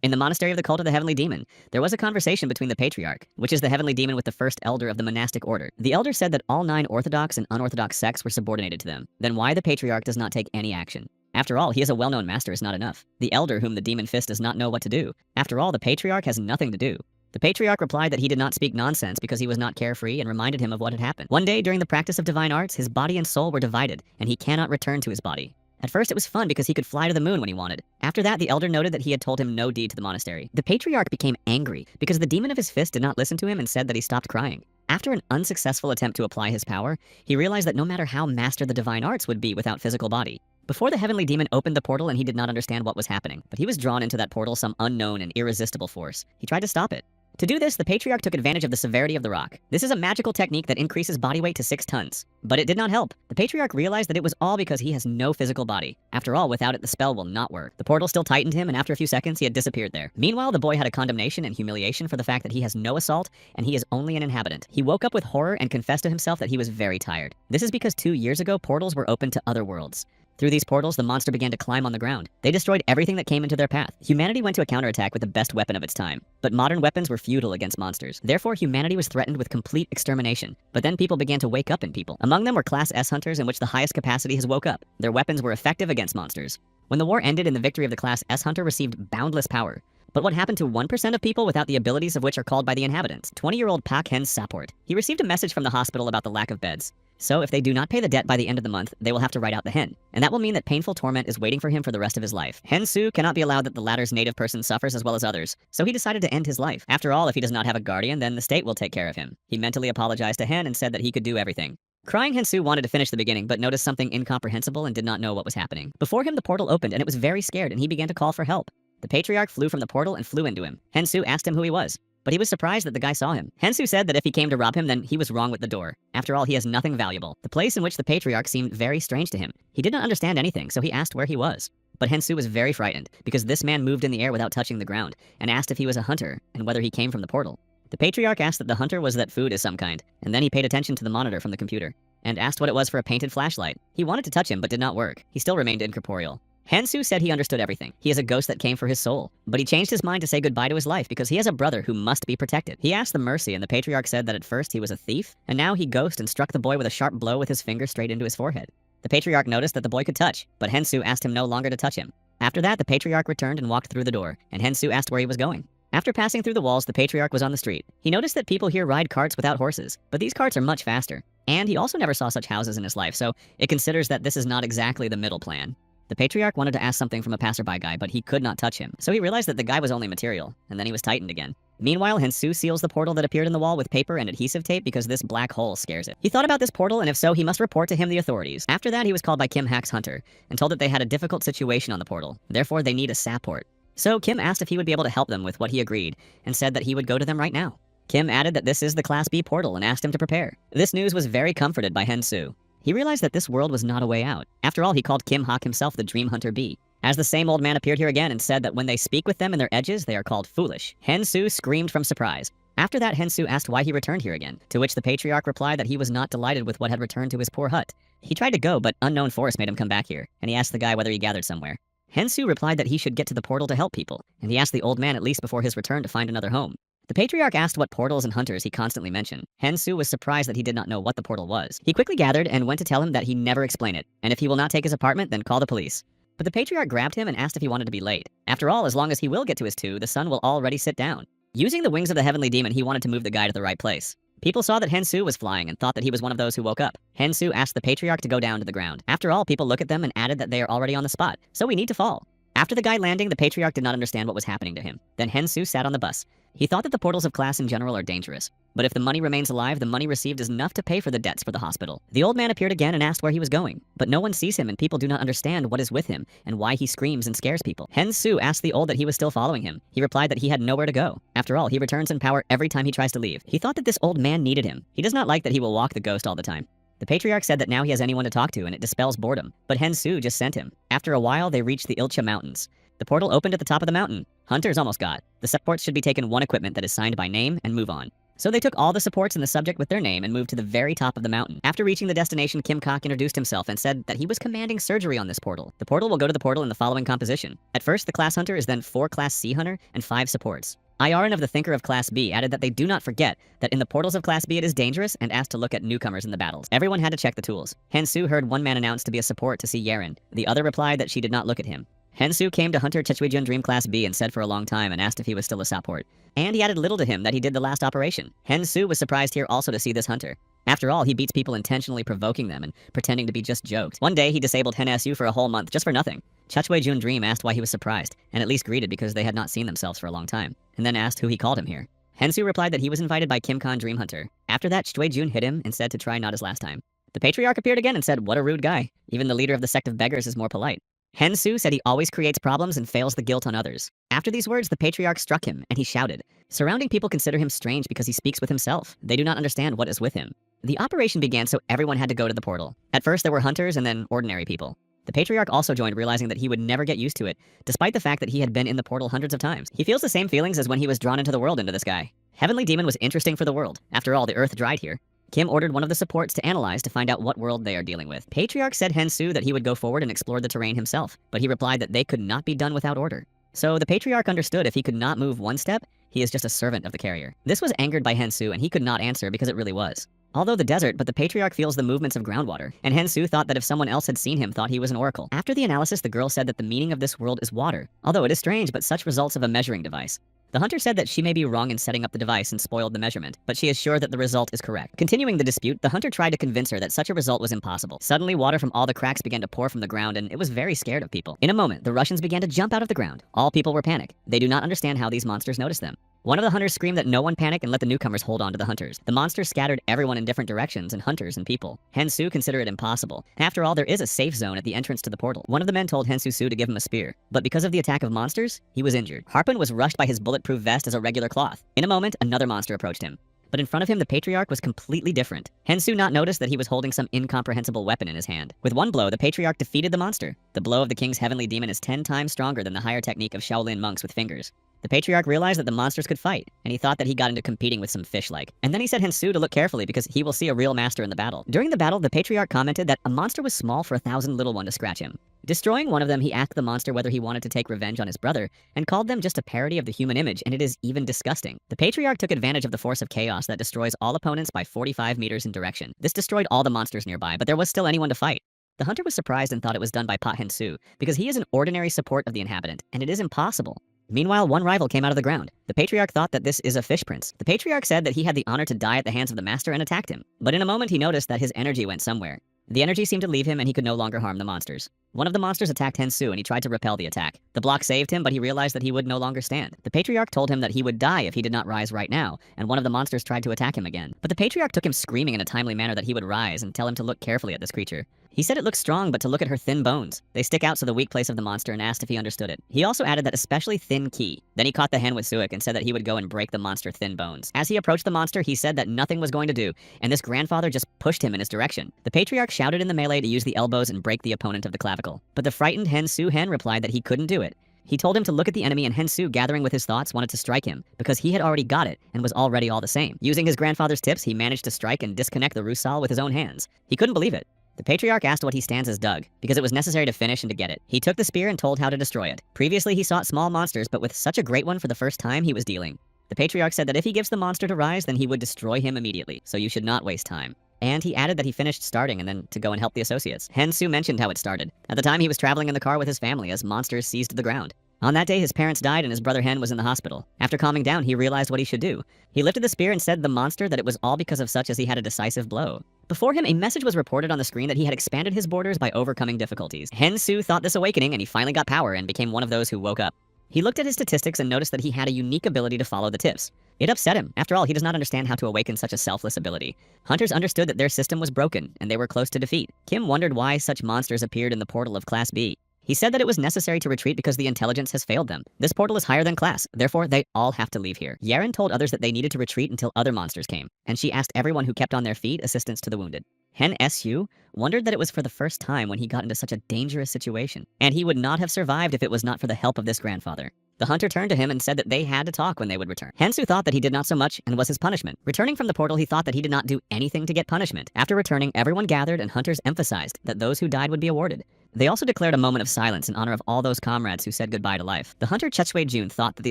In the monastery of the cult of the heavenly demon, there was a conversation between the patriarch, which is the heavenly demon with the first elder of the monastic order. The elder said that all 9 orthodox and unorthodox sects were subordinated to them. Then why the patriarch does not take any action? After all, he is a well-known master is not enough. The elder whom the demon fist does not know what to do. After all, the patriarch has nothing to do. The patriarch replied that he did not speak nonsense because he was not carefree and reminded him of what had happened. One day during the practice of divine arts, his body and soul were divided, and he cannot return to his body. At first it was fun because he could fly to the moon when he wanted. After that, the elder noted that he had told him no deed to the monastery. The patriarch became angry because the demon of his fist did not listen to him and said that he stopped crying. After an unsuccessful attempt to apply his power, he realized that no matter how master the divine arts would be without physical body. Before the heavenly demon opened the portal and he did not understand what was happening, but he was drawn into that portal some unknown and irresistible force. He tried to stop it. To do this, the patriarch took advantage of the severity of the rock. This is a magical technique that increases body weight to 6 tons. But it did not help. The patriarch realized that it was all because he has no physical body. After all, without it, the spell will not work. The portal still tightened him, and after a few seconds, he had disappeared there. Meanwhile, the boy had a condemnation and humiliation for the fact that he has no assault, and he is only an inhabitant. He woke up with horror and confessed to himself that he was very tired. This is because 2 years ago, portals were opened to other worlds. Through these portals, the monster began to climb on the ground. They destroyed everything that came into their path. Humanity went to a counterattack with the best weapon of its time. But modern weapons were futile against monsters. Therefore, humanity was threatened with complete extermination. But then people began to wake up in people. Among them were Class S hunters in which the highest capacity has woke up. Their weapons were effective against monsters. When the war ended and the victory of the Class S hunter received boundless power. But what happened to 1% of people without the abilities of which are called by the inhabitants? 20-year-old Pak Hen Saport. He received a message from the hospital about the lack of beds. So if they do not pay the debt by the end of the month, they will have to write out the hen. And that will mean that painful torment is waiting for him for the rest of his life. Hen Su cannot be allowed that the latter's native person suffers as well as others. So he decided to end his life. After all, if he does not have a guardian, then the state will take care of him. He mentally apologized to Hen and said that he could do everything. Crying Hen Su wanted to finish the beginning, but noticed something incomprehensible and did not know what was happening. Before him, the portal opened and it was very scared and he began to call for help. The patriarch flew from the portal and flew into him. Hen Su asked him who he was. But he was surprised that the guy saw him. Hen Su said that if he came to rob him, then he was wrong with the door. After all, he has nothing valuable. The place in which the patriarch seemed very strange to him. He did not understand anything, so he asked where he was. But Hen Su was very frightened, because this man moved in the air without touching the ground, and asked if he was a hunter, and whether he came from the portal. The patriarch asked that the hunter was that food is some kind, and then he paid attention to the monitor from the computer, and asked what it was for a painted flashlight. He wanted to touch him, but did not work. He still remained incorporeal. Hen Su said he understood everything. He is a ghost that came for his soul. But he changed his mind to say goodbye to his life because he has a brother who must be protected. He asked the mercy and the patriarch said that at first he was a thief, and now he ghosted and struck the boy with a sharp blow with his finger straight into his forehead. The patriarch noticed that the boy could touch, but Hen Su asked him no longer to touch him. After that, the patriarch returned and walked through the door, and Hen Su asked where he was going. After passing through the walls, the patriarch was on the street. He noticed that people here ride carts without horses, but these carts are much faster. And he also never saw such houses in his life, so it considers that this is not exactly the middle plan. The patriarch wanted to ask something from a passerby guy, but he could not touch him, so he realized that the guy was only material, and then he was tightened again. Meanwhile, Hen Su seals the portal that appeared in the wall with paper and adhesive tape because this black hole scares it. He thought about this portal, and if so, he must report to him the authorities. After that, he was called by Kim Hak's hunter, and told that they had a difficult situation on the portal. Therefore, they need a support. So Kim asked if he would be able to help them with what he agreed, and said that he would go to them right now. Kim added that this is the Class B portal and asked him to prepare. This news was very comforted by Hen Su. He realized that this world was not a way out. After all, he called Kim Hak himself the Dream Hunter Bee. As the same old man appeared here again and said that when they speak with them in their edges, they are called foolish. Hen Su screamed from surprise. After that, Hen Su asked why he returned here again, to which the patriarch replied that he was not delighted with what had returned to his poor hut. He tried to go, but unknown force made him come back here, and he asked the guy whether he gathered somewhere. Hen Su replied that he should get to the portal to help people, and he asked the old man at least before his return to find another home. The patriarch asked what portals and hunters he constantly mentioned. Hen Su was surprised that he did not know what the portal was. He quickly gathered and went to tell him that he never explain it, and if he will not take his apartment, then call the police. But the patriarch grabbed him and asked if he wanted to be late. After all, as long as he will get to his 2, the sun will already sit down. Using the wings of the heavenly demon, he wanted to move the guy to the right place. People saw that Hen Su was flying and thought that he was one of those who woke up. Hen Su asked the patriarch to go down to the ground. After all, people look at them and added that they are already on the spot, so we need to fall. After the guy landing, the patriarch did not understand what was happening to him. Then Hen Su sat on the bus. He thought that the portals of class in general are dangerous. But if the money remains alive, the money received is enough to pay for the debts for the hospital. The old man appeared again and asked where he was going. But no one sees him and people do not understand what is with him and why he screams and scares people. Hen Su asked the old that he was still following him. He replied that he had nowhere to go. After all, he returns in power every time he tries to leave. He thought that this old man needed him. He does not like that he will walk the ghost all the time. The patriarch said that now he has anyone to talk to and it dispels boredom. But Hen Su just sent him. After a while, they reached the Ilcha Mountains. The portal opened at the top of the mountain. Hunters almost got. The supports should be taken one equipment that is signed by name and move on. So they took all the supports in the subject with their name and moved to the very top of the mountain. After reaching the destination, Kim Kok introduced himself and said that he was commanding surgery on this portal. The portal will go to the portal in the following composition. At first, the class hunter is then 4 class C hunter and 5 supports. Iarin of the Thinker of Class B added that they do not forget that in the portals of Class B it is dangerous and asked to look at newcomers in the battles. Everyone had to check the tools. Hensu heard one man announce to be a support to see Yaren. The other replied that she did not look at him. Hensu came to Hunter Chechuijun Dream Class B and said for a long time and asked if he was still a support. And he added little to him that he did the last operation. Hensu was surprised here also to see this hunter. After all, he beats people intentionally provoking them and pretending to be just jokes. One day, he disabled Hen Su for a whole month just for nothing. Chechuijun Dream asked why he was surprised, and at least greeted because they had not seen themselves for a long time, and then asked who he called him here. Hensu replied that he was invited by Kim Khan Dream Hunter. After that, Chechuijun hit him and said to try not as last time. The patriarch appeared again and said, "What a rude guy. Even the leader of the sect of beggars is more polite." Hensu said he always creates problems and fails the guilt on others. After these words, the patriarch struck him, and he shouted. Surrounding people consider him strange because he speaks with himself. They do not understand what is with him. The operation began, so everyone had to go to the portal. At first, there were hunters and then ordinary people. The patriarch also joined, realizing that he would never get used to it, despite the fact that he had been in the portal hundreds of times. He feels the same feelings as when he was drawn into the world into this guy. Heavenly Demon was interesting for the world. After all, the earth dried here. Kim ordered one of the supports to analyze to find out what world they are dealing with. Patriarch said Hensu that he would go forward and explore the terrain himself, but he replied that they could not be done without order. So the patriarch understood if he could not move one step, he is just a servant of the carrier. This was angered by Hensu, and he could not answer because it really was. Although the desert, but the patriarch feels the movements of groundwater, and Hensu thought that if someone else had seen him, thought he was an oracle. After the analysis, the girl said that the meaning of this world is water, although it is strange, but such results of a measuring device. The hunter said that she may be wrong in setting up the device and spoiled the measurement, but she is sure that the result is correct. Continuing the dispute, the hunter tried to convince her that such a result was impossible. Suddenly, water from all the cracks began to pour from the ground, and it was very scared of people. In a moment, the Russians began to jump out of the ground. All people were panicked. They do not understand how these monsters noticed them. One of the hunters screamed that no one panic and let the newcomers hold on to the hunters. The monsters scattered everyone in different directions, and hunters and people. Hensu considered it impossible. After all, there is a safe zone at the entrance to the portal. One of the men told Hensu to give him a spear, but because of the attack of monsters, he was injured. Harpun was rushed by his bulletproof vest as a regular cloth. In a moment, another monster approached him. But in front of him, the patriarch was completely different. Hensu not noticed that he was holding some incomprehensible weapon in his hand. With one blow, the patriarch defeated the monster. The blow of the king's heavenly demon is 10 times stronger than the higher technique of Shaolin monks with fingers. The patriarch realized that the monsters could fight, and he thought that he got into competing with some fish-like. And then he said Hensu to look carefully because he will see a real master in the battle. During the battle, the patriarch commented that a monster was small for 1,000 little one to scratch him. Destroying one of them, he asked the monster whether he wanted to take revenge on his brother, and called them just a parody of the human image, and it is even disgusting. The patriarch took advantage of the force of chaos that destroys all opponents by 45 meters in direction. This destroyed all the monsters nearby, but there was still anyone to fight. The hunter was surprised and thought it was done by Pot Hensu, because he is an ordinary support of the inhabitant, and it is impossible. Meanwhile, one rival came out of the ground. The patriarch thought that this is a fish prince. The patriarch said that he had the honor to die at the hands of the master and attacked him. But in a moment, he noticed that his energy went somewhere. The energy seemed to leave him and he could no longer harm the monsters. One of the monsters attacked Hensu and he tried to repel the attack. The block saved him, but he realized that he would no longer stand. The patriarch told him that he would die if he did not rise right now, and one of the monsters tried to attack him again. But the patriarch took him screaming in a timely manner that he would rise and tell him to look carefully at this creature. He said it looks strong, but to look at her thin bones. They stick out to the weak place of the monster and asked if he understood it. He also added that especially thin ki. Then he caught the hen with Suik and said that he would go and break the monster thin bones. As he approached the monster, he said that nothing was going to do, and this grandfather just pushed him in his direction. The patriarch shouted in the melee to use the elbows and break the opponent of the clavicle. But the frightened Hensu hen replied that he couldn't do it. He told him to look at the enemy, and Hensu, gathering with his thoughts, wanted to strike him, because he had already got it, and was already all the same. Using his grandfather's tips, he managed to strike and disconnect the Rusal with his own hands. He couldn't believe it. The patriarch asked what he stands as Doug, because it was necessary to finish and to get it. He took the spear and told how to destroy it. Previously, he sought small monsters, but with such a great one for the first time, he was dealing. The patriarch said that if he gives the monster to rise, then he would destroy him immediately, so you should not waste time. And he added that he finished starting and then to go and help the associates. Hensu mentioned how it started. At the time, he was traveling in the car with his family as monsters seized the ground. On that day, his parents died and his brother Hen was in the hospital. After calming down, he realized what he should do. He lifted the spear and said the monster that it was all because of such as he had a decisive blow. Before him, a message was reported on the screen that he had expanded his borders by overcoming difficulties. Hensu thought this awakening and he finally got power and became one of those who woke up. He looked at his statistics and noticed that he had a unique ability to follow the tips. It upset him. After all, he does not understand how to awaken such a selfless ability. Hunters understood that their system was broken and they were close to defeat. Kim wondered why such monsters appeared in the portal of Class B. He said that it was necessary to retreat because the intelligence has failed them. This portal is higher than class, therefore they all have to leave here. Yaren told others that they needed to retreat until other monsters came, and she asked everyone who kept on their feet assistance to the wounded. Hen Su wondered that it was for the first time when he got into such a dangerous situation, and he would not have survived if it was not for the help of this grandfather. The hunter turned to him and said that they had to talk when they would return. Hensu thought that he did not so much and was his punishment. Returning from the portal, he thought that he did not do anything to get punishment. After returning, everyone gathered and hunters emphasized that those who died would be awarded. They also declared a moment of silence in honor of all those comrades who said goodbye to life. The hunter Chechue-jun thought that the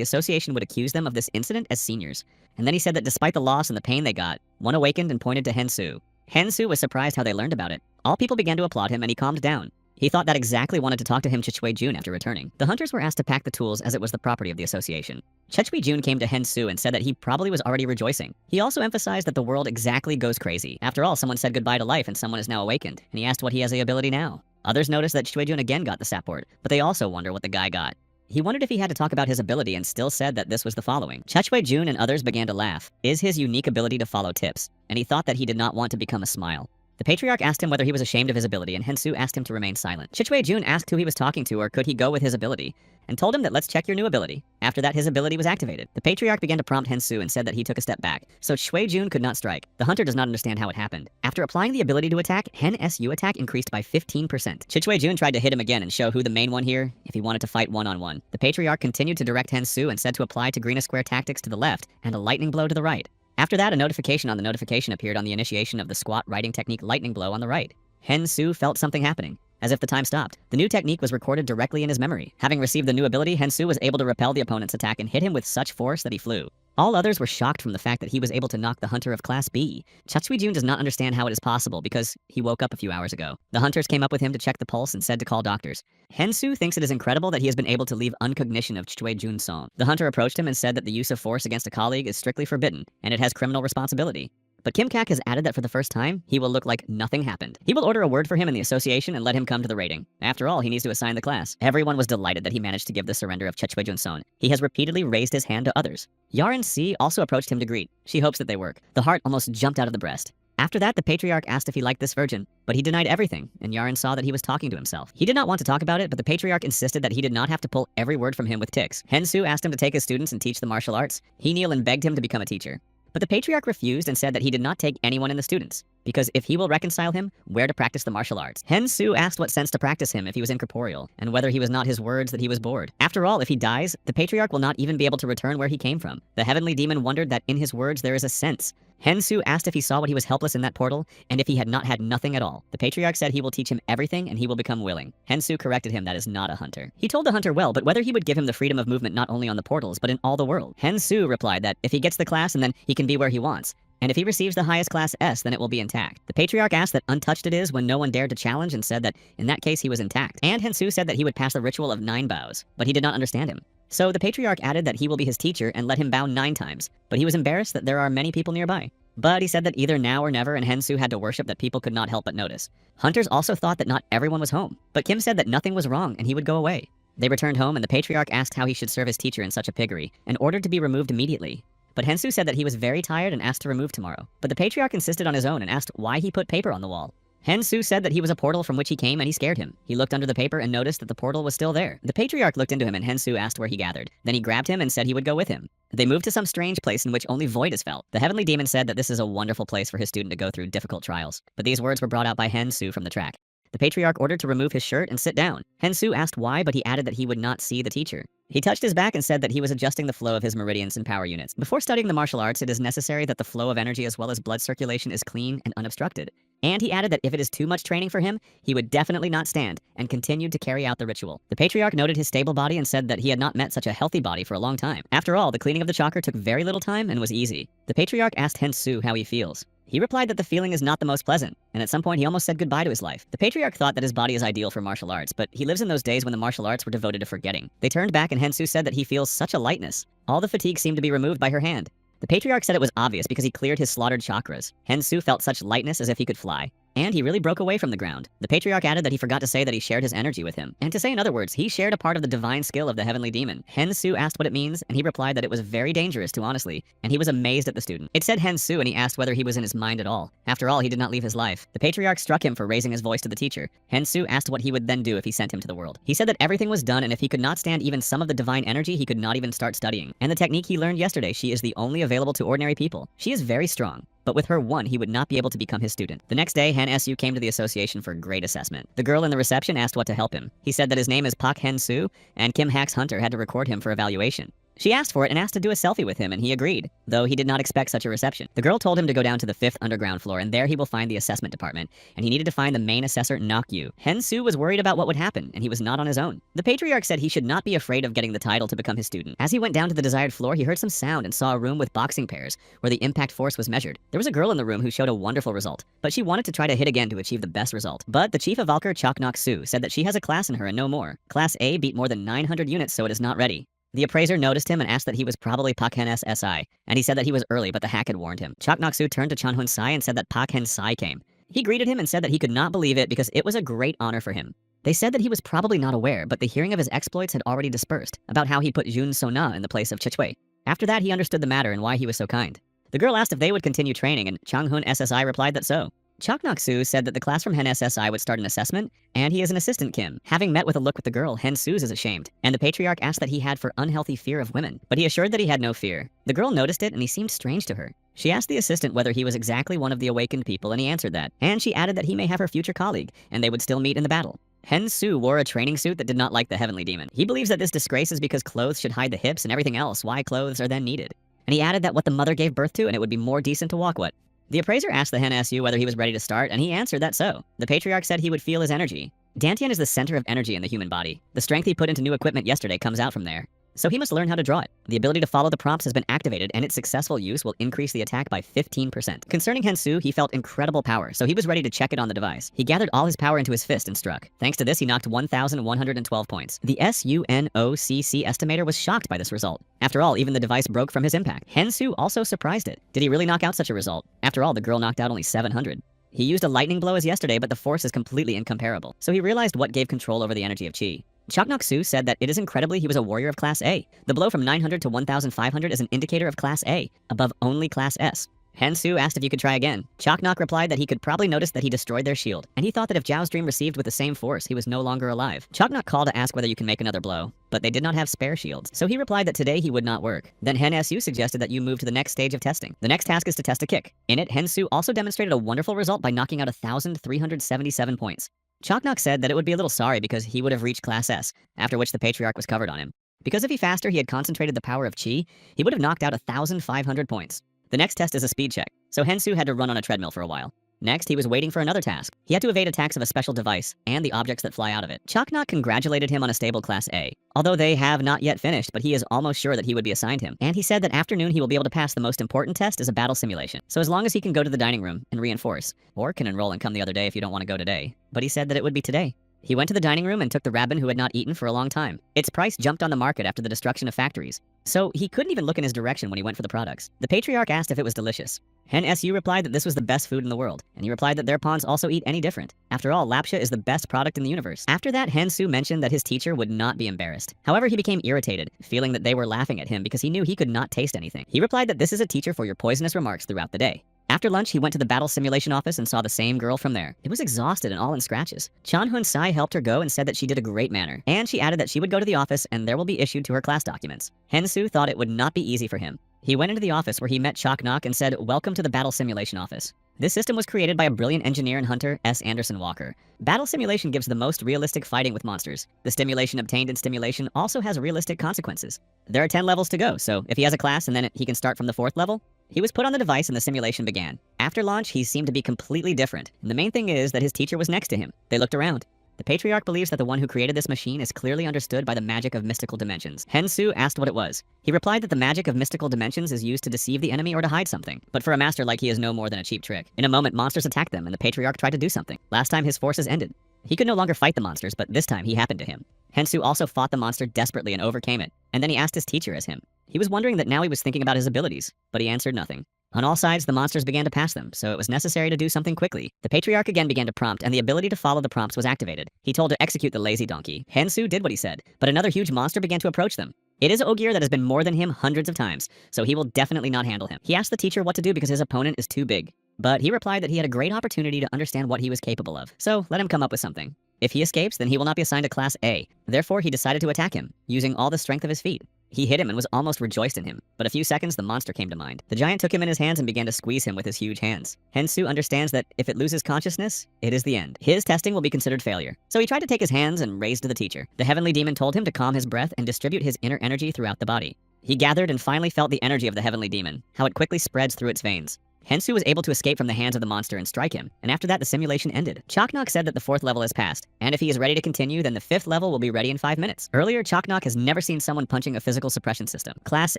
association would accuse them of this incident as seniors. And then he said that despite the loss and the pain they got, one awakened and pointed to Hensu. Hensu was surprised how they learned about it. All people began to applaud him and he calmed down. He thought that exactly wanted to talk to him Chechue-jun after returning. The hunters were asked to pack the tools as it was the property of the association. Chechue-jun came to Hensu and said that he probably was already rejoicing. He also emphasized that the world exactly goes crazy. After all, someone said goodbye to life and someone is now awakened, and he asked what he has the ability now. Others noticed that Chechue-jun again got the support, but they also wonder what the guy got. He wondered if he had to talk about his ability and still said that this was the following. Chechue-jun and others began to laugh. Is his unique ability to follow tips, and he thought that he did not want to become a smile. The patriarch asked him whether he was ashamed of his ability, and Hensu asked him to remain silent. Chechue-jun asked who he was talking to or could he go with his ability, and told him that let's check your new ability. After that, his ability was activated. The patriarch began to prompt Hensu and said that he took a step back, so Chechue-jun could not strike. The hunter does not understand how it happened. After applying the ability to attack, Hen-su attack increased by 15%. Chechue-jun tried to hit him again and show who the main one here if he wanted to fight one-on-one. The patriarch continued to direct Hensu and said to apply to Green Square tactics to the left and a lightning blow to the right. After that, a notification on the notification appeared on the initiation of the squat writing technique lightning blow on the right. Hensu felt something happening, as if the time stopped. The new technique was recorded directly in his memory. Having received the new ability, Hensu was able to repel the opponent's attack and hit him with such force that he flew. All others were shocked from the fact that he was able to knock the hunter of Class B. Chechue-jun does not understand how it is possible because he woke up a few hours ago. The hunters came up with him to check the pulse and said to call doctors. Hensu thinks it is incredible that he has been able to leave uncognition of Chechue-jun's song. The hunter approached him and said that the use of force against a colleague is strictly forbidden, and it has criminal responsibility. But Kim Kak has added that for the first time, he will look like nothing happened. He will order a word for him in the association and let him come to the rating. After all, he needs to assign the class. Everyone was delighted that he managed to give the surrender of Chechue-jun's son. He has repeatedly raised his hand to others. Yaren C also approached him to greet. She hopes that they work. The heart almost jumped out of the breast. After that, the patriarch asked if he liked this virgin, but he denied everything, and Yaren saw that he was talking to himself. He did not want to talk about it, but the patriarch insisted that he did not have to pull every word from him with tics. Hensu asked him to take his students and teach the martial arts. He kneeled and begged him to become a teacher. But the patriarch refused and said that he did not take anyone in the students, because if he will reconcile him, where to practice the martial arts. Hensu asked what sense to practice him if he was incorporeal, and whether he was not his words that he was bored. After all, if he dies, the patriarch will not even be able to return where he came from. The heavenly demon wondered that in his words there is a sense. Hensu asked if he saw what he was helpless in that portal, and if he had not had nothing at all. The patriarch said he will teach him everything and he will become willing. Hensu corrected him that is not a hunter. He told the hunter well, but whether he would give him the freedom of movement not only on the portals, but in all the world. Hensu replied that if he gets the class and then he can be where he wants. And if he receives the highest class S, then it will be intact. The patriarch asked that untouched it is when no one dared to challenge and said that in that case he was intact. And Hensu said that he would pass the ritual of 9 bows, but he did not understand him. So the patriarch added that he will be his teacher and let him bow 9 times, but he was embarrassed that there are many people nearby. But he said that either now or never, and Hensu had to worship that people could not help but notice. Hunters also thought that not everyone was home, but Kim said that nothing was wrong and he would go away. They returned home and the patriarch asked how he should serve his teacher in such a piggery, and ordered to be removed immediately. But Hensu said that he was very tired and asked to remove tomorrow. But the patriarch insisted on his own and asked why he put paper on the wall. Hensu said that he was a portal from which he came and he scared him. He looked under the paper and noticed that the portal was still there. The patriarch looked into him and Hensu asked where he gathered. Then he grabbed him and said he would go with him. They moved to some strange place in which only void is felt. The heavenly demon said that this is a wonderful place for his student to go through difficult trials. But these words were brought out by Hensu from the track. The patriarch ordered to remove his shirt and sit down. Hensu asked why, but he added that he would not see the teacher. He touched his back and said that he was adjusting the flow of his meridians and power units. Before studying the martial arts, it is necessary that the flow of energy as well as blood circulation is clean and unobstructed. And he added that if it is too much training for him, he would definitely not stand, and continued to carry out the ritual. The patriarch noted his stable body and said that he had not met such a healthy body for a long time. After all, the cleaning of the chakra took very little time and was easy. The patriarch asked Hensu how he feels. He replied that the feeling is not the most pleasant, and at some point he almost said goodbye to his life. The patriarch thought that his body is ideal for martial arts, but he lives in those days when the martial arts were devoted to forgetting. They turned back and Hensu said that he feels such a lightness. All the fatigue seemed to be removed by her hand. The patriarch said it was obvious because he cleared his slaughtered chakras. Hensu felt such lightness as if he could fly. And he really broke away from the ground. The patriarch added that he forgot to say that he shared his energy with him. And to say in other words, he shared a part of the divine skill of the heavenly demon. Hensu asked what it means, and he replied that it was very dangerous to honestly, and he was amazed at the student. It said Hensu, and he asked whether he was in his mind at all. After all, he did not leave his life. The patriarch struck him for raising his voice to the teacher. Hensu asked what he would then do if he sent him to the world. He said that everything was done, and if he could not stand even some of the divine energy, he could not even start studying. And the technique he learned yesterday, she is the only available to ordinary people. She is very strong. but with her 1, he would not be able to become his student. The next day, Hen Su came to the association for grade assessment. The girl in the reception asked what to help him. He said that his name is Pak Hen Su, and Kim Hak's hunter had to record him for evaluation. She asked for it and asked to do a selfie with him, and he agreed, though he did not expect such a reception. The girl told him to go down to the 5th underground floor, and there he will find the assessment department, and he needed to find the main assessor, Nok Yu. Hen Su was worried about what would happen, and he was not on his own. The patriarch said he should not be afraid of getting the title to become his student. As he went down to the desired floor, he heard some sound and saw a room with boxing pairs, where the impact force was measured. There was a girl in the room who showed a wonderful result, but she wanted to try to hit again to achieve the best result. But the chief of Valkyr, Choknok Su, said that she has a class in her and no more. Class A beat more than 900 units, so it is not ready. The appraiser noticed him and asked that he was probably Pak Hen SI, and he said that he was early, but the hack had warned him. Choknok-su turned to Chunhun Sai and said that Pak Hen Sai came. He greeted him and said that he could not believe it because it was a great honor for him. They said that he was probably not aware, but the hearing of his exploits had already dispersed, about how he put Jun Sona in the place of Chichue. After that, he understood the matter and why he was so kind. The girl asked if they would continue training, and Changhun SSI replied that so. Choknok-su said that the class from Hen SSI would start an assessment, and he is an assistant Kim. Having met with a look with the girl, Hen Su's is ashamed, and the patriarch asked that he had for unhealthy fear of women, but he assured that he had no fear. The girl noticed it, and he seemed strange to her. She asked the assistant whether he was exactly one of the awakened people, and he answered that, and she added that he may have her future colleague, and they would still meet in the battle. Hen Su wore a training suit that did not like the heavenly demon. He believes that this disgrace is because clothes should hide the hips and everything else, why clothes are then needed. And he added that what the mother gave birth to, and it would be more decent to walk what. The appraiser asked the Hen SU whether he was ready to start, and he answered that so. The patriarch said he would feel his energy. Dantian is the center of energy in the human body. The strength he put into new equipment yesterday comes out from there. So he must learn how to draw it. The ability to follow the prompts has been activated, and its successful use will increase the attack by 15%. Concerning Hen Su, he felt incredible power, so he was ready to check it on the device. He gathered all his power into his fist and struck. Thanks to this, he knocked 1,112 points. The SUNOCC estimator was shocked by this result. After all, even the device broke from his impact. Hen Su also surprised it. Did he really knock out such a result? After all, the girl knocked out only 700. He used a lightning blow as yesterday, but the force is completely incomparable. So he realized what gave control over the energy of Chi. Choknok-su said that it is incredibly he was a warrior of Class A. The blow from 900 to 1,500 is an indicator of Class A, above only Class S. Hen Su asked if you could try again. Choknok replied that he could probably notice that he destroyed their shield, and he thought that if Zhao's dream received with the same force, he was no longer alive. Choknok called to ask whether you can make another blow, but they did not have spare shields, so he replied that today he would not work. Then Hen Su suggested that you move to the next stage of testing. The next task is to test a kick. In it, Hen Su also demonstrated a wonderful result by knocking out 1,377 points. Choknok said that it would be a little sorry because he would have reached Class S, after which the patriarch was covered on him. Because if he faster he had concentrated the power of Chi, he would have knocked out 1,500 points. The next test is a speed check, so Hen Su had to run on a treadmill for a while. Next, he was waiting for another task. He had to evade attacks of a special device and the objects that fly out of it. Choknok congratulated him on a stable Class A, although they have not yet finished, but he is almost sure that he would be assigned him. And he said that afternoon he will be able to pass the most important test is a battle simulation. So as long as he can go to the dining room and reinforce, or can enroll and come the other day if you don't want to go today. But he said that it would be today. He went to the dining room and took the rabbin who had not eaten for a long time. Its price jumped on the market after the destruction of factories, so he couldn't even look in his direction when he went for the products. The patriarch asked if it was delicious. Hen Su replied that this was the best food in the world, and he replied that their pawns also eat any different. After all, Lapsha is the best product in the universe. After that, Hen Su mentioned that his teacher would not be embarrassed. However, he became irritated, feeling that they were laughing at him because he knew he could not taste anything. He replied that this is a teacher for your poisonous remarks throughout the day. After lunch, he went to the battle simulation office and saw the same girl from there. It was exhausted and all in scratches. Chanhun Sai helped her go and said that she did a great manner, and she added that she would go to the office and there will be issued to her class documents. Hen Su thought it would not be easy for him. He went into the office where he met Choknok and said, "Welcome to the battle simulation office." This system was created by a brilliant engineer and hunter, S. Anderson Walker. Battle simulation gives the most realistic fighting with monsters. The stimulation obtained in stimulation also has realistic consequences. There are 10 levels to go, so if he has a class and then he can start from the 4th level. He was put on the device and the simulation began. After launch, he seemed to be completely different. And the main thing is that his teacher was next to him. They looked around. The patriarch believes that the one who created this machine is clearly understood by the magic of mystical dimensions. Hen Su asked what it was. He replied that the magic of mystical dimensions is used to deceive the enemy or to hide something. But for a master like he is no more than a cheap trick. In a moment, monsters attacked them and the patriarch tried to do something. Last time his forces ended. He could no longer fight the monsters, but this time he happened to him. Hen Su also fought the monster desperately and overcame it. And then he asked his teacher as him. He was wondering that now he was thinking about his abilities, but he answered nothing. On all sides, the monsters began to pass them, so it was necessary to do something quickly. The patriarch again began to prompt, and the ability to follow the prompts was activated. He told to execute the lazy donkey. Hen Su did what he said, but another huge monster began to approach them. It is Ogier that has been more than him hundreds of times, so he will definitely not handle him. He asked the teacher what to do because his opponent is too big. But he replied that he had a great opportunity to understand what he was capable of, so let him come up with something. If he escapes, then he will not be assigned a Class A. Therefore, he decided to attack him, using all the strength of his feet. He hit him and was almost rejoiced in him, but a few seconds the monster came to mind. The giant took him in his hands and began to squeeze him with his huge hands. Hensu understands that if it loses consciousness, it is the end. His testing will be considered failure. So he tried to take his hands and raised to the teacher. The heavenly demon told him to calm his breath and distribute his inner energy throughout the body. He gathered and finally felt the energy of the heavenly demon, how it quickly spreads through its veins. Hensu was able to escape from the hands of the monster and strike him, and after that the simulation ended. Choknok said that the 4th level is passed, and if he is ready to continue, then the 5th level will be ready in 5 minutes. Earlier, Choknok has never seen someone punching a physical suppression system. Class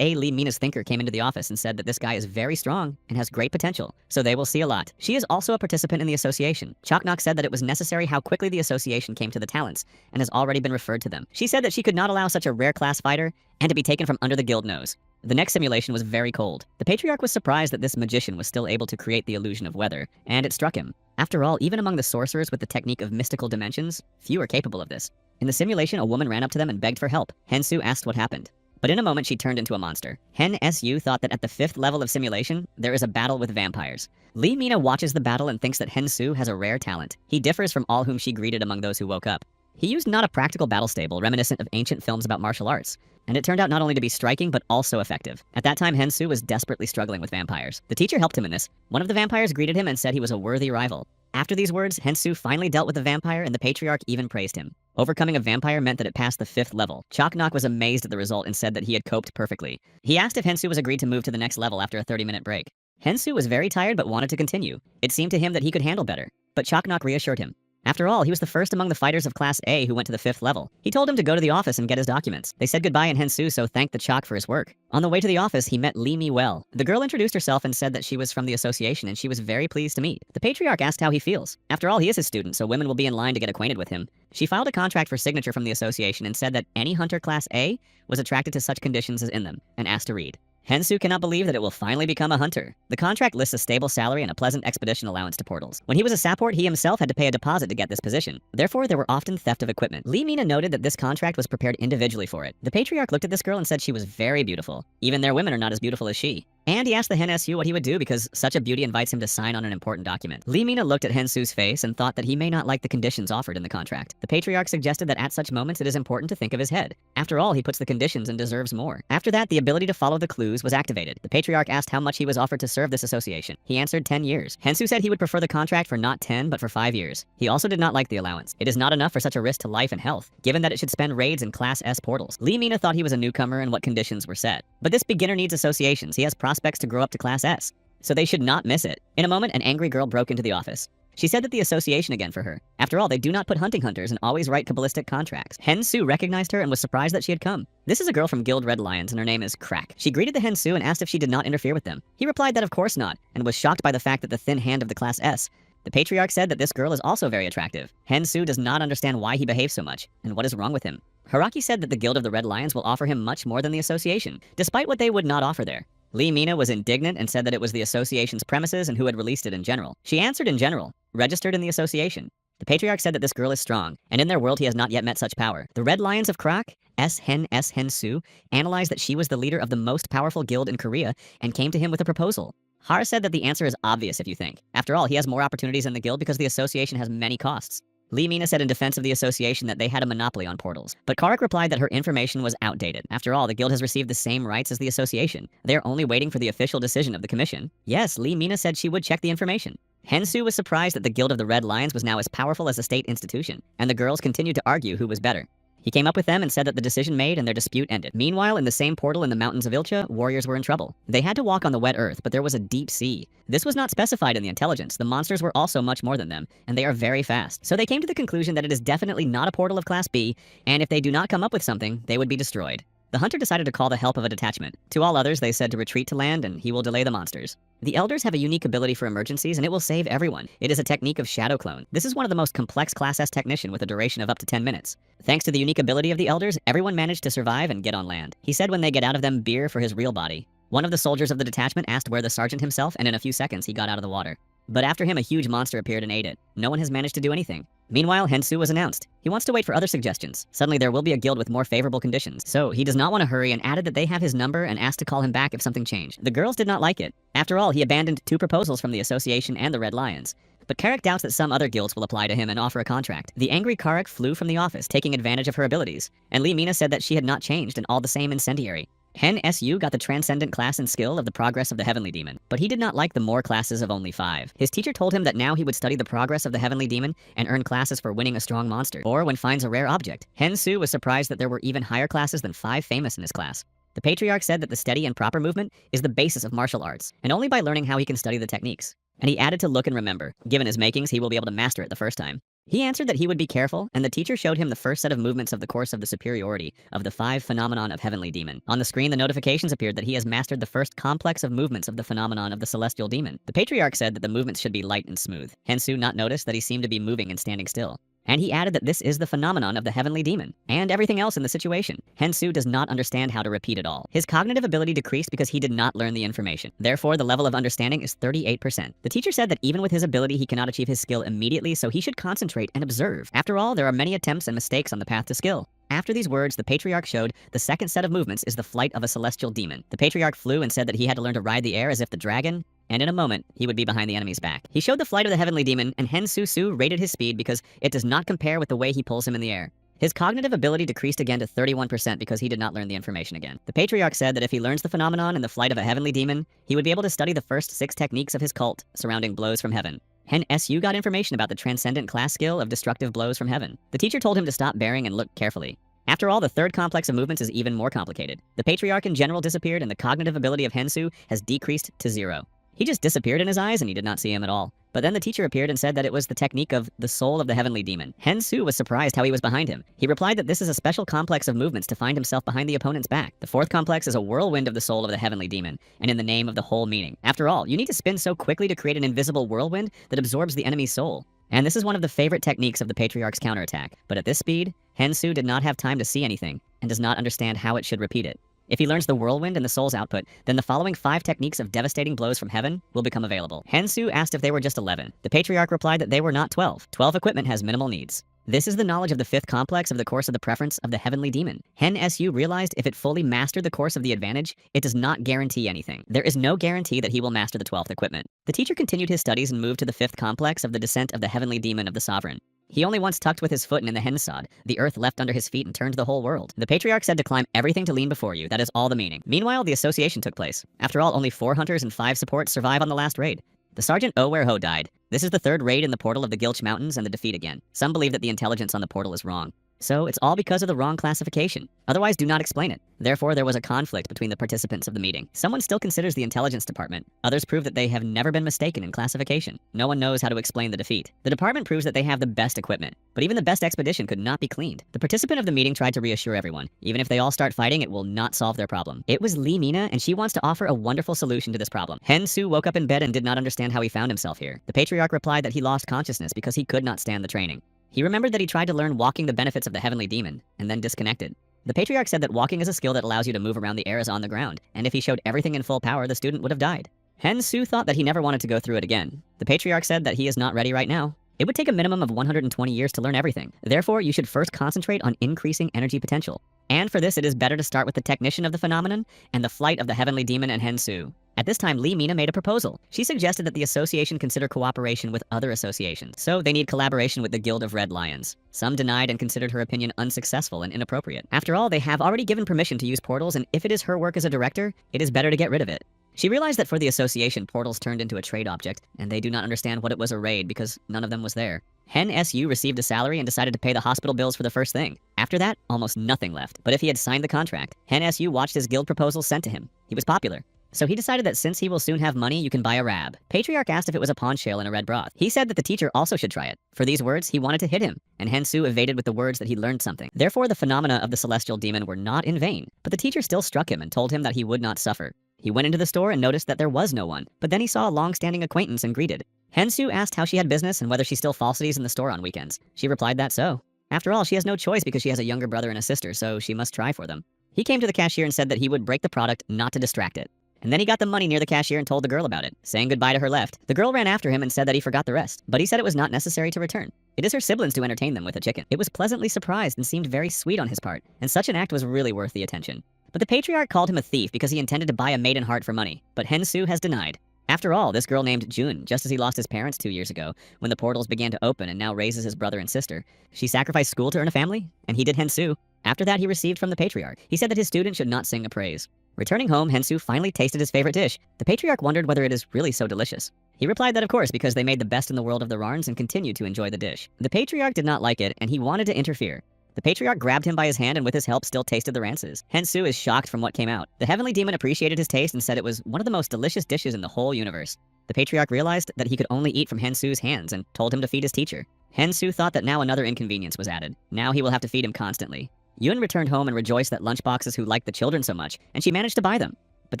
A Lee Mina's thinker came into the office and said that this guy is very strong and has great potential, so they will see a lot. She is also a participant in the association. Choknok said that it was necessary how quickly the association came to the talents, and has already been referred to them. She said that she could not allow such a rare class fighter and to be taken from under the guild nose. The next simulation was very cold. The patriarch was surprised that this magician was still able to create the illusion of weather, and it struck him. After all, even among the sorcerers with the technique of mystical dimensions, few are capable of this. In the simulation, a woman ran up to them and begged for help. Hensu asked what happened. But in a moment, she turned into a monster. Hen Su thought that at the 5th level of simulation, there is a battle with vampires. Lee Mina watches the battle and thinks that Hensu has a rare talent. He differs from all whom she greeted among those who woke up. He used not a practical battle stable reminiscent of ancient films about martial arts, and it turned out not only to be striking, but also effective. At that time, Hensu was desperately struggling with vampires. The teacher helped him in this. One of the vampires greeted him and said he was a worthy rival. After these words, Hensu finally dealt with the vampire, and the patriarch even praised him. Overcoming a vampire meant that it passed the 5th level. Choknok was amazed at the result and said that he had coped perfectly. He asked if Hensu was agreed to move to the next level after a 30-minute break. Hensu was very tired but wanted to continue. It seemed to him that he could handle better, but Choknok reassured him. After all, he was the first among the fighters of Class A who went to the 5th level. He told him to go to the office and get his documents. They said goodbye and Hensu so thanked the Chok for his work. On the way to the office, he met Lee Mi Well. The girl introduced herself and said that she was from the association and she was very pleased to meet. The patriarch asked how he feels. After all, he is his student, so women will be in line to get acquainted with him. She filed a contract for signature from the association and said that any hunter Class A was attracted to such conditions as in them, and asked to read. Hensu cannot believe that it will finally become a hunter. The contract lists a stable salary and a pleasant expedition allowance to portals. When he was a support, he himself had to pay a deposit to get this position. Therefore, there were often theft of equipment. Lee Mina noted that this contract was prepared individually for it. The patriarch looked at this girl and said she was very beautiful. Even their women are not as beautiful as she. And he asked the Hen Su what he would do because such a beauty invites him to sign on an important document. Lee Mina looked at Hensu's face and thought that he may not like the conditions offered in the contract. The patriarch suggested that at such moments it is important to think of his head. After all, he puts the conditions and deserves more. After that, the ability to follow the clues was activated. The patriarch asked how much he was offered to serve this association. He answered 10 years. Hensu said he would prefer the contract for not 10, but for 5 years. He also did not like the allowance. It is not enough for such a risk to life and health, given that it should spend raids in Class S portals. Lee Mina thought he was a newcomer and what conditions were set. But this beginner needs associations. He has prospects to grow up to Class S, so they should not miss it. In a moment, an angry girl broke into the office. She said that the association again for her. After all, they do not put hunting hunters and always write Kabbalistic contracts. Hensu recognized her and was surprised that she had come. This is a girl from Guild Red Lions and her name is Crack. She greeted the Hensu and asked if she did not interfere with them. He replied that of course not, and was shocked by the fact that the thin hand of the Class S. The patriarch said that this girl is also very attractive. Hensu does not understand why he behaves so much, and what is wrong with him. Haraki said that the Guild of the Red Lions will offer him much more than the association, despite what they would not offer there. Lee Mina was indignant and said that it was the association's premises and who had released it in general. She answered in general, registered in the association. The patriarch said that this girl is strong, and in their world he has not yet met such power. The Red Lions of Krak, Hensu, analyzed that she was the leader of the most powerful guild in Korea and came to him with a proposal. Har said that the answer is obvious if you think. After all, he has more opportunities in the guild because the association has many costs. Lee Mina said in defense of the association that they had a monopoly on portals. But Karak replied that her information was outdated. After all, the guild has received the same rights as the association. They are only waiting for the official decision of the commission. Yes, Lee Mina said she would check the information. Hensu was surprised that the Guild of the Red Lions was now as powerful as a state institution, and the girls continued to argue who was better. He came up with them and said that the decision made and their dispute ended. Meanwhile, in the same portal in the mountains of Ilcha, warriors were in trouble. They had to walk on the wet earth, but there was a deep sea. This was not specified in the intelligence. The monsters were also much more than them, and they are very fast. So they came to the conclusion that it is definitely not a portal of Class B, and if they do not come up with something, they would be destroyed. The hunter decided to call the help of a detachment. To all others, they said to retreat to land and he will delay the monsters. The elders have a unique ability for emergencies and it will save everyone. It is a technique of shadow clone. This is one of the most complex Class S technician with a duration of up to 10 minutes. Thanks to the unique ability of the elders, everyone managed to survive and get on land. He said when they get out of them beer for his real body. One of the soldiers of the detachment asked where the sergeant himself and in a few seconds he got out of the water. But after him a huge monster appeared and ate it. No one has managed to do anything. Meanwhile, Hensu was announced. He wants to wait for other suggestions. Suddenly there will be a guild with more favorable conditions. So he does not want to hurry and added that they have his number and asked to call him back if something changed. The girls did not like it. After all, he abandoned 2 proposals from the association and the Red Lions. but Karek doubts that some other guilds will apply to him and offer a contract. The angry Karek flew from the office, taking advantage of her abilities, and Lee Mina said that she had not changed and all the same incendiary. Hen Su got the transcendent class and skill of the progress of the heavenly demon, but he did not like the more classes of only 5. His teacher told him that now he would study the progress of the heavenly demon and earn classes for winning a strong monster, or when finds a rare object. Hen Su was surprised that there were even higher classes than 5 famous in his class. The patriarch said that the steady and proper movement is the basis of martial arts, and only by learning how he can study the techniques. And he added to look and remember. Given his makings, he will be able to master it the first time. He answered that he would be careful, and the teacher showed him the first set of movements of the course of the superiority of the 5 phenomenon of heavenly demon. On the screen, the notifications appeared that he has mastered the first complex of movements of the phenomenon of the celestial demon. The patriarch said that the movements should be light and smooth. Hen Su not noticed that he seemed to be moving and standing still. And he added that this is the phenomenon of the heavenly demon, and everything else in the situation. Hen Su does not understand how to repeat it all. His cognitive ability decreased because he did not learn the information. Therefore, the level of understanding is 38%. The teacher said that even with his ability, he cannot achieve his skill immediately, so he should concentrate and observe. After all, there are many attempts and mistakes on the path to skill. After these words, the patriarch showed the second set of movements is the flight of a celestial demon. The patriarch flew and said that he had to learn to ride the air as if the dragon, and in a moment, he would be behind the enemy's back. He showed the flight of the heavenly demon, and Hen Su rated his speed because it does not compare with the way he pulls him in the air. His cognitive ability decreased again to 31% because he did not learn the information again. The patriarch said that if he learns the phenomenon and the flight of a heavenly demon, he would be able to study the first 6 techniques of his cult surrounding blows from heaven. Hen Su got information about the transcendent class skill of destructive blows from heaven. The teacher told him to stop bearing and look carefully. After all, the third complex of movements is even more complicated. The patriarch in general disappeared, and the cognitive ability of Hen Su has decreased to 0. He just disappeared in his eyes and he did not see him at all. But then the teacher appeared and said that it was the technique of the soul of the heavenly demon. Hen Su was surprised how he was behind him. He replied that this is a special complex of movements to find himself behind the opponent's back. The 4th complex is a whirlwind of the soul of the heavenly demon, and in the name of the whole meaning. After all, you need to spin so quickly to create an invisible whirlwind that absorbs the enemy's soul. And this is one of the favorite techniques of the patriarch's counterattack. But at this speed, Hen Su did not have time to see anything, and does not understand how it should repeat it. If he learns the whirlwind and the soul's output, then the following 5 techniques of devastating blows from heaven will become available. Hen Su asked if they were just 11. The patriarch replied that they were not 12. 12 equipment has minimal needs. This is the knowledge of the 5th complex of the course of the preference of the heavenly demon. Hen Su realized if it fully mastered the course of the advantage, it does not guarantee anything. There is no guarantee that he will master the 12th equipment. The teacher continued his studies and moved to the 5th complex of the descent of the heavenly demon of the sovereign. He only once tucked with his foot in the hensod. The earth left under his feet and turned the whole world. The patriarch said to climb everything to lean before you. That is all the meaning. Meanwhile, the association took place. After all, only 4 hunters and 5 supports survive on the last raid. The Sergeant Owerho died. This is the 3rd raid in the portal of the Gilch Mountains and the defeat again. Some believe that the intelligence on the portal is wrong. So it's all because of the wrong classification. Otherwise, do not explain it. Therefore, there was a conflict between the participants of the meeting. Someone still considers the intelligence department. Others prove that they have never been mistaken in classification. No one knows how to explain the defeat. The department proves that they have the best equipment, but even the best expedition could not be cleaned. The participant of the meeting tried to reassure everyone. Even if they all start fighting, it will not solve their problem. It was Lee Mina, and she wants to offer a wonderful solution to this problem. Hen Su woke up in bed and did not understand how he found himself here. The patriarch replied that he lost consciousness because he could not stand the training. He remembered that he tried to learn walking the benefits of the heavenly demon, and then disconnected. The patriarch said that walking is a skill that allows you to move around the air as on the ground, and if he showed everything in full power, the student would have died. Hen Su thought that he never wanted to go through it again. The patriarch said that he is not ready right now. It would take a minimum of 120 years to learn everything. Therefore, you should first concentrate on increasing energy potential. And for this, it is better to start with the technician of the phenomenon and the flight of the heavenly demon and Hen Su. At this time, Lee Mina made a proposal. She suggested that the association consider cooperation with other associations, so they need collaboration with the Guild of Red Lions. Some denied and considered her opinion unsuccessful and inappropriate. After all, they have already given permission to use portals, and if it is her work as a director, it is better to get rid of it. She realized that for the association, portals turned into a trade object, and they do not understand what it was a raid because none of them was there. Hen Su received a salary and decided to pay the hospital bills for the first thing. After that, almost nothing left. But if he had signed the contract, Hen Su watched his guild proposal sent to him. He was popular. So he decided that since he will soon have money, you can buy a rab. Patriarch asked if it was a pawn shell in a red broth. He said that the teacher also should try it. For these words, he wanted to hit him, and Hen Su evaded with the words that he learned something. Therefore, the phenomena of the celestial demon were not in vain. But the teacher still struck him and told him that he would not suffer. He went into the store and noticed that there was no one, but then he saw a long-standing acquaintance and greeted. Hen Su asked how she had business and whether she still falsities in the store on weekends. She replied that so. After all, she has no choice because she has a younger brother and a sister, so she must try for them. He came to the cashier and said that he would break the product not to distract it. And then he got the money near the cashier and told the girl about it. Saying goodbye to her left. The girl ran after him and said that he forgot the rest, but he said it was not necessary to return. It is her siblings to entertain them with a chicken. It was pleasantly surprised and seemed very sweet on his part, and such an act was really worth the attention. But the patriarch called him a thief because he intended to buy a maiden heart for money, but Hen Su has denied. After all, this girl named Jun, just as he lost his parents 2 years ago, when the portals began to open and now raises his brother and sister. She sacrificed school to earn a family, and he did Hensu. After that, he received from the patriarch. He said that his student should not sing a praise. Returning home, Hensu finally tasted his favorite dish. The patriarch wondered whether it is really so delicious. He replied that of course, because they made the best in the world of the Rarns and continued to enjoy the dish. The patriarch did not like it, and he wanted to interfere. The patriarch grabbed him by his hand and with his help still tasted the rances. Hensu is shocked from what came out. The heavenly demon appreciated his taste and said it was one of the most delicious dishes in the whole universe. The patriarch realized that he could only eat from Hensu's hands and told him to feed his teacher. Hensu thought that now another inconvenience was added. Now he will have to feed him constantly. Yun returned home and rejoiced that lunchboxes who liked the children so much, and she managed to buy them. But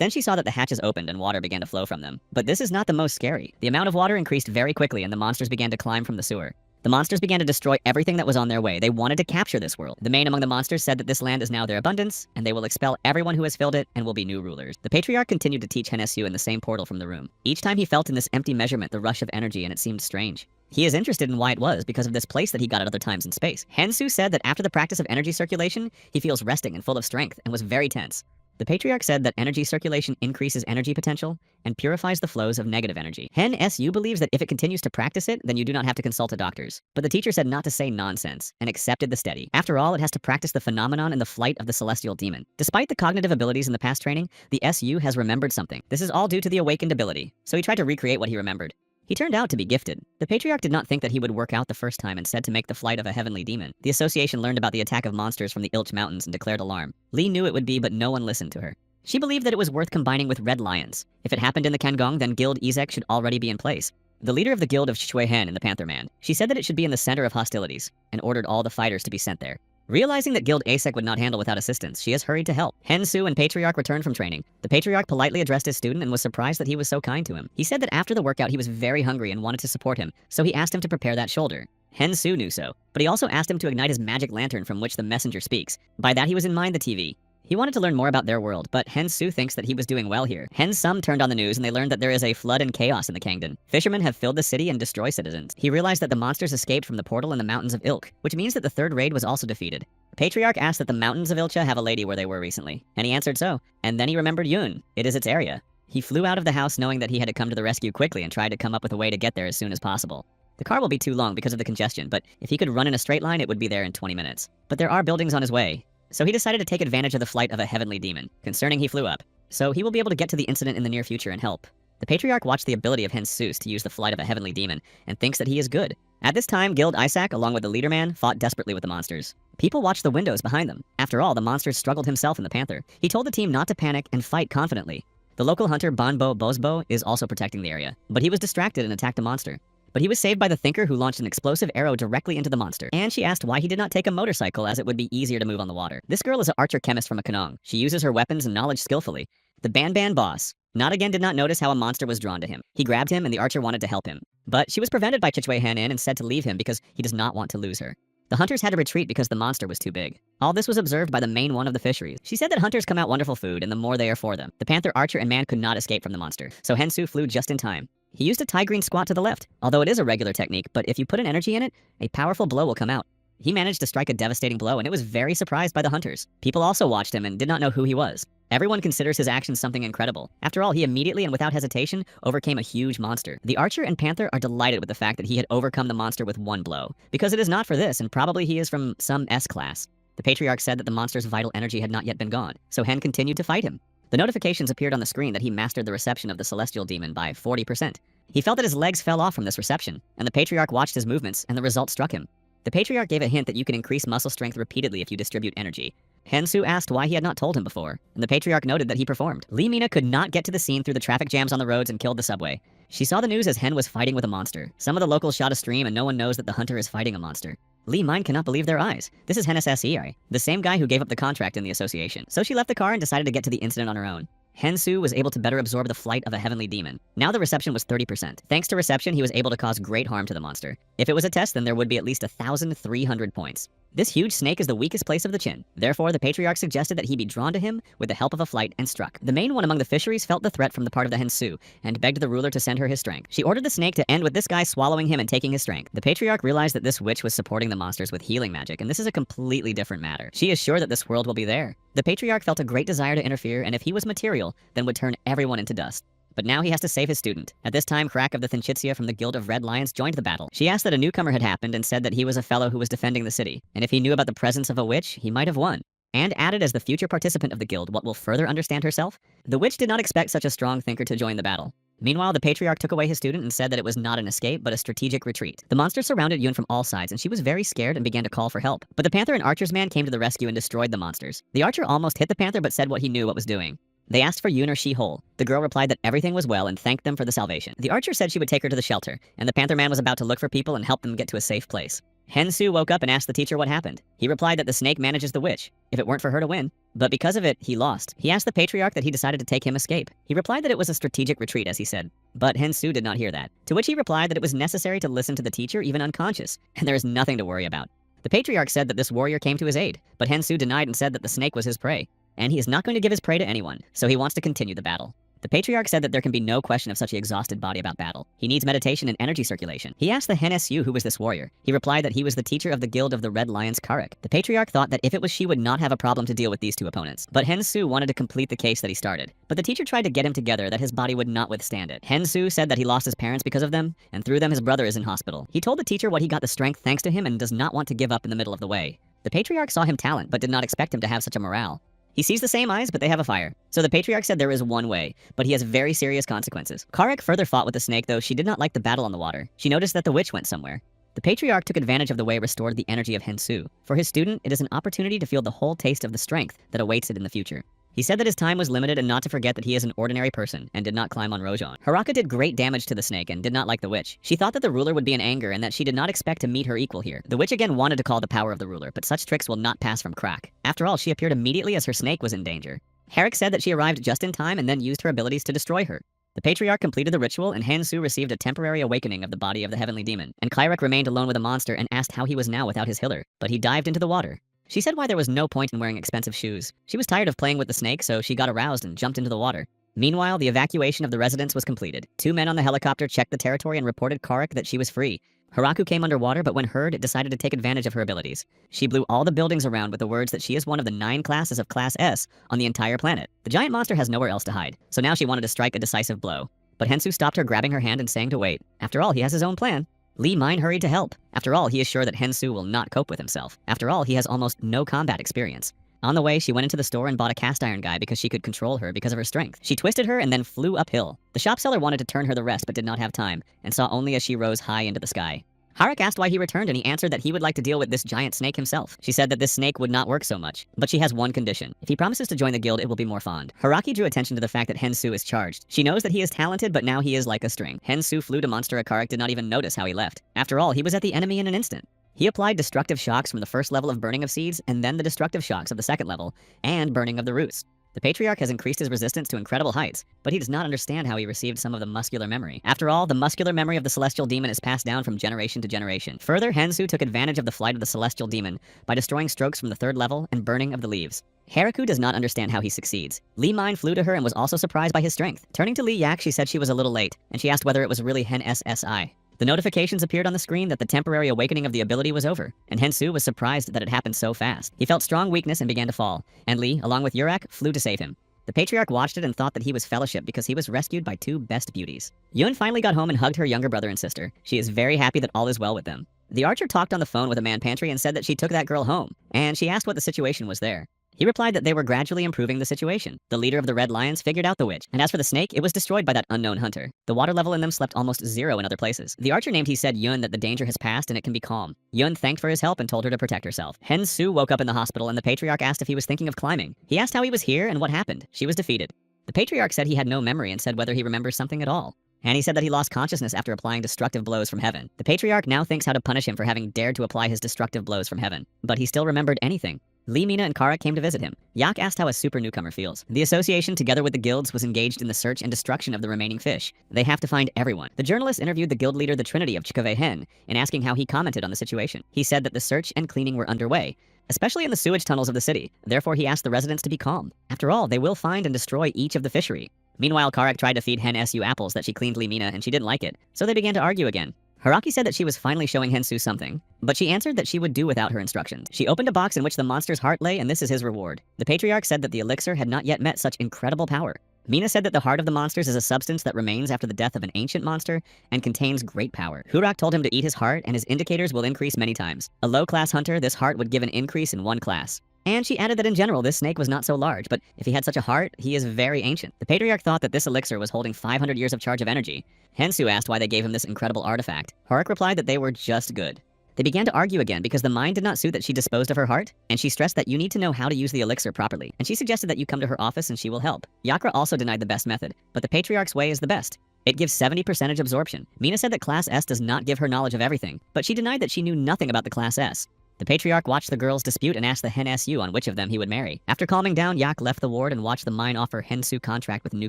then she saw that the hatches opened and water began to flow from them. But this is not the most scary. The amount of water increased very quickly and the monsters began to climb from the sewer. The monsters began to destroy everything that was on their way. They wanted to capture this world. The main among the monsters said that this land is now their abundance, and they will expel everyone who has filled it and will be new rulers. The patriarch continued to teach Hensu in the same portal from the room. Each time he felt in this empty measurement the rush of energy, and it seemed strange. He is interested in why it was because of this place that he got at other times in space. Hensu said that after the practice of energy circulation, he feels resting and full of strength and was very tense. The patriarch said that energy circulation increases energy potential and purifies the flows of negative energy. Hensu believes that if it continues to practice it, then you do not have to consult a doctors. But the teacher said not to say nonsense and accepted the study. After all, it has to practice the phenomenon in the flight of the celestial demon. Despite the cognitive abilities in the past training, the SU has remembered something. This is all due to the awakened ability, so he tried to recreate what he remembered. He turned out to be gifted. The patriarch did not think that he would work out the first time and said to make the flight of a heavenly demon. The association learned about the attack of monsters from the Ilch Mountains and declared alarm. Lee knew it would be, but no one listened to her. She believed that it was worth combining with red lions. If it happened in the Kangong, then Guild Izek should already be in place. The leader of the guild of Shuihen in the Panther Man, she said that it should be in the center of hostilities, and ordered all the fighters to be sent there. Realizing that Guild Asek would not handle without assistance, she has hurried to help. Hensu and Patriarch returned from training. The Patriarch politely addressed his student and was surprised that he was so kind to him. He said that after the workout he was very hungry and wanted to support him, so he asked him to prepare that shoulder. Hensu knew so, but he also asked him to ignite his magic lantern from which the messenger speaks. By that he was in mind the TV. He wanted to learn more about their world, but Hensu thinks that he was doing well here. Hensum turned on the news and they learned that there is a flood and chaos in the Kangdon. Fishermen have filled the city and destroy citizens. He realized that the monsters escaped from the portal in the mountains of Ilk, which means that the third raid was also defeated. The Patriarch asked that the mountains of Ilcha have a lady where they were recently, and he answered so. And then he remembered Yun. It is its area. He flew out of the house knowing that he had to come to the rescue quickly and tried to come up with a way to get there as soon as possible. The car will be too long because of the congestion, but if he could run in a straight line, it would be there in 20 minutes. But there are buildings on his way. So he decided to take advantage of the flight of a heavenly demon. Concerning he flew up. So he will be able to get to the incident in the near future and help. The Patriarch watched the ability of Hensus to use the flight of a heavenly demon and thinks that he is good. At this time, Guild Isaac, along with the leader man, fought desperately with the monsters. People watched the windows behind them. After all, the monsters struggled himself and the Panther. He told the team not to panic and fight confidently. The local hunter Banbo Bosbo is also protecting the area, but he was distracted and attacked a monster. But he was saved by the Thinker who launched an explosive arrow directly into the monster. And she asked why he did not take a motorcycle as it would be easier to move on the water. This girl is an archer chemist from a Kanong. She uses her weapons and knowledge skillfully. The Ban boss, not again did not notice how a monster was drawn to him. He grabbed him and the archer wanted to help him. But she was prevented by Chichwei Hanin and said to leave him because he does not want to lose her. The hunters had to retreat because the monster was too big. All this was observed by the main one of the fisheries. She said that hunters come out wonderful food and the more they are for them. The Panther, archer, and man could not escape from the monster, so Hensu flew just in time. He used a tigrine squat to the left, although it is a regular technique, but if you put an energy in it, a powerful blow will come out. He managed to strike a devastating blow and it was very surprised by the hunters. People also watched him and did not know who he was. Everyone considers his actions something incredible. After all, he immediately and without hesitation overcame a huge monster. The archer and Panther are delighted with the fact that he had overcome the monster with one blow, because it is not for this and probably he is from some S-class. The Patriarch said that the monster's vital energy had not yet been gone, so Hen continued to fight him. The notifications appeared on the screen that he mastered the reception of the celestial demon by 40%. He felt that his legs fell off from this reception, and the Patriarch watched his movements, and the result struck him. The Patriarch gave a hint that you can increase muscle strength repeatedly if you distribute energy. Hensu asked why he had not told him before, and the Patriarch noted that he performed. Lee Mina could not get to the scene through the traffic jams on the roads and killed the subway. She saw the news as Hen was fighting with a monster. Some of the locals shot a stream and no one knows that the hunter is fighting a monster. Lee Mine cannot believe their eyes. This is Hennes SEI, the same guy who gave up the contract in the association. So she left the car and decided to get to the incident on her own. Hensu was able to better absorb the flight of a heavenly demon. Now the reception was 30%. Thanks to reception, he was able to cause great harm to the monster. If it was a test, then there would be at least 1,300 points. This huge snake is the weakest place of the chin. Therefore, the Patriarch suggested that he be drawn to him with the help of a flight and struck. The main one among the fisheries felt the threat from the part of the Hensu and begged the ruler to send her his strength. She ordered the snake to end with this guy swallowing him and taking his strength. The Patriarch realized that this witch was supporting the monsters with healing magic, and this is a completely different matter. She is sure that this world will be there. The Patriarch felt a great desire to interfere, and if he was material, then would turn everyone into dust. but now he has to save his student. At this time, Crack of the Thinchitsia from the Guild of Red Lions joined the battle. She asked that a newcomer had happened and said that he was a fellow who was defending the city, and if he knew about the presence of a witch, he might have won. And added as the future participant of the guild what will further understand herself. The witch did not expect such a strong thinker to join the battle. Meanwhile, the patriarch took away his student and said that it was not an escape, but a strategic retreat. The monster surrounded Yun from all sides, and she was very scared and began to call for help. But the panther and archer's man came to the rescue and destroyed the monsters. The archer almost hit the panther, but said he knew what was doing. They asked for Yun or She-Hole. The girl replied that everything was well and thanked them for the salvation. The archer said she would take her to the shelter, and the panther man was about to look for people and help them get to a safe place. Hensu woke up and asked the teacher what happened. He replied that the snake manages the witch, if it weren't for her to win. But because of it, he lost. He asked the patriarch that he decided to take him escape. He replied that it was a strategic retreat, as he said. But Hensu did not hear that. To which he replied that it was necessary to listen to the teacher, even unconscious, and there is nothing to worry about. The patriarch said that this warrior came to his aid, but Hensu denied and said that the snake was his prey. And he is not going to give his prey to anyone, so he wants to continue the battle. The patriarch said that there can be no question of such an exhausted body about battle. He needs meditation and energy circulation. He asked the Hensu who was this warrior. He replied that he was the teacher of the Guild of the Red Lions Karek. The patriarch thought that if it was she would not have a problem to deal with these two opponents. But Hensu wanted to complete the case that he started. But the teacher tried to get him together that his body would not withstand it. Hensu said that he lost his parents because of them, and through them his brother is in hospital. He told the teacher what he got the strength thanks to him and does not want to give up in the middle of the way. The patriarch saw him talent, but did not expect him to have such a morale. He sees the same eyes, but they have a fire. So the patriarch said there is one way, but he has very serious consequences. Karek further fought with the snake, though she did not like the battle on the water. She noticed that the witch went somewhere. The patriarch took advantage of the way restored the energy of Hensu. For his student, it is an opportunity to feel the whole taste of the strength that awaits it in the future. He said that his time was limited and not to forget that he is an ordinary person and did not climb on Rojon. Haraka did great damage to the snake and did not like the witch. She thought that the ruler would be in anger and that she did not expect to meet her equal here. The witch again wanted to call the power of the ruler, but such tricks will not pass from Crack. After all, she appeared immediately as her snake was in danger. Herrick said that she arrived just in time and then used her abilities to destroy her. The patriarch completed the ritual and Hensu received a temporary awakening of the body of the heavenly demon. And Kyrek remained alone with the monster and asked how he was now without his healer, but he dived into the water. She said why there was no point in wearing expensive shoes. She was tired of playing with the snake, so she got aroused and jumped into the water. Meanwhile, the evacuation of the residence was completed. 2 men on the helicopter checked the territory and reported Karek that she was free. Haraku came underwater, but when heard, it decided to take advantage of her abilities. She blew all the buildings around with the words that she is one of the 9 classes of Class S on the entire planet. The giant monster has nowhere else to hide, so now she wanted to strike a decisive blow. But Hensu stopped her, grabbing her hand and saying to wait. After all, he has his own plan. Lee Mine hurried to help. After all, he is sure that Hensu will not cope with himself. After all, he has almost no combat experience. On the way, she went into the store and bought a cast iron guy because she could control her because of her strength. She twisted her and then flew uphill. The shop seller wanted to turn her the rest but did not have time, and saw only as she rose high into the sky. Harak asked why he returned and he answered that he would like to deal with this giant snake himself. She said that this snake would not work so much, but she has one condition. If he promises to join the guild, it will be more fond. Haraki drew attention to the fact that Hensu is charged. She knows that he is talented, but now he is like a string. Hensu flew to monster. Karak did not even notice how he left. After all, he was at the enemy in an instant. He applied destructive shocks from the first level of burning of seeds, and then the destructive shocks of the second level, and burning of the roots. The patriarch has increased his resistance to incredible heights, but he does not understand how he received some of the muscular memory. After all, the muscular memory of the celestial demon is passed down from generation to generation. Further, Hensu took advantage of the flight of the celestial demon by destroying strokes from the 3rd level and burning of the leaves. Haraku does not understand how he succeeds. Lee Mine flew to her and was also surprised by his strength. Turning to Lee Yak, she said she was a little late, and she asked whether it was really Hen SSI. The notifications appeared on the screen that the temporary awakening of the ability was over, and Hensu was surprised that it happened so fast. He felt strong weakness and began to fall, and Lee, along with Yurak, flew to save him. The patriarch watched it and thought that he was fellowship because he was rescued by 2 best beauties. Yun finally got home and hugged her younger brother and sister. She is very happy that all is well with them. The archer talked on the phone with a man pantry and said that she took that girl home, and she asked what the situation was there. He replied that they were gradually improving the situation. The leader of the Red Lions figured out the witch, and as for the snake, it was destroyed by that unknown hunter. The water level in them slept almost 0 in other places. The archer named he said Yun that the danger has passed and it can be calm. Yun thanked for his help and told her to protect herself. Hensu woke up in the hospital and the patriarch asked if he was thinking of climbing. He asked how he was here and what happened. She was defeated. The patriarch said he had no memory and said whether he remembers something at all. And he said that he lost consciousness after applying destructive blows from heaven. The patriarch now thinks how to punish him for having dared to apply his destructive blows from heaven. But he still remembered anything. Lee, Mina, and Kara came to visit him. Yak asked how a super newcomer feels. The association, together with the guilds, was engaged in the search and destruction of the remaining fish. They have to find everyone. The journalist interviewed the guild leader, the Trinity of Chikave-hen, in asking how he commented on the situation. He said that the search and cleaning were underway, especially in the sewage tunnels of the city. Therefore, he asked the residents to be calm. After all, they will find and destroy each of the fishery. Meanwhile, Karek tried to feed Hen SU apples that she cleaned Lee Mina, and she didn't like it, so they began to argue again. Haraki said that she was finally showing Hensu something, but she answered that she would do without her instructions. She opened a box in which the monster's heart lay, and this is his reward. The patriarch said that the elixir had not yet met such incredible power. Mina said that the heart of the monsters is a substance that remains after the death of an ancient monster and contains great power. Hurak told him to eat his heart and his indicators will increase many times. A low-class hunter, this heart would give an increase in 1 class. And she added that in general, this snake was not so large, but if he had such a heart, he is very ancient. The patriarch thought that this elixir was holding 500 years of charge of energy. Hensu asked why they gave him this incredible artifact. Horak replied that they were just good. They began to argue again because the mind did not suit that she disposed of her heart, and she stressed that you need to know how to use the elixir properly, and she suggested that you come to her office and she will help. Yakra also denied the best method, but the patriarch's way is the best. It gives 70% absorption. Mina said that Class S does not give her knowledge of everything, but she denied that she knew nothing about the Class S. The patriarch watched the girls dispute and asked the Hen SU on which of them he would marry. After calming down, Yak left the ward and watched the mine offer Hensu contract with new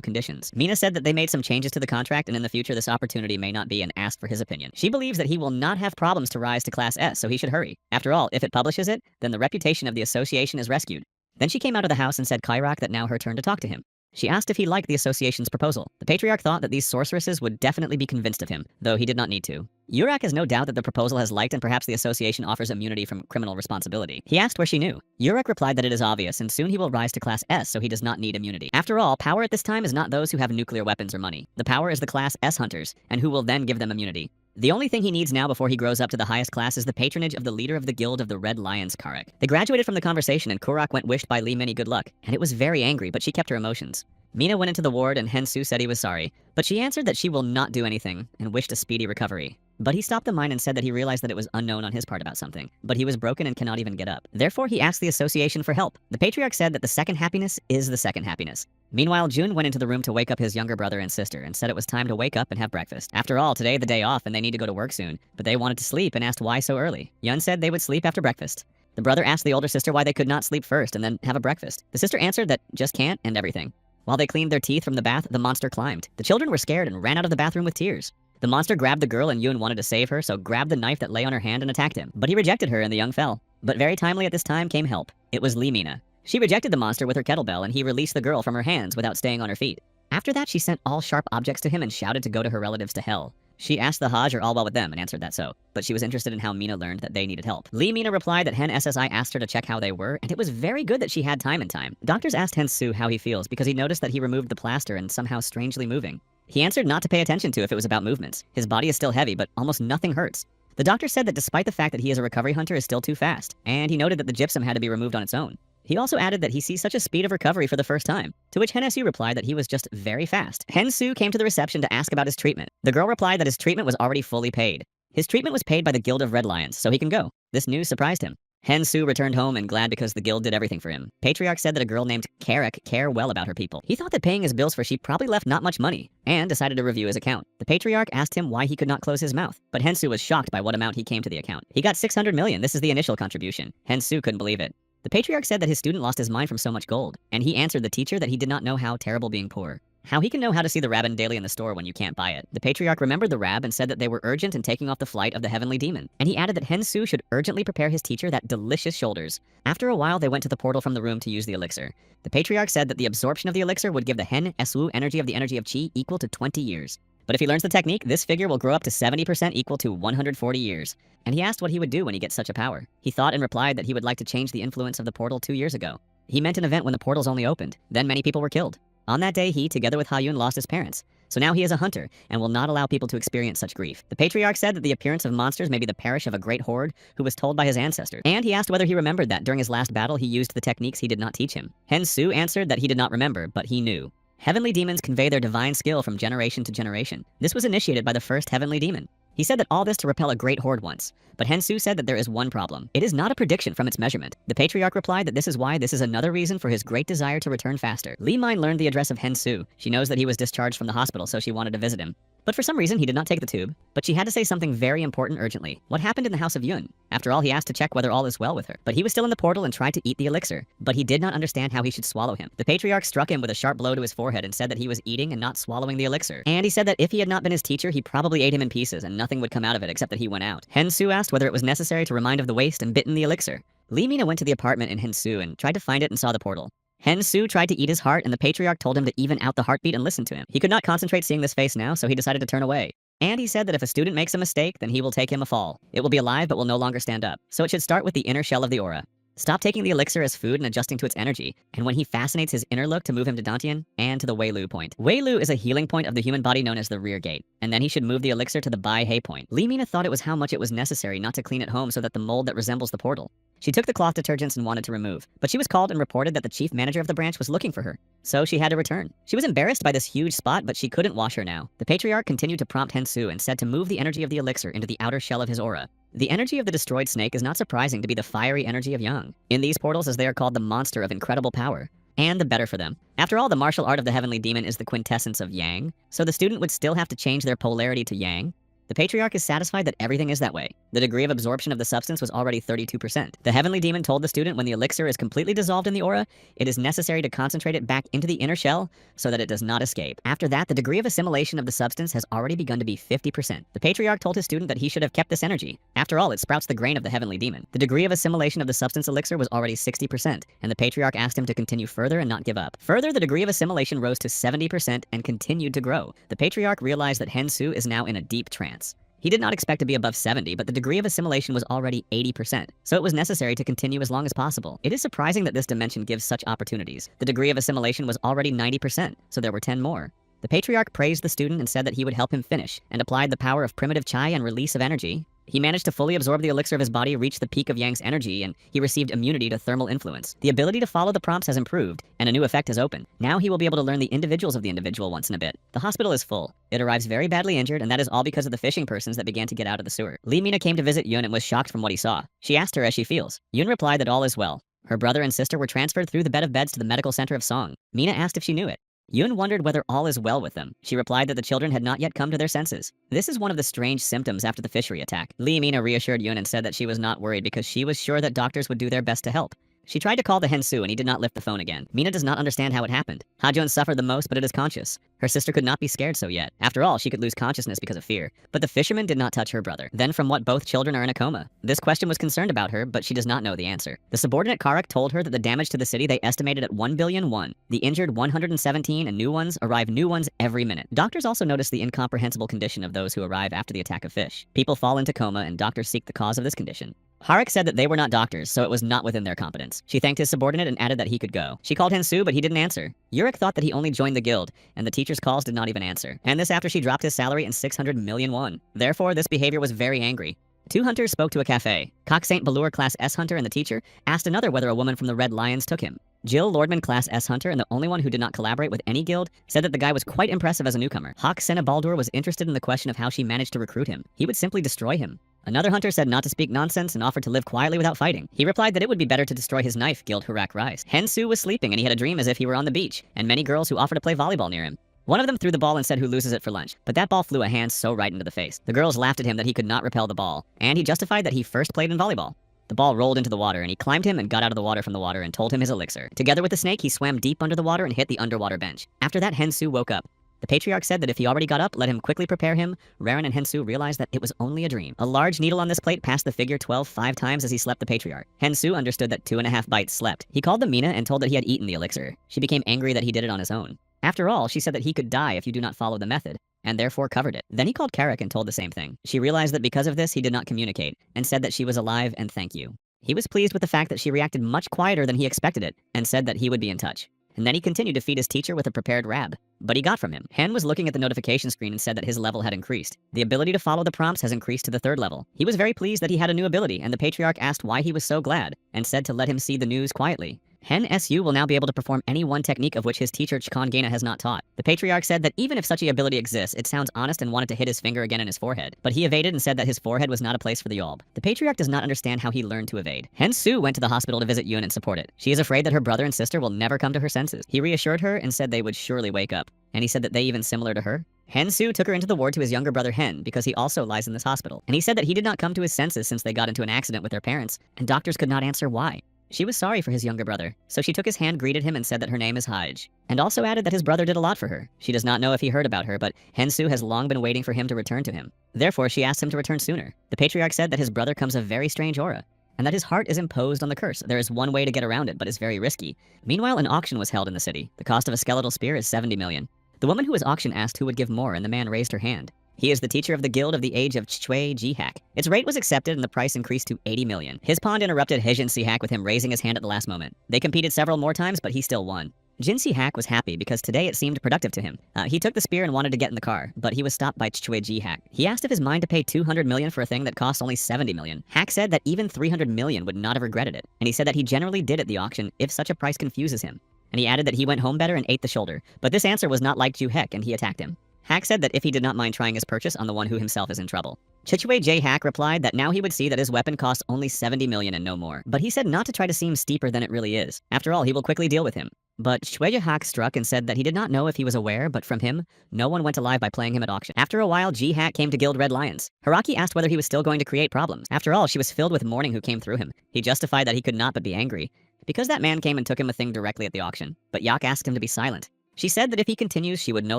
conditions. Mina said that they made some changes to the contract and in the future this opportunity may not be, and asked for his opinion. She believes that he will not have problems to rise to Class S, so he should hurry. After all, if it publishes it, then the reputation of the association is rescued. Then she came out of the house and said Kairak that now her turn to talk to him. She asked if he liked the association's proposal. The patriarch thought that these sorceresses would definitely be convinced of him, though he did not need to. Yurak has no doubt that the proposal has liked and perhaps the association offers immunity from criminal responsibility. He asked where she knew. Yurak replied that it is obvious and soon he will rise to Class S, so he does not need immunity. After all, power at this time is not those who have nuclear weapons or money. The power is the Class S hunters, and who will then give them immunity. The only thing he needs now before he grows up to the highest class is the patronage of the leader of the Guild of the Red Lions, Karek. They graduated from the conversation and Kurak went wished by Lee many good luck, and it was very angry, but she kept her emotions. Mina went into the ward and Hensu said he was sorry, but she answered that she will not do anything and wished a speedy recovery. But he stopped the mine and said that he realized that it was unknown on his part about something, but he was broken and cannot even get up. Therefore, he asked the association for help. The patriarch said that the second happiness is the second happiness. Meanwhile, Jun went into the room to wake up his younger brother and sister and said it was time to wake up and have breakfast. After all, today the day off and they need to go to work soon, but they wanted to sleep and asked why so early. Yun said they would sleep after breakfast. The brother asked the older sister why they could not sleep first and then have a breakfast. The sister answered that just can't and everything. While they cleaned their teeth from the bath, the monster climbed. The children were scared and ran out of the bathroom with tears. The monster grabbed the girl and Yun wanted to save her, so grabbed the knife that lay on her hand and attacked him. But he rejected her and the young fell. But very timely at this time came help. It was Lee Mina. She rejected the monster with her kettlebell and he released the girl from her hands without staying on her feet. After that, she sent all sharp objects to him and shouted to go to her relatives to hell. She asked the Hajj are all well with them and answered that so, but she was interested in how Mina learned that they needed help. Lee Mina replied that Hen SSI asked her to check how they were, and it was very good that she had time and time. Doctors asked Hen Su how he feels because he noticed that he removed the plaster and somehow strangely moving. He answered not to pay attention to if it was about movements. His body is still heavy, but almost nothing hurts. The doctor said that despite the fact that he is a recovery hunter is still too fast, and he noted that the gypsum had to be removed on its own. He also added that he sees such a speed of recovery for the first time, to which Hensu replied that he was just very fast. Hensu came to the reception to ask about his treatment. The girl replied that his treatment was already fully paid. His treatment was paid by the Guild of Red Lions, so he can go. This news surprised him. Hensu returned home and glad because the guild did everything for him. Patriarch said that a girl named Karek cared well about her people. He thought that paying his bills for sheep probably left not much money, and decided to review his account. The patriarch asked him why he could not close his mouth, but Hensu was shocked by what amount he came to the account. He got 600 million, this is the initial contribution. Hensu couldn't believe it. The patriarch said that his student lost his mind from so much gold, and he answered the teacher that he did not know how terrible being poor. How he can know how to see the rabbin daily in the store when you can't buy it. The patriarch remembered the rab and said that they were urgent in taking off the flight of the heavenly demon, and he added that Hensu should urgently prepare his teacher that delicious shoulders. After a while, they went to the portal from the room to use the elixir. The patriarch said that the absorption of the elixir would give the Hen Su energy of the energy of Qi equal to 20 years. But if he learns the technique, this figure will grow up to 70% equal to 140 years. And he asked what he would do when he gets such a power. He thought and replied that he would like to change the influence of the portal 2 years ago. He meant an event when the portals only opened. Then many people were killed. On that day, he, together with Hayun, lost his parents. So now he is a hunter, and will not allow people to experience such grief. The patriarch said that the appearance of monsters may be the perish of a great horde who was told by his ancestors. And he asked whether he remembered that during his last battle he used the techniques he did not teach him. Hensu answered that he did not remember, but he knew. Heavenly demons convey their divine skill from generation to generation. This was initiated by the first heavenly demon. He said that all this to repel a great horde once. But Hensu said that there is one problem. It is not a prediction from its measurement. The patriarch replied that this is why this is another reason for his great desire to return faster. Li Mine learned the address of Hensu. She knows that he was discharged from the hospital, so she wanted to visit him. But for some reason, he did not take the tube. But she had to say something very important urgently. What happened in the house of Yun? After all, he asked to check whether all is well with her. But he was still in the portal and tried to eat the elixir. But he did not understand how he should swallow him. The patriarch struck him with a sharp blow to his forehead and said that he was eating and not swallowing the elixir. And he said that if he had not been his teacher, he probably ate him in pieces and nothing would come out of it except that he went out. Hensu asked whether it was necessary to remind of the waste and bitten the elixir. Li Mina went to the apartment in Hensu and tried to find it and saw the portal. Hensu tried to eat his heart and the patriarch told him to even out the heartbeat and listen to him. He could not concentrate seeing this face now, so he decided to turn away. And he said that if a student makes a mistake, then he will take him a fall. It will be alive but will no longer stand up. So it should start with the inner shell of the aura. Stop taking the elixir as food and adjusting to its energy, and when he fascinates his inner look to move him to Dantian and to the Wei Lu point. Wei Lu is a healing point of the human body known as the rear gate, and then he should move the elixir to the Bai Hei point. Li Mina thought it was how much it was necessary not to clean at home so that the mold that resembles the portal. She took the cloth detergents and wanted to remove, but she was called and reported that the chief manager of the branch was looking for her, so she had to return. She was embarrassed by this huge spot, but she couldn't wash her now. The patriarch continued to prompt Hensu and said to move the energy of the elixir into the outer shell of his aura. The energy of the destroyed snake is not surprising to be the fiery energy of Yang. In these portals, as they are called, the monster of incredible power. And the better for them. After all, the martial art of the heavenly demon is the quintessence of Yang, so the student would still have to change their polarity to Yang. The patriarch is satisfied that everything is that way. The degree of absorption of the substance was already 32%. The heavenly demon told the student when the elixir is completely dissolved in the aura, it is necessary to concentrate it back into the inner shell so that it does not escape. After that, the degree of assimilation of the substance has already begun to be 50%. The patriarch told his student that he should have kept this energy. After all, it sprouts the grain of the heavenly demon. The degree of assimilation of the substance elixir was already 60%, and the patriarch asked him to continue further and not give up. Further, the degree of assimilation rose to 70% and continued to grow. The patriarch realized that Hensu is now in a deep trance. He did not expect to be above 70, but the degree of assimilation was already 80%, so it was necessary to continue as long as possible. It is surprising that this dimension gives such opportunities. The degree of assimilation was already 90%, so there were 10 more. The patriarch praised the student and said that he would help him finish, and applied the power of primitive chai and release of energy. He managed to fully absorb the elixir of his body, reach the peak of Yang's energy, and he received immunity to thermal influence. The ability to follow the prompts has improved, and a new effect has opened. Now he will be able to learn the individuals of the individual once in a bit. The hospital is full. It arrives very badly injured, and that is all because of the fishing persons that began to get out of the sewer. Li Mina came to visit Yun and was shocked from what he saw. She asked her as she feels. Yun replied that all is well. Her brother and sister were transferred through the bed of beds to the medical center of Song. Mina asked if she knew it. Yun wondered whether all is well with them. She replied that the children had not yet come to their senses. This is one of the strange symptoms after the fishery attack. Li Mina reassured Yun and said that she was not worried because she was sure that doctors would do their best to help. She tried to call the Hensu and he did not lift the phone again. Mina does not understand how it happened. Ha-jun suffered the most, but it is conscious. Her sister could not be scared so yet. After all, she could lose consciousness because of fear. But the fisherman did not touch her brother. Then from what both children are in a coma. This question was concerned about her, but she does not know the answer. The subordinate Karak told her that the damage to the city they estimated at 1,000,000,000. The injured 117 and new ones every minute. Doctors also notice the incomprehensible condition of those who arrive after the attack of fish. People fall into coma and doctors seek the cause of this condition. Harik said that they were not doctors, so it was not within their competence. She thanked his subordinate and added that he could go. She called Hensu, but he didn't answer. Yurik thought that he only joined the guild, and the teacher's calls did not even answer. And this after she dropped his salary in 600 million won. Therefore, this behavior was very angry. Two hunters spoke to a cafe. Cock St. Balur Class S hunter and the teacher asked another whether a woman from the Red Lions took him. Jill Lordman Class S hunter and the only one who did not collaborate with any guild said that the guy was quite impressive as a newcomer. Hawk Senna Baldur was interested in the question of how she managed to recruit him. He would simply destroy him. Another hunter said not to speak nonsense and offered to live quietly without fighting. He replied that it would be better to destroy his knife, Guild Hurak Rise. Hensu was sleeping and he had a dream as if he were on the beach, and many girls who offered to play volleyball near him. One of them threw the ball and said who loses it for lunch, but that ball flew a hand so right into the face. The girls laughed at him that he could not repel the ball, and he justified that he first played in volleyball. The ball rolled into the water and he climbed him and got out of the water from the water and told him his elixir. Together with the snake, he swam deep under the water and hit the underwater bench. After that, Hensu woke up. The patriarch said that if he already got up, let him quickly prepare him. Raren and Hensu realized that it was only a dream. A large needle on this plate passed the figure 12 5 times as he slept the patriarch. Hensu understood that 2.5 bites slept. He called the Mina and told that he had eaten the elixir. She became angry that he did it on his own. After all, she said that he could die if you do not follow the method, and therefore covered it. Then he called Carrick and told the same thing. She realized that because of this, he did not communicate, and said that she was alive and thank you. He was pleased with the fact that she reacted much quieter than he expected it, and said that he would be in touch. And then he continued to feed his teacher with a prepared rab. But he got from him. Hen was looking at the notification screen and said that his level had increased. The ability to follow the prompts has increased to the 3rd level. He was very pleased that he had a new ability, and the patriarch asked why he was so glad, and said to let him see the news quietly. Hen SU will now be able to perform any one technique of which his teacher Chkon Gaina has not taught. The patriarch said that even if such an ability exists, it sounds honest and wanted to hit his finger again in his forehead. But he evaded and said that his forehead was not a place for the yolb. The patriarch does not understand how he learned to evade. Hen Su went to the hospital to visit Yun and support it. She is afraid that her brother and sister will never come to her senses. He reassured her and said they would surely wake up. And he said that they even similar to her. Hen Su took her into the ward to his younger brother Hen because he also lies in this hospital. And he said that he did not come to his senses since they got into an accident with their parents, and doctors could not answer why. She was sorry for his younger brother, so she took his hand, greeted him, and said that her name is Haj, and also added that his brother did a lot for her. She does not know if he heard about her, but Hensu has long been waiting for him to return to him. Therefore, she asked him to return sooner. The patriarch said that his brother comes of very strange aura, and that his heart is imposed on the curse. There is one way to get around it, but it's very risky. Meanwhile, an auction was held in the city. The cost of a skeletal spear is 70 million. The woman who was auctioned asked who would give more, and the man raised her hand. He is the teacher of the Guild of the Age of Chue Jihak. Its rate was accepted and the price increased to 80 million. His pond interrupted Heijin Sihak with him raising his hand at the last moment. They competed several more times, but he still won. Jin Sihak was happy because today it seemed productive to him. He took the spear and wanted to get in the car, but he was stopped by Chue Jihak. He asked if his mind to pay 200 million for a thing that cost only 70 million. Hak said that even 300 million would not have regretted it, and he said that he generally did at the auction if such a price confuses him. And he added that he went home better and ate the shoulder, but this answer was not like Juhek and he attacked him. Hak said that if he did not mind trying his purchase on the one who himself is in trouble. Chichue J. Hak replied that now he would see that his weapon costs only 70 million and no more, but he said not to try to seem steeper than it really is. After all, he will quickly deal with him. But Shueja Hak struck and said that he did not know if he was aware, but from him, no one went alive by playing him at auction. After a while, G Hak came to Guild Red Lions. Haraki asked whether he was still going to create problems. After all, she was filled with mourning who came through him. He justified that he could not but be angry, because that man came and took him a thing directly at the auction. But Yak asked him to be silent. She said that if he continues, she would no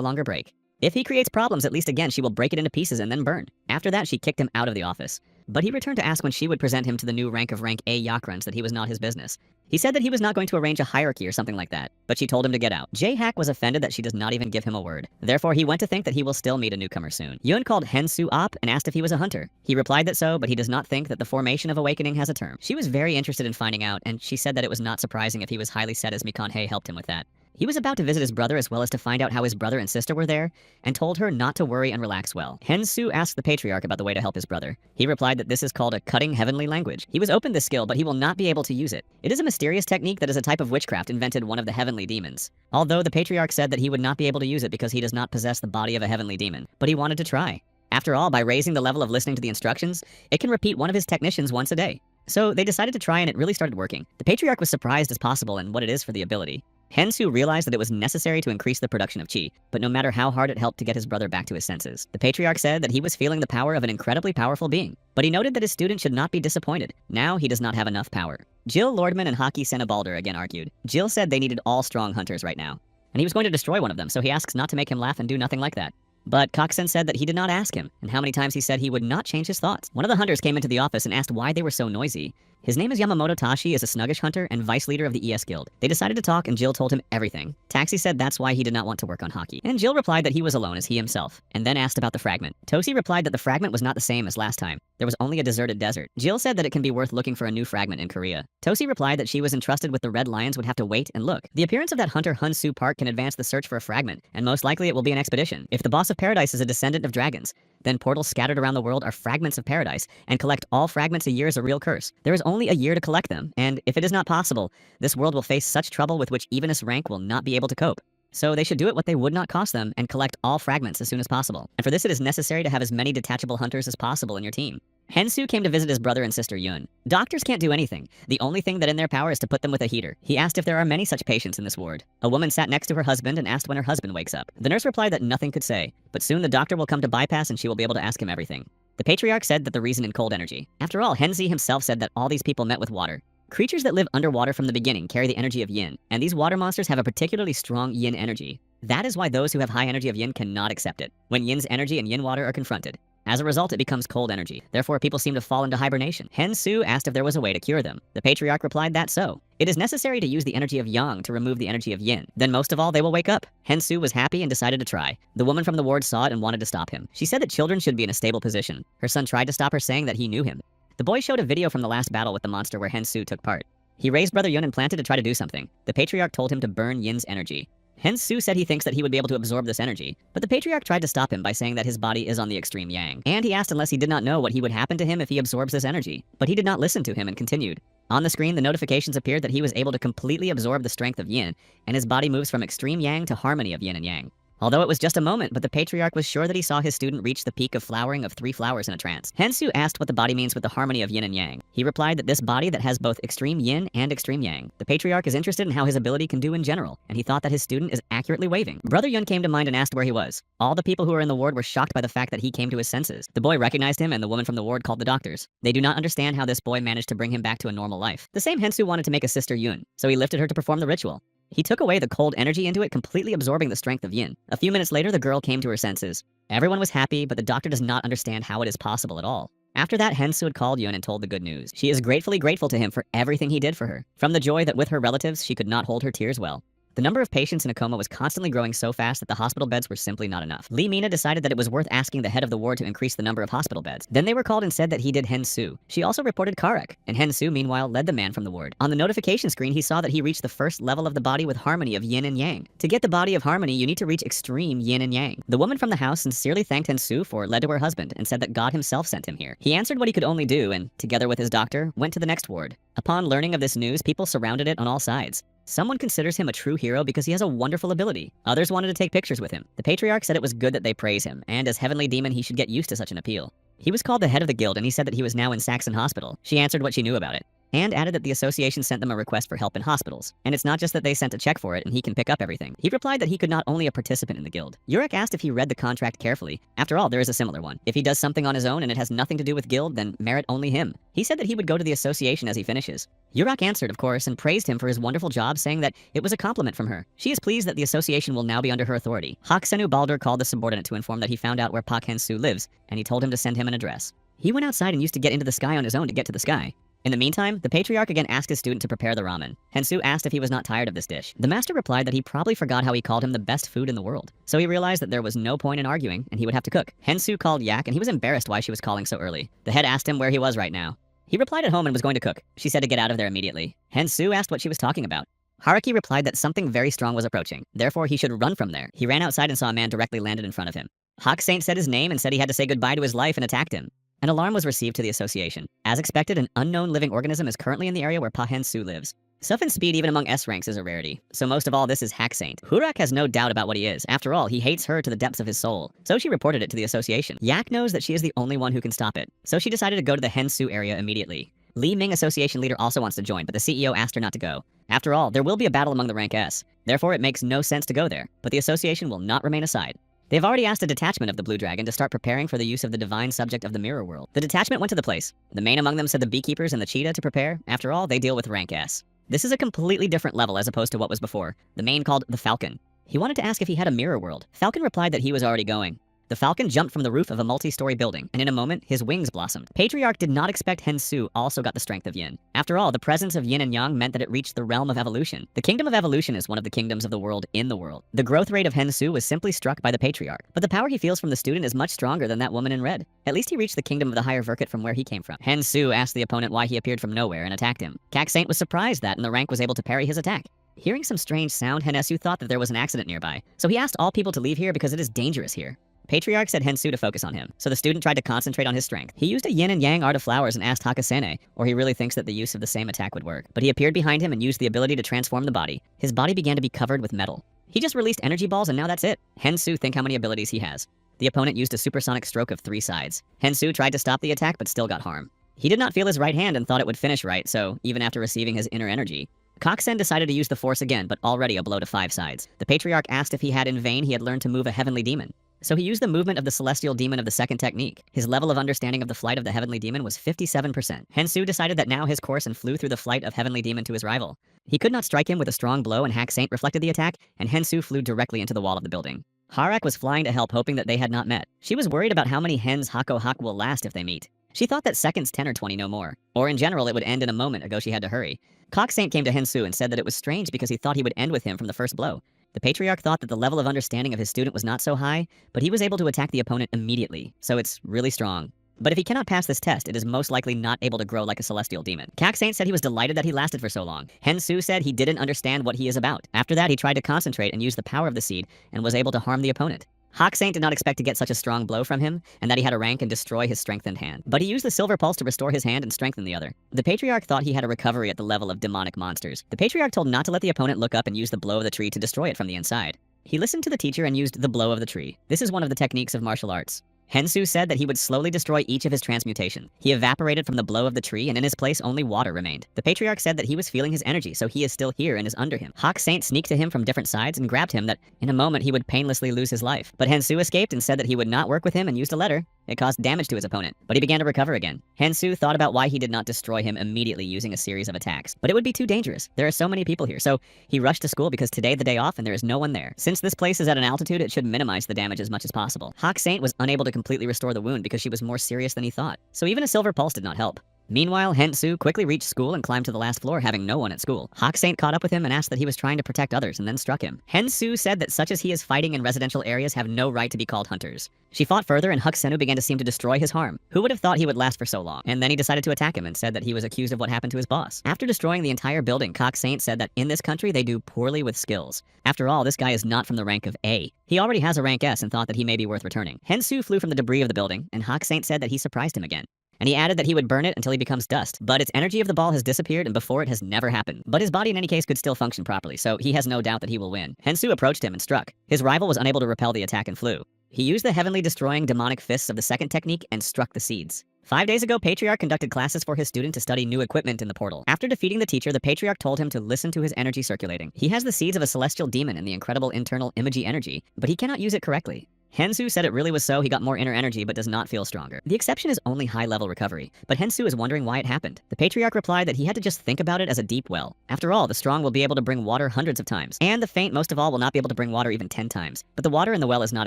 longer break. If he creates problems, at least again, she will break it into pieces and then burn. After that, she kicked him out of the office. But he returned to ask when she would present him to the new rank of rank A Yakruns that he was not his business. He said that he was not going to arrange a hierarchy or something like that, but she told him to get out. J-Hack was offended that she does not even give him a word. Therefore, he went to think that he will still meet a newcomer soon. Yun called Hensu up and asked if he was a hunter. He replied that so, but he does not think that the formation of awakening has a term. She was very interested in finding out, and she said that it was not surprising if he was highly set as Mikanhei helped him with that. He was about to visit his brother as well as to find out how his brother and sister were there, and told her not to worry and relax well. Hensu asked the patriarch about the way to help his brother. He replied that this is called a cutting heavenly language. He was open to this skill, but he will not be able to use it. It is a mysterious technique that is a type of witchcraft invented one of the heavenly demons. Although the patriarch said that he would not be able to use it because he does not possess the body of a heavenly demon, but he wanted to try. After all, by raising the level of listening to the instructions, it can repeat one of his technicians once a day. So they decided to try and it really started working. The patriarch was surprised as possible in what it is for the ability. Hensu realized that it was necessary to increase the production of chi, but no matter how hard it helped to get his brother back to his senses. The patriarch said that he was feeling the power of an incredibly powerful being, but he noted that his student should not be disappointed. Now he does not have enough power. Jill Lordman and Haki Senabalder again argued. Jill said they needed all strong hunters right now, and he was going to destroy one of them, so he asks not to make him laugh and do nothing like that. But Coxon said that he did not ask him, and how many times he said he would not change his thoughts. One of the hunters came into the office and asked why they were so noisy. His name is Yamamoto Tashi, is a snuggish hunter and vice leader of the ES Guild. They decided to talk and Jill told him everything. Taxi said that's why he did not want to work on hockey. And Jill replied that he was alone as he himself, and then asked about the fragment. Tosi replied that the fragment was not the same as last time. There was only a deserted desert. Jill said that it can be worth looking for a new fragment in Korea. Tosi replied that she was entrusted with the Red Lions would have to wait and look. The appearance of that hunter Hunsu Park can advance the search for a fragment, and most likely it will be an expedition. If the boss of paradise is a descendant of dragons, then portals scattered around the world are fragments of paradise, and collect all fragments a year is a real curse. There is only a year to collect them, and if it is not possible, this world will face such trouble with which even this rank will not be able to cope. So they should do it what they would not cost them and collect all fragments as soon as possible. And for this it is necessary to have as many detachable hunters as possible in your team. Hensu came to visit his brother and sister Yun. Doctors can't do anything. The only thing that in their power is to put them with a heater. He asked if there are many such patients in this ward. A woman sat next to her husband and asked when her husband wakes up. The nurse replied that nothing could say, but soon the doctor will come to bypass and she will be able to ask him everything. The patriarch said that the reason in cold energy. After all, Henzi himself said that all these people met with water. Creatures that live underwater from the beginning carry the energy of yin, and these water monsters have a particularly strong yin energy. That is why those who have high energy of yin cannot accept it, when yin's energy and yin water are confronted. As a result, it becomes cold energy. Therefore, people seem to fall into hibernation. Hensu asked if there was a way to cure them. The patriarch replied that so. It is necessary to use the energy of yang to remove the energy of yin. Then most of all, they will wake up. Hensu was happy and decided to try. The woman from the ward saw it and wanted to stop him. She said that children should be in a stable position. Her son tried to stop her, saying that he knew him. The boy showed a video from the last battle with the monster where Hensu took part. He raised Brother Yun and planted to try to do something. The patriarch told him to burn Yin's energy. Hensu said he thinks that he would be able to absorb this energy, but the patriarch tried to stop him by saying that his body is on the extreme yang. And he asked unless he did not know what he would happen to him if he absorbs this energy. But he did not listen to him and continued. On the screen, the notifications appeared that he was able to completely absorb the strength of yin, and his body moves from extreme yang to harmony of yin and yang. Although it was just a moment, but the patriarch was sure that he saw his student reach the peak of flowering of 3 flowers in a trance. Hensu asked what the body means with the harmony of yin and yang. He replied that this body that has both extreme yin and extreme yang. The patriarch is interested in how his ability can do in general, and he thought that his student is accurately waving. Brother Yun came to mind and asked where he was. All the people who were in the ward were shocked by the fact that he came to his senses. The boy recognized him and the woman from the ward called the doctors. They do not understand how this boy managed to bring him back to a normal life. The same Hensu wanted to make a sister Yun, so he lifted her to perform the ritual. He took away the cold energy into it, completely absorbing the strength of yin. A few minutes later, the girl came to her senses. Everyone was happy, but the doctor does not understand how it is possible at all. After that, Hensu had called Yun and told the good news. She is gratefully grateful to him for everything he did for her. From the joy that with her relatives, she could not hold her tears well. The number of patients in a coma was constantly growing so fast that the hospital beds were simply not enough. Lee Mina decided that it was worth asking the head of the ward to increase the number of hospital beds. Then they were called and said that he did Hen Su. She also reported Karek, and Hen Su meanwhile led the man from the ward. On the notification screen, he saw that he reached the first level of the body with harmony of yin and yang. To get the body of harmony, you need to reach extreme yin and yang. The woman from the house sincerely thanked Hen Su for led to her husband and said that God himself sent him here. He answered what he could only do and, together with his doctor, went to the next ward. Upon learning of this news, people surrounded it on all sides. Someone considers him a true hero because he has a wonderful ability. Others wanted to take pictures with him. The patriarch said it was good that they praise him, and as heavenly demon he should get used to such an appeal. He was called the head of the guild and he said that he was now in Saxon Hospital. She answered what she knew about it, and added that the association sent them a request for help in hospitals. And it's not just that they sent a check for it and he can pick up everything. He replied that he could not only a participant in the guild. Urek asked if he read the contract carefully. After all, there is a similar one. If he does something on his own and it has nothing to do with guild, then merit only him. He said that he would go to the association as he finishes. Urek answered, of course, and praised him for his wonderful job, saying that it was a compliment from her. She is pleased that the association will now be under her authority. Haksenu Baldur called the subordinate to inform that he found out where Pak Hensu lives, and he told him to send him an address. He went outside and used to get into the sky on his own to get to the sky. In the meantime, the patriarch again asked his student to prepare the ramen. Hensu asked if he was not tired of this dish. The master replied that he probably forgot how he called him the best food in the world. So he realized that there was no point in arguing, and he would have to cook. Hensu called Yak, and he was embarrassed why she was calling so early. The head asked him where he was right now. He replied at home and was going to cook. She said to get out of there immediately. Hensu asked what she was talking about. Haruki replied that something very strong was approaching. Therefore, he should run from there. He ran outside and saw a man directly landed in front of him. Hawk Saint said his name and said he had to say goodbye to his life and attacked him. An alarm was received to the association. As expected, an unknown living organism is currently in the area where Pahen Su lives. Stuff and speed even among S ranks is a rarity, so most of all this is Hack Saint. Hurak has no doubt about what he is. After all, he hates her to the depths of his soul. So she reported it to the association. Yak knows that she is the only one who can stop it, so she decided to go to the Hen Su area immediately. Li Ming association leader also wants to join, but the CEO asked her not to go. After all, there will be a battle among the rank S. Therefore, it makes no sense to go there, but the association will not remain aside. They've already asked a detachment of the Blue Dragon to start preparing for the use of the divine subject of the mirror world. The detachment went to the place. The main among them said the beekeepers and the cheetah to prepare. After all, they deal with rank S. This is a completely different level as opposed to what was before. The main called the Falcon. He wanted to ask if he had a mirror world. Falcon replied that he was already going. The Falcon jumped from the roof of a multi-story building, and in a moment, his wings blossomed. Patriarch did not expect Hen Su also got the strength of Yin. After all, the presence of Yin and Yang meant that it reached the realm of evolution. The kingdom of evolution is one of the kingdoms of the world in the world. The growth rate of Hen Su was simply struck by the Patriarch, but the power he feels from the student is much stronger than that woman in red. At least he reached the kingdom of the higher Verkut from where he came from. Hen Su asked the opponent why he appeared from nowhere and attacked him. Kak Saint was surprised that, and the rank was able to parry his attack. Hearing some strange sound, Hensu thought that there was an accident nearby, so he asked all people to leave here because it is dangerous here. Patriarch said Hensu to focus on him, so the student tried to concentrate on his strength. He used a yin and yang art of flowers and asked Hakasene, or he really thinks that the use of the same attack would work. But he appeared behind him and used the ability to transform the body. His body began to be covered with metal. He just released energy balls and now that's it. Hensu, think how many abilities he has. The opponent used a supersonic stroke of 3 sides. Hensu tried to stop the attack but still got harm. He did not feel his right hand and thought it would finish right, so even after receiving his inner energy, Koksen decided to use the force again, but already a blow to 5 sides. The Patriarch asked if he had in vain he had learned to move a heavenly demon. So he used the movement of the celestial demon of the second technique. His level of understanding of the flight of the heavenly demon was 57%. Hensu decided that now his course and flew through the flight of heavenly demon to his rival. He could not strike him with a strong blow and Hack Saint reflected the attack, and Hensu flew directly into the wall of the building. Harak was flying to help, hoping that they had not met. She was worried about how many hens Hako Hak will last if they meet. She thought that seconds 10 or 20 no more. Or in general, it would end in a moment ago she had to hurry. Cock Saint came to Hensu and said that it was strange because he thought he would end with him from the first blow. The Patriarch thought that the level of understanding of his student was not so high, but he was able to attack the opponent immediately, so it's really strong. But if he cannot pass this test, it is most likely not able to grow like a celestial demon. Kak Saint said he was delighted that he lasted for so long. Hensu said he didn't understand what he is about. After that, he tried to concentrate and use the power of the seed, and was able to harm the opponent. Hawk Saint did not expect to get such a strong blow from him, and that he had a rank and destroy his strengthened hand. But he used the silver pulse to restore his hand and strengthen the other. The Patriarch thought he had a recovery at the level of demonic monsters. The Patriarch told not to let the opponent look up and use the blow of the tree to destroy it from the inside. He listened to the teacher and used the blow of the tree. This is one of the techniques of martial arts. Hensu said that he would slowly destroy each of his transmutation. He evaporated from the blow of the tree, and in his place only water remained. The Patriarch said that he was feeling his energy, so he is still here and is under him. Hawk Saint sneaked to him from different sides and grabbed him that in a moment he would painlessly lose his life. But Hensu escaped and said that he would not work with him and used a letter. It caused damage to his opponent, but he began to recover again. Hensu thought about why he did not destroy him immediately using a series of attacks. But it would be too dangerous. There are so many people here, so he rushed to school because today the day off and there is no one there. Since this place is at an altitude, it should minimize the damage as much as possible. Hawk Saint was unable to completely restore the wound because she was more serious than he thought. So even a silver pulse did not help. Meanwhile, Hensu quickly reached school and climbed to the last floor, having no one at school. Hawk Saint caught up with him and asked that he was trying to protect others and then struck him. Hensu said that such as he is fighting in residential areas have no right to be called hunters. She fought further and Huksenu began to seem to destroy his harm. Who would have thought he would last for so long? And then he decided to attack him and said that he was accused of what happened to his boss. After destroying the entire building, Hawk Saint said that in this country they do poorly with skills. After all, this guy is not from the rank of A. He already has a rank S and thought that he may be worth returning. Hensu flew from the debris of the building, and Hawk Saint said that he surprised him again. And he added that he would burn it until he becomes dust. But its energy of the ball has disappeared, and before it has never happened. But his body in any case could still function properly, so he has no doubt that he will win. Hensu approached him and struck. His rival was unable to repel the attack and flew. He used the heavenly destroying demonic fists of the second technique and struck the seeds. 5 days ago, Patriarch conducted classes for his student to study new equipment in the portal. After defeating the teacher, the Patriarch told him to listen to his energy circulating. He has the seeds of a celestial demon and the incredible internal Imagi energy, but he cannot use it correctly. Hensu said it really was so. He got more inner energy but does not feel stronger. The exception is only high-level recovery, but Hensu is wondering why it happened. The Patriarch replied that he had to just think about it as a deep well. After all, the strong will be able to bring water hundreds of times, and the faint most of all will not be able to bring water even 10 times. But the water in the well is not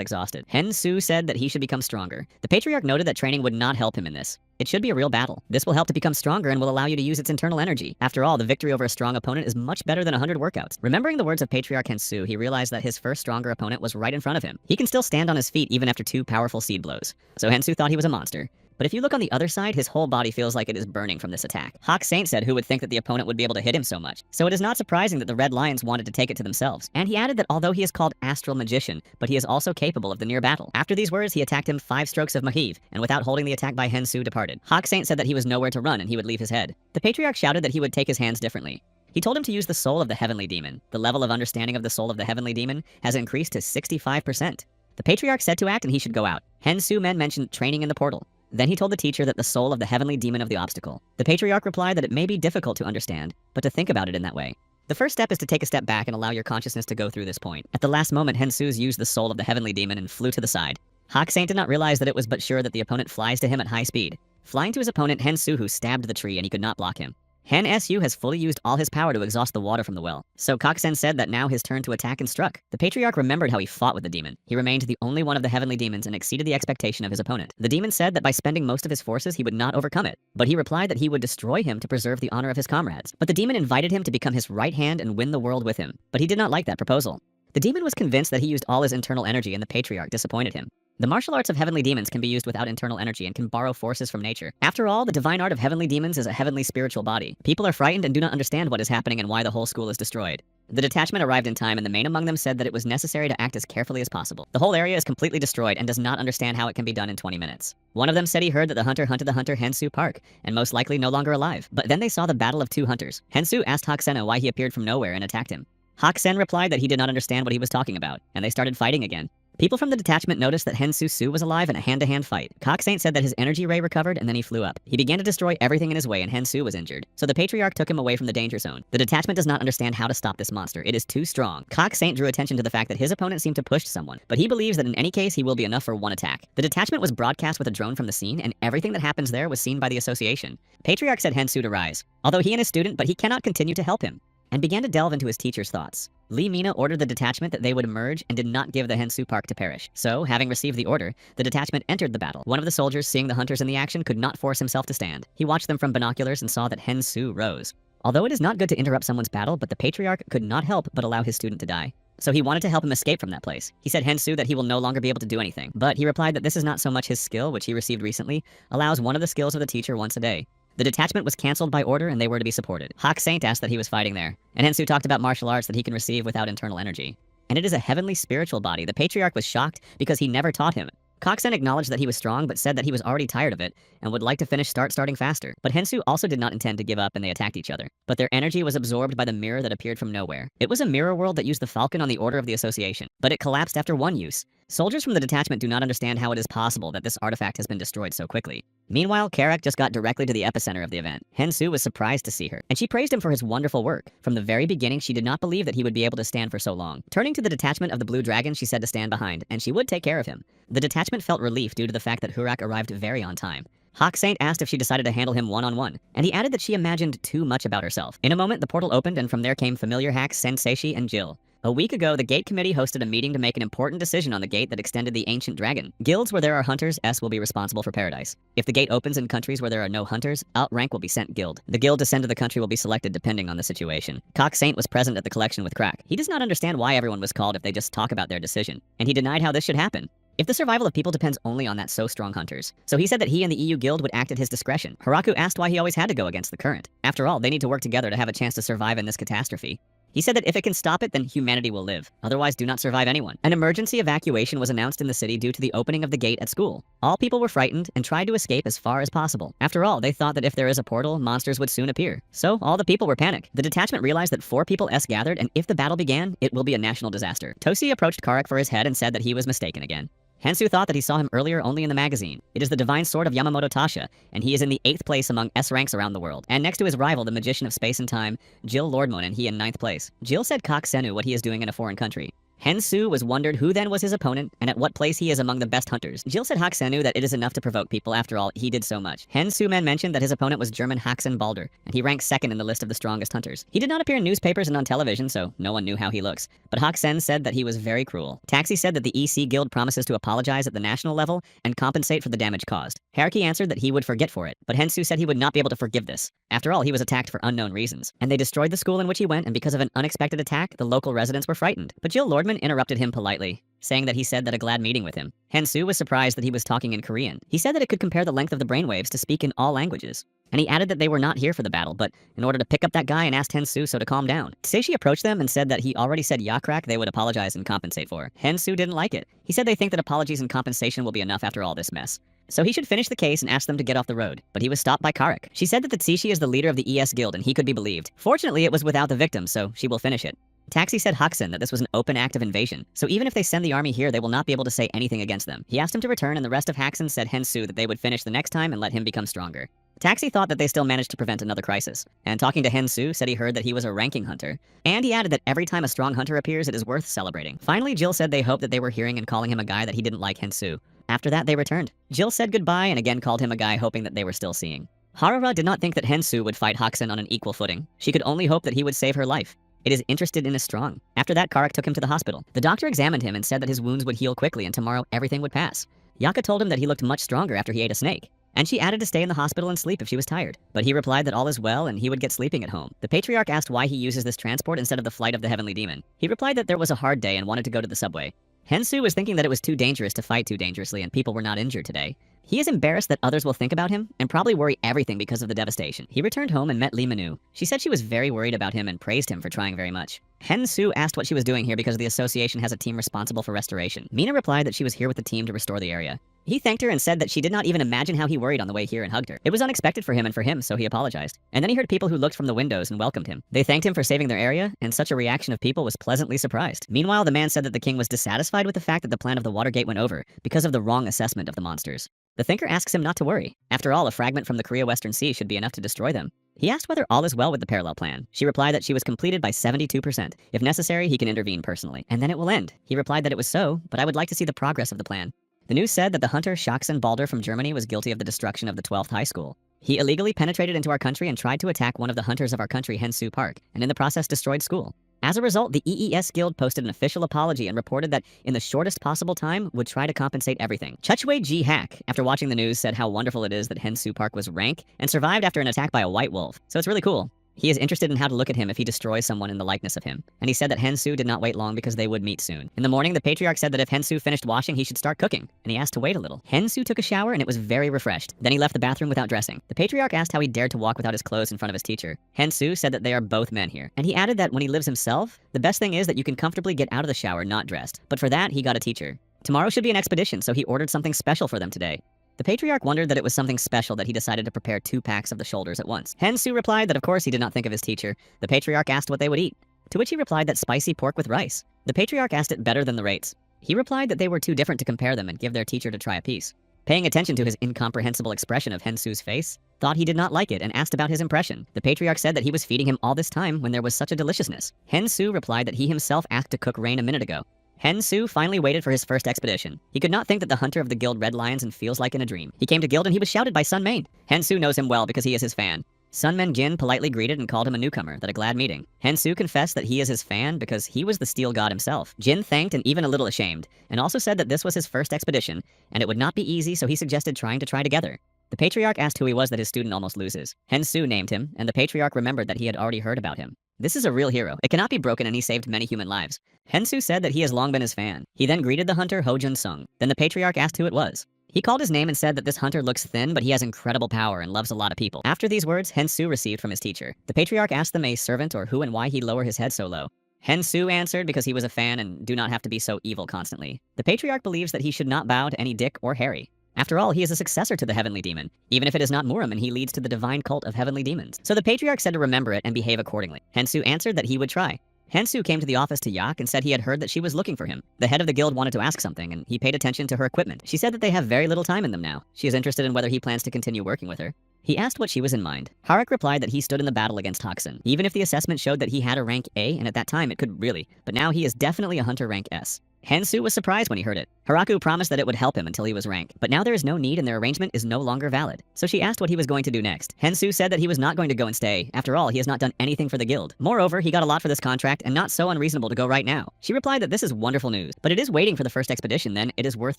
exhausted. Hensu said that he should become stronger. The Patriarch noted that training would not help him in this. It should be a real battle. This will help to become stronger and will allow you to use its internal energy. After all, the victory over a strong opponent is much better than 100 workouts. Remembering the words of Patriarch Hensu, he realized that his first stronger opponent was right in front of him. He can still stand on his feet even after 2 powerful seed blows. So Hensu thought he was a monster. But if you look on the other side, his whole body feels like it is burning from this attack. Hawk Saint said who would think that the opponent would be able to hit him so much. So it is not surprising that the Red Lions wanted to take it to themselves. And he added that although he is called Astral Magician, but he is also capable of the near battle. After these words, he attacked him 5 strokes of Mahiv, and without holding the attack by Hensu, departed. Hawk Saint said that he was nowhere to run and he would leave his head. The Patriarch shouted that he would take his hands differently. He told him to use the soul of the Heavenly Demon. The level of understanding of the soul of the Heavenly Demon has increased to 65%. The Patriarch said to act and he should go out. Hensu men mentioned training in the portal. Then he told the teacher that the soul of the heavenly demon of the obstacle. The Patriarch replied that it may be difficult to understand, but to think about it in that way. The first step is to take a step back and allow your consciousness to go through this point. At the last moment, Hensu's used the soul of the heavenly demon and flew to the side. Hawk Saint did not realize that it was but sure that the opponent flies to him at high speed. Flying to his opponent, Hensu stabbed the tree and he could not block him. Hen Su has fully used all his power to exhaust the water from the well. So Koksen said that now his turn to attack and struck. The Patriarch remembered how he fought with the demon. He remained the only one of the heavenly demons and exceeded the expectation of his opponent. The demon said that by spending most of his forces he would not overcome it, but he replied that he would destroy him to preserve the honor of his comrades. But the demon invited him to become his right hand and win the world with him. But he did not like that proposal. The demon was convinced that he used all his internal energy and the Patriarch disappointed him. The martial arts of heavenly demons can be used without internal energy and can borrow forces from nature. After all, the divine art of heavenly demons is a heavenly spiritual body. People are frightened and do not understand what is happening and why the whole school is destroyed. The detachment arrived in time and the main among them said that it was necessary to act as carefully as possible. The whole area is completely destroyed and does not understand how it can be done in 20 minutes. One of them said he heard that the hunter hunted the hunter Hensu Park, and most likely no longer alive. But then they saw the battle of 2 hunters. Hensu asked Hakusena why he appeared from nowhere and attacked him. Hakusen replied that he did not understand what he was talking about, and they started fighting again. People from the detachment noticed that Hensu Su was alive in a hand-to-hand fight. Koksaint said that his energy ray recovered and then he flew up. He began to destroy everything in his way and Hensu was injured. So the Patriarch took him away from the danger zone. The detachment does not understand how to stop this monster. It is too strong. Koksaint drew attention to the fact that his opponent seemed to push someone, but he believes that in any case he will be enough for one attack. The detachment was broadcast with a drone from the scene and everything that happens there was seen by the association. Patriarch said Hensu to rise, although he and his student, but he cannot continue to help him, and began to delve into his teacher's thoughts. Lee Mina ordered the detachment that they would emerge and did not give the Hensu Park to perish. So, having received the order, the detachment entered the battle. One of the soldiers, seeing the hunters in the action, could not force himself to stand. He watched them from binoculars and saw that Hensu rose. Although it is not good to interrupt someone's battle, but the Patriarch could not help but allow his student to die. So he wanted to help him escape from that place. He said Hensu that he will no longer be able to do anything, but he replied that this is not so much his skill, which he received recently, allows one of the skills of the teacher once a day. The detachment was cancelled by order and they were to be supported. Hawk Saint asked that he was fighting there, and Hensu talked about martial arts that he can receive without internal energy. And it is a heavenly spiritual body. The Patriarch was shocked because he never taught him. Koksen acknowledged that he was strong but said that he was already tired of it and would like to finish starting faster. But Hensu also did not intend to give up and they attacked each other. But their energy was absorbed by the mirror that appeared from nowhere. It was a mirror world that used the falcon on the order of the association, but it collapsed after one use. Soldiers from the detachment do not understand how it is possible that this artifact has been destroyed so quickly. Meanwhile, Karak just got directly to the epicenter of the event. Hensu was surprised to see her, and she praised him for his wonderful work. From the very beginning, she did not believe that he would be able to stand for so long. Turning to the detachment of the Blue Dragon, she said to stand behind, and she would take care of him. The detachment felt relief due to the fact that Hurak arrived very on time. Hawk Saint asked if she decided to handle him one-on-one, and he added that she imagined too much about herself. In a moment, the portal opened, and from there came familiar hacks Senseishi and Jill. A week ago, the Gate Committee hosted a meeting to make an important decision on the gate that extended the ancient dragon. Guilds where there are hunters, S will be responsible for paradise. If the gate opens in countries where there are no hunters, outrank will be sent guild. The guild to send to the country will be selected depending on the situation. Cock Saint was present at the collection with Crack. He does not understand why everyone was called if they just talk about their decision, and he denied how this should happen. If the survival of people depends only on that so strong hunters. So he said that he and the EU guild would act at his discretion. Haraku asked why he always had to go against the current. After all, they need to work together to have a chance to survive in this catastrophe. He said that if it can stop it, then humanity will live. Otherwise, do not survive anyone. An emergency evacuation was announced in the city due to the opening of the gate at school. All people were frightened and tried to escape as far as possible. After all, they thought that if there is a portal, monsters would soon appear. So all the people were panicked. The detachment realized that 4 people S gathered, and if the battle began, it will be a national disaster. Tosi approached Karek for his head and said that he was mistaken again. Hensu thought that he saw him earlier only in the magazine. It is the divine sword of Yamamoto Tasha, and he is in the 8th place among S ranks around the world. And next to his rival, the magician of space and time, Jill Lordmon, and he in 9th place. Jill said Kak Senu what he is doing in a foreign country. Hensu was wondered who then was his opponent and at what place he is among the best hunters. Jill said Haksenu that it is enough to provoke people, after all, he did so much. Hensu men mentioned that his opponent was German Haxen Balder, and he ranks 2nd in the list of the strongest hunters. He did not appear in newspapers and on television, so no one knew how he looks. But Haxen said that he was very cruel. Taxi said that the EC Guild promises to apologize at the national level and compensate for the damage caused. Haruki answered that he would forget for it, but Hensu said he would not be able to forgive this. After all, he was attacked for unknown reasons. And they destroyed the school in which he went, and because of an unexpected attack, the local residents were frightened. But Jill Lordman interrupted him politely, saying that he said that a glad meeting with him. Hensu was surprised that he was talking in Korean. He said that it could compare the length of the brainwaves to speak in all languages. And he added that they were not here for the battle, but in order to pick up that guy and asked Hensu so to calm down. Seishi approached them and said that he already said Yakrak they would apologize and compensate for. Hensu didn't like it. He said they think that apologies and compensation will be enough after all this mess. So he should finish the case and ask them to get off the road. But he was stopped by Karek. She said that the Tsushi is the leader of the ES Guild and he could be believed. Fortunately, it was without the victims, so she will finish it. Taxi said Hakusen that this was an open act of invasion, so even if they send the army here, they will not be able to say anything against them. He asked him to return, and the rest of Hakusen said Hensu that they would finish the next time and let him become stronger. Taxi thought that they still managed to prevent another crisis, and talking to Hensu said he heard that he was a ranking hunter, and he added that every time a strong hunter appears, it is worth celebrating. Finally, Jill said they hoped that they were hearing and calling him a guy that he didn't like Hensu. After that, they returned. Jill said goodbye and again called him a guy hoping that they were still seeing. Harara did not think that Hensu would fight Hakusen on an equal footing. She could only hope that he would save her life. It is interested in is strong. After that, Karek took him to the hospital. The doctor examined him and said that his wounds would heal quickly and tomorrow everything would pass. Yaka told him that he looked much stronger after he ate a snake. And she added to stay in the hospital and sleep if she was tired. But he replied that all is well and he would get sleeping at home. The patriarch asked why he uses this transport instead of the flight of the heavenly demon. He replied that there was a hard day and wanted to go to the subway. Hensu was thinking that it was too dangerous to fight too dangerously and people were not injured today. He is embarrassed that others will think about him and probably worry everything because of the devastation. He returned home and met Lee Manu. She said she was very worried about him and praised him for trying very much. Hensu asked what she was doing here because the association has a team responsible for restoration. Mina replied that she was here with the team to restore the area. He thanked her and said that she did not even imagine how he worried on the way here and hugged her. It was unexpected for him and for him, so he apologized. And then he heard people who looked from the windows and welcomed him. They thanked him for saving their area, and such a reaction of people was pleasantly surprised. Meanwhile, the man said that the king was dissatisfied with the fact that the plan of the Watergate went over because of the wrong assessment of the monsters. The thinker asks him not to worry. After all, a fragment from the Korea Western Sea should be enough to destroy them. He asked whether all is well with the parallel plan. She replied that she was completed by 72%. If necessary, he can intervene personally. And then it will end. He replied that it was so, but I would like to see the progress of the plan. The news said that the hunter Shaxen Balder from Germany was guilty of the destruction of the 12th high school. He illegally penetrated into our country and tried to attack one of the hunters of our country, Hensu Park, and in the process destroyed school. As a result, the EES Guild posted an official apology and reported that, in the shortest possible time, would try to compensate everything. Chuchwei Ji Hack, after watching the news, said how wonderful it is that Hensu Park was rank and survived after an attack by a white wolf. So it's really cool. He is interested in how to look at him if he destroys someone in the likeness of him. And he said that Hensu did not wait long because they would meet soon. In the morning, the patriarch said that if Hensu finished washing, he should start cooking. And he asked to wait a little. Hensu took a shower and it was very refreshed. Then he left the bathroom without dressing. The patriarch asked how he dared to walk without his clothes in front of his teacher. Hensu said that they are both men here. And he added that when he lives himself, the best thing is that you can comfortably get out of the shower not dressed. But for that, he got a teacher. Tomorrow should be an expedition, so he ordered something special for them today. The patriarch wondered that it was something special that he decided to prepare 2 packs of the shoulders at once. Hensu replied that of course he did not think of his teacher. The patriarch asked what they would eat, to which he replied that spicy pork with rice. The patriarch asked it better than the rates. He replied that they were too different to compare them and give their teacher to try a piece. Paying attention to his incomprehensible expression of Hensu's face, thought he did not like it and asked about his impression. The patriarch said that he was feeding him all this time when there was such a deliciousness. Hensu replied that he himself asked to cook rain a minute ago. Hensu finally waited for his first expedition. He could not think that the hunter of the guild Red Lions and feels like in a dream. He came to guild and he was shouted by Sun Main. Hensu knows him well because he is his fan. Sun Men Jin politely greeted and called him a newcomer, that a glad meeting. Hensu confessed that he is his fan because he was the steel god himself. Jin thanked and even a little ashamed, and also said that this was his first expedition, and it would not be easy, so he suggested trying to try together. The patriarch asked who he was that his student almost loses. Hensu named him, and the patriarch remembered that he had already heard about him. This is a real hero. It cannot be broken, and he saved many human lives. Hensu said that he has long been his fan. He then greeted the hunter Hojun Sung. Then the patriarch asked who it was. He called his name and said that this hunter looks thin, but he has incredible power and loves a lot of people. After these words, Hensu received from his teacher. The patriarch asked them a servant or who and why he'd lower his head so low. Hensu answered because he was a fan and do not have to be so evil constantly. The patriarch believes that he should not bow to any Dick or Harry. After all, he is a successor to the heavenly demon, even if it is not Muram and he leads to the divine cult of heavenly demons. So the patriarch said to remember it and behave accordingly. Hensu answered that he would try. Hensu came to the office to Yak and said he had heard that she was looking for him. The head of the guild wanted to ask something, and he paid attention to her equipment. She said that they have very little time in them now. She is interested in whether he plans to continue working with her. He asked what she was in mind. Harak replied that he stood in the battle against Hoxon, even if the assessment showed that he had a rank A, and at that time it could really, but now he is definitely a hunter rank S. Hensu was surprised when he heard it. Haraku promised that it would help him until he was rank, but now there is no need and their arrangement is no longer valid. So she asked what he was going to do next. Hensu said that he was not going to go and stay. After all, he has not done anything for the guild. Moreover, he got a lot for this contract and not so unreasonable to go right now. She replied that this is wonderful news, but it is waiting for the first expedition, then it is worth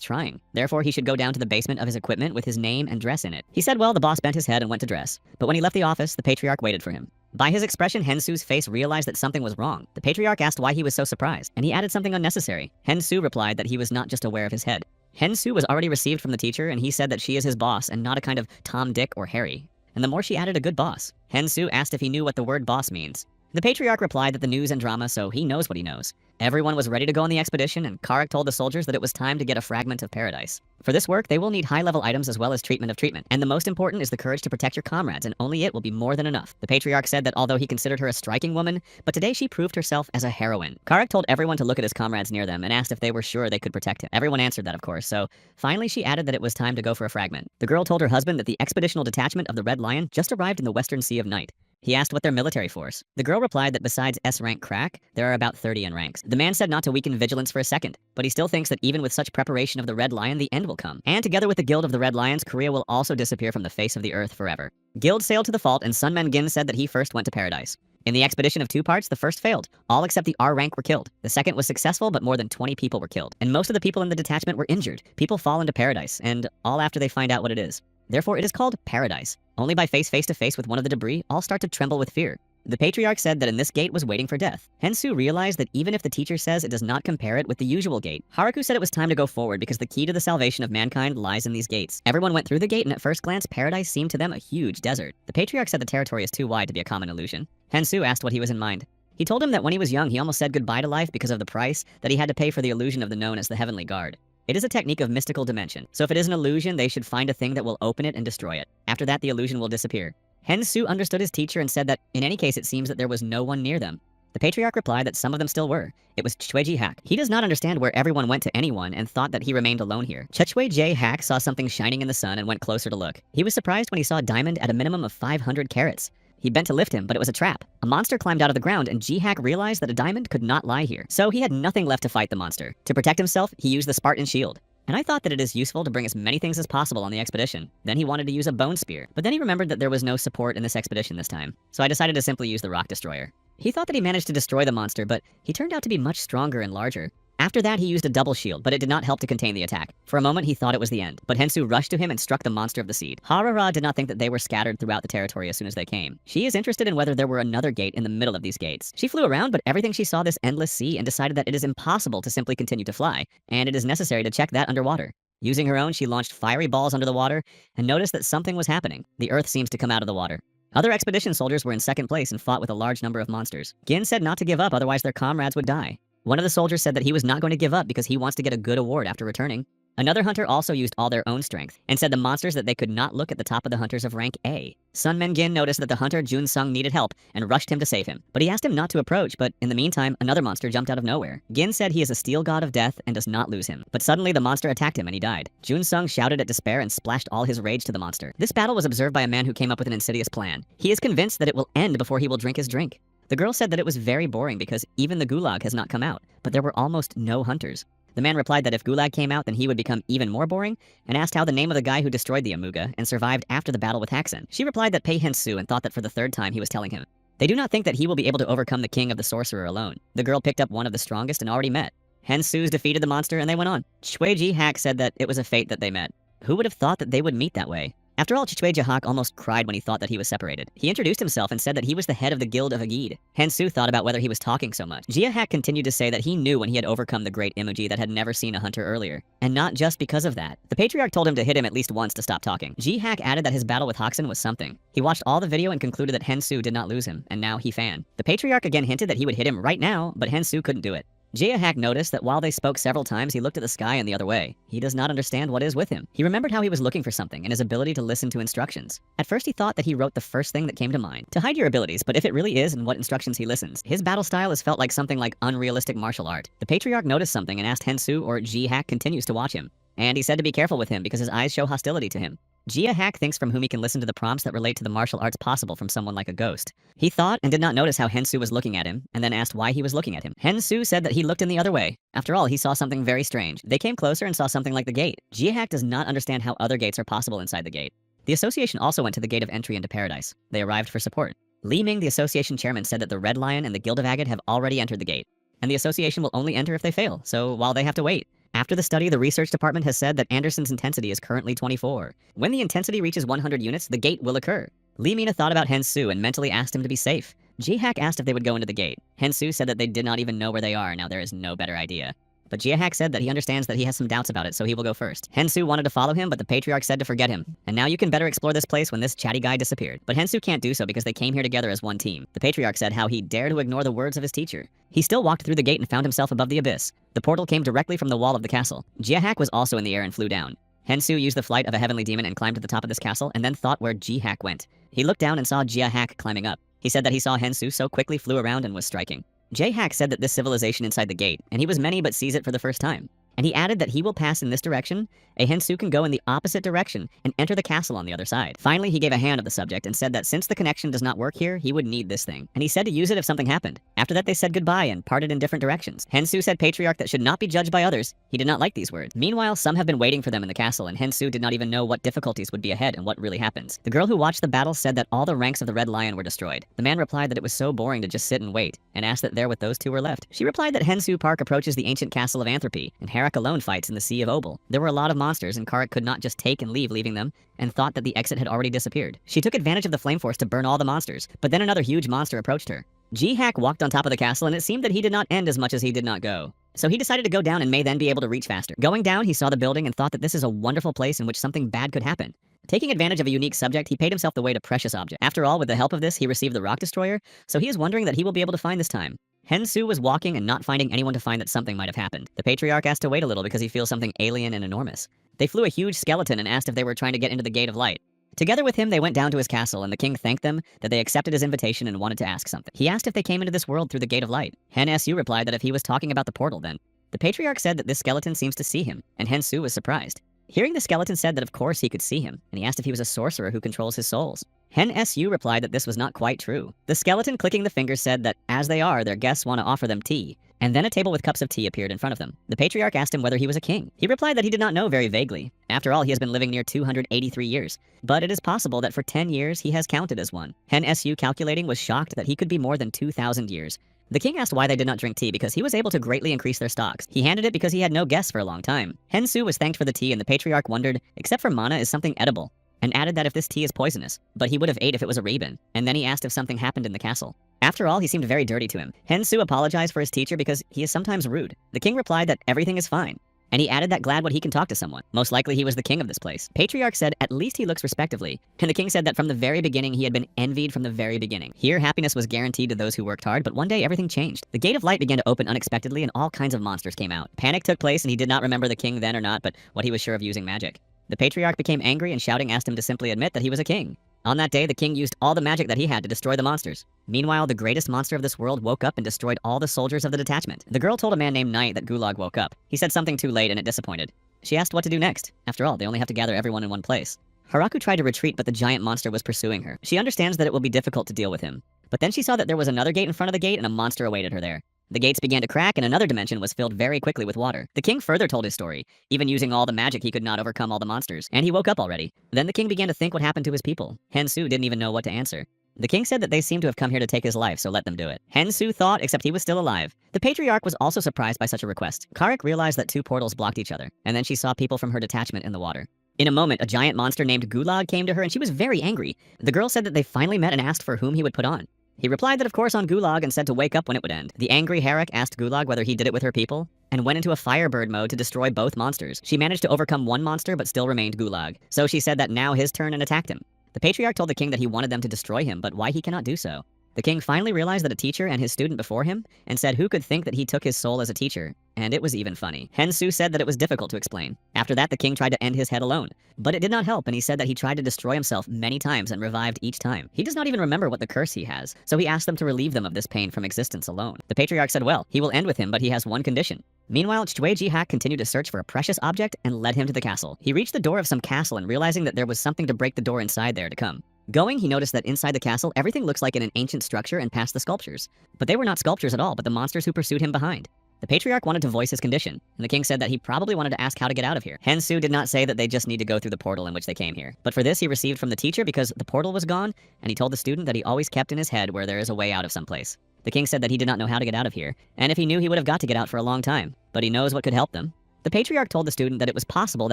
trying. Therefore, he should go down to the basement of his equipment with his name and dress in it. He said, well, the boss bent his head and went to dress. But when he left the office, the patriarch waited for him. By his expression, Hensu's face realized that something was wrong. The patriarch asked why he was so surprised, and he added something unnecessary. Hensu replied that he was not just aware of his head. Hensu was already received from the teacher, and he said that she is his boss and not a kind of Tom, Dick, or Harry. And the more she added, a good boss. Hensu asked if he knew what the word boss means. The patriarch replied that the news and drama, so he knows what he knows. Everyone was ready to go on the expedition, and Karak told the soldiers that it was time to get a fragment of paradise. For this work, they will need high-level items as well as treatment of treatment. And the most important is the courage to protect your comrades, and only it will be more than enough. The patriarch said that although he considered her a striking woman, but today she proved herself as a heroine. Karak told everyone to look at his comrades near them and asked if they were sure they could protect him. Everyone answered that, of course, so finally she added that it was time to go for a fragment. The girl told her husband that the expeditional detachment of the Red Lion just arrived in the Western Sea of Night. He asked what their military force. The girl replied that besides S-rank crack, there are about 30 in ranks. The man said not to weaken vigilance for a second, but he still thinks that even with such preparation of the Red Lion, the end will come. And together with the Guild of the Red Lions, Korea will also disappear from the face of the earth forever. Guild sailed to the fault, and Sun Men Gin said that he first went to paradise. In the expedition of 2 parts, the first failed. All except the R rank were killed. The second was successful, but more than 20 people were killed. And most of the people in the detachment were injured. People fall into paradise, and all after they find out what it is. Therefore, it is called paradise. Only by face to face with one of the debris, all start to tremble with fear. The patriarch said that in this gate was waiting for death. Hensu realized that even if the teacher says it does not compare it with the usual gate, Haruku said it was time to go forward because the key to the salvation of mankind lies in these gates. Everyone went through the gate and at first glance, paradise seemed to them a huge desert. The patriarch said the territory is too wide to be a common illusion. Hensu asked what he was in mind. He told him that when he was young, he almost said goodbye to life because of the price that he had to pay for the illusion of the known as the Heavenly Guard. It is a technique of mystical dimension, so if it is an illusion, they should find a thing that will open it and destroy it. After that, the illusion will disappear. Hensu understood his teacher and said that in any case it seems that there was no one near them. The patriarch replied that some of them still were. It was Chweji Hak. He does not understand where everyone went to anyone and thought that he remained alone here. Chweji Hak saw something shining in the sun and went closer to look. He was surprised when he saw a diamond at a minimum of 500 carats. He bent to lift him, but it was a trap. A monster climbed out of the ground, and Jihak realized that a diamond could not lie here. So he had nothing left to fight the monster. To protect himself, he used the Spartan shield. And I thought that it is useful to bring as many things as possible on the expedition. Then he wanted to use a bone spear, but then he remembered that there was no support in this expedition this time. So I decided to simply use the rock destroyer. He thought that he managed to destroy the monster, but he turned out to be much stronger and larger. After that, he used a double shield, but it did not help to contain the attack. For a moment, he thought it was the end, but Hensu rushed to him and struck the monster of the seed. Harara did not think that they were scattered throughout the territory as soon as they came. She is interested in whether there were another gate in the middle of these gates. She flew around, but everything she saw this endless sea and decided that it is impossible to simply continue to fly, and it is necessary to check that underwater. Using her own, she launched fiery balls under the water and noticed that something was happening. The earth seems to come out of the water. Other expedition soldiers were in second place and fought with a large number of monsters. Gin said not to give up, otherwise their comrades would die. One of the soldiers said that he was not going to give up because he wants to get a good award after returning. Another hunter also used all their own strength and said the monsters that they could not look at the top of the hunters of rank A. Sun Men Gin noticed that the hunter Jun Sung needed help and rushed him to save him. But he asked him not to approach, but in the meantime, another monster jumped out of nowhere. Gin said he is a steel god of death and does not lose him. But suddenly the monster attacked him and he died. Jun Sung shouted at despair and splashed all his rage to the monster. This battle was observed by a man who came up with an insidious plan. He is convinced that it will end before he will drink his drink. The girl said that it was very boring because even the gulag has not come out, but there were almost no hunters. The man replied that if Gulag came out, then he would become even more boring, and asked how the name of the guy who destroyed the Amuga and survived after the battle with Haxen. She replied that Pei Hensu and thought that for the third time he was telling him. They do not think that he will be able to overcome the king of the sorcerer alone. The girl picked up one of the strongest and already met. Hensu's defeated the monster and they went on. Chui Ji-hak said that it was a fate that they met. Who would have thought that they would meet that way? After all, Chui Ji-hak almost cried when he thought that he was separated. He introduced himself and said that he was the head of the Guild of Agid. Hensu thought about whether he was talking so much. Ji-hak continued to say that he knew when he had overcome the great emoji that had never seen a hunter earlier. And not just because of that. The patriarch told him to hit him at least once to stop talking. Ji-hak added that his battle with Haxen was something. He watched all the video and concluded that Hensu did not lose him, and now he fan. The patriarch again hinted that he would hit him right now, but Hensu couldn't do it. Ji-hak noticed that while they spoke several times, he looked at the sky and the other way. He does not understand what is with him. He remembered how he was looking for something and his ability to listen to instructions. At first he thought that he wrote the first thing that came to mind. To hide your abilities, but if it really is and what instructions he listens. His battle style has felt like something like unrealistic martial art. The patriarch noticed something and asked Hensu, or Ji-hak continues to watch him. And he said to be careful with him because his eyes show hostility to him. Ji-hak thinks from whom he can listen to the prompts that relate to the martial arts possible from someone like a ghost. He thought and did not notice how Hensu was looking at him, and then asked why he was looking at him. Hensu said that he looked in the other way. After all, he saw something very strange. They came closer and saw something like the gate. Ji-hak does not understand how other gates are possible inside the gate. The association also went to the gate of entry into paradise. They arrived for support. Li Ming, the association chairman, said that the Red Lion and the Guild of Agate have already entered the gate, and the association will only enter if they fail, so while they have to wait. After the study, the research department has said that Anderson's intensity is currently 24. When the intensity reaches 100 units, the gate will occur. Li Mina thought about Hensu and mentally asked him to be safe. Ji-hak asked if they would go into the gate. Hensu said that they did not even know where they are, now there is no better idea. But Ji-hak said that he understands that he has some doubts about it, so he will go first. Hensu wanted to follow him, but the patriarch said to forget him. And now you can better explore this place when this chatty guy disappeared. But Hensu can't do so because they came here together as one team. The patriarch said how he dared to ignore the words of his teacher. He still walked through the gate and found himself above the abyss. The portal came directly from the wall of the castle. Ji-hak was also in the air and flew down. Hensu used the flight of a heavenly demon and climbed to the top of this castle and then thought where Ji-hak went. He looked down and saw Ji-hak climbing up. He said that he saw Hensu so quickly flew around and was striking. Ji-hak said that this civilization inside the gate, and he was many but sees it for the first time. And he added that he will pass in this direction, a Hensu can go in the opposite direction and enter the castle on the other side. Finally, he gave a hand of the subject and said that since the connection does not work here, he would need this thing. And he said to use it if something happened. After that, they said goodbye and parted in different directions. Hensu said patriarch that should not be judged by others. He did not like these words. Meanwhile, some have been waiting for them in the castle, and Hensu did not even know what difficulties would be ahead and what really happens. The girl who watched the battle said that all the ranks of the Red Lion were destroyed. The man replied that it was so boring to just sit and wait, and asked that there with those two were left. She replied that Hensu Park approaches the ancient castle of Anthropy, and Harak alone fights in the Sea of Obel. There were a lot of monsters, and Karak could not just take and leave, leaving them, and thought that the exit had already disappeared. She took advantage of the flame force to burn all the monsters, but then another huge monster approached her. Ji-hak walked on top of the castle, and it seemed that he did not end as much as he did not go. So he decided to go down and may then be able to reach faster. Going down, he saw the building and thought that this is a wonderful place in which something bad could happen. Taking advantage of a unique subject, he paid himself the way to precious object. After all, with the help of this, he received the rock destroyer, so he is wondering that he will be able to find this time. Hensu was walking and not finding anyone to find that something might have happened. The patriarch asked to wait a little because he feels something alien and enormous. They flew a huge skeleton and asked if they were trying to get into the Gate of Light. Together with him, they went down to his castle, and the king thanked them that they accepted his invitation and wanted to ask something. He asked if they came into this world through the Gate of Light. Hen Su replied that if he was talking about the portal then. The patriarch said that this skeleton seems to see him, and Hensu was surprised. Hearing the skeleton said that of course he could see him, and he asked if he was a sorcerer who controls his souls. Hen Su replied that this was not quite true. The skeleton clicking the fingers said that, as they are, their guests want to offer them tea. And then a table with cups of tea appeared in front of them. The patriarch asked him whether he was a king. He replied that he did not know very vaguely. After all, he has been living near 283 years. But it is possible that for 10 years he has counted as one. Hen Su calculating was shocked that he could be more than 2,000 years. The king asked why they did not drink tea because he was able to greatly increase their stocks. He handed it because he had no guests for a long time. Hensu was thanked for the tea and the patriarch wondered, except for mana is something edible, and added that if this tea is poisonous, but he would have ate if it was a Rebin, and then he asked if something happened in the castle. After all, he seemed very dirty to him. Hensu apologized for his teacher because he is sometimes rude. The king replied that everything is fine, and he added that glad what he can talk to someone. Most likely he was the king of this place. Patriarch said at least he looks respectively, and the king said that from the very beginning he had been envied from the very beginning. Here happiness was guaranteed to those who worked hard, but one day everything changed. The Gate of Light began to open unexpectedly and all kinds of monsters came out. Panic took place and he did not remember the king then or not, but what he was sure of using magic. The patriarch became angry and shouting asked him to simply admit that he was a king. On that day, the king used all the magic that he had to destroy the monsters. Meanwhile, the greatest monster of this world woke up and destroyed all the soldiers of the detachment. The girl told a man named Knight that Gulag woke up. He said something too late and it disappointed. She asked what to do next. After all, they only have to gather everyone in one place. Haraku tried to retreat, but the giant monster was pursuing her. She understands that it will be difficult to deal with him. But then she saw that there was another gate in front of the gate and a monster awaited her there. The gates began to crack and another dimension was filled very quickly with water. The king further told his story, even using all the magic he could not overcome all the monsters, and he woke up already. Then the king began to think what happened to his people. Hensu didn't even know what to answer. The king said that they seemed to have come here to take his life, so let them do it. Hensu thought, except he was still alive. The patriarch was also surprised by such a request. Karik realized that two portals blocked each other, and then she saw people from her detachment in the water. In a moment, a giant monster named Gulag came to her and she was very angry. The girl said that they finally met and asked for whom he would put on. He replied that of course on Gulag and said to wake up when it would end. The angry Herrick asked Gulag whether he did it with her people, and went into a firebird mode to destroy both monsters. She managed to overcome one monster but still remained Gulag, so she said that now his turn and attacked him. The patriarch told the king that he wanted them to destroy him, but why he cannot do so. The king finally realized that a teacher and his student before him, and said who could think that he took his soul as a teacher, and it was even funny. Hensu said that it was difficult to explain. After that, the king tried to end his head alone, but it did not help, and he said that he tried to destroy himself many times and revived each time. He does not even remember what the curse he has, so he asked them to relieve them of this pain from existence alone. The patriarch said, well, he will end with him, but he has one condition. Meanwhile, Chue Ji-hak continued to search for a precious object and led him to the castle. He reached the door of some castle and realizing that there was something to break the door inside there to come. Going, he noticed that inside the castle, everything looks like in an ancient structure and past the sculptures. But they were not sculptures at all, but the monsters who pursued him behind. The patriarch wanted to voice his condition, and the king said that he probably wanted to ask how to get out of here. Hensu did not say that they just need to go through the portal in which they came here. But for this, he received from the teacher because the portal was gone, and he told the student that he always kept in his head where there is a way out of some place. The king said that he did not know how to get out of here, and if he knew, he would have got to get out for a long time. But he knows what could help them. The patriarch told the student that it is possible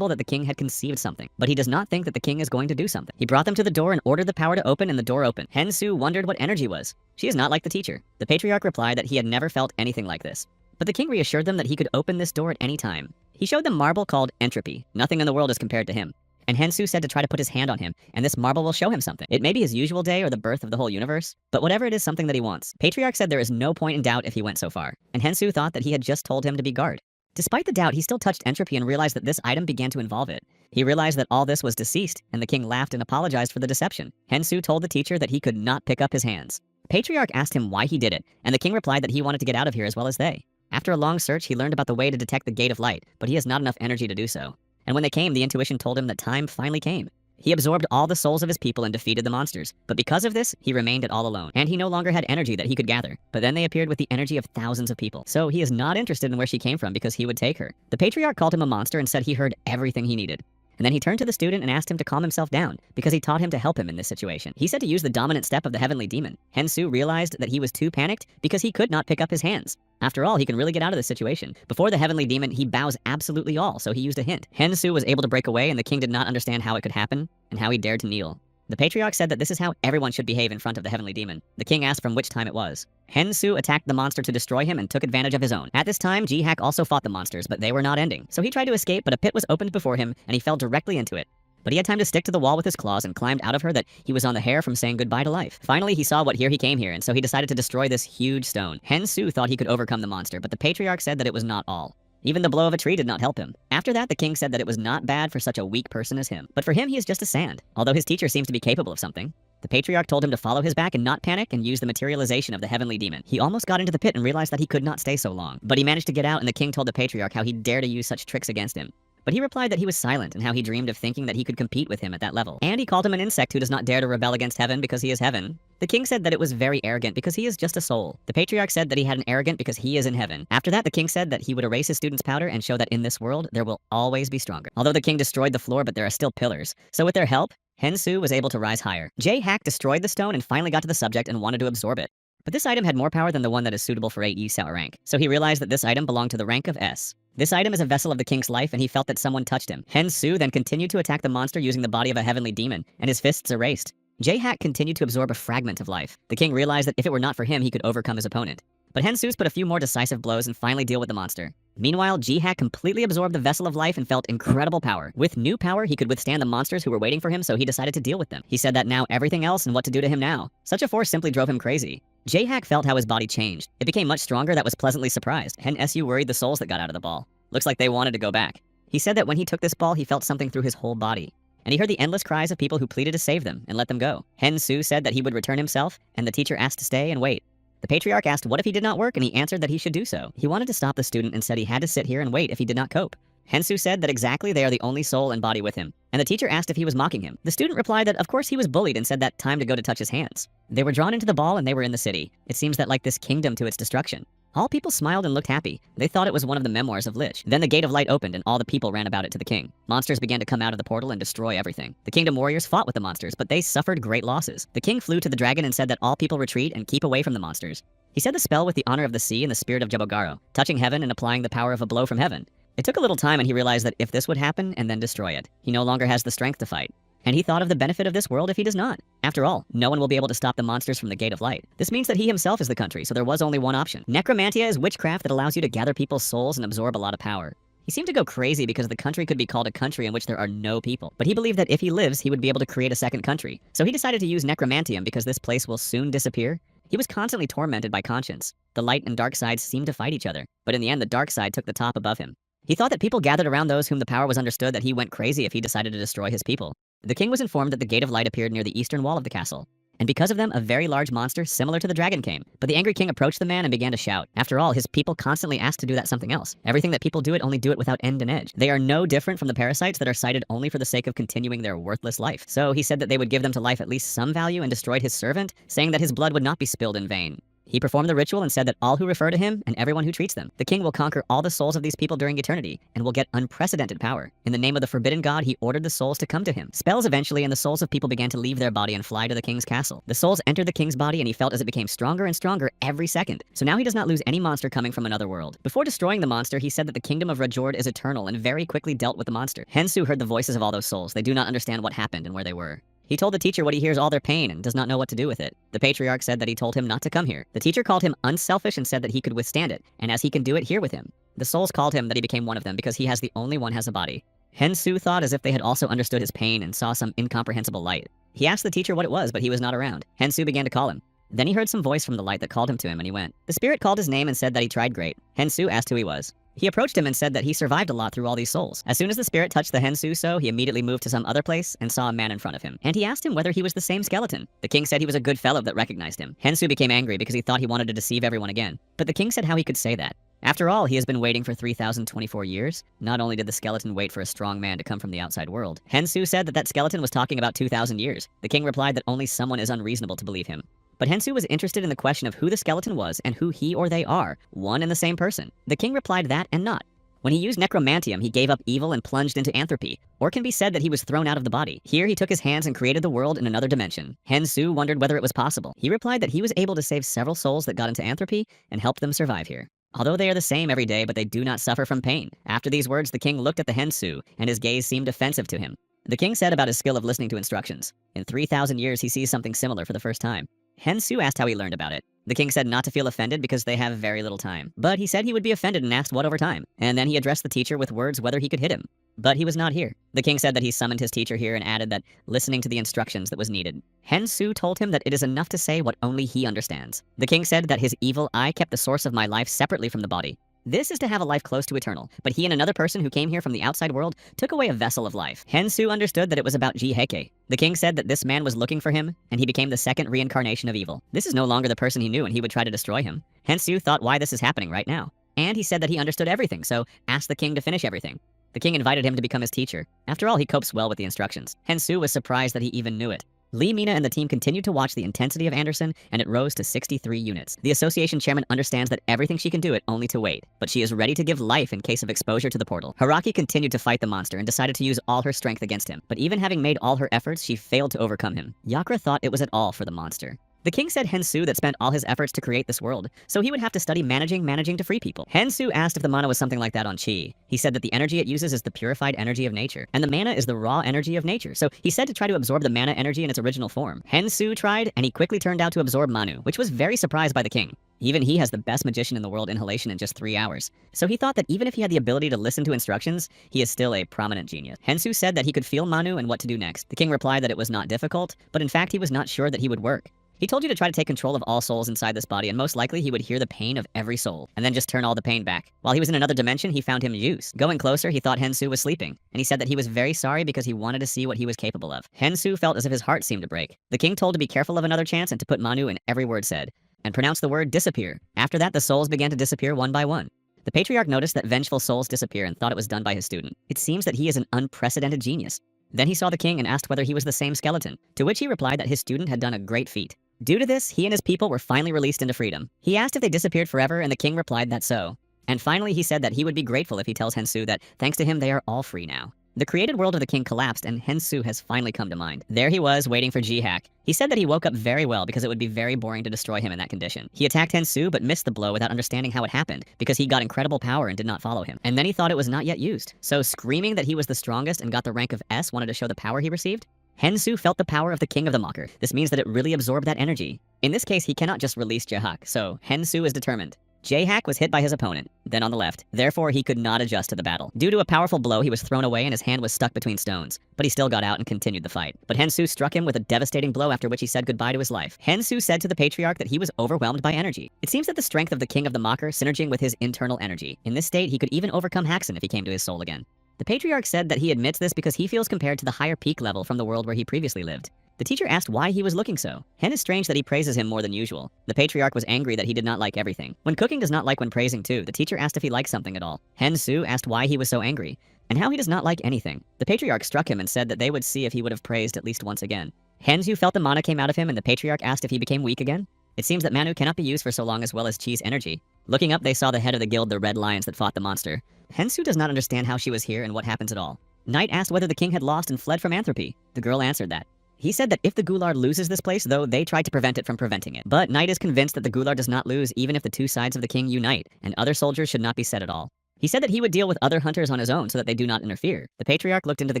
that the king had conceived something, but he does not think that the king is going to do something. He brought them to the door and ordered the power to open, and the door opened. Hensu wondered what energy was. She is not like the teacher. The patriarch replied that he had never felt anything like this. But the king reassured them that he could open this door at any time. He showed them marble called entropy. Nothing in the world is compared to him. And Hensu said to try to put his hand on him, and this marble will show him something. It may be his usual day or the birth of the whole universe, but whatever it is, something that he wants. Patriarch said there is no point in doubt if he went so far, and Hensu thought that he had just told him to be guard. Despite the doubt, he still touched entropy and realized that this item began to involve it. He realized that all this was deceased, and the king laughed and apologized for the deception. Hensu told the teacher that he could not pick up his hands. Patriarch asked him why he did it, and the king replied that he wanted to get out of here as well as they. After a long search, he learned about the way to detect the gate of light, but he has not enough energy to do so. And when they came, the intuition told him that time finally came. He absorbed all the souls of his people and defeated the monsters, but because of this, he remained it all alone, and he no longer had energy that he could gather. But then they appeared with the energy of thousands of people, so he is not interested in where she came from because he would take her. The patriarch called him a monster and said he heard everything he needed. And then he turned to the student and asked him to calm himself down, because he taught him to help him in this situation. He said to use the dominant step of the heavenly demon. Hensu realized that he was too panicked because he could not pick up his hands. After all, he can really get out of this situation. Before the heavenly demon, he bows absolutely all, so he used a hint. Hensu was able to break away, and the king did not understand how it could happen, and how he dared to kneel. The patriarch said that this is how everyone should behave in front of the heavenly demon. The king asked from which time it was. Hensu attacked the monster to destroy him and took advantage of his own. At this time, Ji-hak also fought the monsters, but they were not ending. So he tried to escape, but a pit was opened before him, and he fell directly into it. But he had time to stick to the wall with his claws and climbed out of her that he was on the hair from saying goodbye to life. Finally, he saw what here he came here, and so he decided to destroy this huge stone. Hensu thought he could overcome the monster, but the patriarch said that it was not all. Even the blow of a tree did not help him. After that, the king said that it was not bad for such a weak person as him. But for him, he is just a sand, although his teacher seems to be capable of something. The patriarch told him to follow his back and not panic and use the materialization of the heavenly demon. He almost got into the pit and realized that he could not stay so long. But he managed to get out, and the king told the patriarch how he dared to use such tricks against him. But he replied that he was silent and how he dreamed of thinking that he could compete with him at that level. And he called him an insect who does not dare to rebel against heaven because he is heaven. The king said that it was very arrogant because he is just a soul. The patriarch said that he had an arrogant because he is in heaven. After that, the king said that he would erase his students' powder and show that in this world, there will always be stronger. Although the king destroyed the floor, but there are still pillars. So with their help, Hensu was able to rise higher. J-Hack destroyed the stone and finally got to the subject and wanted to absorb it. But this item had more power than the one that is suitable for a Yisao rank. So he realized that this item belonged to the rank of S. This item is a vessel of the king's life, and he felt that someone touched him. Hensu then continued to attack the monster using the body of a heavenly demon, and his fists erased. J-Hack continued to absorb a fragment of life. The king realized that if it were not for him, he could overcome his opponent. But Hensu's put a few more decisive blows and finally deal with the monster. Meanwhile, Ji-Hack completely absorbed the vessel of life and felt incredible power. With new power, he could withstand the monsters who were waiting for him, so he decided to deal with them. He said that now everything else and what to do to him now. Such a force simply drove him crazy. J-Hack felt how his body changed. It became much stronger that was pleasantly surprised. Hensu worried the souls that got out of the ball. Looks like they wanted to go back. He said that when he took this ball, he felt something through his whole body. And he heard the endless cries of people who pleaded to save them and let them go. Hensu said that he would return himself, and the teacher asked to stay and wait. The patriarch asked what if he did not work, and he answered that he should do so. He wanted to stop the student and said he had to sit here and wait if he did not cope. Hensu said that exactly they are the only soul and body with him. and the teacher asked if he was mocking him. The student replied that of course he was bullied and said that time to go to touch his hands. They were drawn into the ball and they were in the city. It seems that like this kingdom to its destruction. All people smiled and looked happy. They thought it was one of the memoirs of Lich. Then the Gate of Light opened and all the people ran about it to the king. Monsters began to come out of the portal and destroy everything. The kingdom warriors fought with the monsters, but they suffered great losses. The king flew to the dragon and said that all people retreat and keep away from the monsters. He said the spell with the honor of the sea and the spirit of Jabogaro, touching heaven and applying the power of a blow from heaven. It took a little time and he realized that if this would happen and then destroy it, he no longer has the strength to fight. And he thought of the benefit of this world if he does not. After all, no one will be able to stop the monsters from the Gate of Light. This means that he himself is the country, so there was only one option. Necromantia is witchcraft that allows you to gather people's souls and absorb a lot of power. He seemed to go crazy because the country could be called a country in which there are no people. But he believed that if he lives, he would be able to create a second country. So he decided to use Necromantium because this place will soon disappear. He was constantly tormented by conscience. The light and dark sides seemed to fight each other, but in the end the dark side took the top above him. He thought that people gathered around those whom the power was understood that he went crazy if he decided to destroy his people. The king was informed that the Gate of Light appeared near the eastern wall of the castle, and because of them a very large monster similar to the dragon came. But the angry king approached the man and began to shout. After all, his people constantly asked to do that something else. Everything that people do it only do it without end and edge. They are no different from the parasites that are cited only for the sake of continuing their worthless life. So he said that they would give them to life at least some value and destroyed his servant, saying that his blood would not be spilled in vain. He performed the ritual and said that all who refer to him and everyone who treats them, the king will conquer all the souls of these people during eternity and will get unprecedented power. In the name of the forbidden god, he ordered the souls to come to him. Spells eventually, and the souls of people began to leave their body and fly to the king's castle. The souls entered the king's body and he felt as it became stronger and stronger every second. So now he does not lose any monster coming from another world. Before destroying the monster, he said that the kingdom of Rajord is eternal and very quickly dealt with the monster. Hensu heard the voices of all those souls. They do not understand what happened and where they were. He told the teacher what he hears all their pain and does not know what to do with it. The patriarch said that he told him not to come here. The teacher called him unselfish and said that he could withstand it, and as he can do it here with him. The souls called him that he became one of them because he has the only one has a body. Hensu thought as if they had also understood his pain and saw some incomprehensible light. He asked the teacher what it was, but he was not around. Hensu began to call him. Then he heard some voice from the light that called him to him and he went. The spirit called his name and said that he tried great. Hensu asked who he was. He approached him and said that he survived a lot through all these souls. As soon as the spirit touched the Hensu, he immediately moved to some other place and saw a man in front of him. And he asked him whether he was the same skeleton. The king said he was a good fellow that recognized him. Hensu became angry because he thought he wanted to deceive everyone again. But the king said how he could say that. After all, he has been waiting for 3,024 years. Not only did the skeleton wait for a strong man to come from the outside world, Hensu said that that skeleton was talking about 2,000 years. The king replied that only someone is unreasonable to believe him. But Hensu was interested in the question of who the skeleton was and who he or they are, one and the same person. The king replied that and not. When he used Necromantium, he gave up evil and plunged into anthropy, or can be said that he was thrown out of the body. Here he took his hands and created the world in another dimension. Hensu wondered whether it was possible. He replied that he was able to save several souls that got into anthropy and helped them survive here. Although they are the same every day, but they do not suffer from pain. After these words, the king looked at the Hensu, and his gaze seemed offensive to him. The king said about his skill of listening to instructions. In 3,000 years, he sees something similar for the first time. Hensu asked how he learned about it. The king said not to feel offended because they have very little time. But he said he would be offended and asked what over time. And then he addressed the teacher with words whether he could hit him. But he was not here. The king said that he summoned his teacher here and added that listening to the instructions that was needed. Hensu told him that it is enough to say what only he understands. The king said that his evil eye kept the source of my life separately from the body. This is to have a life close to eternal, but he and another person who came here from the outside world took away a vessel of life. Hensu understood that it was about Jiheke. The king said that this man was looking for him, and he became the second reincarnation of evil. This is no longer the person he knew, and he would try to destroy him. Hensu thought why this is happening right now. And he said that he understood everything, so asked the king to finish everything. The king invited him to become his teacher. After all, he copes well with the instructions. Hensu was surprised that he even knew it. Lee, Mina, and the team continued to watch the intensity of Anderson, and it rose to 63 units. The association chairman understands that everything she can do it only to wait, but she is ready to give life in case of exposure to the portal. Haraki continued to fight the monster and decided to use all her strength against him, but even having made all her efforts, she failed to overcome him. Yakra thought it was at all for the monster. The king said Hensu that spent all his efforts to create this world, so he would have to study managing to free people. Hensu asked if the mana was something like that on Chi. He said that the energy it uses is the purified energy of nature, and the mana is the raw energy of nature, so he said to try to absorb the mana energy in its original form. Hensu tried, and he quickly turned out to absorb Manu, which was very surprised by the king. Even he has the best magician in the world inhalation in just 3 hours. So he thought that even if he had the ability to listen to instructions, he is still a prominent genius. Hensu said that he could feel Manu and what to do next. The king replied that it was not difficult, but in fact he was not sure that he would work. He told you to try to take control of all souls inside this body, and most likely he would hear the pain of every soul, and then just turn all the pain back. While he was in another dimension, he found him Zeus. Going closer, he thought Hensu was sleeping, and he said that he was very sorry because he wanted to see what he was capable of. Hensu felt as if his heart seemed to break. The king told to be careful of another chance and to put Manu in every word said, and pronounce the word disappear. After that, the souls began to disappear one by one. The patriarch noticed that vengeful souls disappear and thought it was done by his student. It seems that he is an unprecedented genius. Then he saw the king and asked whether he was the same skeleton, to which he replied that his student had done a great feat. Due to this, he and his people were finally released into freedom. He asked if they disappeared forever, and the king replied that so. And finally, he said that he would be grateful if he tells Hensu that, thanks to him, they are all free now. The created world of the king collapsed, and Hensu has finally come to mind. There he was, waiting for G-Hack. He said that he woke up very well because it would be very boring to destroy him in that condition. He attacked Hensu, but missed the blow without understanding how it happened, because he got incredible power and did not follow him. And then he thought it was not yet used. So, screaming that he was the strongest and got the rank of S wanted to show the power he received? Hensu felt the power of the king of the Mocker. This means that it really absorbed that energy. In this case, he cannot just release J-Hack, so Hensu is determined. J-Hack was hit by his opponent, then on the left. Therefore, he could not adjust to the battle. Due to a powerful blow, he was thrown away and his hand was stuck between stones. But he still got out and continued the fight. But Hensu struck him with a devastating blow, after which he said goodbye to his life. Hensu said to the patriarch that he was overwhelmed by energy. It seems that the strength of the king of the Mocker synerging with his internal energy. In this state, he could even overcome Haxen if he came to his soul again. The patriarch said that he admits this because he feels compared to the higher peak level from the world where he previously lived. The teacher asked why he was looking so. Hen is strange that he praises him more than usual. The patriarch was angry that he did not like everything. When cooking does not like when praising too, the teacher asked if he liked something at all. Hen Su asked why he was so angry, and how he does not like anything. The patriarch struck him and said that they would see if he would have praised at least once again. Hen Su felt the mana came out of him, and the patriarch asked if he became weak again. It seems that Manu cannot be used for so long as well as Chi's energy. Looking up, they saw the head of the guild, the Red Lions that fought the monster. Hensu does not understand how she was here and what happens at all. Knight asked whether the king had lost and fled from Anthropy. The girl answered that. He said that if the Goulard loses this place, though, they tried to prevent it from preventing it. But Knight is convinced that the Goulard does not lose even if the two sides of the king unite, and other soldiers should not be set at all. He said that he would deal with other hunters on his own so that they do not interfere. The patriarch looked into the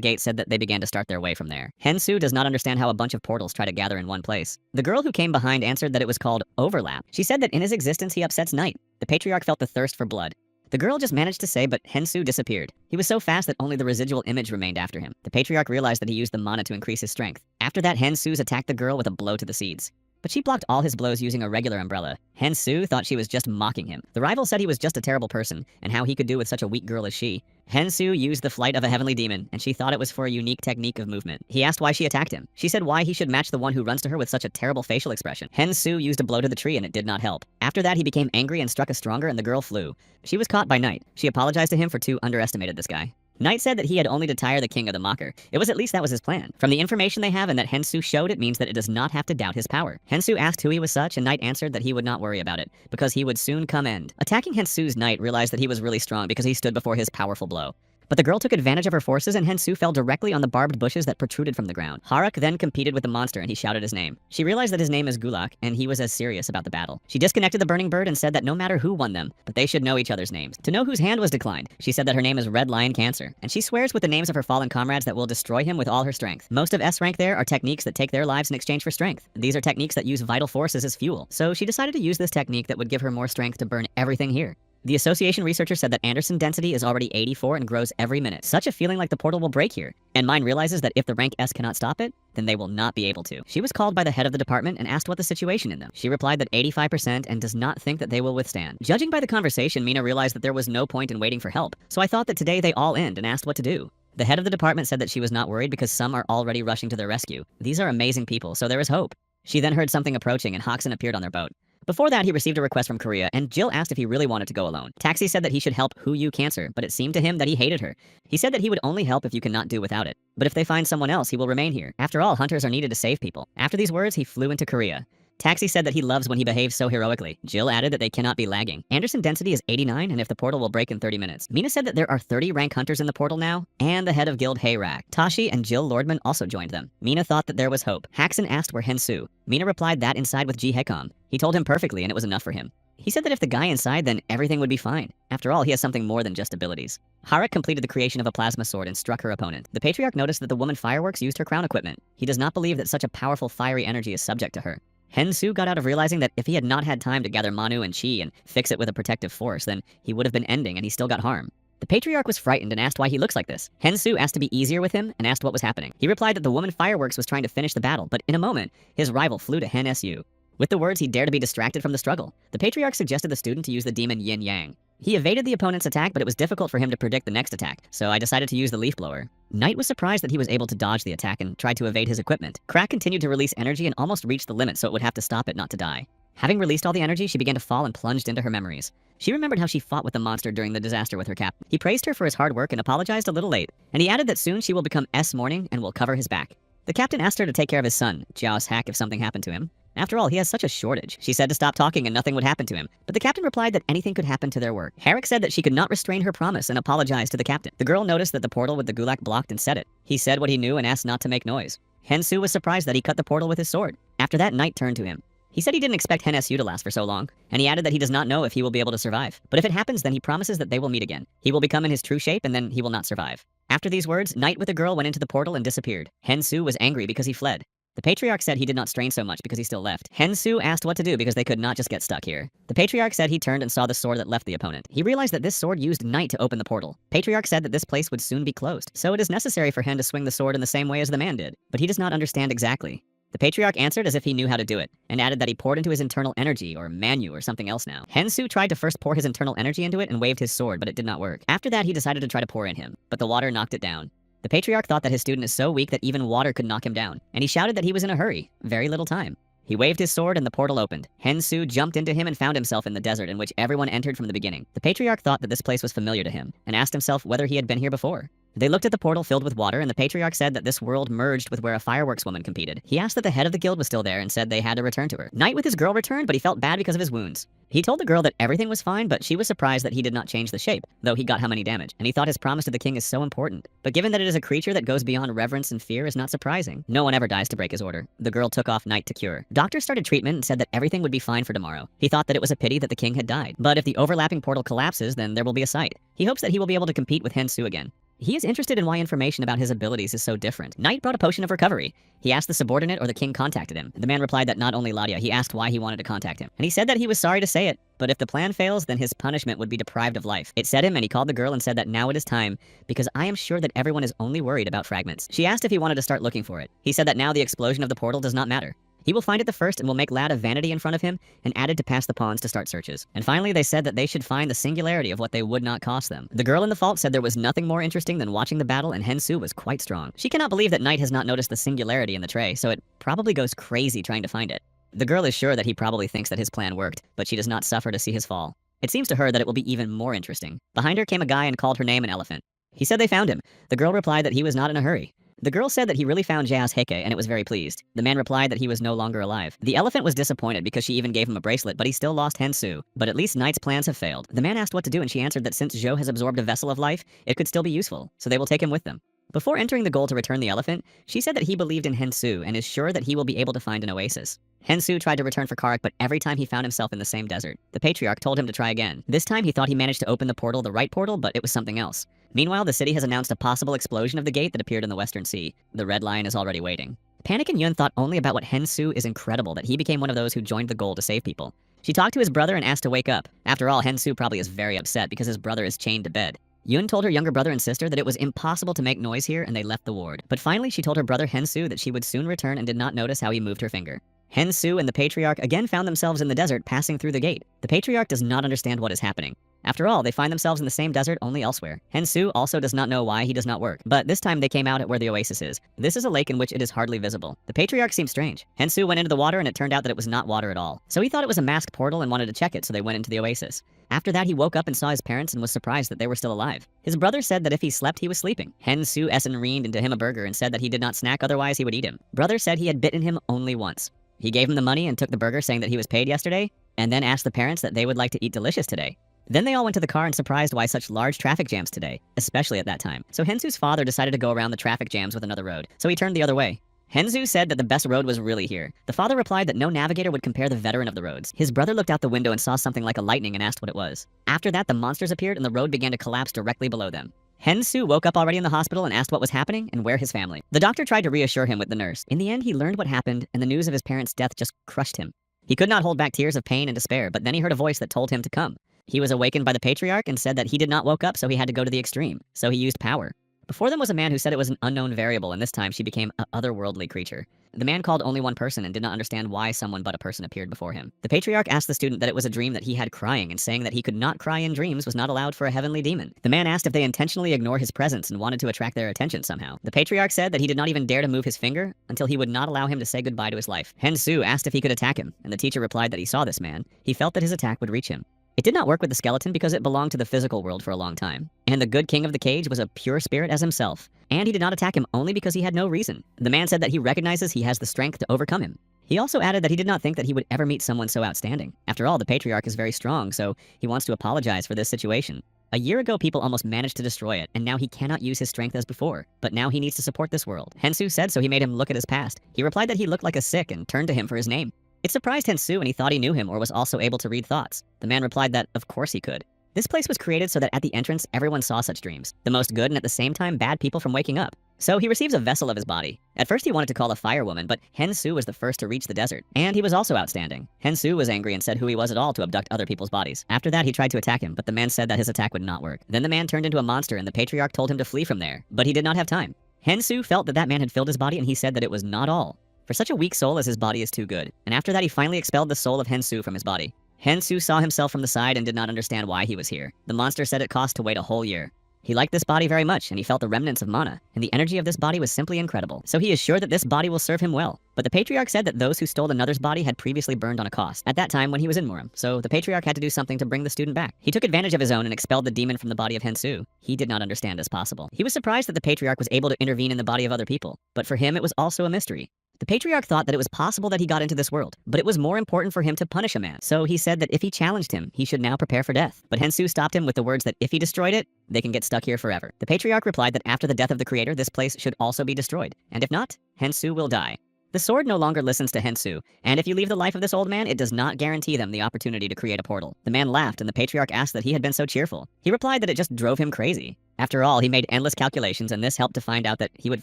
gate, said that they began to start their way from there. Hensu does not understand how a bunch of portals try to gather in one place. The girl who came behind answered that it was called overlap. She said that in his existence he upsets Knight. The patriarch felt the thirst for blood. The girl just managed to say, but Hensu disappeared. He was so fast that only the residual image remained after him. The patriarch realized that he used the mana to increase his strength. After that, Hensu's attacked the girl with a blow to the seeds. But she blocked all his blows using a regular umbrella. Hensu thought she was just mocking him. The rival said he was just a terrible person, and how he could do with such a weak girl as she. Hensu used the flight of a heavenly demon, and she thought it was for a unique technique of movement. He asked why she attacked him. She said why he should match the one who runs to her with such a terrible facial expression. Hensu used a blow to the tree, and it did not help. After that, he became angry and struck a stronger, and the girl flew. She was caught by Knight. She apologized to him for too underestimated this guy. Knight said that he had only to tire the king of the Mocker. It was at least that was his plan. From the information they have and that Hensu showed, it means that it does not have to doubt his power. Hensu asked who he was such, and Knight answered that he would not worry about it, because he would soon come end. Attacking Hensu's Knight realized that he was really strong because he stood before his powerful blow. But the girl took advantage of her forces, and Hensu fell directly on the barbed bushes that protruded from the ground. Harak then competed with the monster, and he shouted his name. She realized that his name is Gulak, and he was as serious about the battle. She disconnected the burning bird and said that no matter who won them, but they should know each other's names. To know whose hand was declined, she said that her name is Red Lion Cancer, and she swears with the names of her fallen comrades that will destroy him with all her strength. Most of S rank there are techniques that take their lives in exchange for strength. These are techniques that use vital forces as fuel, so she decided to use this technique that would give her more strength to burn everything here. The association researcher said that Anderson density is already 84 and grows every minute. Such a feeling like the portal will break here. And Mine realizes that if the rank S cannot stop it, then they will not be able to. She was called by the head of the department and asked what the situation in them. She replied that 85% and does not think that they will withstand. Judging by the conversation, Mina realized that there was no point in waiting for help. So I thought that today they all end and asked what to do. The head of the department said that she was not worried because some are already rushing to their rescue. These are amazing people, so there is hope. She then heard something approaching and Hoxton appeared on their boat. Before that, he received a request from Korea, and Jill asked if he really wanted to go alone. Taxi said that he should help Who You Cancer, but it seemed to him that he hated her. He said that he would only help if you cannot do without it. But if they find someone else, he will remain here. After all, hunters are needed to save people. After these words, he flew into Korea. Taxi said that he loves when he behaves so heroically. Jill added that they cannot be lagging. Anderson density is 89, and if the portal will break in 30 minutes. Mina said that there are 30 rank hunters in the portal now, and the head of guild Hayrak. Tashi and Jill Lordman also joined them. Mina thought that there was hope. Haxon asked where Hensu. Mina replied that inside with Ji Hecom. He told him perfectly, and it was enough for him. He said that if the guy inside, then everything would be fine. After all, he has something more than just abilities. Harak completed the creation of a plasma sword and struck her opponent. The patriarch noticed that the woman Fireworks used her crown equipment. He does not believe that such a powerful fiery energy is subject to her. Hensu got out of realizing that if he had not had time to gather Manu and Chi and fix it with a protective force, then he would have been ending and he still got harm. The patriarch was frightened and asked why he looks like this. Hensu asked to be easier with him and asked what was happening. He replied that the woman Fireworks was trying to finish the battle, but in a moment, his rival flew to Hen Su. With the words, he dared to be distracted from the struggle. The patriarch suggested the student to use the demon Yin Yang. He evaded the opponent's attack, but it was difficult for him to predict the next attack, so I decided to use the leaf blower. Knight was surprised that he was able to dodge the attack and tried to evade his equipment. Crack continued to release energy and almost reached the limit, so it would have to stop it not to die. Having released all the energy, she began to fall and plunged into her memories. She remembered how she fought with the monster during the disaster with her captain. He praised her for his hard work and apologized a little late, and he added that soon she will become S Morning and will cover his back. The captain asked her to take care of his son, Jiao's hack, if something happened to him. After all, he has such a shortage. She said to stop talking and nothing would happen to him, but the captain replied that anything could happen to their work. Herrick said that she could not restrain her promise and apologized to the captain. The girl noticed that the portal with the gulak blocked and said it. He said what he knew and asked not to make noise. Hensu was surprised that he cut the portal with his sword. After that, Knight turned to him. He said he didn't expect Hensu to last for so long, and he added that he does not know if he will be able to survive. But if it happens, then he promises that they will meet again. He will become in his true shape, and then he will not survive. After these words, Knight with the girl went into the portal and disappeared. Hensu was angry because he fled. The Patriarch said he did not strain so much because he still left. Hensu asked what to do because they could not just get stuck here. The Patriarch said he turned and saw the sword that left the opponent. He realized that this sword used Knight to open the portal. Patriarch said that this place would soon be closed, so it is necessary for Hen to swing the sword in the same way as the man did. But he does not understand exactly. The Patriarch answered as if he knew how to do it, and added that he poured into his internal energy, or Manu, or something else now. Hensu tried to first pour his internal energy into it and waved his sword, but it did not work. After that, he decided to try to pour in him, but the water knocked it down. The Patriarch thought that his student is so weak that even water could knock him down, and he shouted that he was in a hurry, very little time. He waved his sword and the portal opened. Hensu jumped into him and found himself in the desert in which everyone entered from the beginning. The Patriarch thought that this place was familiar to him, and asked himself whether he had been here before. They looked at the portal filled with water, and the Patriarch said that this world merged with where a fireworks woman competed. He asked that the head of the guild was still there and said they had to return to her. Knight with his girl returned, but he felt bad because of his wounds. He told the girl that everything was fine, but she was surprised that he did not change the shape, though he got how many damage, and he thought his promise to the king is so important. But given that it is a creature that goes beyond reverence and fear is not surprising. No one ever dies to break his order. The girl took off Knight to cure. Doctor started treatment and said that everything would be fine for tomorrow. He thought that it was a pity that the king had died, but if the overlapping portal collapses, then there will be a sight. He hopes that he will be able to compete with Hensu again. He is interested in why information about his abilities is so different. Knight brought a potion of recovery. He asked the subordinate or the king contacted him. The man replied that not only Ladia, he asked why he wanted to contact him. And he said that he was sorry to say it, but if the plan fails, then his punishment would be deprived of life. It said him, and he called the girl and said that now it is time, because I am sure that everyone is only worried about fragments. She asked if he wanted to start looking for it. He said that now the explosion of the portal does not matter. He will find it the first and will make Lad a vanity in front of him and added to pass the pawns to start searches. And finally, they said that they should find the singularity of what they would not cost them. The girl in the vault said there was nothing more interesting than watching the battle, and Hensu was quite strong. She cannot believe that Knight has not noticed the singularity in the tray, so it probably goes crazy trying to find it. The girl is sure that he probably thinks that his plan worked, but she does not suffer to see his fall. It seems to her that it will be even more interesting. Behind her came a guy and called her name an elephant. He said they found him. The girl replied that he was not in a hurry. The girl said that he really found Jazz Heike and it was very pleased. The man replied that he was no longer alive. The elephant was disappointed because she even gave him a bracelet, but he still lost Hensu. But at least Knight's plans have failed. The man asked what to do and she answered that since Zhou has absorbed a vessel of life, it could still be useful, so they will take him with them. Before entering the goal to return the elephant, she said that he believed in Hensu and is sure that he will be able to find an oasis. Hensu tried to return for Karak, but every time he found himself in the same desert. The Patriarch told him to try again. This time he thought he managed to open the portal, the right portal, but it was something else. Meanwhile, the city has announced a possible explosion of the gate that appeared in the Western Sea. The Red Lion is already waiting. Panic and Yun thought only about what Hensu is incredible that he became one of those who joined the goal to save people. She talked to his brother and asked to wake up. After all, Hensu probably is very upset because his brother is chained to bed. Yun told her younger brother and sister that it was impossible to make noise here and they left the ward. But finally, she told her brother Hensu that she would soon return and did not notice how he moved her finger. Hensu and the Patriarch again found themselves in the desert passing through the gate. The Patriarch does not understand what is happening. After all, they find themselves in the same desert, only elsewhere. Hensu also does not know why he does not work, but this time they came out at where the oasis is. This is a lake in which it is hardly visible. The Patriarch seemed strange. Hensu went into the water and it turned out that it was not water at all. So he thought it was a masked portal and wanted to check it, so they went into the oasis. After that, he woke up and saw his parents and was surprised that they were still alive. His brother said that if he slept, he was sleeping. Hensu reamed into him a burger and said that he did not snack, otherwise he would eat him. Brother said he had bitten him only once. He gave him the money and took the burger, saying that he was paid yesterday, and then asked the parents that they would like to eat delicious today. Then they all went to the car and surprised why such large traffic jams today, especially at that time. So Hensu's father decided to go around the traffic jams with another road, so he turned the other way. Hensu said that the best road was really here. The father replied that no navigator would compare the veteran of the roads. His brother looked out the window and saw something like a lightning and asked what it was. After that, the monsters appeared and the road began to collapse directly below them. Hensu woke up already in the hospital and asked what was happening and where his family. The doctor tried to reassure him with the nurse. In the end, he learned what happened and the news of his parents' death just crushed him. He could not hold back tears of pain and despair, but then he heard a voice that told him to come. He was awakened by the Patriarch and said that he did not woke up, so he had to go to the extreme. So he used power. Before them was a man who said it was an unknown variable, and this time she became an otherworldly creature. The man called only one person and did not understand why someone but a person appeared before him. The patriarch asked the student that it was a dream that he had crying, and saying that he could not cry in dreams was not allowed for a heavenly demon. The man asked if they intentionally ignore his presence and wanted to attract their attention somehow. The patriarch said that he did not even dare to move his finger until he would not allow him to say goodbye to his life. Hensu asked if he could attack him, and the teacher replied that he saw this man. He felt that his attack would reach him. It did not work with the skeleton because it belonged to the physical world for a long time. And the good king of the cage was a pure spirit as himself. And he did not attack him only because he had no reason. The man said that he recognizes he has the strength to overcome him. He also added that he did not think that he would ever meet someone so outstanding. After all, the patriarch is very strong, so he wants to apologize for this situation. A year ago, people almost managed to destroy it, and now he cannot use his strength as before. But now he needs to support this world. Hensu said so he made him look at his past. He replied that he looked like a sick and turned to him for his name. It surprised Hensu, and he thought he knew him or was also able to read thoughts. The man replied that, of course he could. This place was created so that at the entrance, everyone saw such dreams. The most good and at the same time bad people from waking up. So he receives a vessel of his body. At first he wanted to call a firewoman, but Hensu was the first to reach the desert. And he was also outstanding. Hensu was angry and said who he was at all to abduct other people's bodies. After that, he tried to attack him, but the man said that his attack would not work. Then the man turned into a monster and the patriarch told him to flee from there. But he did not have time. Hensu felt that that man had filled his body and he said that it was not all. For such a weak soul as his body is too good. And after that, he finally expelled the soul of Hensu from his body. Hensu saw himself from the side and did not understand why he was here. The monster said it cost to wait a whole year. He liked this body very much, and he felt the remnants of mana, and the energy of this body was simply incredible. So he is sure that this body will serve him well. But the patriarch said that those who stole another's body had previously burned on a cost, at that time when he was in Murim, so the patriarch had to do something to bring the student back. He took advantage of his own and expelled the demon from the body of Hensu. He did not understand as possible. He was surprised that the patriarch was able to intervene in the body of other people, but for him it was also a mystery. The patriarch thought that it was possible that he got into this world, but it was more important for him to punish a man. So he said that if he challenged him, he should now prepare for death. But Hensu stopped him with the words that if he destroyed it, they can get stuck here forever. The patriarch replied that after the death of the creator, this place should also be destroyed. And if not, Hensu will die. The sword no longer listens to Hensu, and if you leave the life of this old man, it does not guarantee them the opportunity to create a portal. The man laughed, and the patriarch asked that he had been so cheerful. He replied that it just drove him crazy. After all, he made endless calculations, and this helped to find out that he would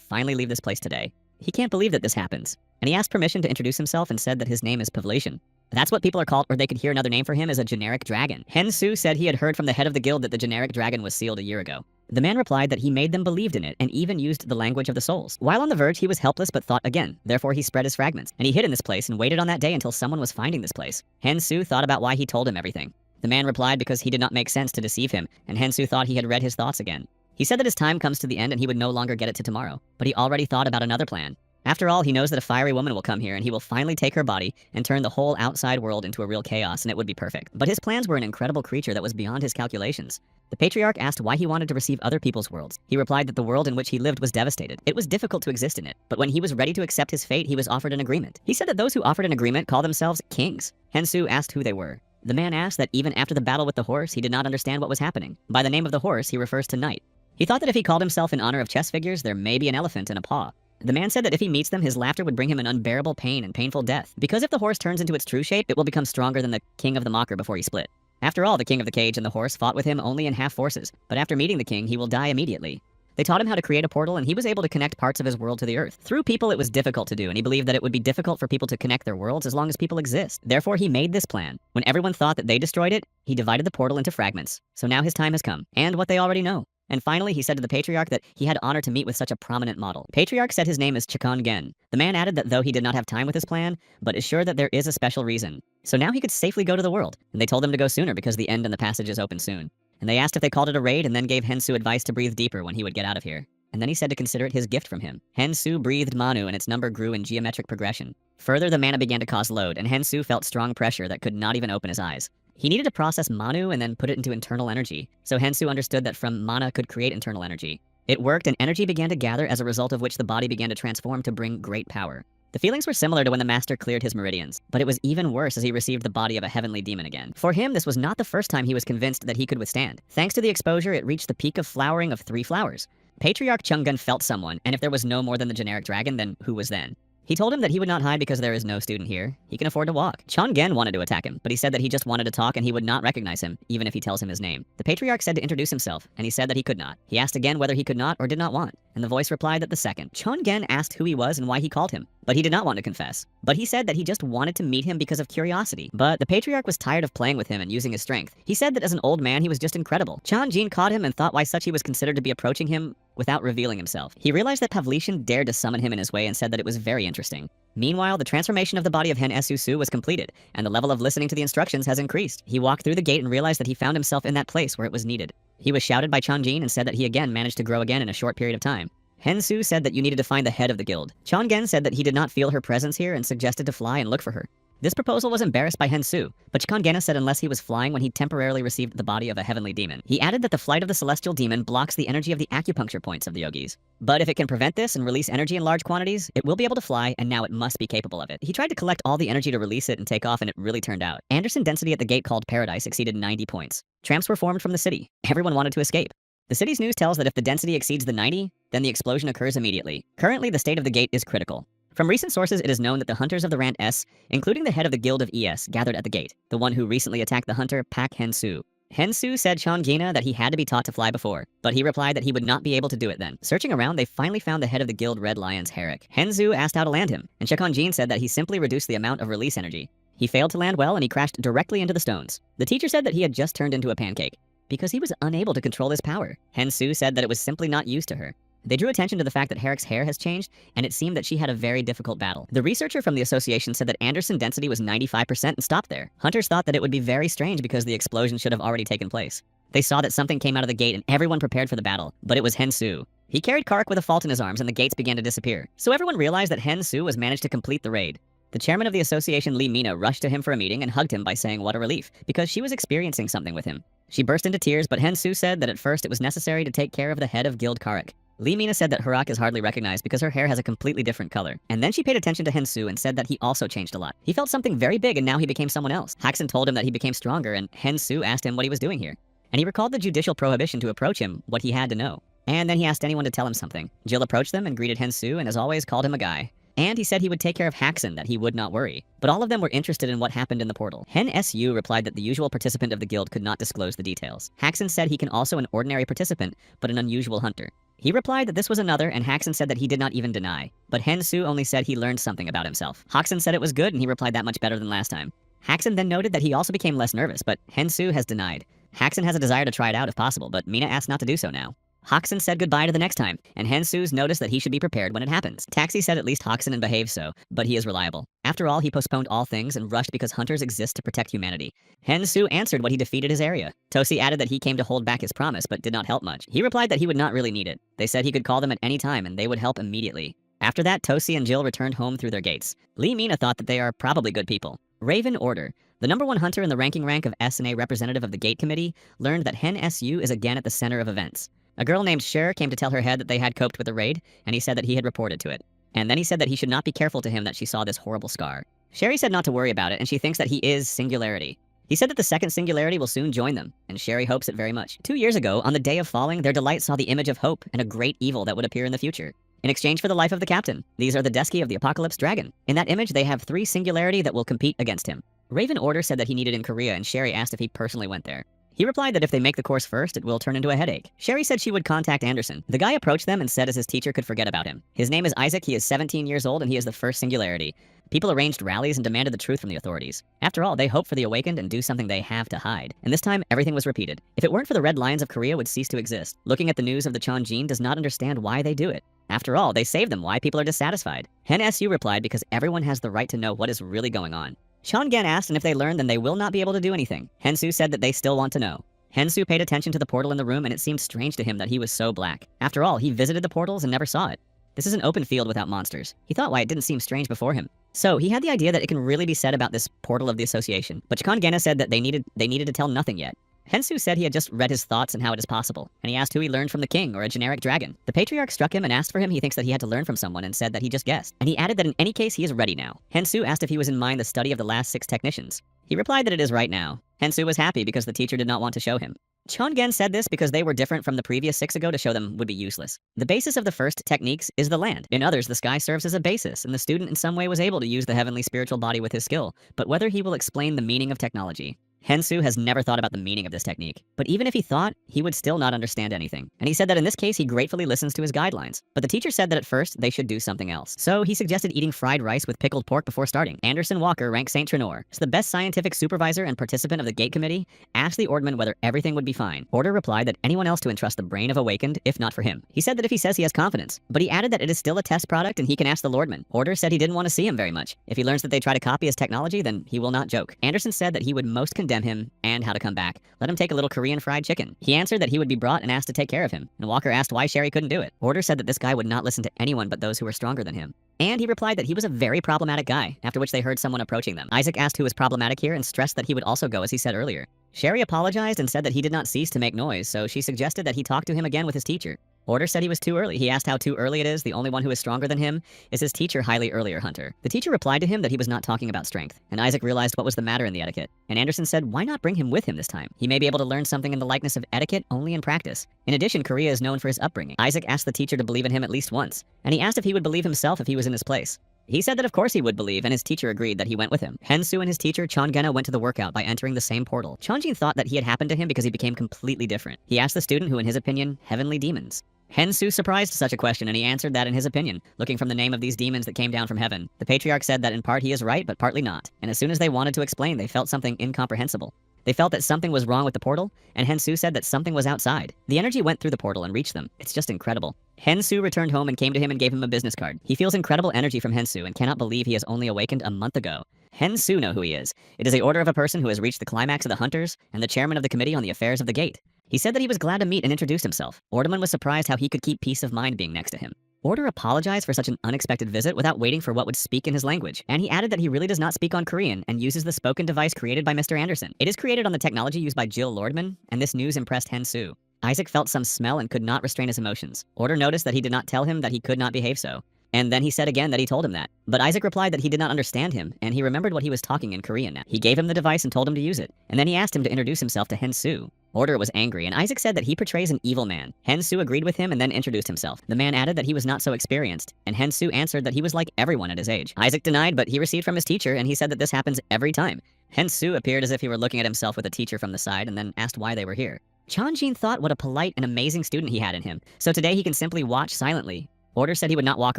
finally leave this place today. He can't believe that this happens. And he asked permission to introduce himself and said that his name is Pavlation. That's what people are called, or they could hear another name for him as a generic dragon. Hensu said he had heard from the head of the guild that the generic dragon was sealed a year ago. The man replied that he made them believed in it and even used the language of the souls. While on the verge, he was helpless but thought again. Therefore, he spread his fragments. And he hid in this place and waited on that day until someone was finding this place. Hensu thought about why he told him everything. The man replied because he did not make sense to deceive him, and Hensu thought he had read his thoughts again. He said that his time comes to the end and he would no longer get it to tomorrow. But he already thought about another plan. After all, he knows that a fiery woman will come here and he will finally take her body and turn the whole outside world into a real chaos, and it would be perfect. But his plans were an incredible creature that was beyond his calculations. The patriarch asked why he wanted to receive other people's worlds. He replied that the world in which he lived was devastated. It was difficult to exist in it, but when he was ready to accept his fate, he was offered an agreement. He said that those who offered an agreement call themselves kings. Hensu asked who they were. The man asked that even after the battle with the horse, he did not understand what was happening. By the name of the horse, he refers to Night. He thought that if he called himself in honor of chess figures, there may be an elephant and a paw. The man said that if he meets them, his laughter would bring him an unbearable pain and painful death. Because if the horse turns into its true shape, it will become stronger than the king of the mocker before he split. After all, the king of the cage and the horse fought with him only in half forces, but after meeting the king, he will die immediately. They taught him how to create a portal, and he was able to connect parts of his world to the earth. Through people, it was difficult to do, and he believed that it would be difficult for people to connect their worlds as long as people exist. Therefore, he made this plan. When everyone thought that they destroyed it, he divided the portal into fragments. So now his time has come, and what they already know. And finally, he said to the patriarch that he had honor to meet with such a prominent model. The patriarch said his name is Chikon Gen. The man added that though he did not have time with his plan, but is sure that there is a special reason. So now he could safely go to the world, and they told him to go sooner because the end and the passage is open soon. And they asked if they called it a raid, and then gave Hensu advice to breathe deeper when he would get out of here. And then he said to consider it his gift from him. Hensu breathed Manu, and its number grew in geometric progression. Further, the mana began to cause load, and Hensu felt strong pressure that could not even open his eyes. He needed to process Manu and then put it into internal energy, so Hensu understood that from mana could create internal energy. It worked, and energy began to gather, as a result of which the body began to transform to bring great power. The feelings were similar to when the master cleared his meridians, but it was even worse as he received the body of a heavenly demon again. For him, this was not the first time he was convinced that he could withstand. Thanks to the exposure, it reached the peak of flowering of 3 flowers. Patriarch Chunggun felt someone, and if there was no more than the generic dragon, then who was then? He told him that he would not hide because there is no student here. He can afford to walk. Chonggen wanted to attack him, but he said that he just wanted to talk and he would not recognize him, even if he tells him his name. The patriarch said to introduce himself, and he said that he could not. He asked again whether he could not or did not want, and the voice replied that the second. Chongen asked who he was and why he called him, but he did not want to confess. But he said that he just wanted to meet him because of curiosity. But the patriarch was tired of playing with him and using his strength. He said that as an old man, he was just incredible. Chonjin caught him and thought why such he was considered to be approaching him without revealing himself. He realized that Pavlishin dared to summon him in his way and said that it was very interesting. Meanwhile, the transformation of the body of Hen Esusu was completed, and the level of listening to the instructions has increased. He walked through the gate and realized that he found himself in that place where it was needed. He was shouted by Chonjin and said that he again managed to grow again in a short period of time. Hensu said that you needed to find the head of the guild. Chongen said that he did not feel her presence here and suggested to fly and look for her. This proposal was embarrassed by Hensu, but Chikangena said unless he was flying when he temporarily received the body of a heavenly demon. He added that the flight of the celestial demon blocks the energy of the acupuncture points of the yogis. But if it can prevent this and release energy in large quantities, it will be able to fly, and now it must be capable of it. He tried to collect all the energy to release it and take off, and it really turned out. Anderson density at the gate called Paradise exceeded 90 points. Tramps were formed from the city. Everyone wanted to escape. The city's news tells that if the density exceeds the 90, then the explosion occurs immediately. Currently, the state of the gate is critical. From recent sources, it is known that the hunters of the Rant S, including the head of the Guild of ES, gathered at the gate, the one who recently attacked the hunter, Pak Hensu. Hensu said Chongina that he had to be taught to fly before, but he replied that he would not be able to do it then. Searching around, they finally found the head of the Guild Red Lions, Herrick. Hensu asked how to land him, and Chekonjin said that he simply reduced the amount of release energy. He failed to land well, and he crashed directly into the stones. The teacher said that he had just turned into a pancake, because he was unable to control his power. Hensu said that it was simply not used to her. They drew attention to the fact that Herrick's hair has changed, and it seemed that she had a very difficult battle. The researcher from the association said that Anderson density was 95% and stopped there. Hunters thought that it would be very strange because the explosion should have already taken place. They saw that something came out of the gate and everyone prepared for the battle, but it was Hensu. He carried Karik with a fault in his arms and the gates began to disappear. So everyone realized that Hensu was managed to complete the raid. The chairman of the association, Lee Mina, rushed to him for a meeting and hugged him by saying what a relief, because she was experiencing something with him. She burst into tears, but Hensu said that at first it was necessary to take care of the head of Guild Karik. Lee Mina said that Harak is hardly recognized because her hair has a completely different color. And then she paid attention to Hensu and said that he also changed a lot. He felt something very big and now he became someone else. Haxon told him that he became stronger and Hensu asked him what he was doing here. And he recalled the judicial prohibition to approach him, what he had to know. And then he asked anyone to tell him something. Jill approached them and greeted Hensu and as always called him a guy. And he said he would take care of Haxon, that he would not worry. But all of them were interested in what happened in the portal. Hen Su replied that the usual participant of the guild could not disclose the details. Haxon said he can also an ordinary participant, but an unusual hunter. He replied that this was another, and Haxon said that he did not even deny. But Hensu only said he learned something about himself. Haxon said it was good, and he replied that much better than last time. Haxon then noted that he also became less nervous, but Hensu has denied. Haxon has a desire to try it out if possible, but Mina asked not to do so now. Haxon said goodbye to the next time, and Hensu's noticed that he should be prepared when it happens. Taxi said at least Haxon behaves so, but he is reliable. After all, he postponed all things and rushed because hunters exist to protect humanity. Hensu answered what he defeated his area. Tosi added that he came to hold back his promise, but did not help much. He replied that he would not really need it. They said he could call them at any time, and they would help immediately. After that, Tosi and Jill returned home through their gates. Lee Mina thought that they are probably good people. Raven Order. The #1 hunter in the ranking rank of S&A representative of the Gate Committee learned that Hen Su is again at the center of events. A girl named Sher came to tell her head that they had coped with the raid, and he said that he had reported to it. And then he said that he should not be careful to him that she saw this horrible scar. Sherry said not to worry about it, and she thinks that he is Singularity. He said that the second Singularity will soon join them, and Sherry hopes it very much. 2 years ago, on the day of falling, their delight saw the image of hope and a great evil that would appear in the future. In exchange for the life of the captain, these are the Deski of the Apocalypse Dragon. In that image, they have 3 Singularity that will compete against him. Raven Order said that he needed in Korea, and Sherry asked if he personally went there. He replied that if they make the course first, it will turn into a headache. Sherry said she would contact Anderson. The guy approached them and said as his teacher could forget about him. His name is Isaac, he is 17 years old, and he is the first Singularity. People arranged rallies and demanded the truth from the authorities. After all, they hope for the awakened and do something they have to hide. And this time, everything was repeated. If it weren't for the Red Lions of Korea would cease to exist. Looking at the news of the Chonjin does not understand why they do it. After all, they saved them, why people are dissatisfied. Hen Su replied because everyone has the right to know what is really going on. Chongen asked, and if they learn, then they will not be able to do anything. Hensu said that they still want to know. Hensu paid attention to the portal in the room, and it seemed strange to him that he was so black. After all, he visited the portals and never saw it. This is an open field without monsters. He thought why it didn't seem strange before him. So, he had the idea that it can really be said about this portal of the association. But Chikangena said that they needed to tell nothing yet. Hensu said he had just read his thoughts and how it is possible, and he asked who he learned from the king or a generic dragon. The patriarch struck him and asked for him. He thinks that he had to learn from someone and said that he just guessed. And he added that in any case he is ready now. Hensu asked if he was in mind the study of the last 6 technicians. He replied that it is right now. Hensu was happy because the teacher did not want to show him. Chongen said this because they were different from the previous 6 ago to show them would be useless. The basis of the first techniques is the land. In others, the sky serves as a basis, and the student in some way was able to use the heavenly spiritual body with his skill, but whether he will explain the meaning of technology. Hensu has never thought about the meaning of this technique, but even if he thought, he would still not understand anything. And he said that in this case, he gratefully listens to his guidelines. But the teacher said that at first, they should do something else. So he suggested eating fried rice with pickled pork before starting. Anderson Walker, rank St. Trenor, as the best scientific supervisor and participant of the gate committee, asked the Orderman whether everything would be fine. Order replied that anyone else to entrust the brain of Awakened, if not for him. He said that if he says he has confidence, but he added that it is still a test product and he can ask the Lordman. Order said he didn't want to see him very much. If he learns that they try to copy his technology, then he will not joke. Anderson said that he would most condemn him and how to come back. Let him take a little Korean fried chicken. He answered that he would be brought and asked to take care of him, and Walker asked why Sherry couldn't do it. Order said that this guy would not listen to anyone but those who were stronger than him. And he replied that he was a very problematic guy, after which they heard someone approaching them. Isaac asked who was problematic here and stressed that he would also go as he said earlier. Sherry apologized and said that he did not cease to make noise, so she suggested that he talk to him again with his teacher. Order said he was too early. He asked how too early it is. The only one who is stronger than him is his teacher, highly earlier Hunter. The teacher replied to him that he was not talking about strength, and Isaac realized what was the matter in the etiquette. And Anderson said, why not bring him with him this time? He may be able to learn something in the likeness of etiquette only in practice. In addition, Korea is known for his upbringing. Isaac asked the teacher to believe in him at least once, and he asked if he would believe himself if he was in his place. He said that of course he would believe, and his teacher agreed that he went with him. Hensu and his teacher Chongena went to the workout by entering the same portal. Chongjin thought that he had happened to him because he became completely different. He asked the student who in his opinion, heavenly demons. Hensu surprised such a question, and he answered that in his opinion, looking from the name of these demons that came down from heaven. The patriarch said that in part he is right, but partly not. And as soon as they wanted to explain, they felt something incomprehensible. They felt that something was wrong with the portal, and Hensu said that something was outside. The energy went through the portal and reached them. It's just incredible. Hensu returned home and came to him and gave him a business card. He feels incredible energy from Hensu and cannot believe he has only awakened a month ago. Hensu know who he is. It is a order of a person who has reached the climax of the Hunters and the chairman of the committee on the affairs of the gate. He said that he was glad to meet and introduce himself. Orderman was surprised how he could keep peace of mind being next to him. Order apologized for such an unexpected visit without waiting for what would speak in his language, and he added that he really does not speak on Korean and uses the spoken device created by Mr. Anderson. It is created on the technology used by Jill Lordman, and this news impressed Hensu. Isaac felt some smell and could not restrain his emotions. Order noticed that he did not tell him that he could not behave so. And then he said again that he told him that. But Isaac replied that he did not understand him, and he remembered what he was talking in Korean now. He gave him the device and told him to use it, and then he asked him to introduce himself to Hensu. Order was angry, and Isaac said that he portrays an evil man. Hensu agreed with him and then introduced himself. The man added that he was not so experienced, and Hensu answered that he was like everyone at his age. Isaac denied, but he received from his teacher, and he said that this happens every time. Hensu appeared as if he were looking at himself with a teacher from the side and then asked why they were here. Chongjin thought what a polite and amazing student he had in him, so today he can simply watch silently. Order said he would not walk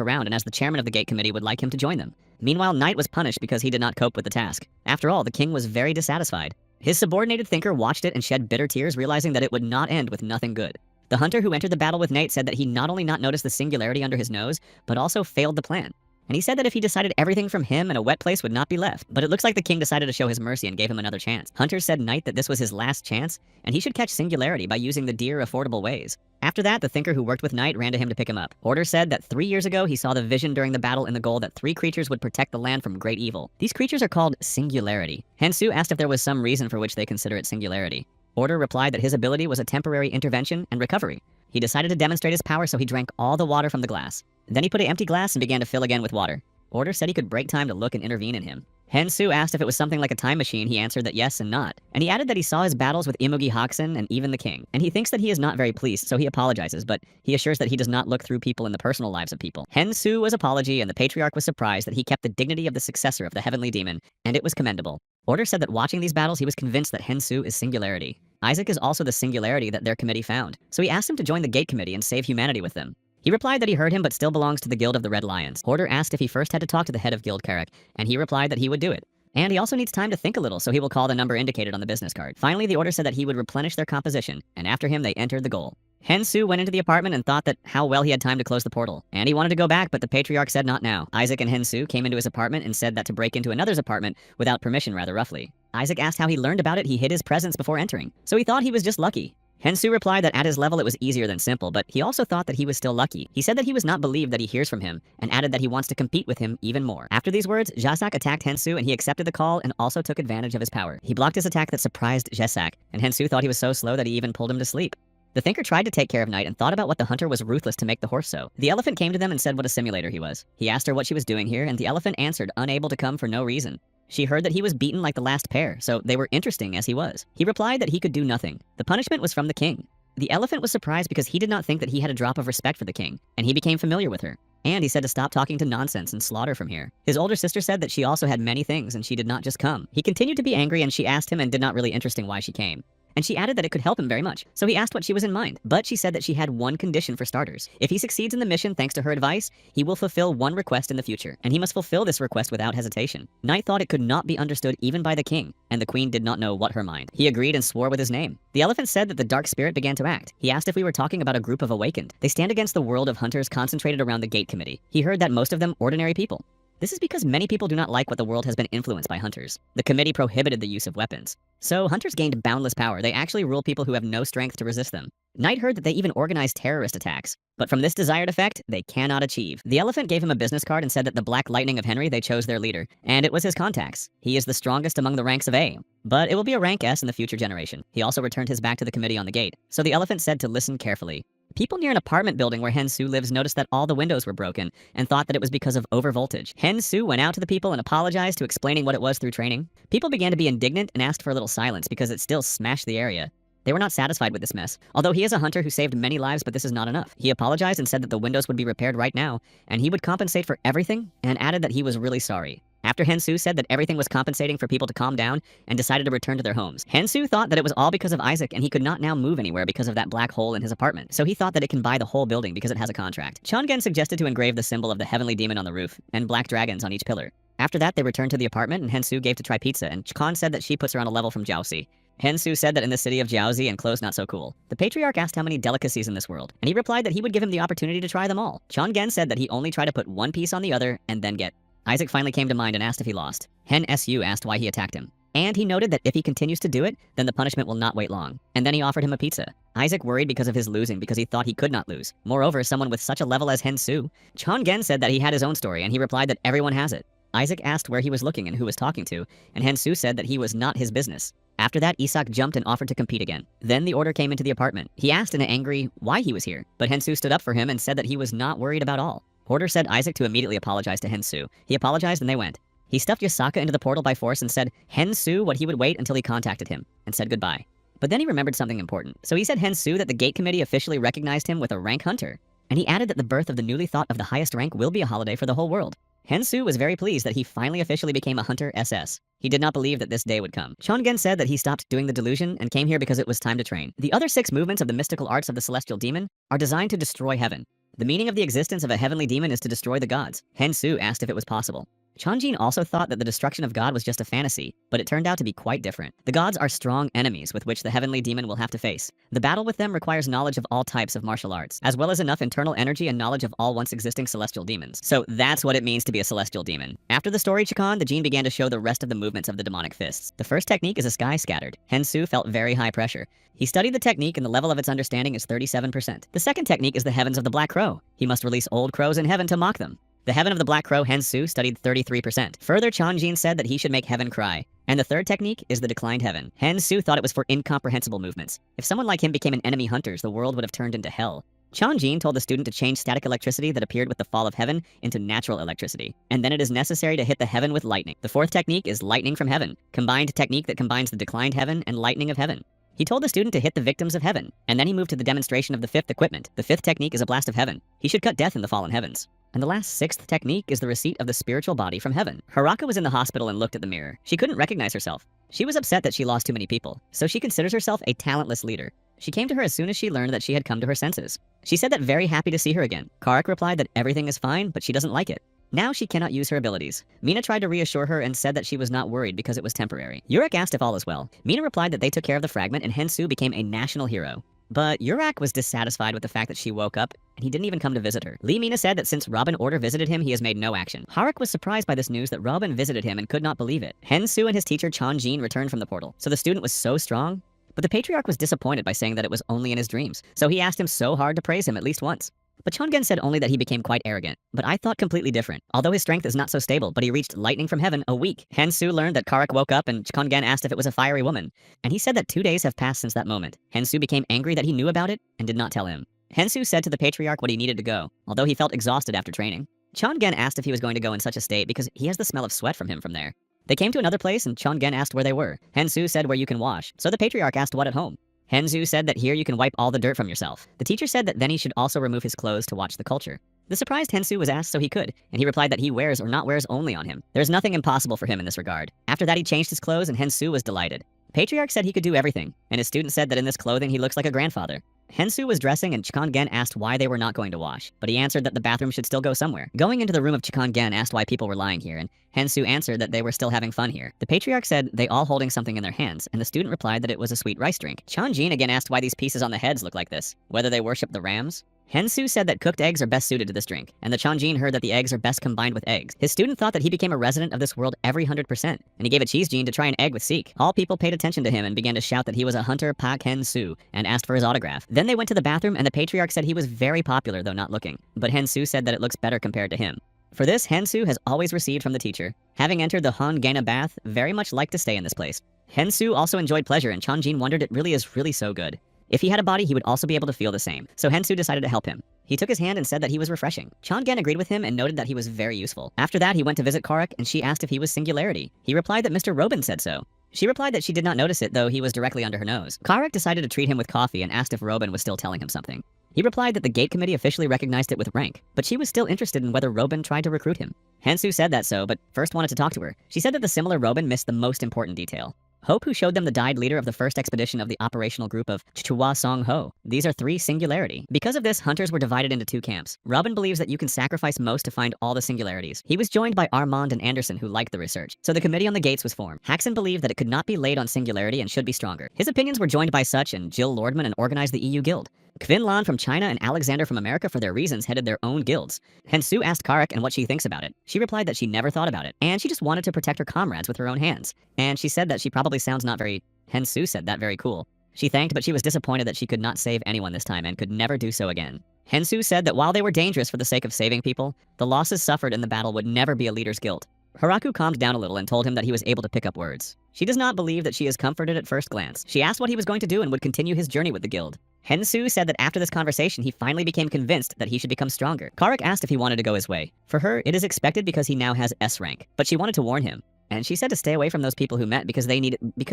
around, and as the chairman of the gate committee would like him to join them. Meanwhile, Knight was punished because he did not cope with the task. After all, the king was very dissatisfied. His subordinated thinker watched it and shed bitter tears, realizing that it would not end with nothing good. The hunter who entered the battle with Nate said that he not only not noticed the singularity under his nose, but also failed the plan. And he said that if he decided everything from him and a wet place would not be left. But it looks like the king decided to show his mercy and gave him another chance. Hunter said Knight that this was his last chance, and he should catch singularity by using the dear, affordable ways. After that, the thinker who worked with Knight ran to him to pick him up. Order said that 3 years ago he saw the vision during the battle in the goal that 3 creatures would protect the land from great evil. These creatures are called singularity. Hensu asked if there was some reason for which they consider it singularity. Order replied that his ability was a temporary intervention and recovery. He decided to demonstrate his power, so he drank all the water from the glass. Then he put an empty glass and began to fill again with water. Order said he could break time to look and intervene in him. Hensu asked if it was something like a time machine. He answered that yes and not. And he added that he saw his battles with Imugi Haksen and even the king. And he thinks that he is not very pleased, so he apologizes, but he assures that he does not look through people in the personal lives of people. Hensu was apology, and the patriarch was surprised that he kept the dignity of the successor of the heavenly demon, and it was commendable. Order said that watching these battles, he was convinced that Hensu is singularity. Isaac is also the singularity that their committee found, so he asked him to join the gate committee and save humanity with them. He replied that he heard him but still belongs to the Guild of the Red Lions. Order asked if he first had to talk to the head of Guild Carrick, and he replied that he would do it. And he also needs time to think a little, so he will call the number indicated on the business card. Finally, the order said that he would replenish their composition, and after him they entered the goal. Hensu went into the apartment and thought that how well he had time to close the portal. And he wanted to go back, but the patriarch said not now. Isaac and Hensu came into his apartment and said that to break into another's apartment without permission rather roughly. Isaac asked how he learned about it. He hid his presence before entering, so he thought he was just lucky. Hensu replied that at his level it was easier than simple, but he also thought that he was still lucky. He said that he was not believed that he hears from him, and added that he wants to compete with him even more. After these words, Jasak attacked Hensu, and he accepted the call and also took advantage of his power. He blocked his attack that surprised Jasak, and Hensu thought he was so slow that he even pulled him to sleep. The thinker tried to take care of Knight and thought about what the hunter was ruthless to make the horse so. The elephant came to them and said what a simulator he was. He asked her what she was doing here, and the elephant answered, unable to come for no reason. She heard that he was beaten like the last pair, so they were interesting as he was. He replied that he could do nothing. The punishment was from the king. The elephant was surprised because he did not think that he had a drop of respect for the king, and he became familiar with her. And he said to stop talking to nonsense and slaughter from here. His older sister said that she also had many things and she did not just come. He continued to be angry and she asked him and did not really interesting why she came. And she added that it could help him very much. So he asked what she was in mind. But she said that she had one condition for starters. If he succeeds in the mission thanks to her advice, he will fulfill one request in the future. And he must fulfill this request without hesitation. Knight thought it could not be understood even by the king. And the queen did not know what her mind. He agreed and swore with his name. The elephant said that the dark spirit began to act. He asked if we were talking about a group of awakened. They stand against the world of hunters concentrated around the gate committee. He heard that most of them ordinary people. This is because many people do not like what the world has been influenced by hunters. The committee prohibited the use of weapons. So hunters gained boundless power. They actually rule people who have no strength to resist them. Knight heard that they even organized terrorist attacks. But from this desired effect, they cannot achieve. The elephant gave him a business card and said that the Black Lightning of Henry, they chose their leader. And it was his contacts. He is the strongest among the ranks of A. But it will be a rank S in the future generation. He also returned his back to the committee on the gate. So the elephant said to listen carefully. People near an apartment building where Hen Su lives noticed that all the windows were broken and thought that it was because of overvoltage. Hen Su went out to the people and apologized to explaining what it was through training. People began to be indignant and asked for a little silence because it still smashed the area. They were not satisfied with this mess. Although he is a hunter who saved many lives, but this is not enough. He apologized and said that the windows would be repaired right now, and he would compensate for everything, and added that he was really sorry. After Hen Su said that everything was compensating for people to calm down and decided to return to their homes. Hen Su thought that it was all because of Isaac and he could not now move anywhere because of that black hole in his apartment. So he thought that it can buy the whole building because it has a contract. Chongen suggested to engrave the symbol of the heavenly demon on the roof and black dragons on each pillar. After that, they returned to the apartment and Hen Su gave to try pizza and Khan said that she puts her on a level from Jiaoxi. Hen Su said that in the city of Jiaoxi and clothes not so cool. The patriarch asked how many delicacies in this world, and he replied that he would give him the opportunity to try them all. Chongen said that he only tried to put one piece on the other and then get. Isaac finally came to mind and asked if he lost. Hen Su asked why he attacked him. And he noted that if he continues to do it, then the punishment will not wait long. And then he offered him a pizza. Isaac worried because of his losing because he thought he could not lose. Moreover, someone with such a level as Hen Su. Chongen said that he had his own story and he replied that everyone has it. Isaac asked where he was looking and who was talking to, and Hen Su said that he was not his business. After that, Isak jumped and offered to compete again. Then the order came into the apartment. He asked in an angry why he was here, but Hen Su stood up for him and said that he was not worried about all. Order said Isaac to immediately apologize to Hen Su. He apologized and they went. He stuffed Yasaka into the portal by force and said Hen Su what he would wait until he contacted him, and said goodbye. But then he remembered something important. So he said Hen Su that the gate committee officially recognized him with a rank hunter. And he added that the birth of the newly thought of the highest rank will be a holiday for the whole world. Hen Su was very pleased that he finally officially became a hunter SS. He did not believe that this day would come. Chongen said that he stopped doing the delusion and came here because it was time to train. The other 6 movements of the mystical arts of the celestial demon are designed to destroy heaven. The meaning of the existence of a heavenly demon is to destroy the gods. Hen Su asked if it was possible. Chonjin also thought that the destruction of God was just a fantasy, but it turned out to be quite different. The gods are strong enemies with which the heavenly demon will have to face. The battle with them requires knowledge of all types of martial arts, as well as enough internal energy and knowledge of all once existing celestial demons. So that's what it means to be a celestial demon. After the story Chikon, the gene began to show the rest of the movements of the demonic fists. The first technique is a sky scattered. Hen Su felt very high pressure. He studied the technique and the level of its understanding is 37%. The second technique is the heavens of the black crow. He must release old crows in heaven to mock them. The heaven of the black crow, Hen Su, studied 33%. Further, Chonjin said that he should make heaven cry. And the third technique is the declined heaven. Hen Su thought it was for incomprehensible movements. If someone like him became an enemy hunters, the world would have turned into hell. Chonjin told the student to change static electricity that appeared with the fall of heaven into natural electricity. And then it is necessary to hit the heaven with lightning. The fourth technique is lightning from heaven, combined technique that combines the declined heaven and lightning of heaven. He told the student to hit the victims of heaven, and then he moved to the demonstration of the fifth equipment. The fifth technique is a blast of heaven. He should cut death in the fallen heavens. And the last sixth technique is the receipt of the spiritual body from heaven. Haraka was in the hospital and looked at the mirror. She couldn't recognize herself. She was upset that she lost too many people, so she considers herself a talentless leader. She came to her as soon as she learned that she had come to her senses. She said that very happy to see her again. Karak replied that everything is fine, but she doesn't like it. Now she cannot use her abilities. Mina tried to reassure her and said that she was not worried because it was temporary. Yurik asked if all is well. Mina replied that they took care of the fragment and Hen Su became a national hero. But Yurak was dissatisfied with the fact that she woke up, and he didn't even come to visit her. Lee Mina said that since Robin Order visited him, he has made no action. Harak was surprised by this news that Robin visited him and could not believe it. Hen Su and his teacher Chonjin returned from the portal, so the student was so strong. But the patriarch was disappointed by saying that it was only in his dreams, so he asked him so hard to praise him at least once. But Chongen said only that he became quite arrogant. But I thought completely different. Although his strength is not so stable, but he reached lightning from heaven a week. Hen Su learned that Karak woke up and Chongen asked if it was a fiery woman. And he said that 2 days have passed since that moment. Hen Su became angry that he knew about it and did not tell him. Hen Su said to the patriarch what he needed to go, although he felt exhausted after training. Chongen asked if he was going to go in such a state because he has the smell of sweat from him from there. They came to another place and Chongen asked where they were. Hen Su said where you can wash, so the patriarch asked what at home. Hen Su said that here you can wipe all the dirt from yourself. The teacher said that then he should also remove his clothes to watch the culture. The surprised Hensu was asked so he could, and he replied that he wears or not wears only on him. There's nothing impossible for him in this regard. After that, he changed his clothes, and Hensu was delighted. Patriarch said he could do everything, and his student said that in this clothing he looks like a grandfather. Hensu was dressing, and Chikangen asked why they were not going to wash, but he answered that the bathroom should still go somewhere. Going into the room of Chikangen asked why people were lying here, and Hensu answered that they were still having fun here. The patriarch said they all holding something in their hands, and the student replied that it was a sweet rice drink. Chanjin again asked why these pieces on the heads look like this, whether they worship the rams. Hensu said that cooked eggs are best suited to this drink, and the Chanjin heard that the eggs are best combined with eggs. His student thought that he became a resident of this world every 100%, and he gave a cheese gene to try an egg with Seek. All people paid attention to him and began to shout that he was a hunter Pak Hensu, and asked for his autograph. Then they went to the bathroom, and the patriarch said he was very popular, though not looking, but Hensu said that it looks better compared to him. For this, Hensu has always received from the teacher. Having entered the Hongana bath, very much liked to stay in this place. Hensu also enjoyed pleasure, and Chanjin wondered it really is so good. If he had a body, he would also be able to feel the same, so Hensu decided to help him. He took his hand and said that he was refreshing. Changen agreed with him and noted that he was very useful. After that, he went to visit Karak, and she asked if he was Singularity. He replied that Mr. Robin said so. She replied that she did not notice it, though he was directly under her nose. Karak decided to treat him with coffee and asked if Robin was still telling him something. He replied that the gate committee officially recognized it with rank, but she was still interested in whether Robin tried to recruit him. Hensu said that so, but first wanted to talk to her. She said that the similar Robin missed the most important detail. Hope, who showed them the died leader of the first expedition of the operational group of Chua Song Ho. These are 3 singularity. Because of this, hunters were divided into 2 camps. Robin believes that you can sacrifice most to find all the singularities. He was joined by Armand and Anderson, who liked the research. So the committee on the gates was formed. Haxon believed that it could not be laid on singularity and should be stronger. His opinions were joined by Such and Jill Lordman and organized the EU Guild. Kvin Lan from China and Alexander from America, for their reasons, headed their own guilds. Hensu asked Karak and what she thinks about it. She replied that she never thought about it, and she just wanted to protect her comrades with her own hands. And she said that she probably sounds not very... Hensu said that very cool. She thanked, but she was disappointed that she could not save anyone this time and could never do so again. Hensu said that while they were dangerous for the sake of saving people, the losses suffered in the battle would never be a leader's guilt. Haraku calmed down a little and told him that he was able to pick up words. She does not believe that she is comforted at first glance. She asked what he was going to do and would continue his journey with the guild. Hensu said that after this conversation, he finally became convinced that he should become stronger. Karak asked if he wanted to go his way. For her, it is expected because he now has S rank, but she wanted to warn him. And she said to stay away from those people who met because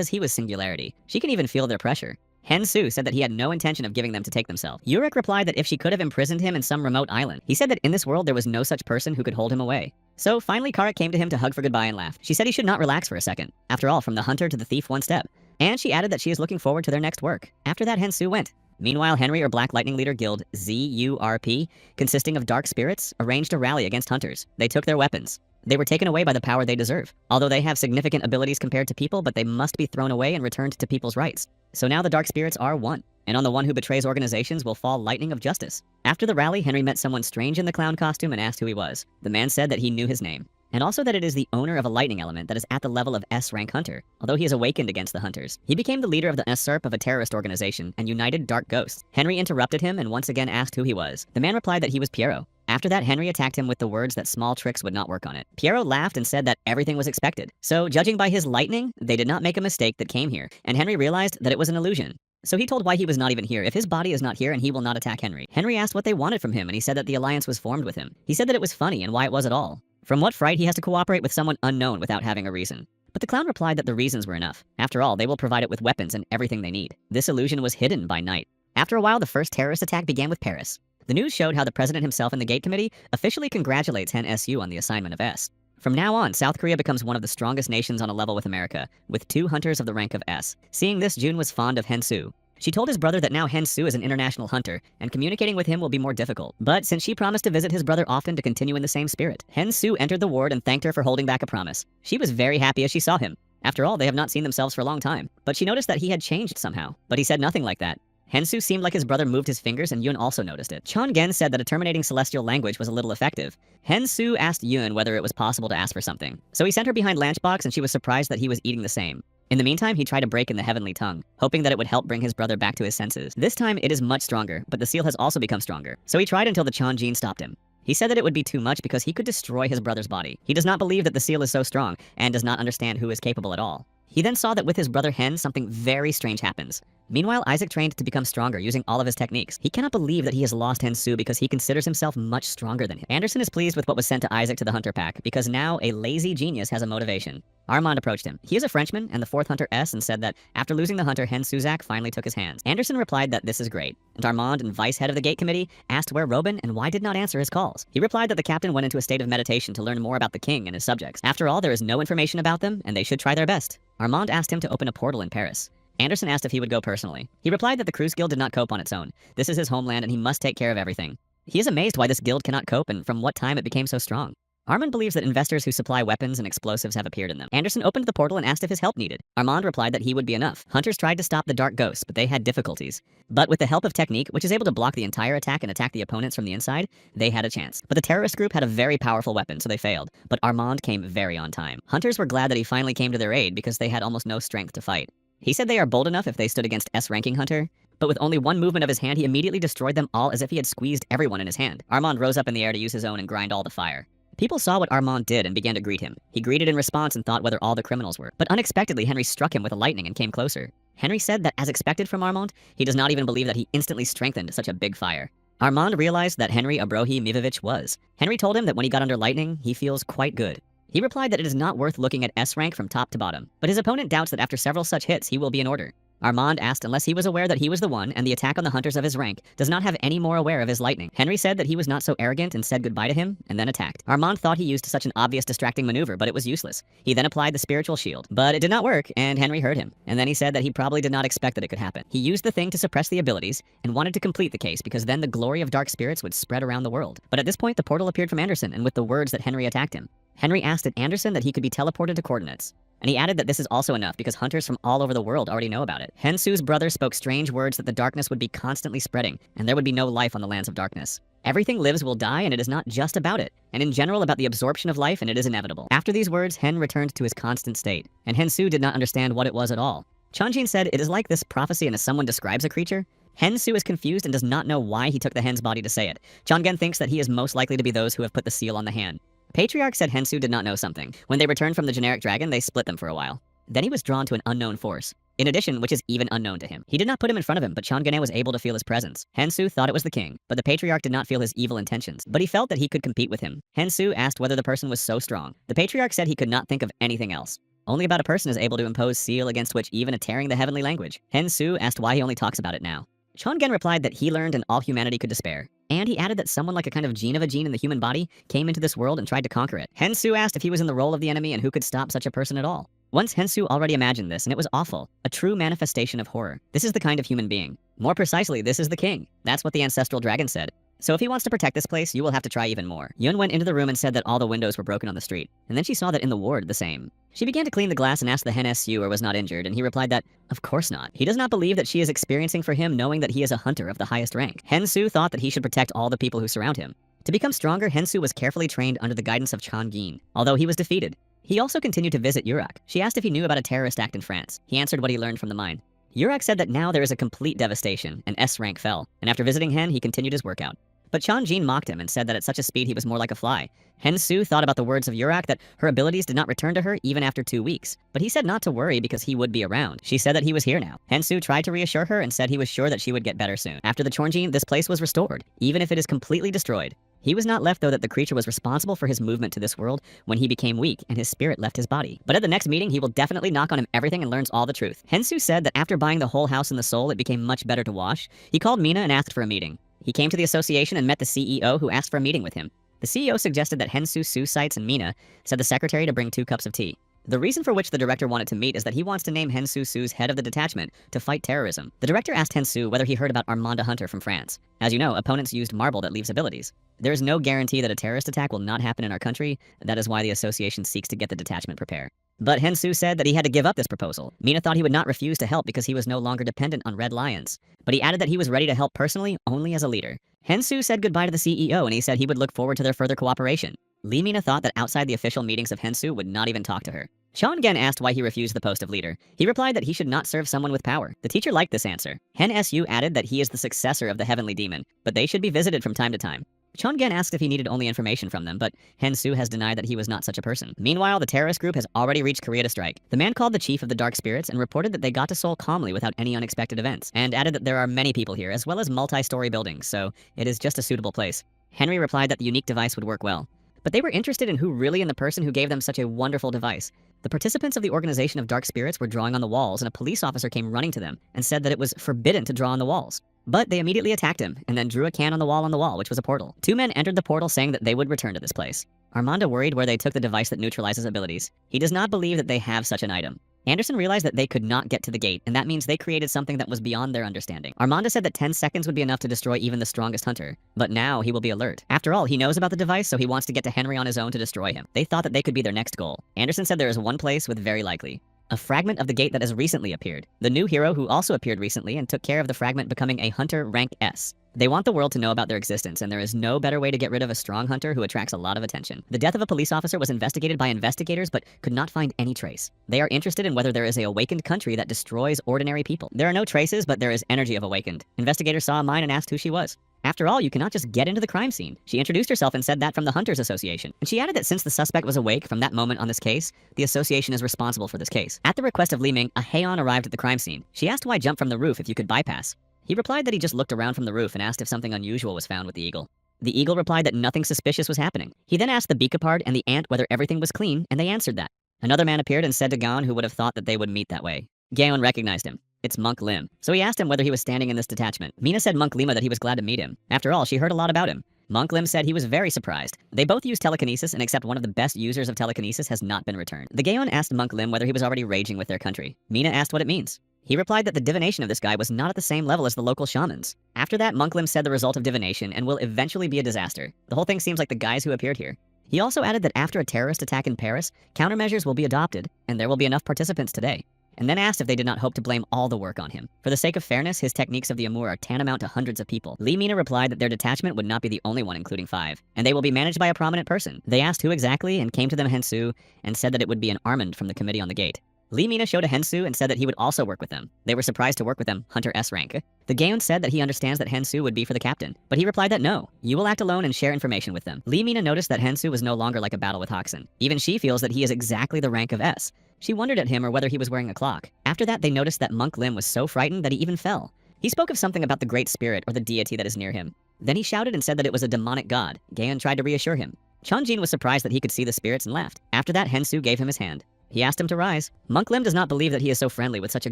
he was singularity. She can even feel their pressure. Hensu said that he had no intention of giving them to take themselves. Yurik replied that if she could have imprisoned him in some remote island. He said that in this world there was no such person who could hold him away. So finally Karak came to him to hug for goodbye and laugh. She said he should not relax for a second. After all, from the hunter to the thief, one step. And she added that she is looking forward to their next work. After that, Hensu went. Meanwhile, Henry or Black Lightning Leader Guild, ZURP, consisting of dark spirits, arranged a rally against hunters. They took their weapons. They were taken away by the power they deserve. Although they have significant abilities compared to people, but they must be thrown away and returned to people's rights. So now the dark spirits are one, and on the one who betrays organizations will fall lightning of justice. After the rally, Henry met someone strange in the clown costume and asked who he was. The man said that he knew his name, and also that it is the owner of a lightning element that is at the level of S-rank hunter, although he is awakened against the hunters. He became the leader of the SRP of a terrorist organization and united dark ghosts. Henry interrupted him and once again asked who he was. The man replied that he was Piero. After that, Henry attacked him with the words that small tricks would not work on it. Piero laughed and said that everything was expected. So, judging by his lightning, they did not make a mistake that came here, and Henry realized that it was an illusion. So he told why he was not even here. If his body is not here and he will not attack Henry. Henry asked what they wanted from him, and he said that the alliance was formed with him. He said that it was funny and why it was at all. From what fright he has to cooperate with someone unknown without having a reason. But the clown replied that the reasons were enough. After all, they will provide it with weapons and everything they need. This illusion was hidden by night. After a while, the first terrorist attack began with Paris. The news showed how the president himself and the gate committee officially congratulates Hen SU on the assignment of S. From now on, South Korea becomes one of the strongest nations on a level with America, with 2 hunters of the rank of S. Seeing this, Jun was fond of Hensu. She told his brother that now Hensu is an international hunter, and communicating with him will be more difficult. But since she promised to visit his brother often to continue in the same spirit, Hensu entered the ward and thanked her for holding back a promise. She was very happy as she saw him. After all, they have not seen themselves for a long time. But she noticed that he had changed somehow. But he said nothing like that. Hensu seemed like his brother moved his fingers, and Yun also noticed it. Chongen said that a terminating celestial language was a little effective. Hensu asked Yun whether it was possible to ask for something. So he sent her behind Lunchbox, and she was surprised that he was eating the same. In the meantime, he tried to break in the heavenly tongue, hoping that it would help bring his brother back to his senses. This time, it is much stronger, but the seal has also become stronger. So he tried until the Chonjin stopped him. He said that it would be too much because he could destroy his brother's body. He does not believe that the seal is so strong, and does not understand who is capable at all. He then saw that with his brother Hen, something very strange happens. Meanwhile, Isaac trained to become stronger using all of his techniques. He cannot believe that he has lost Hensu because he considers himself much stronger than him. Anderson is pleased with what was sent to Isaac to the Hunter Pack because now a lazy genius has a motivation. Armand approached him. He is a Frenchman and the fourth hunter S and said that after losing the hunter, Hen Suzak finally took his hands. Anderson replied that this is great. And Armand and vice head of the gate committee asked where Robin and why did not answer his calls. He replied that the captain went into a state of meditation to learn more about the king and his subjects. After all, there is no information about them and they should try their best. Armand asked him to open a portal in Paris. Anderson asked if he would go personally. He replied that the Cruise Guild did not cope on its own. This is his homeland and he must take care of everything. He is amazed why this guild cannot cope and from what time it became so strong. Armand believes that investors who supply weapons and explosives have appeared in them. Anderson opened the portal and asked if his help needed. Armand replied that he would be enough. Hunters tried to stop the dark ghosts, but they had difficulties. But with the help of technique, which is able to block the entire attack and attack the opponents from the inside, they had a chance. But the terrorist group had a very powerful weapon, so they failed. But Armand came very on time. Hunters were glad that he finally came to their aid because they had almost no strength to fight. He said they are bold enough if they stood against S-ranking Hunter, but with only one movement of his hand, he immediately destroyed them all as if he had squeezed everyone in his hand. Armand rose up in the air to use his own and grind all the fire. People saw what Armand did and began to greet him. He greeted in response and thought whether all the criminals were. But unexpectedly, Henry struck him with a lightning and came closer. Henry said that, as expected from Armand, he does not even believe that he instantly strengthened such a big fire. Armand realized that Henry Abrohi Mivovich was. Henry told him that when he got under lightning, he feels quite good. He replied that it is not worth looking at S rank from top to bottom, but his opponent doubts that after several such hits, he will be in order. Armand asked unless he was aware that he was the one, and the attack on the hunters of his rank does not have any more aware of his lightning. Henry said that he was not so arrogant and said goodbye to him, and then attacked. Armand thought he used such an obvious distracting maneuver, but it was useless. He then applied the spiritual shield, but it did not work, and Henry heard him. And then he said that he probably did not expect that it could happen. He used the thing to suppress the abilities, and wanted to complete the case because then the glory of dark spirits would spread around the world. But at this point, the portal appeared from Anderson, and with the words that Henry attacked him. Henry asked at Anderson that he could be teleported to coordinates. And he added that this is also enough because hunters from all over the world already know about it. Hensu's brother spoke strange words that the darkness would be constantly spreading, and there would be no life on the lands of darkness. Everything lives will die, and it is not just about it, and in general about the absorption of life, and it is inevitable. After these words, Hen returned to his constant state, and Hensu did not understand what it was at all. Chanjin said, "It is like this prophecy and as someone describes a creature." Hensu is confused and does not know why he took the hen's body to say it. Changen thinks that he is most likely to be those who have put the seal on the hand. Patriarch said Hensu did not know something. When they returned from the generic dragon, they split them for a while. Then he was drawn to an unknown force. In addition, which is even unknown to him. He did not put him in front of him, but Changene was able to feel his presence. Hensu thought it was the king, but the patriarch did not feel his evil intentions, but he felt that he could compete with him. Hensu asked whether the person was so strong. The patriarch said he could not think of anything else. Only about a person is able to impose seal against which even a tearing the heavenly language. Hensu asked why he only talks about it now. Chongen replied that he learned and all humanity could despair. And he added that someone like a kind of gene of a gene in the human body came into this world and tried to conquer it. Hensu asked if he was in the role of the enemy and who could stop such a person at all. Once Hensu already imagined this, and it was awful. A true manifestation of horror. This is the kind of human being. More precisely, this is the king. That's what the ancestral dragon said. So if he wants to protect this place, you will have to try even more. Yun went into the room and said that all the windows were broken on the street. And then she saw that in the ward, the same. She began to clean the glass and asked the Hen SU or was not injured, and he replied that, of course not. He does not believe that she is experiencing for him knowing that he is a hunter of the highest rank. Hensu thought that he should protect all the people who surround him. To become stronger, Hensu was carefully trained under the guidance of Changin, although he was defeated. He also continued to visit Yurak. She asked if he knew about a terrorist act in France. He answered what he learned from the mine. Yurak said that now there is a complete devastation, and S rank fell, and after visiting Hen, he continued his workout. But Chanjin mocked him and said that at such a speed he was more like a fly. Hensu thought about the words of Yurak that her abilities did not return to her even after 2 weeks. But he said not to worry because he would be around. She said that he was here now. Hensu tried to reassure her and said he was sure that she would get better soon. After the Chonjin, this place was restored, even if it is completely destroyed. He was not left though that the creature was responsible for his movement to this world when he became weak and his spirit left his body. But at the next meeting, he will definitely knock on him everything and learns all the truth. Hensu said that after buying the whole house in the soul, it became much better to wash. He called Mina and asked for a meeting. He came to the association and met the CEO who asked for a meeting with him. The CEO suggested that Hensu Su Sites and Mina said the secretary to bring 2 cups of tea. The reason for which the director wanted to meet is that he wants to name Hensu Su's head of the detachment to fight terrorism. The director asked Hensu whether he heard about Armand Hunter from France. As you know, opponents used marble that leaves abilities. There is no guarantee that a terrorist attack will not happen in our country. That is why the association seeks to get the detachment prepared. But Hensu said that he had to give up this proposal. Mina thought he would not refuse to help because he was no longer dependent on Red Lions. But he added that he was ready to help personally only as a leader. Hensu said goodbye to the CEO and he said he would look forward to their further cooperation. Lee Mina thought that outside the official meetings of Hensu would not even talk to her. Chongen asked why he refused the post of leader. He replied that he should not serve someone with power. The teacher liked this answer. Hen SU added that he is the successor of the heavenly demon, but they should be visited from time to time. Chongen asked if he needed only information from them, but Hensu has denied that he was not such a person. Meanwhile, the terrorist group has already reached Korea to strike. The man called the chief of the dark spirits and reported that they got to Seoul calmly without any unexpected events, and added that there are many people here, as well as multi-story buildings, so it is just a suitable place. Henry replied that the unique device would work well. but they were interested in who really and the person who gave them such a wonderful device. The participants of the Organization of Dark Spirits were drawing on the walls, and a police officer came running to them and said that it was forbidden to draw on the walls. But they immediately attacked him, and then drew a can on the wall, which was a portal. Two men entered the portal saying that they would return to this place. Armando worried where they took the device that neutralizes abilities. He does not believe that they have such an item. Anderson realized that they could not get to the gate, and that means they created something that was beyond their understanding. Armando said that 10 seconds would be enough to destroy even the strongest hunter, but now he will be alert. After all, he knows about the device, so he wants to get to Henry on his own to destroy him. They thought that they could be their next goal. Anderson said there is one place with very likely. A fragment of the gate that has recently appeared. The new hero who also appeared recently and took care of the fragment becoming a hunter rank S. They want the world to know about their existence, and there is no better way to get rid of a strong hunter who attracts a lot of attention. The death of a police officer was investigated by investigators but could not find any trace. They are interested in whether there is a awakened country that destroys ordinary people. There are no traces, but there is energy of awakened. Investigators saw a mine and asked who she was. After all, you cannot just get into the crime scene. She introduced herself and said that from the Hunters Association. And she added that since the suspect was awake from that moment on this case, the association is responsible for this case. At the request of Li Ming, a Heian arrived at the crime scene. She asked why jump from the roof if you could bypass. He replied that he just looked around from the roof and asked if something unusual was found with the eagle. The eagle replied that nothing suspicious was happening. He then asked the Beakapard and the ant whether everything was clean, and they answered that. Another man appeared and said to Gaon who would have thought that they would meet that way. Gaon recognized him. It's Monk Lim. So he asked him whether he was standing in this detachment. Mina said Monk Lima that he was glad to meet him. After all, she heard a lot about him. Monk Lim said he was very surprised. They both use telekinesis, and except one of the best users of telekinesis has not been returned. The Gaon asked Monk Lim whether he was already raging with their country. Mina asked what it means. He replied that the divination of this guy was not at the same level as the local shamans. After that, Monk Lim said the result of divination and will eventually be a disaster. The whole thing seems like the guys who appeared here. He also added that after a terrorist attack in Paris, countermeasures will be adopted, and there will be enough participants today. And then asked if they did not hope to blame all the work on him. For the sake of fairness, his techniques of the Amur are tantamount to hundreds of people. Lee Mina replied that their detachment would not be the only one, including 5, and they will be managed by a prominent person. They asked who exactly and came to them Hensu and said that it would be an Armand from the committee on the gate. Lee Mina showed a Hensu and said that he would also work with them. They were surprised to work with them, Hunter S rank. The Gaon said that he understands that Hensu would be for the captain, but he replied that no, you will act alone and share information with them. Lee Mina noticed that Hensu was no longer like a battle with Hoxen. Even she feels that he is exactly the rank of S. She wondered at him or whether he was wearing a clock. After that, they noticed that Monk Lim was so frightened that he even fell. He spoke of something about the great spirit or the deity that is near him. Then he shouted and said that it was a demonic god. Gaon tried to reassure him. Chunjin was surprised that he could see the spirits and laughed. After that, Hensu gave him his hand. He asked him to rise. Monk Lim does not believe that he is so friendly with such a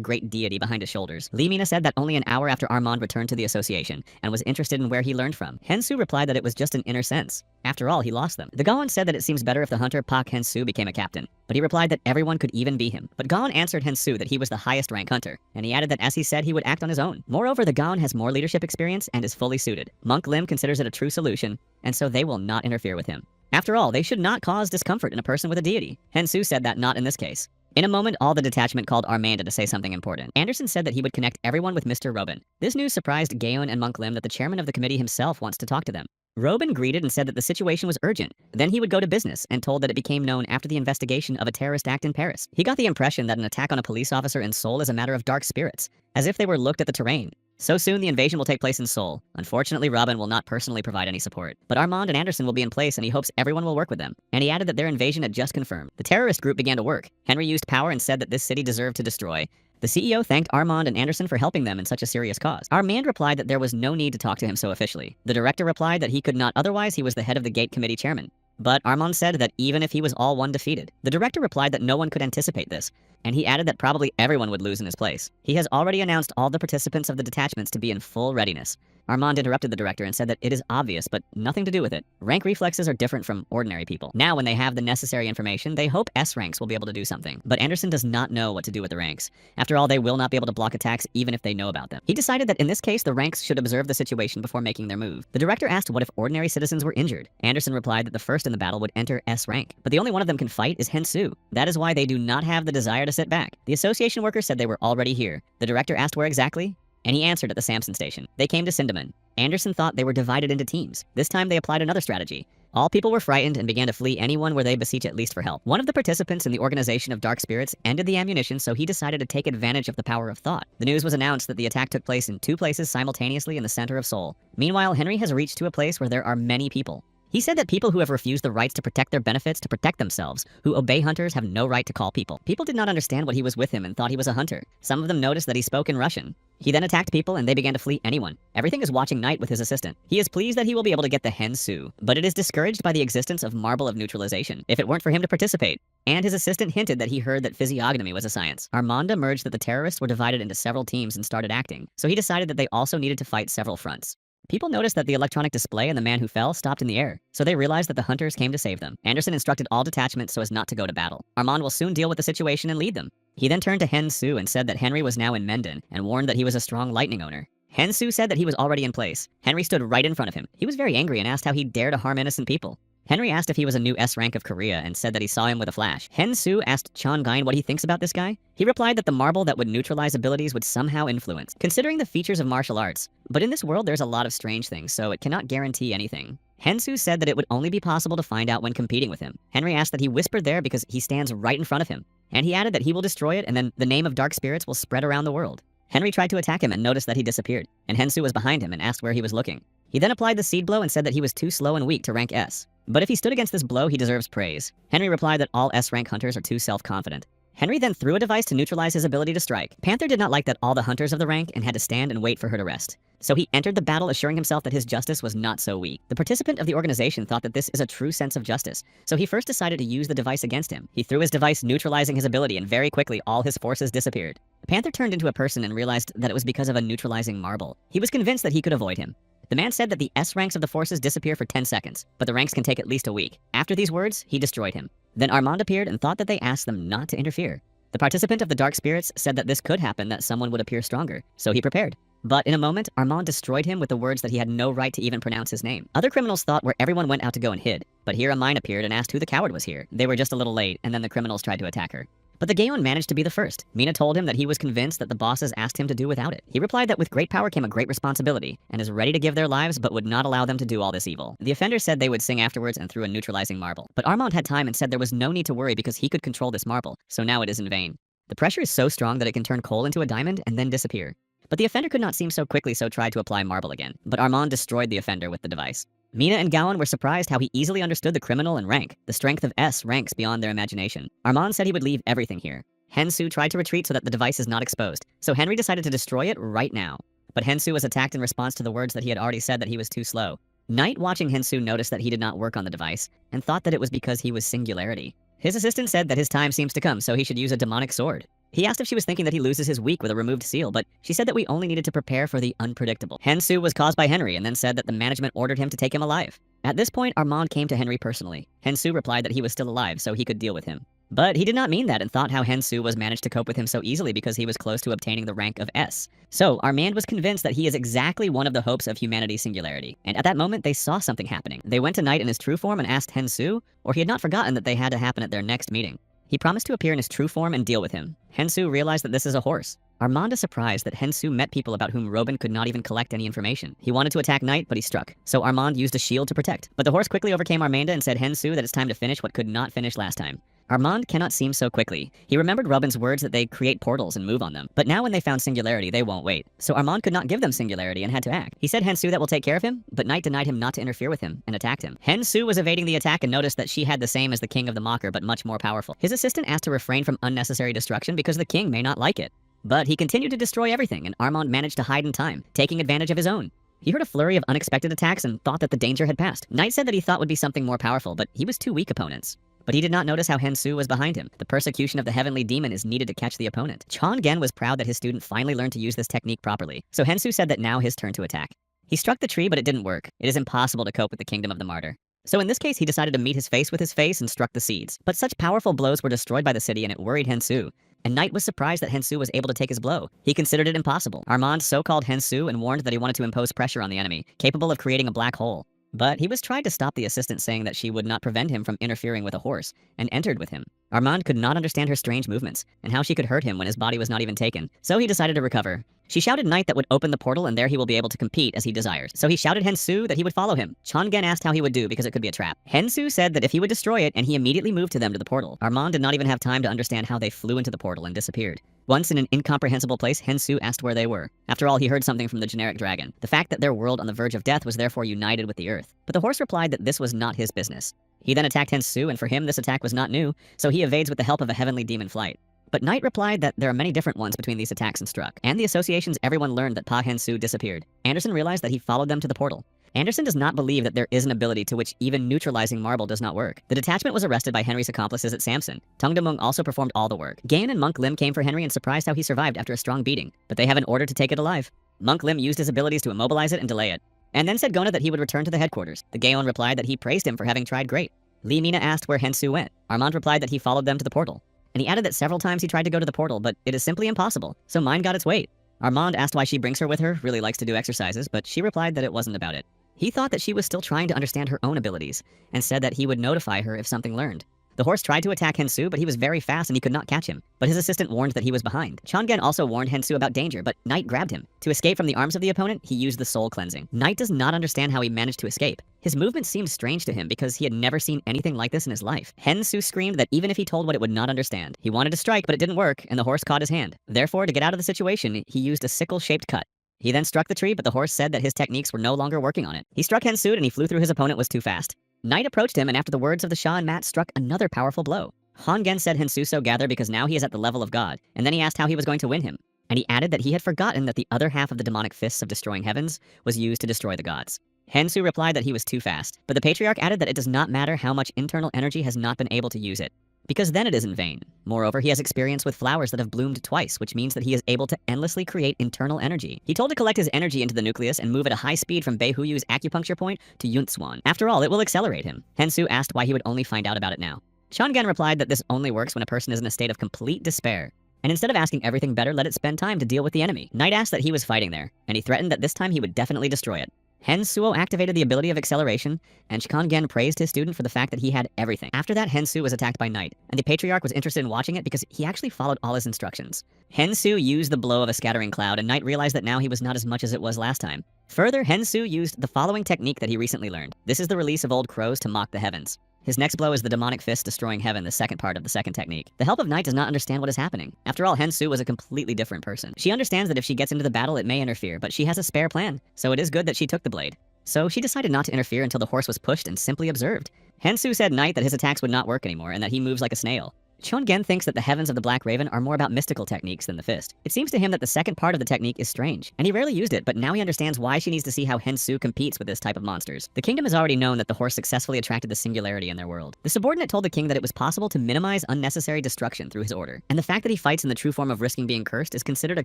great deity behind his shoulders. Lee Mina said that only an hour after Armand returned to the association and was interested in where he learned from. Hensu replied that it was just an inner sense. After all, he lost them. The Gaon said that it seems better if the hunter Pak Hensu became a captain, but he replied that everyone could even be him. But Gaon answered Hensu that he was the highest rank hunter, and he added that as he said, he would act on his own. Moreover, the Gaon has more leadership experience and is fully suited. Monk Lim considers it a true solution, and so they will not interfere with him. After all, they should not cause discomfort in a person with a deity. Hensu said that not in this case. In a moment, all the detachment called Armanda to say something important. Anderson said that he would connect everyone with Mr. Robin. This news surprised Gaon and Monk Lim that the chairman of the committee himself wants to talk to them. Robin greeted and said that the situation was urgent. Then he would go to business and told that it became known after the investigation of a terrorist act in Paris. He got the impression that an attack on a police officer in Seoul is a matter of dark spirits, as if they were looked at the terrain. So soon the invasion will take place in Seoul. Unfortunately, Robin will not personally provide any support. But Armand and Anderson will be in place and he hopes everyone will work with them. And he added that their invasion had just confirmed. The terrorist group began to work. Henry used power and said that this city deserved to destroy. The CEO thanked Armand and Anderson for helping them in such a serious cause. Armand replied that there was no need to talk to him so officially. The director replied that he could not, otherwise he was the head of the gate committee chairman. But Armand said that even if he was all one defeated. The director replied that no one could anticipate this, and he added that probably everyone would lose in his place. He has already announced all the participants of the detachments to be in full readiness. Armand interrupted the director and said that it is obvious, but nothing to do with it. Rank reflexes are different from ordinary people. Now, when they have the necessary information, they hope S ranks will be able to do something. But Anderson does not know what to do with the ranks. After all, they will not be able to block attacks even if they know about them. He decided that in this case, the ranks should observe the situation before making their move. The director asked what if ordinary citizens were injured. Anderson replied that the first in the battle would enter S rank, but the only one of them can fight is Hensu. That is why they do not have the desire to sit back. The association workers said they were already here. The director asked where exactly, and he answered at the Samson station. They came to Sindaman. Anderson thought they were divided into teams. This time they applied another strategy. All people were frightened and began to flee anyone where they beseech at least for help. One of the participants in the Organization of Dark Spirits ended the ammunition, so he decided to take advantage of the power of thought. The news was announced that the attack took place in 2 places simultaneously in the center of Seoul. Meanwhile, Henry has reached to a place where there are many people. He said that people who have refused the rights to protect their benefits to protect themselves, who obey hunters, have no right to call people. People did not understand what he was with him and thought he was a hunter. Some of them noticed that he spoke in Russian. He then attacked people and they began to flee anyone. Everything is watching Knight with his assistant. He is pleased that he will be able to get the Hensu, but it is discouraged by the existence of marble of neutralization, if it weren't for him to participate. And his assistant hinted that he heard that physiognomy was a science. Armand emerged that the terrorists were divided into several teams and started acting, so he decided that they also needed to fight several fronts. People noticed that the electronic display and the man who fell stopped in the air, so they realized that the hunters came to save them. Anderson instructed all detachments so as not to go to battle. Armand will soon deal with the situation and lead them. He then turned to Hen Su and said that Henry was now in Menden and warned that he was a strong lightning owner. Hen Su said that he was already in place. Henry stood right in front of him. He was very angry and asked how he dared to harm innocent people. Henry asked if he was a new S rank of Korea and said that he saw him with a flash. Hen Su asked Chon Gain what he thinks about this guy. He replied that the marble that would neutralize abilities would somehow influence, considering the features of martial arts. But in this world, there's a lot of strange things, so it cannot guarantee anything. Hen Su said that it would only be possible to find out when competing with him. Henry asked that he whispered there because he stands right in front of him. And he added that he will destroy it and then the name of dark spirits will spread around the world. Henry tried to attack him and noticed that he disappeared, and Hen Su was behind him and asked where he was looking. He then applied the seed blow and said that he was too slow and weak to rank S. But if he stood against this blow, he deserves praise. Henry replied that all S-rank hunters are too self-confident. Henry then threw a device to neutralize his ability to strike. Panther did not like that all the hunters of the rank and had to stand and wait for her to rest. So he entered the battle assuring himself that his justice was not so weak. The participant of the organization thought that this is a true sense of justice, so he first decided to use the device against him. He threw his device neutralizing his ability and very quickly all his forces disappeared. Panther turned into a person and realized that it was because of a neutralizing marble. He was convinced that he could avoid him. The man said that the S ranks of the forces disappear for 10 seconds, but the ranks can take at least a week. After these words, he destroyed him. Then Armand appeared and thought that they asked them not to interfere. The participant of the dark spirits said that this could happen, that someone would appear stronger, so he prepared. But in a moment, Armand destroyed him with the words that he had no right to even pronounce his name. Other criminals thought where everyone went out to go and hid, but here a mine appeared and asked who the coward was here. They were just a little late, and then the criminals tried to attack her. But the Gaon managed to be the first. Mina told him that he was convinced that the bosses asked him to do without it. He replied that with great power came a great responsibility, and is ready to give their lives but would not allow them to do all this evil. The offenders said they would sing afterwards and threw a neutralizing marble. But Armand had time and said there was no need to worry because he could control this marble, so now it is in vain. The pressure is so strong that it can turn coal into a diamond and then disappear. But the offender could not seem so quickly, so tried to apply marble again. But Armand destroyed the offender with the device. Mina and Gowan were surprised how he easily understood the criminal and rank. The strength of S ranks beyond their imagination. Armand said he would leave everything here. Hen Su tried to retreat so that the device is not exposed, so Henry decided to destroy it right now. But Hen Su was attacked in response to the words that he had already said that he was too slow. Knight, watching Hen Su, noticed that he did not work on the device, and thought that it was because he was singularity. His assistant said that his time seems to come, so he should use a demonic sword. He asked if she was thinking that he loses his week with a removed seal, but she said that we only needed to prepare for the unpredictable. Hen Su was caused by Henry and then said that the management ordered him to take him alive. At this point, Armand came to Henry personally. Hen Su replied that he was still alive, so he could deal with him. But he did not mean that and thought how Hen Su was managed to cope with him so easily because he was close to obtaining the rank of S. So Armand was convinced that he is exactly one of the hopes of humanity's singularity. And at that moment, they saw something happening. They went to Knight in his true form and asked Hen Su, or he had not forgotten that they had to happen at their next meeting. He promised to appear in his true form and deal with him. Hen Su realized that this is a horse. Armand is surprised that Hen Su met people about whom Robin could not even collect any information. He wanted to attack Knight, but he struck. So Armand used a shield to protect. But the horse quickly overcame Armanda and said Hen Su that it's time to finish what could not finish last time. Armand cannot seem so quickly. He remembered Robin's words that they create portals and move on them. But now when they found singularity, they won't wait. So Armand could not give them singularity and had to act. He said Hen Su that will take care of him, but Knight denied him not to interfere with him and attacked him. Hen Su was evading the attack and noticed that she had the same as the king of the Mocker, but much more powerful. His assistant asked to refrain from unnecessary destruction because the king may not like it. But he continued to destroy everything, and Armand managed to hide in time, taking advantage of his own. He heard a flurry of unexpected attacks and thought that the danger had passed. Knight said that he thought would be something more powerful, but he was two weak opponents. But he did not notice how Hen Su was behind him. The persecution of the heavenly demon is needed to catch the opponent. Chon Gen was proud that his student finally learned to use this technique properly. So Hen Su said that now his turn to attack. He struck the tree, but it didn't work. It is impossible to cope with the kingdom of the martyr. So in this case, he decided to meet his face with his face and struck the seeds. But such powerful blows were destroyed by the city and it worried Hen Su. And Knight was surprised that Hen Su was able to take his blow. He considered it impossible. Armand so called Hen Su and warned that he wanted to impose pressure on the enemy, capable of creating a black hole. But he was trying to stop the assistant, saying that she would not prevent him from interfering with a horse, and entered with him. Armand could not understand her strange movements, and how she could hurt him when his body was not even taken, so he decided to recover. She shouted Knight that would open the portal and there he will be able to compete as he desires. So he shouted Hen Su that he would follow him. Chon Gen asked how he would do because it could be a trap. Hen Su said that if he would destroy it, and he immediately moved to them to the portal. Armand did not even have time to understand how they flew into the portal and disappeared. Once in an incomprehensible place, Hensu asked where they were. After all, he heard something from the generic dragon. The fact that their world on the verge of death was therefore united with the earth. But the horse replied that this was not his business. He then attacked Hensu, and for him this attack was not new, so he evades with the help of a heavenly demon flight. But Knight replied that there are many different ones between these attacks and struck, and the associations everyone learned that Pa Hensu disappeared. Anderson realized that he followed them to the portal. Anderson does not believe that there is an ability to which even neutralizing marble does not work. The detachment was arrested by Henry's accomplices at Samson. Tung Demung also performed all the work. Gain and Monk Lim came for Henry and surprised how he survived after a strong beating, but they have an order to take it alive. Monk Lim used his abilities to immobilize it and delay it, and then said Gona that he would return to the headquarters. The Gaon replied that he praised him for having tried great. Lee Mina asked where Hensu went. Armand replied that he followed them to the portal. And he added that several times he tried to go to the portal, but it is simply impossible, so mine got its weight. Armand asked why she brings her with her, really likes to do exercises, but she replied that it wasn't about it. He thought that she was still trying to understand her own abilities, and said that he would notify her if something learned. The horse tried to attack Hensu, but he was very fast and he could not catch him. But his assistant warned that he was behind. Chongen also warned Hensu about danger, but Knight grabbed him. To escape from the arms of the opponent, he used the soul cleansing. Knight does not understand how he managed to escape. His movement seemed strange to him because he had never seen anything like this in his life. Hensu screamed that even if he told what it would not understand. He wanted to strike, but it didn't work, and the horse caught his hand. Therefore, to get out of the situation, he used a sickle-shaped cut. He then struck the tree, but the horse said that his techniques were no longer working on it. He struck Hensu and he flew through his opponent was too fast. Knight approached him, and after the words of the Shah and Mat, struck another powerful blow. Hongen said Hensu gather because now he is at the level of God, and then he asked how he was going to win him. And he added that he had forgotten that the other half of the demonic fists of destroying heavens was used to destroy the gods. Hensu replied that he was too fast, but the patriarch added that it does not matter how much internal energy has not been able to use it, because then it is in vain. Moreover, he has experience with flowers that have bloomed twice, which means that he is able to endlessly create internal energy. He told to collect his energy into the nucleus and move at a high speed from Beihuyu's acupuncture point to Yuntswan. After all, it will accelerate him. Hensu asked why he would only find out about it now. Chongen replied that this only works when a person is in a state of complete despair. And instead of asking everything better, let it spend time to deal with the enemy. Knight asked that he was fighting there, and he threatened that this time he would definitely destroy it. Hensuo activated the ability of acceleration, and Chongen praised his student for the fact that he had everything. After that, Hensu was attacked by Knight, and the patriarch was interested in watching it because he actually followed all his instructions. Hensu used the blow of a scattering cloud, and Knight realized that now he was not as much as it was last time. Further, Hensu used the following technique that he recently learned. This is the release of old crows to mock the heavens. His next blow is the demonic fist destroying heaven, the second part of the second technique. The help of Knight does not understand what is happening. After all, Hensu was a completely different person. She understands that if she gets into the battle, it may interfere, but she has a spare plan, so it is good that she took the blade. So she decided not to interfere until the horse was pushed and simply observed. Hensu said Knight that his attacks would not work anymore and that he moves like a snail. Chongen thinks that the heavens of the Black Raven are more about mystical techniques than the fist. It seems to him that the second part of the technique is strange, and he rarely used it, but now he understands why she needs to see how Hensu competes with this type of monsters. The kingdom has already known that the horse successfully attracted the singularity in their world. The subordinate told the king that it was possible to minimize unnecessary destruction through his order, and the fact that he fights in the true form of risking being cursed is considered a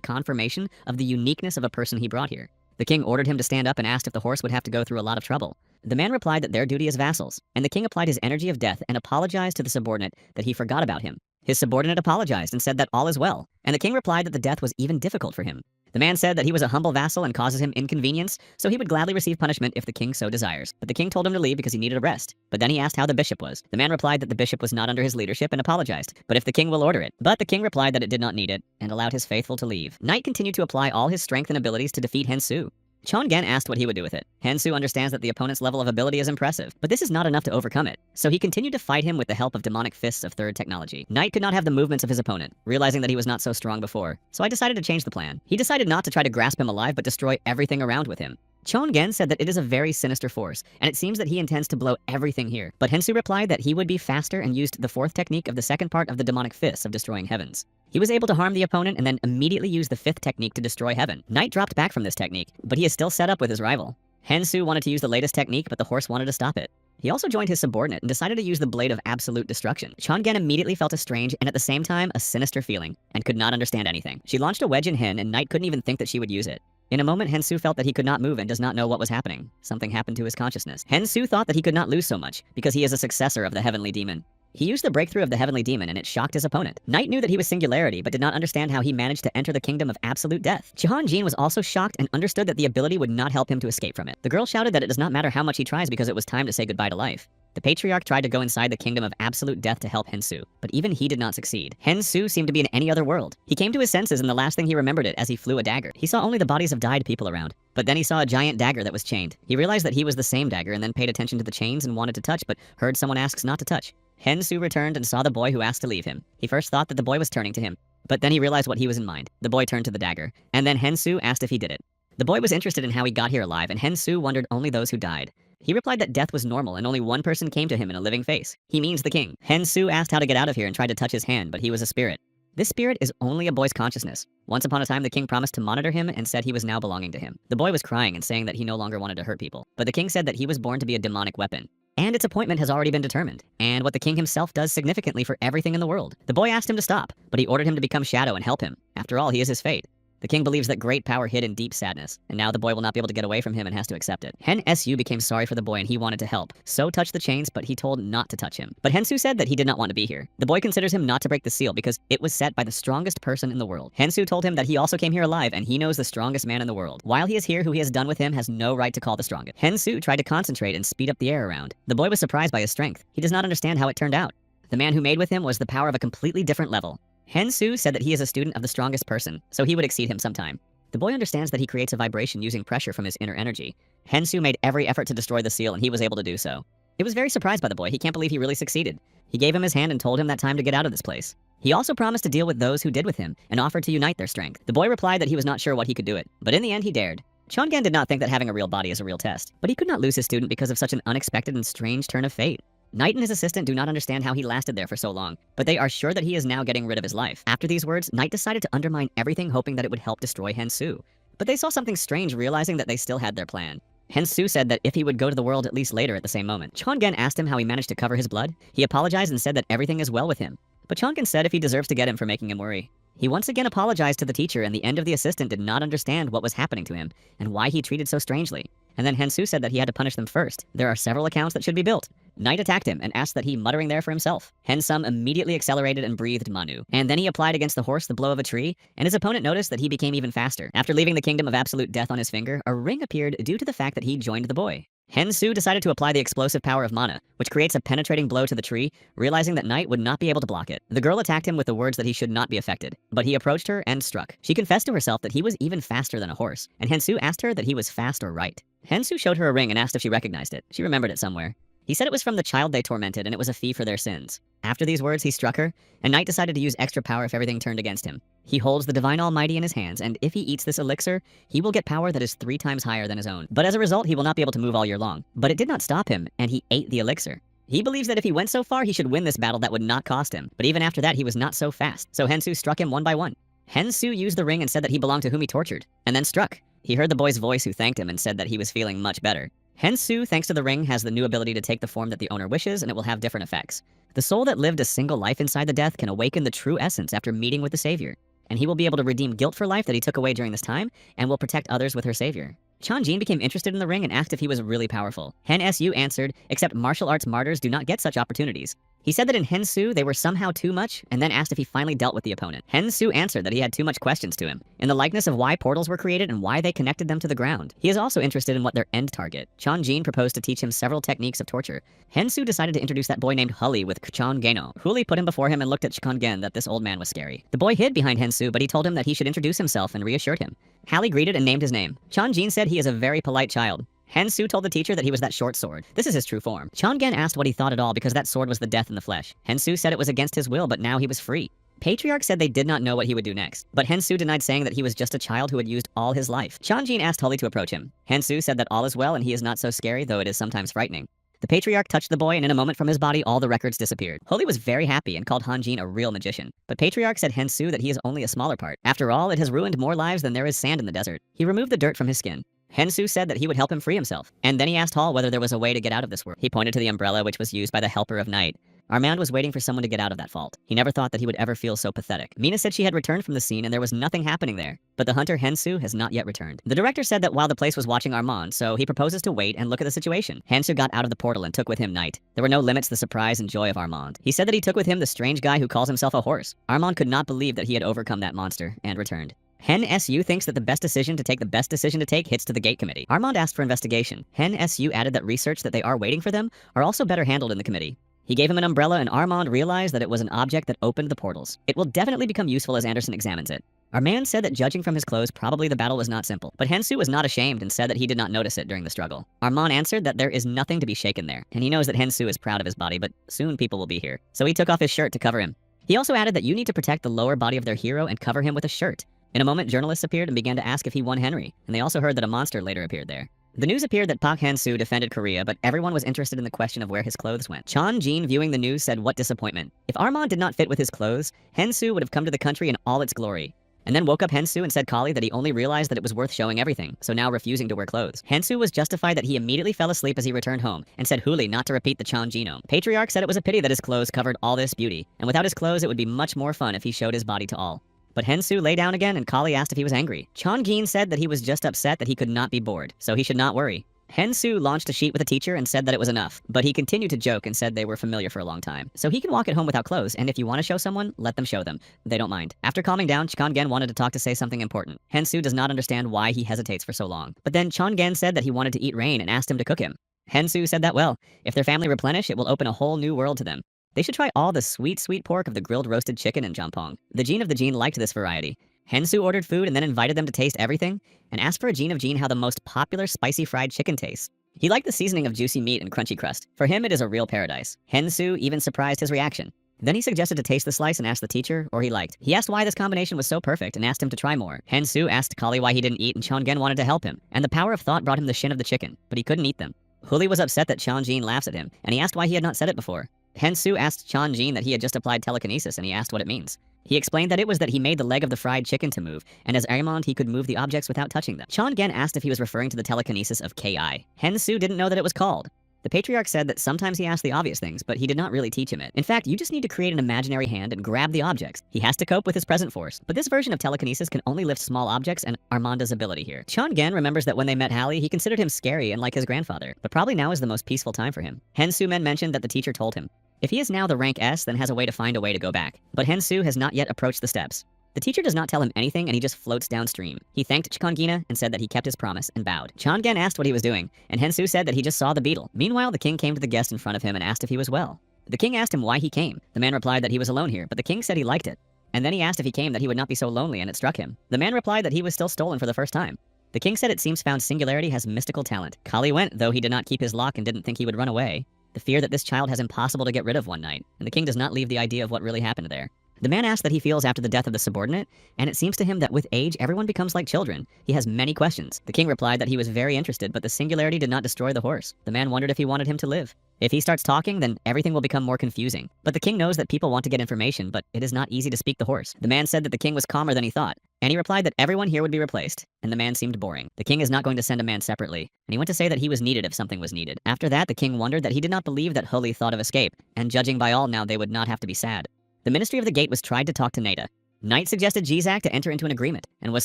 confirmation of the uniqueness of a person he brought here. The king ordered him to stand up and asked if the horse would have to go through a lot of trouble. The man replied that their duty is vassals, and the king applied his energy of death and apologized to the subordinate that he forgot about him. His subordinate apologized and said that all is well, and the king replied that the death was even difficult for him. The man said that he was a humble vassal and causes him inconvenience, so he would gladly receive punishment if the king so desires. But the king told him to leave because he needed a rest. But then he asked how the bishop was. The man replied that the bishop was not under his leadership and apologized, but if the king will order it. But the king replied that it did not need it, and allowed his faithful to leave. Knight continued to apply all his strength and abilities to defeat Hensu. Chongen asked what he would do with it. Hensu understands that the opponent's level of ability is impressive, but this is not enough to overcome it. So he continued to fight him with the help of demonic fists of third technology. Knight could not have the movements of his opponent, realizing that he was not so strong before. So I decided to change the plan. He decided not to try to grasp him alive, but destroy everything around with him. Chongen said that it is a very sinister force, and it seems that he intends to blow everything here. But Hensu replied that he would be faster and used the fourth technique of the second part of the demonic fists of destroying heavens. He was able to harm the opponent and then immediately use the fifth technique to destroy heaven. Knight dropped back from this technique, but he is still set up with his rival. Hensu wanted to use the latest technique, but the horse wanted to stop it. He also joined his subordinate and decided to use the blade of absolute destruction. Chongen immediately felt a strange and at the same time a sinister feeling, and could not understand anything. She launched a wedge in Hen, and Knight couldn't even think that she would use it. In a moment, Hensu felt that he could not move and does not know what was happening. Something happened to his consciousness. Hensu thought that he could not lose so much, because he is a successor of the heavenly demon. He used the breakthrough of the heavenly demon and it shocked his opponent. Knight knew that he was singularity, but did not understand how he managed to enter the kingdom of absolute death. Chihan Jin was also shocked and understood that the ability would not help him to escape from it. The girl shouted that it does not matter how much he tries because it was time to say goodbye to life. The patriarch tried to go inside the kingdom of absolute death to help Hensu, but even he did not succeed. Hensu seemed to be in any other world. He came to his senses and the last thing he remembered it as he flew a dagger. He saw only the bodies of died people around, but then he saw a giant dagger that was chained. He realized that he was the same dagger and then paid attention to the chains and wanted to touch, but heard someone asks not to touch. Hensu returned and saw the boy who asked to leave him. He first thought that the boy was turning to him, But then he realized what he was in mind. The boy turned to the dagger, and then Hensu asked if he did it. The boy was interested in how he got here alive, and Hensu wondered only those who died. He replied that death was normal and only one person came to him in a living face. He means the king. Hensu asked how to get out of here and tried to touch his hand, but he was a spirit. This spirit is only a boy's consciousness. Once upon a time, the king promised to monitor him and said he was now belonging to him. The boy was crying and saying that he no longer wanted to hurt people. But the king said that he was born to be a demonic weapon. And its appointment has already been determined, and what the king himself does significantly for everything in the world. The boy asked him to stop, but he ordered him to become Shadow and help him. After all, he is his fate. The king believes that great power hid in deep sadness, and now the boy will not be able to get away from him and has to accept it. Hen Su became sorry for the boy and he wanted to help. So touched the chains, but he told not to touch him. But Hensu said that he did not want to be here. The boy considers him not to break the seal because it was set by the strongest person in the world. Hensu told him that he also came here alive and he knows the strongest man in the world. While he is here, who he has done with him has no right to call the strongest. Hensu tried to concentrate and speed up the air around. The boy was surprised by his strength. He does not understand how it turned out. The man who made with him was the power of a completely different level. Hensu said that he is a student of the strongest person, so he would exceed him sometime. The boy understands that he creates a vibration using pressure from his inner energy. Hensu made every effort to destroy the seal and he was able to do so. It was very surprised by the boy. He can't believe he really succeeded. He gave him his hand and told him that time to get out of this place. He also promised to deal with those who did with him and offered to unite their strength. The boy replied that he was not sure what he could do it, but in the end he dared. Chongen did not think that having a real body is a real test, but he could not lose his student because of such an unexpected and strange turn of fate. Knight and his assistant do not understand how he lasted there for so long, but they are sure that he is now getting rid of his life. After these words, Knight decided to undermine everything, hoping that it would help destroy Hensu. But they saw something strange, realizing that they still had their plan. Hensu said that if he would go to the world at least later at the same moment. Chongen asked him how he managed to cover his blood. He apologized and said that everything is well with him. But Chongen said if he deserves to get him for making him worry. He once again apologized to the teacher, and the end of the assistant did not understand what was happening to him and why he treated so strangely. And then Hensu said that he had to punish them first. There are several accounts that should be built. Knight attacked him and asked that he muttering there for himself. Hensum immediately accelerated and breathed Manu. And then he applied against the horse the blow of a tree, and his opponent noticed that he became even faster. After leaving the kingdom of absolute death on his finger, a ring appeared due to the fact that he joined the boy. Hensu decided to apply the explosive power of mana, which creates a penetrating blow to the tree, realizing that Knight would not be able to block it. The girl attacked him with the words that he should not be affected, but he approached her and struck. She confessed to herself that he was even faster than a horse, and Hensu asked her that he was fast or right. Hensu showed her a ring and asked if she recognized it. She remembered it somewhere. He said it was from the child they tormented and it was a fee for their sins. After these words, he struck her, and Knight decided to use extra power if everything turned against him. He holds the Divine Almighty in his hands, and if he eats this elixir, he will get power that is 3 times higher than his own. But as a result, he will not be able to move all year long. But it did not stop him, and he ate the elixir. He believes that if he went so far, he should win this battle that would not cost him. But even after that, he was not so fast, so Hensu struck him one by one. Hensu used the ring and said that he belonged to whom he tortured, and then struck. He heard the boy's voice who thanked him and said that he was feeling much better. Hensu, thanks to the ring, has the new ability to take the form that the owner wishes, and it will have different effects. The soul that lived a single life inside the death can awaken the true essence after meeting with the Savior, and he will be able to redeem guilt for life that he took away during this time, and will protect others with her Savior. Chanjin became interested in the ring and asked if he was really powerful. Hen Su answered, except martial arts martyrs do not get such opportunities. He said that in Hensu, they were somehow too much, and then asked if he finally dealt with the opponent. Hensu answered that he had too much questions to him, in the likeness of why portals were created and why they connected them to the ground. He is also interested in what their end target. Chanjin proposed to teach him several techniques of torture. Hensu decided to introduce that boy named Hully with Kchon Geno. Hully put him before him and looked at Chkongen that this old man was scary. The boy hid behind Hensu, but he told him that he should introduce himself and reassured him. Hallie greeted and named his name. Chanjin said he is a very polite child. Hensu told the teacher that he was that short sword. This is his true form. Chongen asked what he thought at all because that sword was the death in the flesh. Hensu said it was against his will, but now he was free. Patriarch said they did not know what he would do next, but Hensu denied, saying that he was just a child who had used all his life. Chanjin asked Hully to approach him. Hensu said that all is well and he is not so scary, though it is sometimes frightening. The Patriarch touched the boy, and in a moment from his body, all the records disappeared. Hully was very happy and called Hanjin a real magician. But Patriarch said Hensu that he is only a smaller part. After all, it has ruined more lives than there is sand in the desert. He removed the dirt from his skin. Hensu said that he would help him free himself. And then he asked Hall whether there was a way to get out of this world. He pointed to the umbrella which was used by the helper of night. Armand was waiting for someone to get out of that fault. He never thought that he would ever feel so pathetic. Mina said she had returned from the scene and there was nothing happening there. But the hunter Hensu has not yet returned. The director said that while the place was watching Armand, so he proposes to wait and look at the situation. Hensu got out of the portal and took with him Night. There were no limits to the surprise and joy of Armand. He said that he took with him the strange guy who calls himself a horse. Armand could not believe that he had overcome that monster and returned. Hen Su thinks that the best decision to take hits to the gate committee. Armand asked for investigation. Hen Su added that research that they are waiting for them are also better handled in the committee. He gave him an umbrella and Armand realized that it was an object that opened the portals. It will definitely become useful as Anderson examines it. Armand said that judging from his clothes, probably the battle was not simple. But Hensu was not ashamed and said that he did not notice it during the struggle. Armand answered that there is nothing to be shaken there, and he knows that Hensu is proud of his body, but soon people will be here. So he took off his shirt to cover him. He also added that you need to protect the lower body of their hero and cover him with a shirt. In a moment, journalists appeared and began to ask if he won Henry, and they also heard that a monster later appeared there. The news appeared that Park Han-soo defended Korea, but everyone was interested in the question of where his clothes went. Chon Jin, viewing the news, said, "What disappointment. If Armand did not fit with his clothes, Han-soo would have come to the country in all its glory." And then woke up Han-soo and said Kali that he only realized that it was worth showing everything, so now refusing to wear clothes. Han-soo was justified that he immediately fell asleep as he returned home, and said Huli not to repeat the Chon genome. Patriarch said it was a pity that his clothes covered all this beauty, and without his clothes it would be much more fun if he showed his body to all. But Han-soo lay down again and Kali asked if he was angry. Chon Gin said that he was just upset that he could not be bored, so he should not worry. Han-soo launched a sheet with a teacher and said that it was enough, but he continued to joke and said they were familiar for a long time. So he can walk at home without clothes, and if you want to show someone, let them show them. They don't mind. After calming down, Chongen wanted to talk to say something important. Han-soo does not understand why he hesitates for so long. But then Chongen said that he wanted to eat rain and asked him to cook him. Han-soo said that, well, if their family replenish, it will open a whole new world to them. They should try all the sweet, sweet pork of the grilled roasted chicken and jampong. The Gene of the Gene liked this variety. Han-soo ordered food and then invited them to taste everything, and asked for a Gene of Gene how the most popular spicy fried chicken tastes. He liked the seasoning of juicy meat and crunchy crust. For him, it is a real paradise. Han-soo even surprised his reaction. Then he suggested to taste the slice and asked the teacher, or he liked. He asked why this combination was so perfect and asked him to try more. Han-soo asked Kali why he didn't eat and Chongen wanted to help him. And the power of thought brought him the shin of the chicken, but he couldn't eat them. Huli was upset that Chonjin laughs at him, and he asked why he had not said it before. Han-soo asked Chonjin that he had just applied telekinesis and he asked what it means. He explained that it was that he made the leg of the fried chicken to move, and as Armand he could move the objects without touching them. Chongen asked if he was referring to the telekinesis of Ki. Han-soo didn't know that it was called. The patriarch said that sometimes he asked the obvious things, but he did not really teach him it. In fact, you just need to create an imaginary hand and grab the objects. He has to cope with his present force. But this version of telekinesis can only lift small objects, and Armanda's ability here. Chongen remembers that when they met Hallie, he considered him scary and like his grandfather, but probably now is the most peaceful time for him. Han-soo mentioned that the teacher told him, if he is now the rank S, then has a way to find a way to go back. But Han-soo has not yet approached the steps. The teacher does not tell him anything and he just floats downstream. He thanked Chikongina and said that he kept his promise and bowed. Chongen asked what he was doing, and Han-soo said that he just saw the beetle. Meanwhile, the king came to the guest in front of him and asked if he was well. The king asked him why he came. The man replied that he was alone here, but the king said he liked it. And then he asked if he came that he would not be so lonely, and it struck him. The man replied that he was still stolen for the first time. The king said it seems found singularity has mystical talent. Kali went, though he did not keep his lock and didn't think he would run away. The fear that this child has impossible to get rid of one night, and the king does not leave the idea of what really happened there. The man asked that he feels after the death of the subordinate, and it seems to him that with age, everyone becomes like children. He has many questions. The king replied that he was very interested, but the singularity did not destroy the horse. The man wondered if he wanted him to live. If he starts talking, then everything will become more confusing. But the king knows that people want to get information, but it is not easy to speak the horse. The man said that the king was calmer than he thought, and he replied that everyone here would be replaced, and the man seemed boring. The king is not going to send a man separately, and he went to say that he was needed if something was needed. After that, the king wondered that he did not believe that Huli thought of escape, and judging by all now, they would not have to be sad. The Ministry of the Gate was tried to talk to Nada. Knight suggested Jizak to enter into an agreement, and was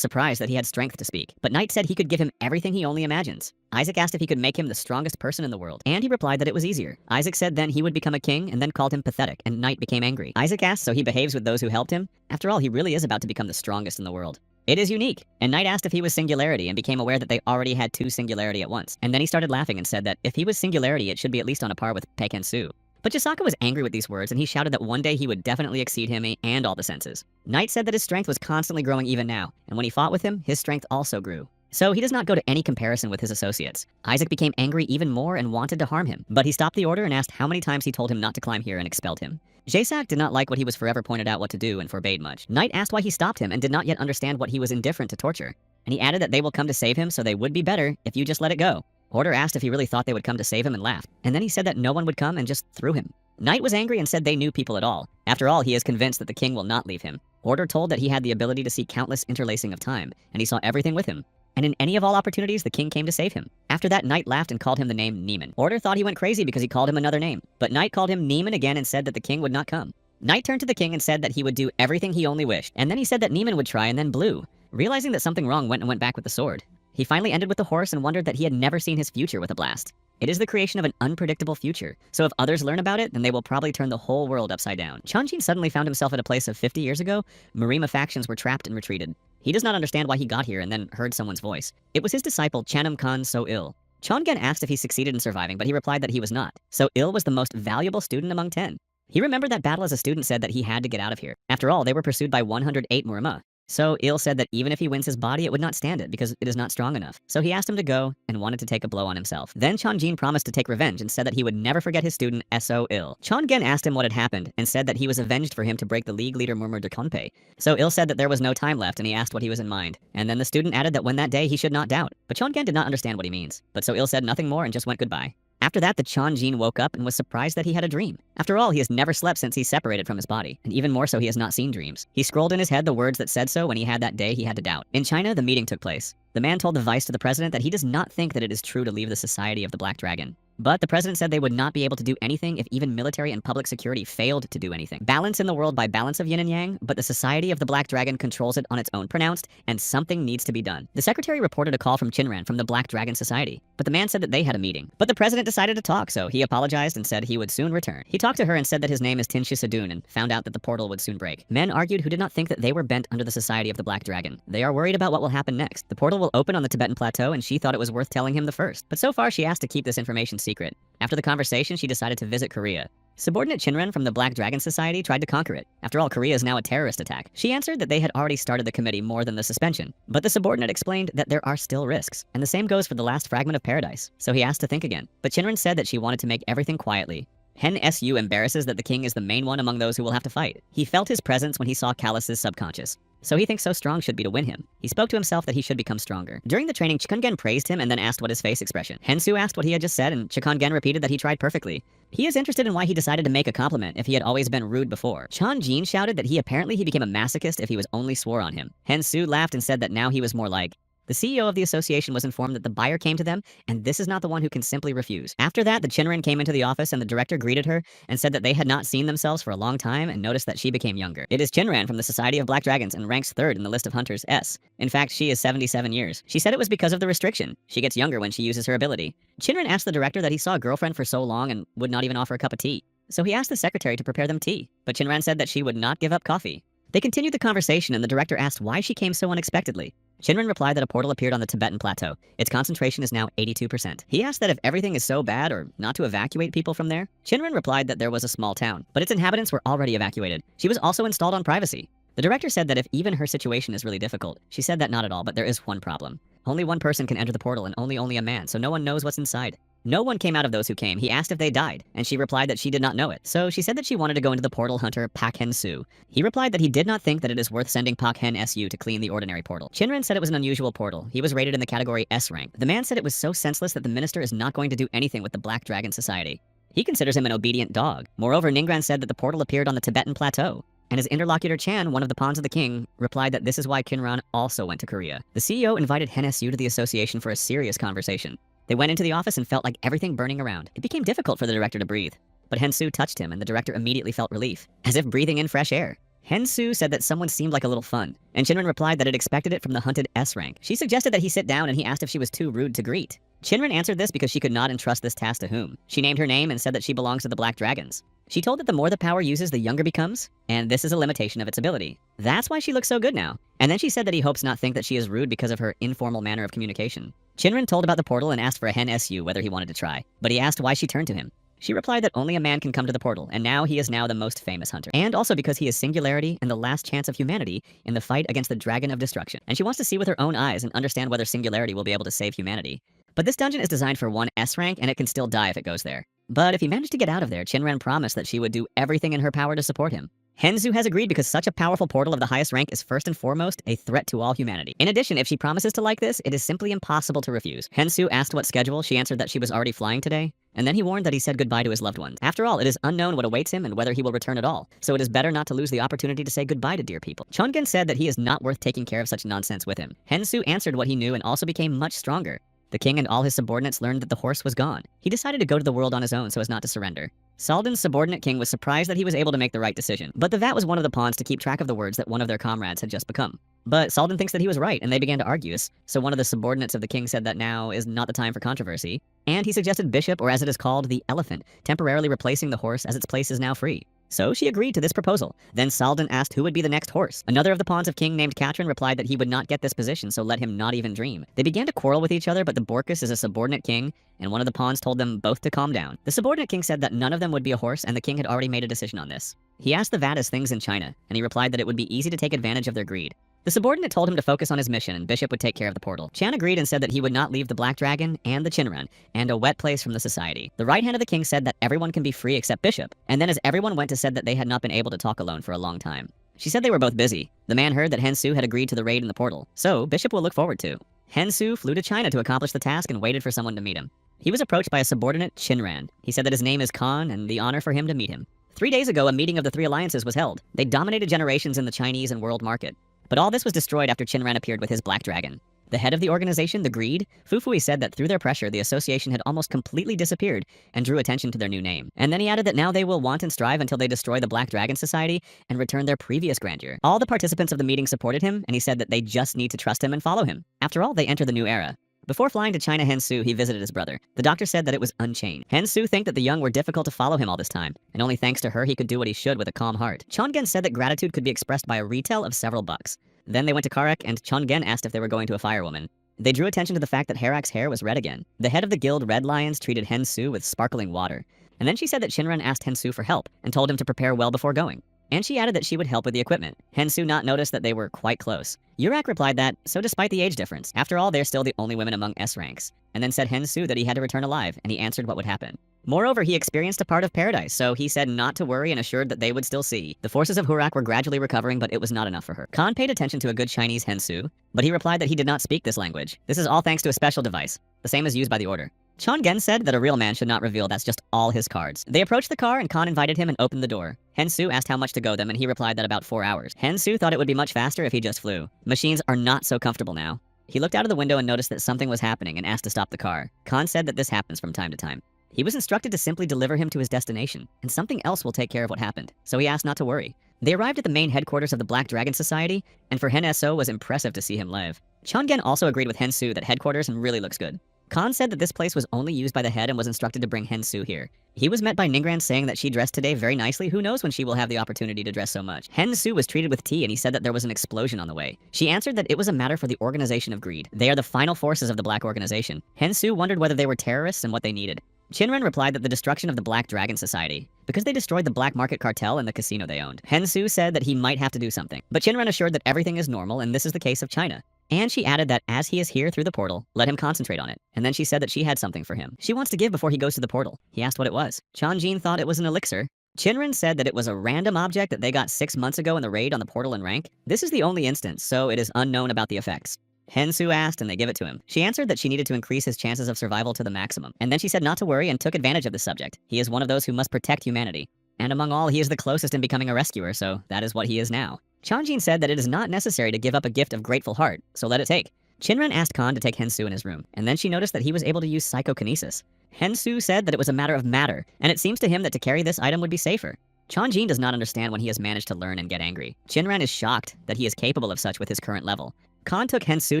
surprised that he had strength to speak. But Knight said he could give him everything he only imagines. Isaac asked if he could make him the strongest person in the world, and he replied that it was easier. Isaac said then he would become a king, and then called him pathetic, and Knight became angry. Isaac asked so he behaves with those who helped him. After all, he really is about to become the strongest in the world. It is unique. And Knight asked if he was Singularity and became aware that they already had two Singularity at once. And then he started laughing and said that if he was Singularity, it should be at least on a par with Peikensu. But Chisaka was angry with these words, and he shouted that one day he would definitely exceed him and all the senses. Knight said that his strength was constantly growing even now, and when he fought with him, his strength also grew. So he does not go to any comparison with his associates. Isaac became angry even more and wanted to harm him, but he stopped the order and asked how many times he told him not to climb here and expelled him. Jasak did not like what he was forever pointed out what to do and forbade much. Knight asked why he stopped him and did not yet understand what he was indifferent to torture. And he added that they will come to save him, so they would be better if you just let it go. Order asked if he really thought they would come to save him and laughed, and then he said that no one would come and just threw him. Knight was angry and said they knew people at all. After all, he is convinced that the king will not leave him. Order told that he had the ability to see countless interlacing of time, and he saw everything with him. And in any of all opportunities, the king came to save him. After that, Knight laughed and called him the name Neiman. Order thought he went crazy because he called him another name, but Knight called him Neiman again and said that the king would not come. Knight turned to the king and said that he would do everything he only wished, and then he said that Neiman would try and then blew. Realizing that something wrong, went back with the sword. He finally ended with the horse and wondered that he had never seen his future with a blast. It is the creation of an unpredictable future, so if others learn about it, then they will probably turn the whole world upside down. Chonjin suddenly found himself at a place of 50 years ago. Marima factions were trapped and retreated. He does not understand why he got here and then heard someone's voice. It was his disciple Chanam Khan So Il. Chongen asked if he succeeded in surviving, but he replied that he was not. So Il was the most valuable student among 10. He remembered that battle as a student said that he had to get out of here. After all, they were pursued by 108 Murima. So Il said that even if he wins his body, it would not stand it because it is not strong enough. So he asked him to go and wanted to take a blow on himself. Then Chonjin promised to take revenge and said that he would never forget his student So Il. Chongen asked him what had happened and said that he was avenged for him to break the league leader Murmur de Konpei. So Il said that there was no time left and he asked what he was in mind. And then the student added that when that day he should not doubt. But Chongen did not understand what he means. But so Il said nothing more and just went goodbye. After that, the Chonjin woke up and was surprised that he had a dream. After all, he has never slept since he separated from his body, and even more so, he has not seen dreams. He scrolled in his head the words that said so when he had that day he had to doubt. In China, the meeting took place. The man told the vice to the president that he does not think that it is true to leave the Society of the Black Dragon. But the president said they would not be able to do anything if even military and public security failed to do anything. Balance in the world by balance of yin and yang, but the Society of the Black Dragon controls it on its own pronounced, and something needs to be done. The secretary reported a call from Chinran from the Black Dragon Society, but the man said that they had a meeting. But the president decided to talk, so he apologized and said he would soon return. He talked to her and said that his name is Tinsha Sadun and found out that the portal would soon break. Men argued who did not think that they were bent under the Society of the Black Dragon. They are worried about what will happen next. The portal will open on the Tibetan plateau and she thought it was worth telling him the first. But so far she asked to keep this information secret. After the conversation, she decided to visit Korea. Subordinate Chinran from the Black Dragon Society tried to conquer it. After all, Korea is now a terrorist attack. She answered that they had already started the committee more than the suspension. But the subordinate explained that there are still risks. And the same goes for the last fragment of paradise. So he asked to think again. But Chinran said that she wanted to make everything quietly. Hen Su embarrasses that the king is the main one among those who will have to fight. He felt his presence when he saw Callus's subconscious. So he thinks so strong should be to win him. He spoke to himself that he should become stronger. During the training, Chikungen praised him and then asked what his face expression. Hensu asked what he had just said and Chikungen repeated that he tried perfectly. He is interested in why he decided to make a compliment if he had always been rude before. Chonjin shouted that he became a masochist if he was only swore on him. Hensu laughed and said that now he was more like, the CEO of the association was informed that the buyer came to them, and this is not the one who can simply refuse. After that, the Chinran came into the office and the director greeted her and said that they had not seen themselves for a long time and noticed that she became younger. It is Chinran from the Society of Black Dragons and ranks 3rd in the list of hunters S. In fact, she is 77 years. She said it was because of the restriction. She gets younger when she uses her ability. Chinran asked the director that he saw a girlfriend for so long and would not even offer a cup of tea. So he asked the secretary to prepare them tea, but Chinran said that she would not give up coffee. They continued the conversation and the director asked why she came so unexpectedly. Chinran replied that a portal appeared on the Tibetan plateau. Its concentration is now 82%. He asked that if everything is so bad or not to evacuate people from there. Chinran replied that there was a small town, but its inhabitants were already evacuated. She was also installed on privacy. The director said that if even her situation is really difficult, she said that not at all, but there is one problem. Only one person can enter the portal and only a man, so no one knows what's inside. No one came out of those who came. He asked if they died, and she replied that she did not know it. So she said that she wanted to go into the portal hunter Pak Hen Su. He replied that he did not think that it is worth sending Pak Hen Su to clean the ordinary portal. Chinran said it was an unusual portal. He was rated in the category S rank. The man said it was so senseless that the minister is not going to do anything with the Black Dragon Society. He considers him an obedient dog. Moreover, Ningran said that the portal appeared on the Tibetan plateau. And his interlocutor Chan, one of the pawns of the king, replied that this is why Kinran also went to Korea. The CEO invited Hen Su to the association for a serious conversation. They went into the office and felt like everything burning around. It became difficult for the director to breathe. But Hensu touched him and the director immediately felt relief, as if breathing in fresh air. Hensu said that someone seemed like a little fun, and Chinran replied that it expected it from the hunted S rank. She suggested that he sit down and he asked if she was too rude to greet. Chinran answered this because she could not entrust this task to whom. She named her name and said that she belongs to the Black Dragons. She told that the more the power uses, the younger becomes, and this is a limitation of its ability. That's why she looks so good now. And then she said that he hopes not think that she is rude because of her informal manner of communication. Chinran told about the portal and asked for a Hen Su whether he wanted to try, but he asked why she turned to him. She replied that only a man can come to the portal, and now he is now the most famous hunter. And also because he is singularity and the last chance of humanity in the fight against the Dragon of Destruction. And she wants to see with her own eyes and understand whether singularity will be able to save humanity. But this dungeon is designed for one S rank, and it can still die if it goes there. But if he managed to get out of there, Chinran promised that she would do everything in her power to support him. Hensu has agreed because such a powerful portal of the highest rank is first and foremost a threat to all humanity. In addition, if she promises to like this, it is simply impossible to refuse. Hensu asked what schedule. She answered that she was already flying today. And then he warned that he said goodbye to his loved ones. After all, it is unknown what awaits him and whether he will return at all. So it is better not to lose the opportunity to say goodbye to dear people. Chongen said that he is not worth taking care of such nonsense with him. Hensu answered what he knew and also became much stronger. The king and all his subordinates learned that the horse was gone. He decided to go to the world on his own so as not to surrender. Salden's subordinate king was surprised that he was able to make the right decision, but the Vat was one of the pawns to keep track of the words that one of their comrades had just become. But Salden thinks that he was right, and they began to argue, so one of the subordinates of the king said that now is not the time for controversy, and he suggested Bishop, or as it is called, the elephant, temporarily replacing the horse as its place is now free. So she agreed to this proposal. Then Salden asked who would be the next horse. Another of the pawns of king named Katrin replied that he would not get this position, so let him not even dream. They began to quarrel with each other, but the Borkus is a subordinate king, and one of the pawns told them both to calm down. The subordinate king said that none of them would be a horse, and the king had already made a decision on this. He asked the vat as things in China, and he replied that it would be easy to take advantage of their greed. The subordinate told him to focus on his mission and Bishop would take care of the portal. Chan agreed and said that he would not leave the Black Dragon and the Chinran and a wet place from the society. The right hand of the king said that everyone can be free except Bishop, and then as everyone went to said that they had not been able to talk alone for a long time. She said they were both busy. The man heard that Hensu had agreed to the raid in the portal, so Bishop will look forward to. Hensu flew to China to accomplish the task and waited for someone to meet him. He was approached by a subordinate, Chinran. He said that his name is Khan and the honor for him to meet him. 3 days ago, a meeting of the 3 alliances was held. They dominated generations in the Chinese and world market. But all this was destroyed after Chinran appeared with his Black Dragon. The head of the organization, the Greed, Fufui said that through their pressure, the association had almost completely disappeared and drew attention to their new name. And then he added that now they will want and strive until they destroy the Black Dragon Society and return their previous grandeur. All the participants of the meeting supported him, and he said that they just need to trust him and follow him. After all, they enter the new era. Before flying to China Hensu, he visited his brother. The doctor said that it was unchanged. Hensu thanked that the young were difficult to follow him all this time, and only thanks to her he could do what he should with a calm heart. Chongen said that gratitude could be expressed by a retail of several bucks. Then they went to Karek, and Chongen asked if they were going to a firewoman. They drew attention to the fact that Harak's hair was red again. The head of the guild Red Lions treated Hensu with sparkling water. And then she said that Shinran asked Hensu for help, and told him to prepare well before going. And she added that she would help with the equipment. Hensu not noticed that they were quite close. Yurak replied that, so despite the age difference, after all they're still the only women among S ranks, and then said Hensu that he had to return alive, and he answered what would happen. Moreover, he experienced a part of paradise, so he said not to worry and assured that they would still see. The forces of Hurak were gradually recovering, but it was not enough for her. Khan paid attention to a good Chinese Hensu, but he replied that he did not speak this language. This is all thanks to a special device, the same as used by the Order. Chongen said that a real man should not reveal that's just all his cards. They approached the car and Khan invited him and opened the door. Hensu asked how much to go them and he replied that about 4 hours. Hensu thought it would be much faster if he just flew. Machines are not so comfortable now. He looked out of the window and noticed that something was happening and asked to stop the car. Khan said that this happens from time to time. He was instructed to simply deliver him to his destination, and something else will take care of what happened, so he asked not to worry. They arrived at the main headquarters of the Black Dragon Society, and for Hen So was impressive to see him live. Chongen also agreed with Hensu that headquarters really looks good. Khan said that this place was only used by the head and was instructed to bring Hensu here. He was met by Ningran saying that she dressed today very nicely. Who knows when she will have the opportunity to dress so much. Hensu was treated with tea and he said that there was an explosion on the way. She answered that it was a matter for the Organization of Greed. They are the final forces of the Black Organization. Hensu wondered whether they were terrorists and what they needed. Shinran replied that the destruction of the Black Dragon Society, because they destroyed the black market cartel and the casino they owned. Hensu said that he might have to do something, but Shinran assured that everything is normal and this is the case of China. And she added that as he is here through the portal, let him concentrate on it. And then she said that she had something for him. She wants to give before he goes to the portal. He asked what it was. Chanjin thought it was an elixir. Shinran said that it was a random object that they got 6 months ago in the raid on the portal and rank. This is the only instance, so it is unknown about the effects. Hensu asked and they give it to him. She answered that she needed to increase his chances of survival to the maximum. And then she said not to worry and took advantage of the subject. He is one of those who must protect humanity. And among all, he is the closest in becoming a rescuer, so that is what he is now. Chanjin said that it is not necessary to give up a gift of grateful heart, so let it take. Shinran asked Khan to take Hensu in his room, and then she noticed that he was able to use psychokinesis. Hensu said that it was a matter of matter, and it seems to him that to carry this item would be safer. Chanjin does not understand when he has managed to learn and get angry. Shinran is shocked that he is capable of such with his current level. Khan took Hensu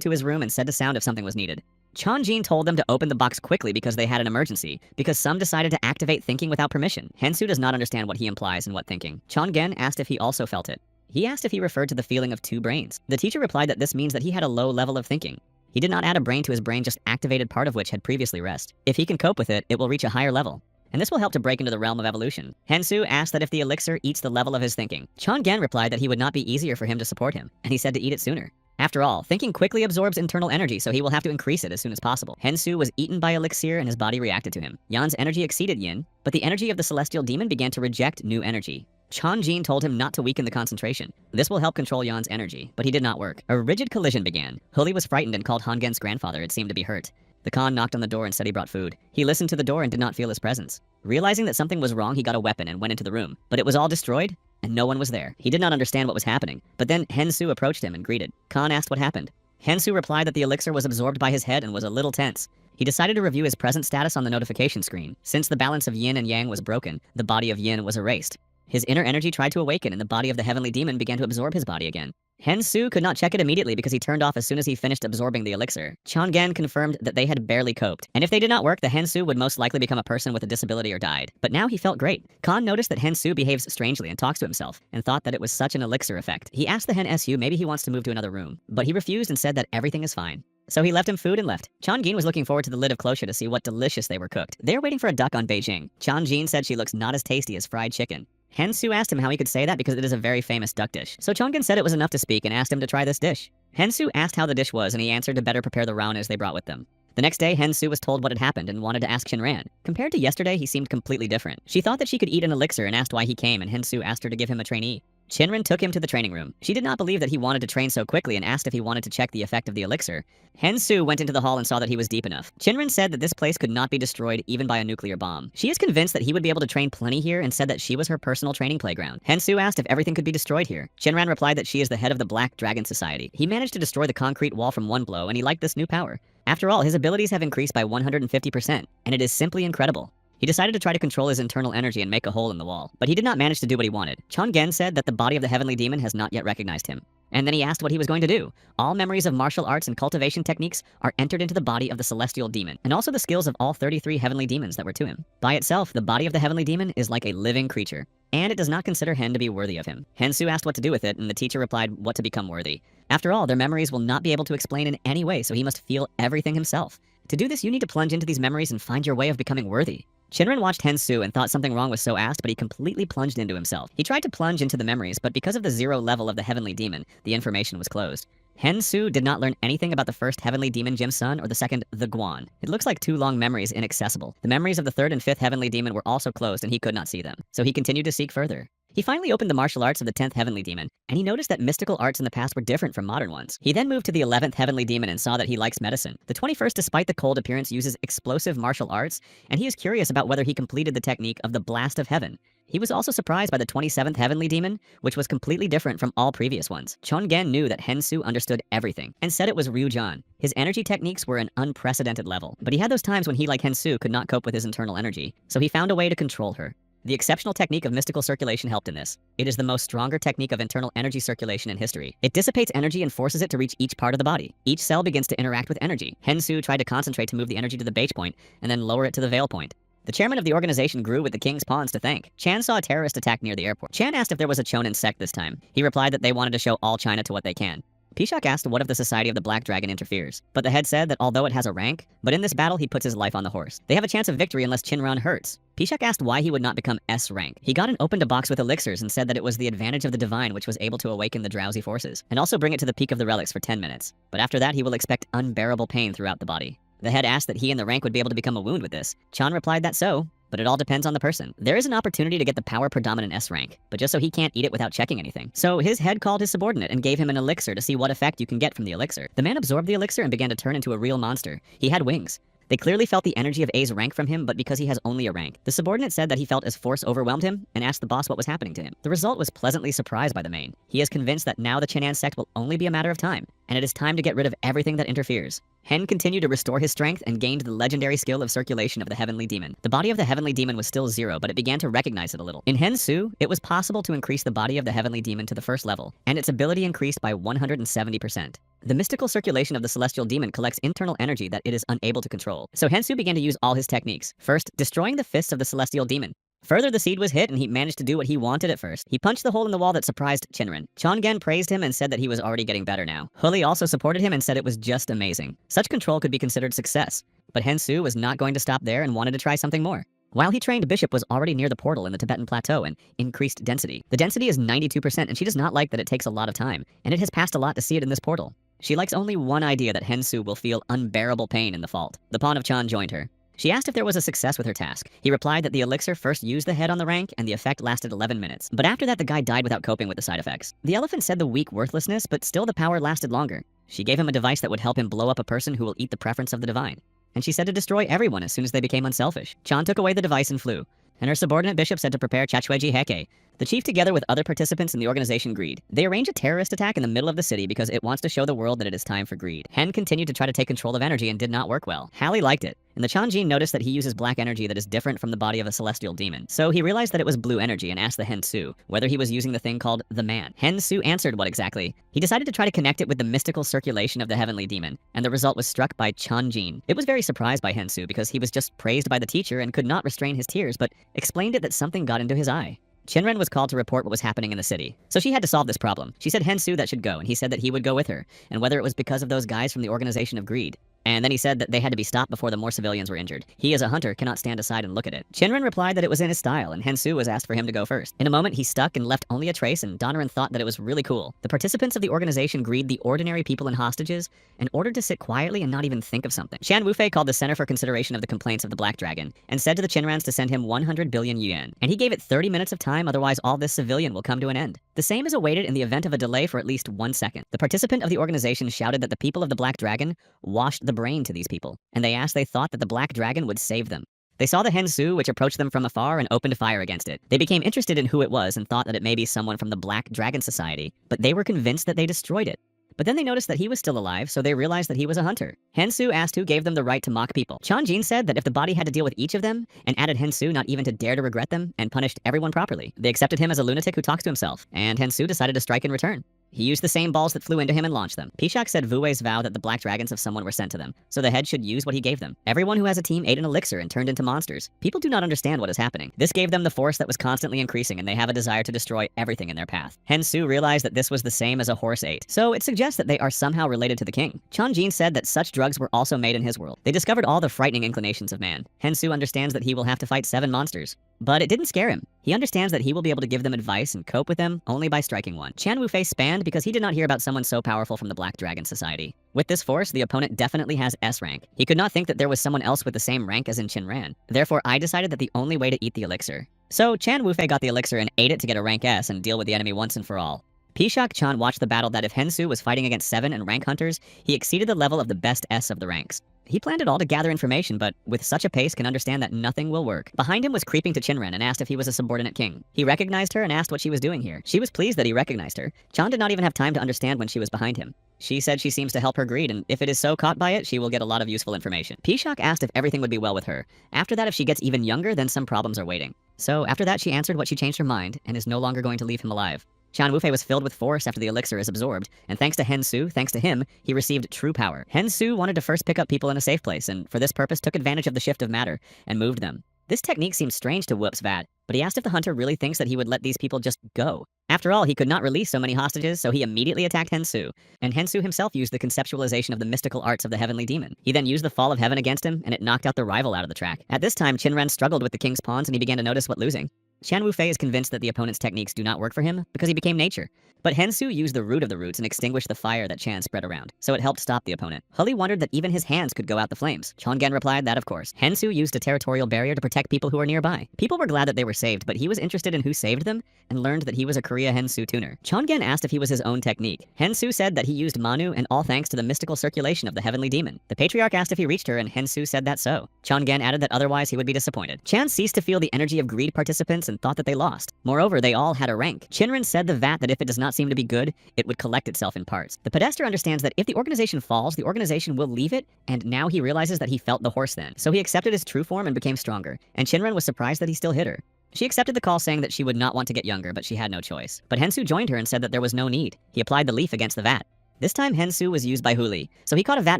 to his room and said to sound if something was needed. Chanjin told them to open the box quickly because they had an emergency, because some decided to activate thinking without permission. Hensu does not understand what he implies and what thinking. Chongen asked if he also felt it. He asked if he referred to the feeling of 2 brains. The teacher replied that this means that he had a low level of thinking. He did not add a brain to his brain, just activated part of which had previously rest. If he can cope with it, it will reach a higher level. And this will help to break into the realm of evolution. Hensu asked that if the elixir eats the level of his thinking. Chongen replied that he would not be easier for him to support him, and he said to eat it sooner. After all, thinking quickly absorbs internal energy, so he will have to increase it as soon as possible. Hensu was eaten by elixir and his body reacted to him. Yan's energy exceeded Yin, but the energy of the celestial demon began to reject new energy. Chanjin told him not to weaken the concentration. This will help control Yan's energy, but he did not work. A rigid collision began. Huli was frightened and called Hangen's grandfather. It seemed to be hurt. The Khan knocked on the door and said he brought food. He listened to the door and did not feel his presence. Realizing that something was wrong, he got a weapon and went into the room. But it was all destroyed, and no one was there. He did not understand what was happening. But then Hensu approached him and greeted. Khan asked what happened. Hensu replied that the elixir was absorbed by his head and was a little tense. He decided to review his present status on the notification screen. Since the balance of yin and yang was broken, the body of yin was erased. His inner energy tried to awaken and the body of the heavenly demon began to absorb his body again. Hensu could not check it immediately because he turned off as soon as he finished absorbing the elixir. Chongen confirmed that they had barely coped, and if they did not work, the Hensu would most likely become a person with a disability or died. But now he felt great. Khan noticed that Hensu behaves strangely and talks to himself, and thought that it was such an elixir effect. He asked the Hen Su maybe he wants to move to another room, but he refused and said that everything is fine. So he left him food and left. Changin was looking forward to the lid of Clotia to see what delicious they were cooked. They were waiting for a duck on Beijing. Chanjin said she looks not as tasty as fried chicken. Hensu asked him how he could say that because it is a very famous duck dish. So Chongen said it was enough to speak and asked him to try this dish. Hensu asked how the dish was and he answered to better prepare the rawness they brought with them. The next day, Hensu was told what had happened and wanted to ask Shinran. Compared to yesterday, he seemed completely different. She thought that she could eat an elixir and asked why he came, and Hensu asked her to give him a trainee. Shinran took him to the training room. She did not believe that he wanted to train so quickly and asked if he wanted to check the effect of the elixir. Hensu went into the hall and saw that he was deep enough. Shinran said that this place could not be destroyed even by a nuclear bomb. She is convinced that he would be able to train plenty here and said that she was her personal training playground. Hensu asked if everything could be destroyed here. Shinran replied that she is the head of the Black Dragon Society. He managed to destroy the concrete wall from one blow and he liked this new power. After all, his abilities have increased by 150%, and it is simply incredible. He decided to try to control his internal energy and make a hole in the wall, but he did not manage to do what he wanted. Chongen said that the body of the heavenly demon has not yet recognized him. And then he asked what he was going to do. All memories of martial arts and cultivation techniques are entered into the body of the celestial demon, and also the skills of all 33 heavenly demons that were to him. By itself, the body of the heavenly demon is like a living creature, and it does not consider Hen to be worthy of him. Hensu asked what to do with it, and the teacher replied what to become worthy. After all, their memories will not be able to explain in any way, so he must feel everything himself. To do this, you need to plunge into these memories and find your way of becoming worthy. Shinran watched Hensu and thought something wrong was so asked, but he completely plunged into himself. He tried to plunge into the memories, but because of the 0 level of the heavenly demon, the information was closed. Hensu did not learn anything about the first heavenly demon Jim-sun or the second, the Guan. It looks like 2 long memories inaccessible. The memories of the 3rd and 5th heavenly demon were also closed and he could not see them, so he continued to seek further. He finally opened the martial arts of the 10th heavenly demon, and he noticed that mystical arts in the past were different from modern ones. He then moved to the 11th heavenly demon and saw that he likes medicine. The 21st, despite the cold appearance, uses explosive martial arts, and he is curious about whether he completed the technique of the Blast of Heaven. He was also surprised by the 27th heavenly demon, which was completely different from all previous ones. Chongen knew that Hensu understood everything, and said it was Ryujan. His energy techniques were an unprecedented level, but he had those times when he, like Hensu, could not cope with his internal energy, so he found a way to control her. The exceptional technique of mystical circulation helped in this. It is the most stronger technique of internal energy circulation in history. It dissipates energy and forces it to reach each part of the body. Each cell begins to interact with energy. Hensu tried to concentrate to move the energy to the base point, and then lower it to the veil point. The chairman of the organization grew with the king's pawns to thank. Chan saw a terrorist attack near the airport. Chan asked if there was a Chonin sect this time. He replied that they wanted to show all China to what they can. Pishak asked what if the Society of the Black Dragon interferes, but the head said that although it has a rank, but in this battle he puts his life on the horse. They have a chance of victory unless Chinran hurts. Pishak asked why he would not become S rank. He got and opened a box with elixirs and said that it was the advantage of the divine which was able to awaken the drowsy forces, and also bring it to the peak of the relics for 10 minutes. But after that he will expect unbearable pain throughout the body. The head asked that he and the rank would be able to become a wound with this. Chan replied that so, but it all depends on the person. There is an opportunity to get the power predominant S rank, but just so he can't eat it without checking anything. So his head called his subordinate and gave him an elixir to see what effect you can get from the elixir. The man absorbed the elixir and began to turn into a real monster. He had wings. They clearly felt the energy of A's rank from him, but because he has only a rank. The subordinate said that he felt as force overwhelmed him and asked the boss what was happening to him. The result was pleasantly surprised by the main. He is convinced that now the Chinan sect will only be a matter of time, and it is time to get rid of everything that interferes. Hen continued to restore his strength and gained the legendary skill of circulation of the heavenly demon. The body of the heavenly demon was still 0, but it began to recognize it a little. In Hensu, it was possible to increase the body of the heavenly demon to the 1st level, and its ability increased by 170%. The mystical circulation of the celestial demon collects internal energy that it is unable to control. So Hensu began to use all his techniques. First, destroying the fists of the celestial demon. Further, the seed was hit and he managed to do what he wanted at first. He punched the hole in the wall that surprised Chinran. Chongen praised him and said that he was already getting better now. Huli also supported him and said it was just amazing. Such control could be considered success. But Hensu was not going to stop there and wanted to try something more. While he trained, Bishop was already near the portal in the Tibetan Plateau and increased density. The density is 92% and she does not like that it takes a lot of time, and it has passed a lot to see it in this portal. She likes only one idea, that Hensu will feel unbearable pain in the fault. The pawn of Chan joined her. She asked if there was a success with her task. He replied that the elixir first used the head on the rank and the effect lasted 11 minutes. But after that the guy died without coping with the side effects. The elephant said the weak worthlessness, but still the power lasted longer. She gave him a device that would help him blow up a person who will eat the preference of the divine. And she said to destroy everyone as soon as they became unselfish. Chan took away the device and flew. And her subordinate Bishop said to prepare Chachweji Heke. The chief, together with other participants in the organization, agreed. They arranged a terrorist attack in the middle of the city because it wants to show the world that it is time for greed. Hen continued to try to take control of energy and did not work well. Hallie liked it. And the Chanjin noticed that he uses black energy that is different from the body of a celestial demon. So he realized that it was blue energy and asked the Hensu whether he was using the thing called the man. Hensu answered what exactly. He decided to try to connect it with the mystical circulation of the heavenly demon, and the result was struck by Chanjin. It was very surprised by Hensu because he was just praised by the teacher and could not restrain his tears, but explained it that something got into his eye. Shinran was called to report what was happening in the city, so she had to solve this problem. She said Hensu that should go, and he said that he would go with her, and whether it was because of those guys from the Organization of Greed. And then he said that they had to be stopped before the more civilians were injured. He, as a hunter, cannot stand aside and look at it. Shinran replied that it was in his style, and Hensu was asked for him to go first. In a moment, he stuck and left only a trace, and Donoran thought that it was really cool. The participants of the organization greeted the ordinary people and hostages and ordered to sit quietly and not even think of something. Chan Wufei called the Center for Consideration of the Complaints of the Black Dragon and said to the Chinrans to send him 100 billion yuan. And he gave it 30 minutes of time, otherwise all this civilian will come to an end. The same is awaited in the event of a delay for at least 1 second. The participant of the organization shouted that the people of the Black Dragon washed the brain to these people, and they asked they thought that the Black Dragon would save them. They saw the Hensu, which approached them from afar and opened fire against it. They became interested in who it was and thought that it may be someone from the Black Dragon Society, but they were convinced that they destroyed it. But then they noticed that he was still alive, so they realized that he was a hunter. Hensu asked who gave them the right to mock people. Chanjin said that if the body had to deal with each of them, and added Hensu not even to dare to regret them, and punished everyone properly. They accepted him as a lunatic who talks to himself, and Hensu decided to strike in return. He used the same balls that flew into him and launched them. Pishak said Wuwei's vow that the black dragons of someone were sent to them, so the head should use what he gave them. Everyone who has a team ate an elixir and turned into monsters. People do not understand what is happening. This gave them the force that was constantly increasing, and they have a desire to destroy everything in their path. Hensu realized that this was the same as a horse ate, so it suggests that they are somehow related to the king. Chanjin said that such drugs were also made in his world. They discovered all the frightening inclinations of man. Hensu understands that he will have to fight 7 monsters. But it didn't scare him. He understands that he will be able to give them advice and cope with them only by striking one. Chan Wufei spanned because he did not hear about someone so powerful from the Black Dragon Society. With this force, the opponent definitely has S rank. He could not think that there was someone else with the same rank as in Shinran. Therefore, I decided that the only way to eat the elixir. So, Chan Wufei got the elixir and ate it to get a rank S and deal with the enemy once and for all. Pishak Chan watched the battle that if Hensu was fighting against 7 and rank hunters, he exceeded the level of the best S of the ranks. He planned it all to gather information, but with such a pace can understand that nothing will work. Behind him was creeping to Chinren and asked if he was a subordinate king. He recognized her and asked what she was doing here. She was pleased that he recognized her. Chan did not even have time to understand when she was behind him. She said she seems to help her greed, and if it is so caught by it, she will get a lot of useful information. Pishak asked if everything would be well with her. After that, if she gets even younger, then some problems are waiting. So after that, she answered what she changed her mind and is no longer going to leave him alive. Chan Wufei was filled with force after the elixir is absorbed, and thanks to Hensu, thanks to him, he received true power. Hensu wanted to first pick up people in a safe place, and for this purpose took advantage of the shift of matter and moved them. This technique seems strange to Whoop's Vat, but he asked if the hunter really thinks that he would let these people just go. After all, he could not release so many hostages, so he immediately attacked Hensu. And Hensu himself used the conceptualization of the mystical arts of the heavenly demon. He then used the fall of heaven against him, and it knocked out the rival out of the track. At this time, Chinren struggled with the king's pawns, and he began to notice what losing. Chan Wufei is convinced that the opponent's techniques do not work for him because he became nature. But Hensu used the root of the roots and extinguished the fire that Chan spread around, so it helped stop the opponent. Huli wondered that even his hands could go out the flames. Chongen replied that of course. Hensu used a territorial barrier to protect people who were nearby. People were glad that they were saved, but he was interested in who saved them and learned that he was a Korea Hensu tuner. Chongen asked if he was his own technique. Hensu said that he used Manu and all thanks to the mystical circulation of the heavenly demon. The patriarch asked if he reached her and Hensu said that so. Chongen added that otherwise he would be disappointed. Chan ceased to feel the energy of greed participants and thought that they lost. Moreover, they all had a rank. Chinren said the vat that if it does not seem to be good, it would collect itself in parts. The podester understands that if the organization falls, the organization will leave it, and now he realizes that he felt the horse then. So he accepted his true form and became stronger, and Chinren was surprised that he still hit her. She accepted the call saying that she would not want to get younger, but she had no choice. But Hensu joined her and said that there was no need. He applied the leaf against the vat. This time Hensu was used by Huli, so he caught a vat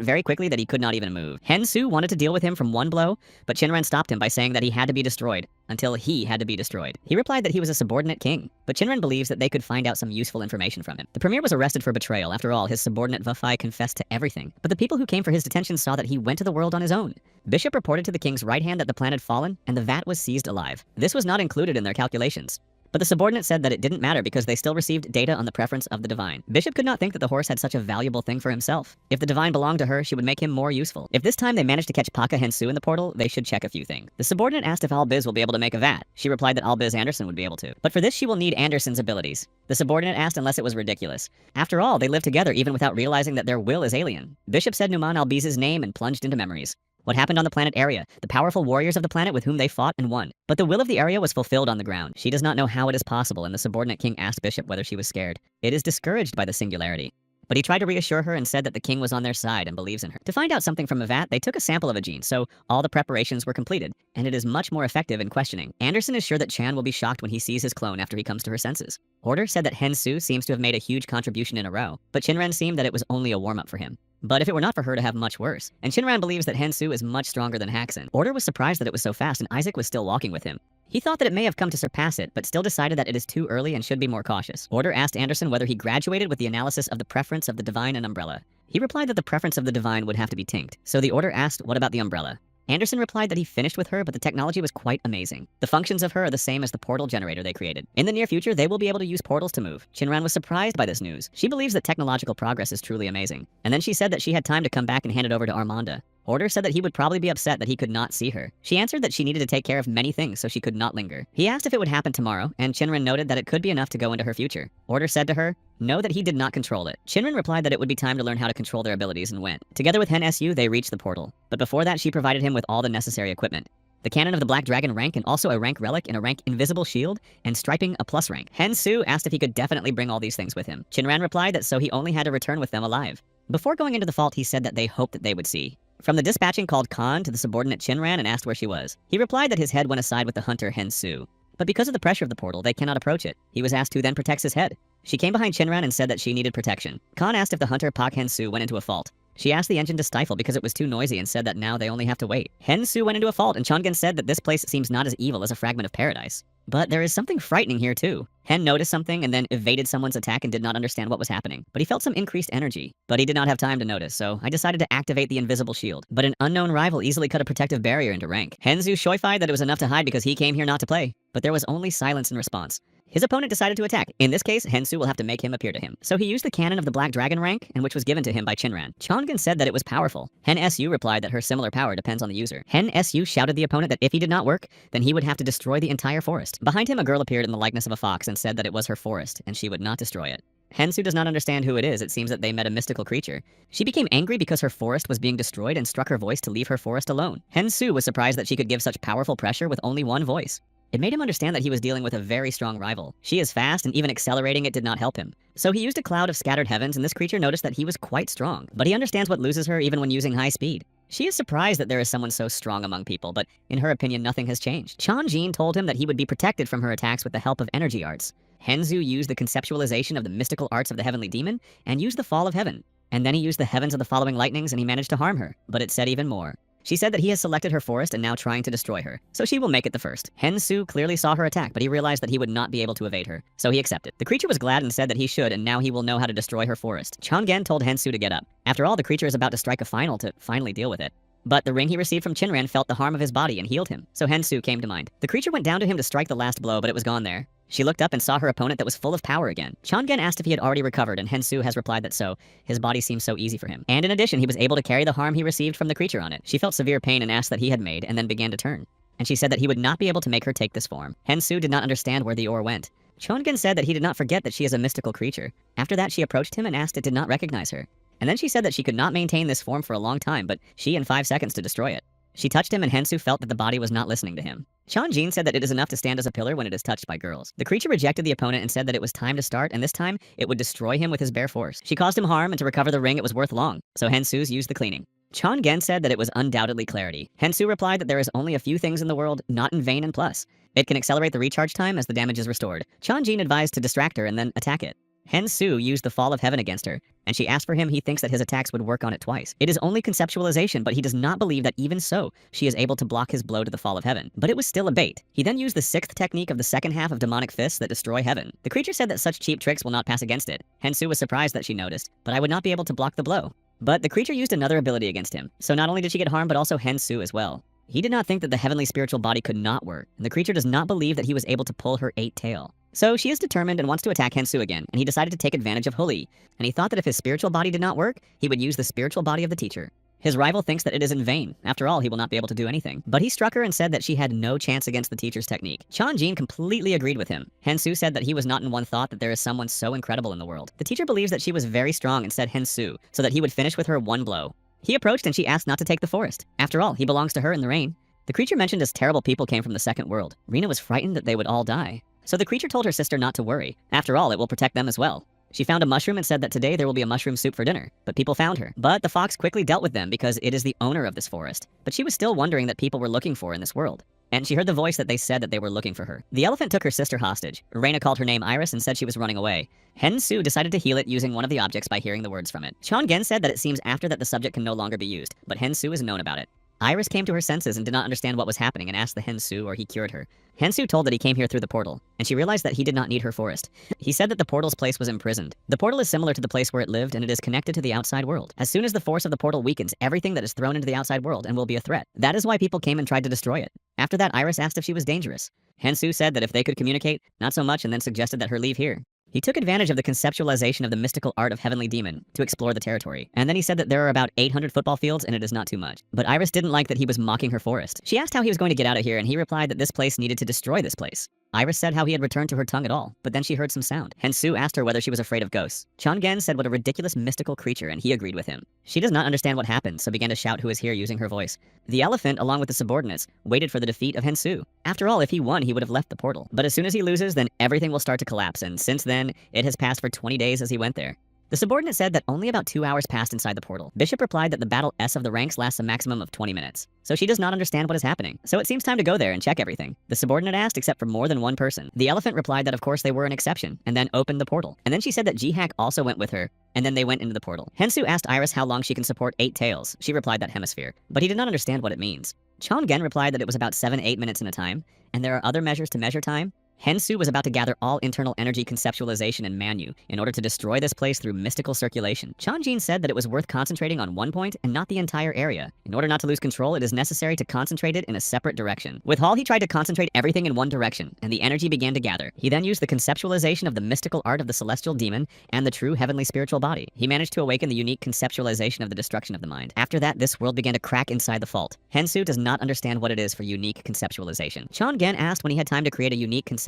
very quickly that he could not even move. Hensu wanted to deal with him from one blow, but Chinren stopped him by saying that he had to be destroyed, until he had to be destroyed. He replied that he was a subordinate king, but Chinren believes that they could find out some useful information from him. The premier was arrested for betrayal. After all, his subordinate Vafai confessed to everything, but the people who came for his detention saw that he went to the world on his own. Bishop reported to the king's right hand that the planet had fallen, and the vat was seized alive. This was not included in their calculations. But the subordinate said that it didn't matter because they still received data on the preference of the divine. Bishop could not think that the horse had such a valuable thing for himself. If the divine belonged to her, she would make him more useful. If this time they managed to catch Paka Hensu in the portal, they should check a few things. The subordinate asked if Albiz will be able to make a vat. She replied that Albiz Anderson would be able to. But for this she will need Anderson's abilities. The subordinate asked unless it was ridiculous. After all, they live together even without realizing that their will is alien. Bishop said Numan Albiz's name and plunged into memories. What happened on the planet Area, the powerful warriors of the planet with whom they fought and won. But the will of the area was fulfilled on the ground. She does not know how it is possible, and the subordinate king asked Bishop whether she was scared. It is discouraged by the singularity. But he tried to reassure her and said that the king was on their side and believes in her. To find out something from a vat, they took a sample of a gene, so all the preparations were completed, and it is much more effective in questioning. Anderson is sure that Chan will be shocked when he sees his clone after he comes to her senses. Order said that Hensu seems to have made a huge contribution in a row, but Chinren seemed that it was only a warm-up for him. But if it were not for her to have much worse. And Shinran believes that Hensu is much stronger than Haxen. Order was surprised that it was so fast and Isaac was still walking with him. He thought that it may have come to surpass it, but still decided that it is too early and should be more cautious. Order asked Anderson whether he graduated with the analysis of the preference of the divine and umbrella. He replied that the preference of the divine would have to be Tinct, so the order asked what about the umbrella. Anderson replied that he finished with her, but the technology was quite amazing. The functions of her are the same as the portal generator they created. In the near future, they will be able to use portals to move. Shinran was surprised by this news. She believes that technological progress is truly amazing. And then she said that she had time to come back and hand it over to Armanda. Order said that he would probably be upset that he could not see her. She answered that she needed to take care of many things, so she could not linger. He asked if it would happen tomorrow, and Shinran noted that it could be enough to go into her future. Order said to her, no, that he did not control it. Shinran replied that it would be time to learn how to control their abilities and went. Together with Hen Su, they reached the portal. But before that, she provided him with all the necessary equipment. The cannon of the Black Dragon rank and also a rank relic and a rank invisible shield and striping a plus rank. Hen Su asked if he could definitely bring all these things with him. Shinran replied that so he only had to return with them alive. Before going into the vault, he said that they hoped that they would see. From the dispatching called Khan to the subordinate Shinran and asked where she was. He replied that his head went aside with the hunter Hen Su. But because of the pressure of the portal, they cannot approach it. He was asked who then protects his head. She came behind Shinran and said that she needed protection. Khan asked if the hunter Pak Hen Su went into a fault. She asked the engine to stifle because it was too noisy and said that now they only have to wait. Hen Su went into a fault and Chongen said that this place seems not as evil as a fragment of paradise. But there is something frightening here too. Hen noticed something and then evaded someone's attack and did not understand what was happening. But he felt some increased energy. But he did not have time to notice, so I decided to activate the invisible shield. But an unknown rival easily cut a protective barrier into rank. Hen Su shoified that it was enough to hide because he came here not to play. But there was only silence in response. His opponent decided to attack. In this case, Hen Su will have to make him appear to him. So he used the cannon of the Black Dragon rank, and which was given to him by Shinran. Chongen said that it was powerful. Hen Su replied that her similar power depends on the user. Hen Su shouted the opponent that if he did not work, then he would have to destroy the entire forest. Behind him, a girl appeared in the likeness of a fox and said that it was her forest, and she would not destroy it. Hen Su does not understand who it is. It seems that they met a mystical creature. She became angry because her forest was being destroyed and struck her voice to leave her forest alone. Hen Su was surprised that she could give such powerful pressure with only one voice. It made him understand that he was dealing with a very strong rival. She is fast, and even accelerating it did not help him. So he used a cloud of scattered heavens, and this creature noticed that he was quite strong. But he understands what loses her even when using high speed. She is surprised that there is someone so strong among people, but in her opinion, nothing has changed. Chonjin told him that he would be protected from her attacks with the help of energy arts. Hen Su used the conceptualization of the mystical arts of the heavenly demon, and used the fall of heaven. And then he used the heavens of the following lightnings, and he managed to harm her. But it said even more. She said that he has selected her forest and now trying to destroy her, so she will make it the first. Hen Su clearly saw her attack, but he realized that he would not be able to evade her, so he accepted. The creature was glad and said that he should, and now he will know how to destroy her forest. Chongen told Hen Su to get up. After all, the creature is about to strike a final to finally deal with it. But the ring he received from Shinran felt the harm of his body and healed him, so Hen Su came to mind. The creature went down to him to strike the last blow, but it was gone there. She looked up and saw her opponent that was full of power again. Chongen asked if he had already recovered, and Hen Su has replied that so. His body seems so easy for him. And in addition, he was able to carry the harm he received from the creature on it. She felt severe pain and asked that he had made, and then began to turn. And she said that he would not be able to make her take this form. Hen Su did not understand where the ore went. Chongen said that he did not forget that she is a mystical creature. After that, she approached him and asked it did not recognize her. And then she said that she could not maintain this form for a long time, but she in 5 seconds to destroy it. She touched him and Hen Su felt that the body was not listening to him. Chonjin said that it is enough to stand as a pillar when it is touched by girls. The creature rejected the opponent and said that it was time to start, and this time, it would destroy him with his bare force. She caused him harm, and to recover the ring it was worth long, so Hen Su's used the cleaning. Chongen said that it was undoubtedly clarity. Hen Su replied that there is only a few things in the world not in vain and plus. It can accelerate the recharge time as the damage is restored. Chonjin advised to distract her and then attack it. Hen Su used the fall of heaven against her, and she asked for him. He thinks that his attacks would work on it twice. It is only conceptualization, but he does not believe that even so, she is able to block his blow to the fall of heaven. But it was still a bait. He then used the 6th technique of the second half of demonic fists that destroy heaven. The creature said that such cheap tricks will not pass against it. Hen Su was surprised that she noticed, but I would not be able to block the blow. But the creature used another ability against him, so not only did she get harmed, but also Hen Su as well. He did not think that the heavenly spiritual body could not work, and the creature does not believe that he was able to pull her 8 tail. So she is determined and wants to attack Hen Su again, and he decided to take advantage of Huli, and he thought that if his spiritual body did not work, he would use the spiritual body of the teacher. His rival thinks that it is in vain. After all, he will not be able to do anything. But he struck her and said that she had no chance against the teacher's technique. Chonjin completely agreed with him. Hen Su said that he was not in one thought that there is someone so incredible in the world. The teacher believes that she was very strong and said Hen Su, so that he would finish with her one blow. He approached and she asked not to take the forest. After all, he belongs to her in the rain. The creature mentioned as terrible people came from the second world. Rina was frightened that they would all die. So the creature told her sister not to worry. After all, it will protect them as well. She found a mushroom and said that today there will be a mushroom soup for dinner, but people found her. But the fox quickly dealt with them because it is the owner of this forest. But she was still wondering that people were looking for in this world. And she heard the voice that they said that they were looking for her. The elephant took her sister hostage. Reina called her name Iris and said she was running away. Hen Su decided to heal it using one of the objects by hearing the words from it. Chongen said that it seems after that the subject can no longer be used, but Hen Su is known about it. Iris came to her senses and did not understand what was happening and asked the Hensu or he cured her. Hensu told that he came here through the portal, and she realized that he did not need her forest. He said that the portal's place was imprisoned. The portal is similar to the place where it lived, and it is connected to the outside world. As soon as the force of the portal weakens, everything that is thrown into the outside world and will be a threat. That is why people came and tried to destroy it. After that, Iris asked if she was dangerous. Hensu said that if they could communicate, not so much, and then suggested that her leave here. He took advantage of the conceptualization of the mystical art of Heavenly Demon to explore the territory, and then he said that there are about 800 football fields and it is not too much. But Iris didn't like that he was mocking her forest. She asked how he was going to get out of here, and he replied that this place needed to destroy this place. Iris said how he had returned to her tongue at all, but then she heard some sound. Hensu asked her whether she was afraid of ghosts. Chongen said what a ridiculous mystical creature, and he agreed with him. She does not understand what happened, so began to shout who is here using her voice. The elephant, along with the subordinates, waited for the defeat of Hensu. After all, if he won, he would have left the portal. But as soon as he loses, then everything will start to collapse, and since then, it has passed for 20 days as he went there. The subordinate said that only about 2 hours passed inside the portal. Bishop replied that the battle S of the ranks lasts a maximum of 20 minutes. So she does not understand what is happening. So it seems time to go there and check everything. The subordinate asked except for more than one person. The elephant replied that of course they were an exception, and then opened the portal. And then she said that Jihak also went with her, and then they went into the portal. Hensu asked Iris how long she can support 8 tails. She replied that hemisphere, but he did not understand what it means. Chongen replied that it was about 7-8 minutes in a time, and there are other measures to measure time. Hensu was about to gather all internal energy conceptualization and Manhu in order to destroy this place through mystical circulation. Chonjin said that it was worth concentrating on one point and not the entire area. In order not to lose control, it is necessary to concentrate it in a separate direction. With Hall, he tried to concentrate everything in one direction, and the energy began to gather. He then used the conceptualization of the mystical art of the celestial demon and the true heavenly spiritual body. He managed to awaken the unique conceptualization of the destruction of the mind. After that, this world began to crack inside the fault. Hensu does not understand what it is for unique conceptualization. Chongen asked when he had time to create a unique conceptualization,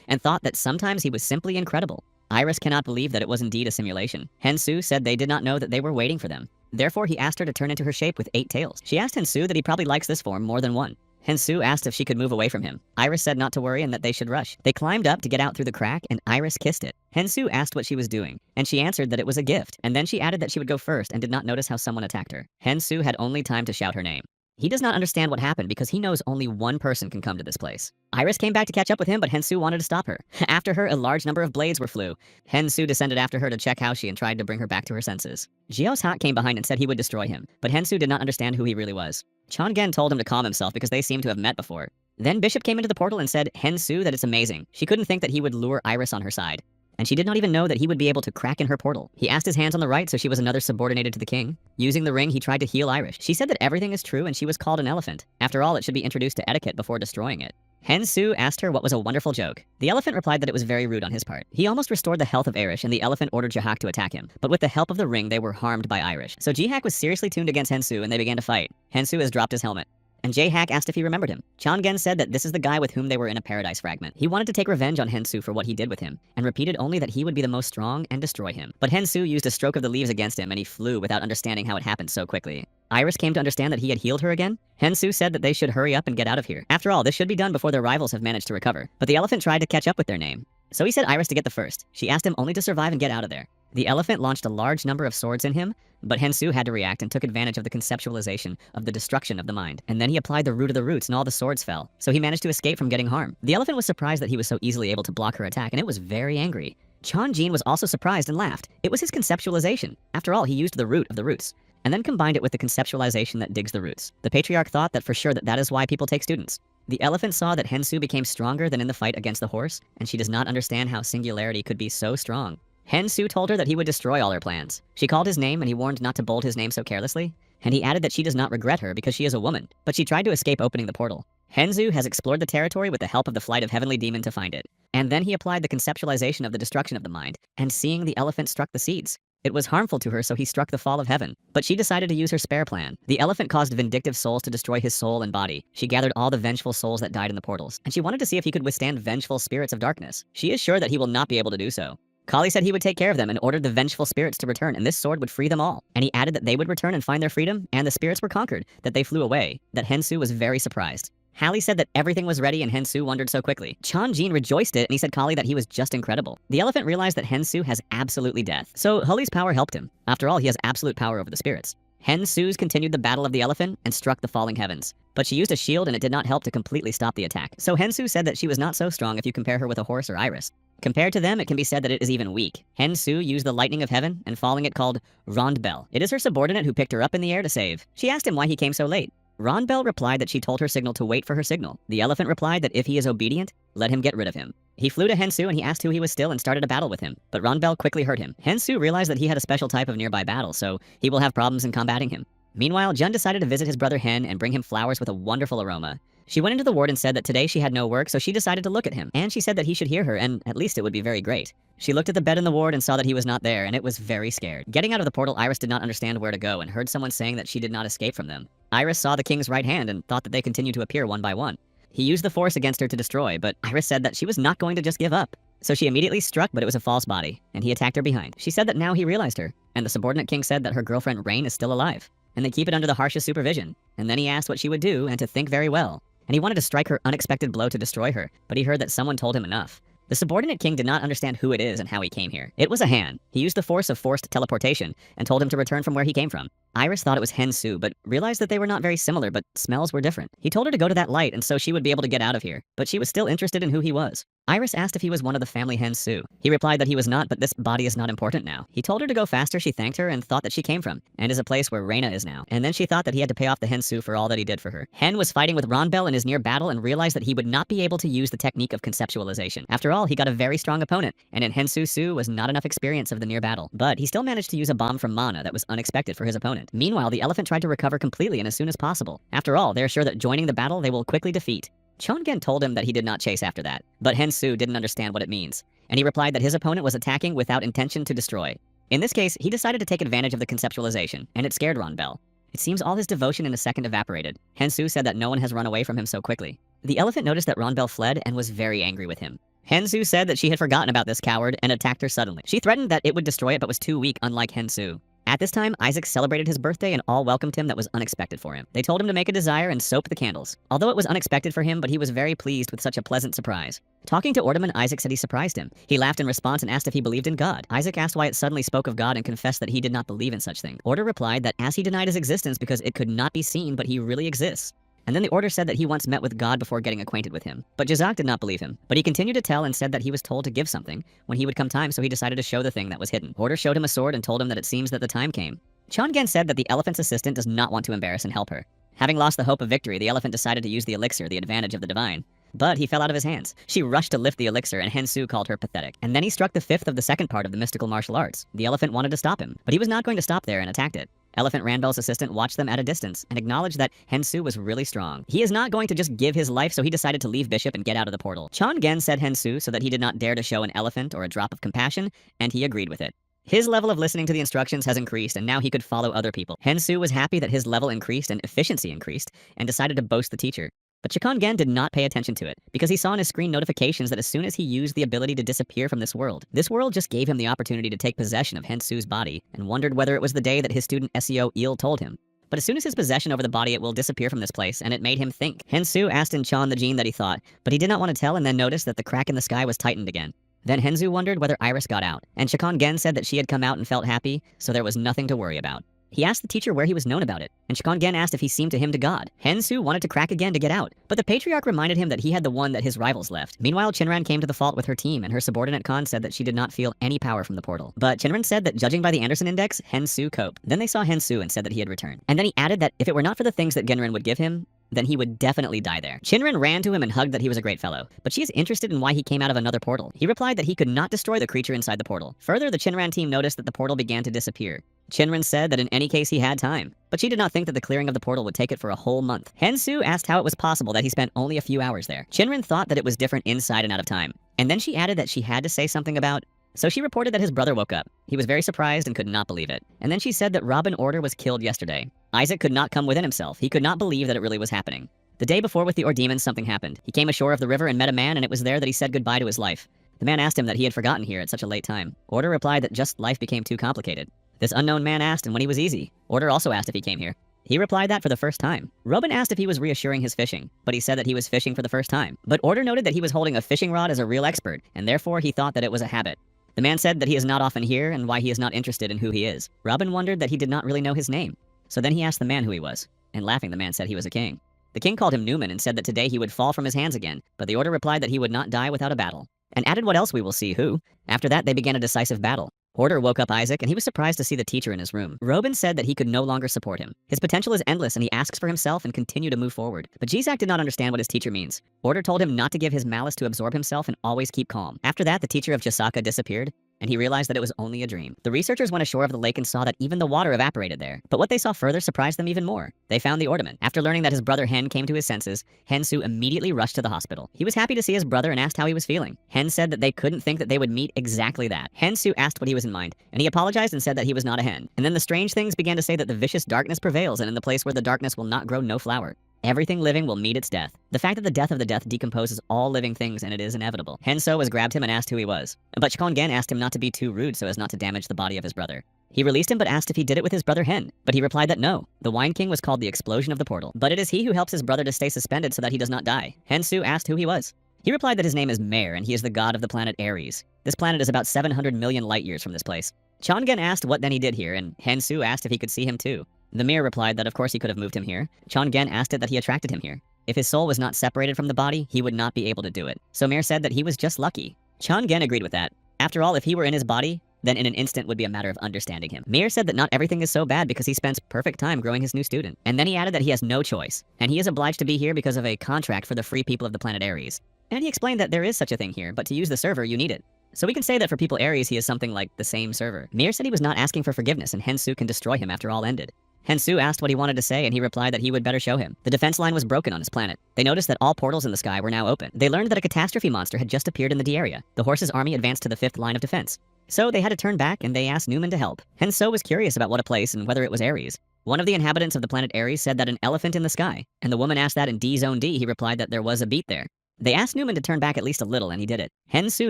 and thought that sometimes he was simply incredible. Iris cannot believe that it was indeed a simulation. Hensu said they did not know that they were waiting for them. Therefore, he asked her to turn into her shape with 8 tails. She asked Hensu that he probably likes this form more than one. Hensu asked if she could move away from him. Iris said not to worry and that they should rush. They climbed up to get out through the crack, and Iris kissed it. Hensu asked what she was doing, and she answered that it was a gift, and then she added that she would go first and did not notice how someone attacked her. Hensu had only time to shout her name. He does not understand what happened because he knows only one person can come to this place. Iris came back to catch up with him, but Hensu wanted to stop her. After her, a large number of blades were flew. Hensu descended after her to check how she and tried to bring her back to her senses. Jiao's Hak came behind and said he would destroy him, but Hensu did not understand who he really was. Chongen told him to calm himself because they seemed to have met before. Then Bishop came into the portal and said, Hensu, that it's amazing. She couldn't think that he would lure Iris on her side. And she did not even know that he would be able to crack in her portal. He asked his hands on the right, so she was another subordinated to the king. Using the ring, he tried to heal Iris. She said that everything is true and she was called an elephant. After all, it should be introduced to etiquette before destroying it. Hensu asked her what was a wonderful joke. The elephant replied that it was very rude on his part. He almost restored the health of Irish, and the elephant ordered Jihak to attack him. But with the help of the ring, they were harmed by Irish. So Jihak was seriously tuned against Hensu, and they began to fight. Hensu has dropped his helmet. And Jihak asked if he remembered him. Chongen said that this is the guy with whom they were in a paradise fragment. He wanted to take revenge on Hensu for what he did with him, and repeated only that he would be the most strong and destroy him. But Hensu used a stroke of the leaves against him, and he flew without understanding how it happened so quickly. Iris came to understand that he had healed her again. Hensu said that they should hurry up and get out of here. After all, this should be done before their rivals have managed to recover. But the elephant tried to catch up with their name. So he said Iris to get the first. She asked him only to survive and get out of there. The elephant launched a large number of swords in him, but Hensu had to react and took advantage of the conceptualization of the destruction of the mind. And then he applied the root of the roots and all the swords fell. So he managed to escape from getting harmed. The elephant was surprised that he was so easily able to block her attack, and it was very angry. Chonjin was also surprised and laughed. It was his conceptualization. After all, he used the root of the roots, and then combined it with the conceptualization that digs the roots. The patriarch thought that for sure that is why people take students. The elephant saw that Hensu became stronger than in the fight against the horse, and she does not understand how singularity could be so strong. Hensu told her that he would destroy all her plans. She called his name and he warned not to bold his name so carelessly, and he added that she does not regret her because she is a woman, but she tried to escape opening the portal. Hensu has explored the territory with the help of the flight of heavenly demon to find it, and then he applied the conceptualization of the destruction of the mind, and seeing the elephant struck the seeds. It was harmful to her, so he struck the fall of heaven. But she decided to use her spare plan. The elephant caused vindictive souls to destroy his soul and body. She gathered all the vengeful souls that died in the portals, and she wanted to see if he could withstand vengeful spirits of darkness. She is sure that he will not be able to do so. Kali said he would take care of them and ordered the vengeful spirits to return, and this sword would free them all. And he added that they would return and find their freedom, and the spirits were conquered, that they flew away, that Hensu was very surprised. Hallie said that everything was ready and Hensu wondered so quickly. Chonjin rejoiced it and he said Kali that he was just incredible. The elephant realized that Hensu has absolutely death. So Huli's power helped him. After all, he has absolute power over the spirits. Hensu's continued the battle of the elephant and struck the falling heavens. But she used a shield and it did not help to completely stop the attack. So Hensu said that she was not so strong if you compare her with a horse or Iris. Compared to them, it can be said that it is even weak. Hen Su used the lightning of heaven, and falling it called Rondbell. It is her subordinate who picked her up in the air to save. She asked him why he came so late. Rondbell replied that she told her signal to wait for her signal. The elephant replied that if he is obedient, let him get rid of him. He flew to Hen Su and he asked who he was still and started a battle with him, but Rondbell quickly hurt him. Hen Su realized that he had a special type of nearby battle, so he will have problems in combating him. Meanwhile, Jun decided to visit his brother Hen and bring him flowers with a wonderful aroma. She went into the ward and said that today she had no work, so she decided to look at him, and she said that he should hear her, and at least it would be very great. She looked at the bed in the ward and saw that he was not there, and it was very scared. Getting out of the portal, Iris did not understand where to go and heard someone saying that she did not escape from them. Iris saw the king's right hand and thought that they continued to appear one by one. He used the force against her to destroy, but Iris said that she was not going to just give up. So she immediately struck, but it was a false body, and he attacked her behind. She said that now he realized her, and the subordinate king said that her girlfriend Rain is still alive, and they keep it under the harshest supervision. And then he asked what she would do and to think very well. And he wanted to strike her unexpected blow to destroy her, but he heard that someone told him enough. The subordinate king did not understand who it is and how he came here. It was a Han. He used the force of forced teleportation and told him to return from where he came from. Iris thought it was Hen Su, but realized that they were not very similar, but smells were different. He told her to go to that light and so she would be able to get out of here, but she was still interested in who he was. Iris asked if he was one of the family Hen Su. He replied that he was not, but this body is not important now. He told her to go faster. She thanked her and thought that she came from, and is a place where Reina is now. And then she thought that he had to pay off the Hen Su for all that he did for her. Hen was fighting with Ronbell in his near battle and realized that he would not be able to use the technique of conceptualization. After all, he got a very strong opponent, and in Hen Su was not enough experience of the near battle. But he still managed to use a bomb from Mana that was unexpected for his opponent. Meanwhile, the elephant tried to recover completely and as soon as possible. After all, they are sure that joining the battle they will quickly defeat. Chongen told him that he did not chase after that, but Hen Su didn't understand what it means, and he replied that his opponent was attacking without intention to destroy. In this case, he decided to take advantage of the conceptualization, and it scared Ronbell. It seems all his devotion in a second evaporated. Hen Su said that no one has run away from him so quickly. The elephant noticed that Ronbell fled and was very angry with him. Hen Su said that she had forgotten about this coward and attacked her suddenly. She threatened that it would destroy it but was too weak, unlike Hen Su. At this time, Isaac celebrated his birthday and all welcomed him that was unexpected for him. They told him to make a desire and soap the candles. Although it was unexpected for him, but he was very pleased with such a pleasant surprise. Talking to Ordeman, Isaac said he surprised him. He laughed in response and asked if he believed in God. Isaac asked why it suddenly spoke of God and confessed that he did not believe in such things. Order replied that as he denied his existence because it could not be seen, but he really exists. And then the Order said that he once met with God before getting acquainted with him. But Jazak did not believe him. But he continued to tell and said that he was told to give something when he would come time, so he decided to show the thing that was hidden. Order showed him a sword and told him that it seems that the time came. Chongen said that the elephant's assistant does not want to embarrass and help her. Having lost the hope of victory, the elephant decided to use the elixir, the advantage of the divine. But he fell out of his hands. She rushed to lift the elixir and Hen Su called her pathetic. And then he struck the fifth of the second part of the mystical martial arts. The elephant wanted to stop him, but he was not going to stop there and attacked it. Elephant Ranbell's assistant watched them at a distance and acknowledged that Hen Su was really strong. He is not going to just give his life, so he decided to leave Bishop and get out of the portal. Chongen said Hen Su so that he did not dare to show an elephant or a drop of compassion, and he agreed with it. His level of listening to the instructions has increased, and now he could follow other people. Hen Su was happy that his level increased and efficiency increased, and decided to boast the teacher. But Chikon-gen did not pay attention to it, because he saw on his screen notifications that as soon as he used the ability to disappear from this world just gave him the opportunity to take possession of Hen Su's body, and wondered whether it was the day that his student SEO Il told him. But as soon as his possession over the body, it will disappear from this place, and it made him think. Hen Su asked in Chan the gene that he thought, but he did not want to tell and then noticed that the crack in the sky was tightened again. Then Hen Su wondered whether Iris got out, and Chikon-gen said that she had come out and felt happy, so there was nothing to worry about. He asked the teacher where he was known about it, and Chikon-gen asked if he seemed to him to God. Hen Su wanted to crack again to get out, but the patriarch reminded him that he had the one that his rivals left. Meanwhile, Shinran came to the fault with her team, and her subordinate Khan said that she did not feel any power from the portal. But Shinran said that judging by the Anderson Index, Hen Su coped. Then they saw Hen Su and said that he had returned. And then he added that if it were not for the things that Genrin would give him, then he would definitely die there. Shinran ran to him and hugged that he was a great fellow, but she is interested in why he came out of another portal. He replied that he could not destroy the creature inside the portal. Further, the Shinran team noticed that the portal began to disappear. Shinran said that in any case he had time, but she did not think that the clearing of the portal would take it for a whole month. Hen Su asked how it was possible that he spent only a few hours there. Shinran thought that it was different inside and out of time, and then she added that she had to say something about. So she reported that his brother woke up. He was very surprised and could not believe it. And then she said that Robin Order was killed yesterday. Isaac could not come within himself. He could not believe that it really was happening. The day before with the Ordemons, something happened. He came ashore of the river and met a man, and it was there that he said goodbye to his life. The man asked him that he had forgotten here at such a late time. Order replied that just life became too complicated. This unknown man asked and when he was easy. Order also asked if he came here. He replied that for the first time. Robin asked if he was reassuring his fishing, but he said that he was fishing for the first time. But Order noted that he was holding a fishing rod as a real expert, and therefore he thought that it was a habit. The man said that he is not often here and why he is not interested in who he is. Robin wondered that he did not really know his name. So then he asked the man who he was, and laughing the man said he was a king. The king called him Newman and said that today he would fall from his hands again, but the Order replied that he would not die without a battle. and added what else we will see who. After that, they began a decisive battle. Porter woke up Isaac, and he was surprised to see the teacher in his room. Robin said that he could no longer support him. His potential is endless, and he asks for himself and continue to move forward. But Jizak did not understand what his teacher means. Porter told him not to give his malice to absorb himself and always keep calm. After that, the teacher of Jisaka disappeared, and he realized that it was only a dream. The researchers went ashore of the lake and saw that even the water evaporated there. But what they saw further surprised them even more. They found the ornament. After learning that his brother Hen came to his senses, Hensu immediately rushed to the hospital. He was happy to see his brother and asked how he was feeling. Hen said that they couldn't think that they would meet exactly that. Hensu asked what he was in mind, and he apologized and said that he was not a hen. And then the strange things began to say that the vicious darkness prevails, and in the place where the darkness will not grow no flower. Everything living will meet its death. The fact that the death of the death decomposes all living things, and it is inevitable. Henso has grabbed him and asked who he was. But Shikongen asked him not to be too rude so as not to damage the body of his brother. He released him but asked if he did it with his brother Hen. But he replied that no. The Wine King was called the explosion of the portal. But it is he who helps his brother to stay suspended so that he does not die. Hensu asked who he was. He replied that his name is Mare, and he is the god of the planet Ares. This planet is about 700 million light years from this place. Chongen asked what then he did here, and Hensu asked if he could see him too. The mirror replied that of course he could have moved him here. Chongen asked it that he attracted him here. If his soul was not separated from the body, he would not be able to do it. So Mir said that he was just lucky. Chongen agreed with that. After all, if he were in his body, then in an instant would be a matter of understanding him. Mir said that not everything is so bad because he spends perfect time growing his new student. And then he added that he has no choice, and he is obliged to be here because of a contract for the free people of the planet Ares. And he explained that there is such a thing here, but to use the server, you need it. So we can say that for people Ares, he is something like the same server. Mir said he was not asking for forgiveness, and Hensu can destroy him after all ended. Hensu asked what he wanted to say, and he replied that he would better show him. The defense line was broken on his planet. They noticed that all portals in the sky were now open. They learned that a catastrophe monster had just appeared in the D area. The horse's army advanced to the 5th line of defense. So they had to turn back, and they asked Newman to help. Henso was curious about what a place and whether it was Ares. One of the inhabitants of the planet Ares said that an elephant in the sky, and the woman asked that in D-Zone D. He replied that there was a beat there. They asked Newman to turn back at least a little, and he did it. Hensu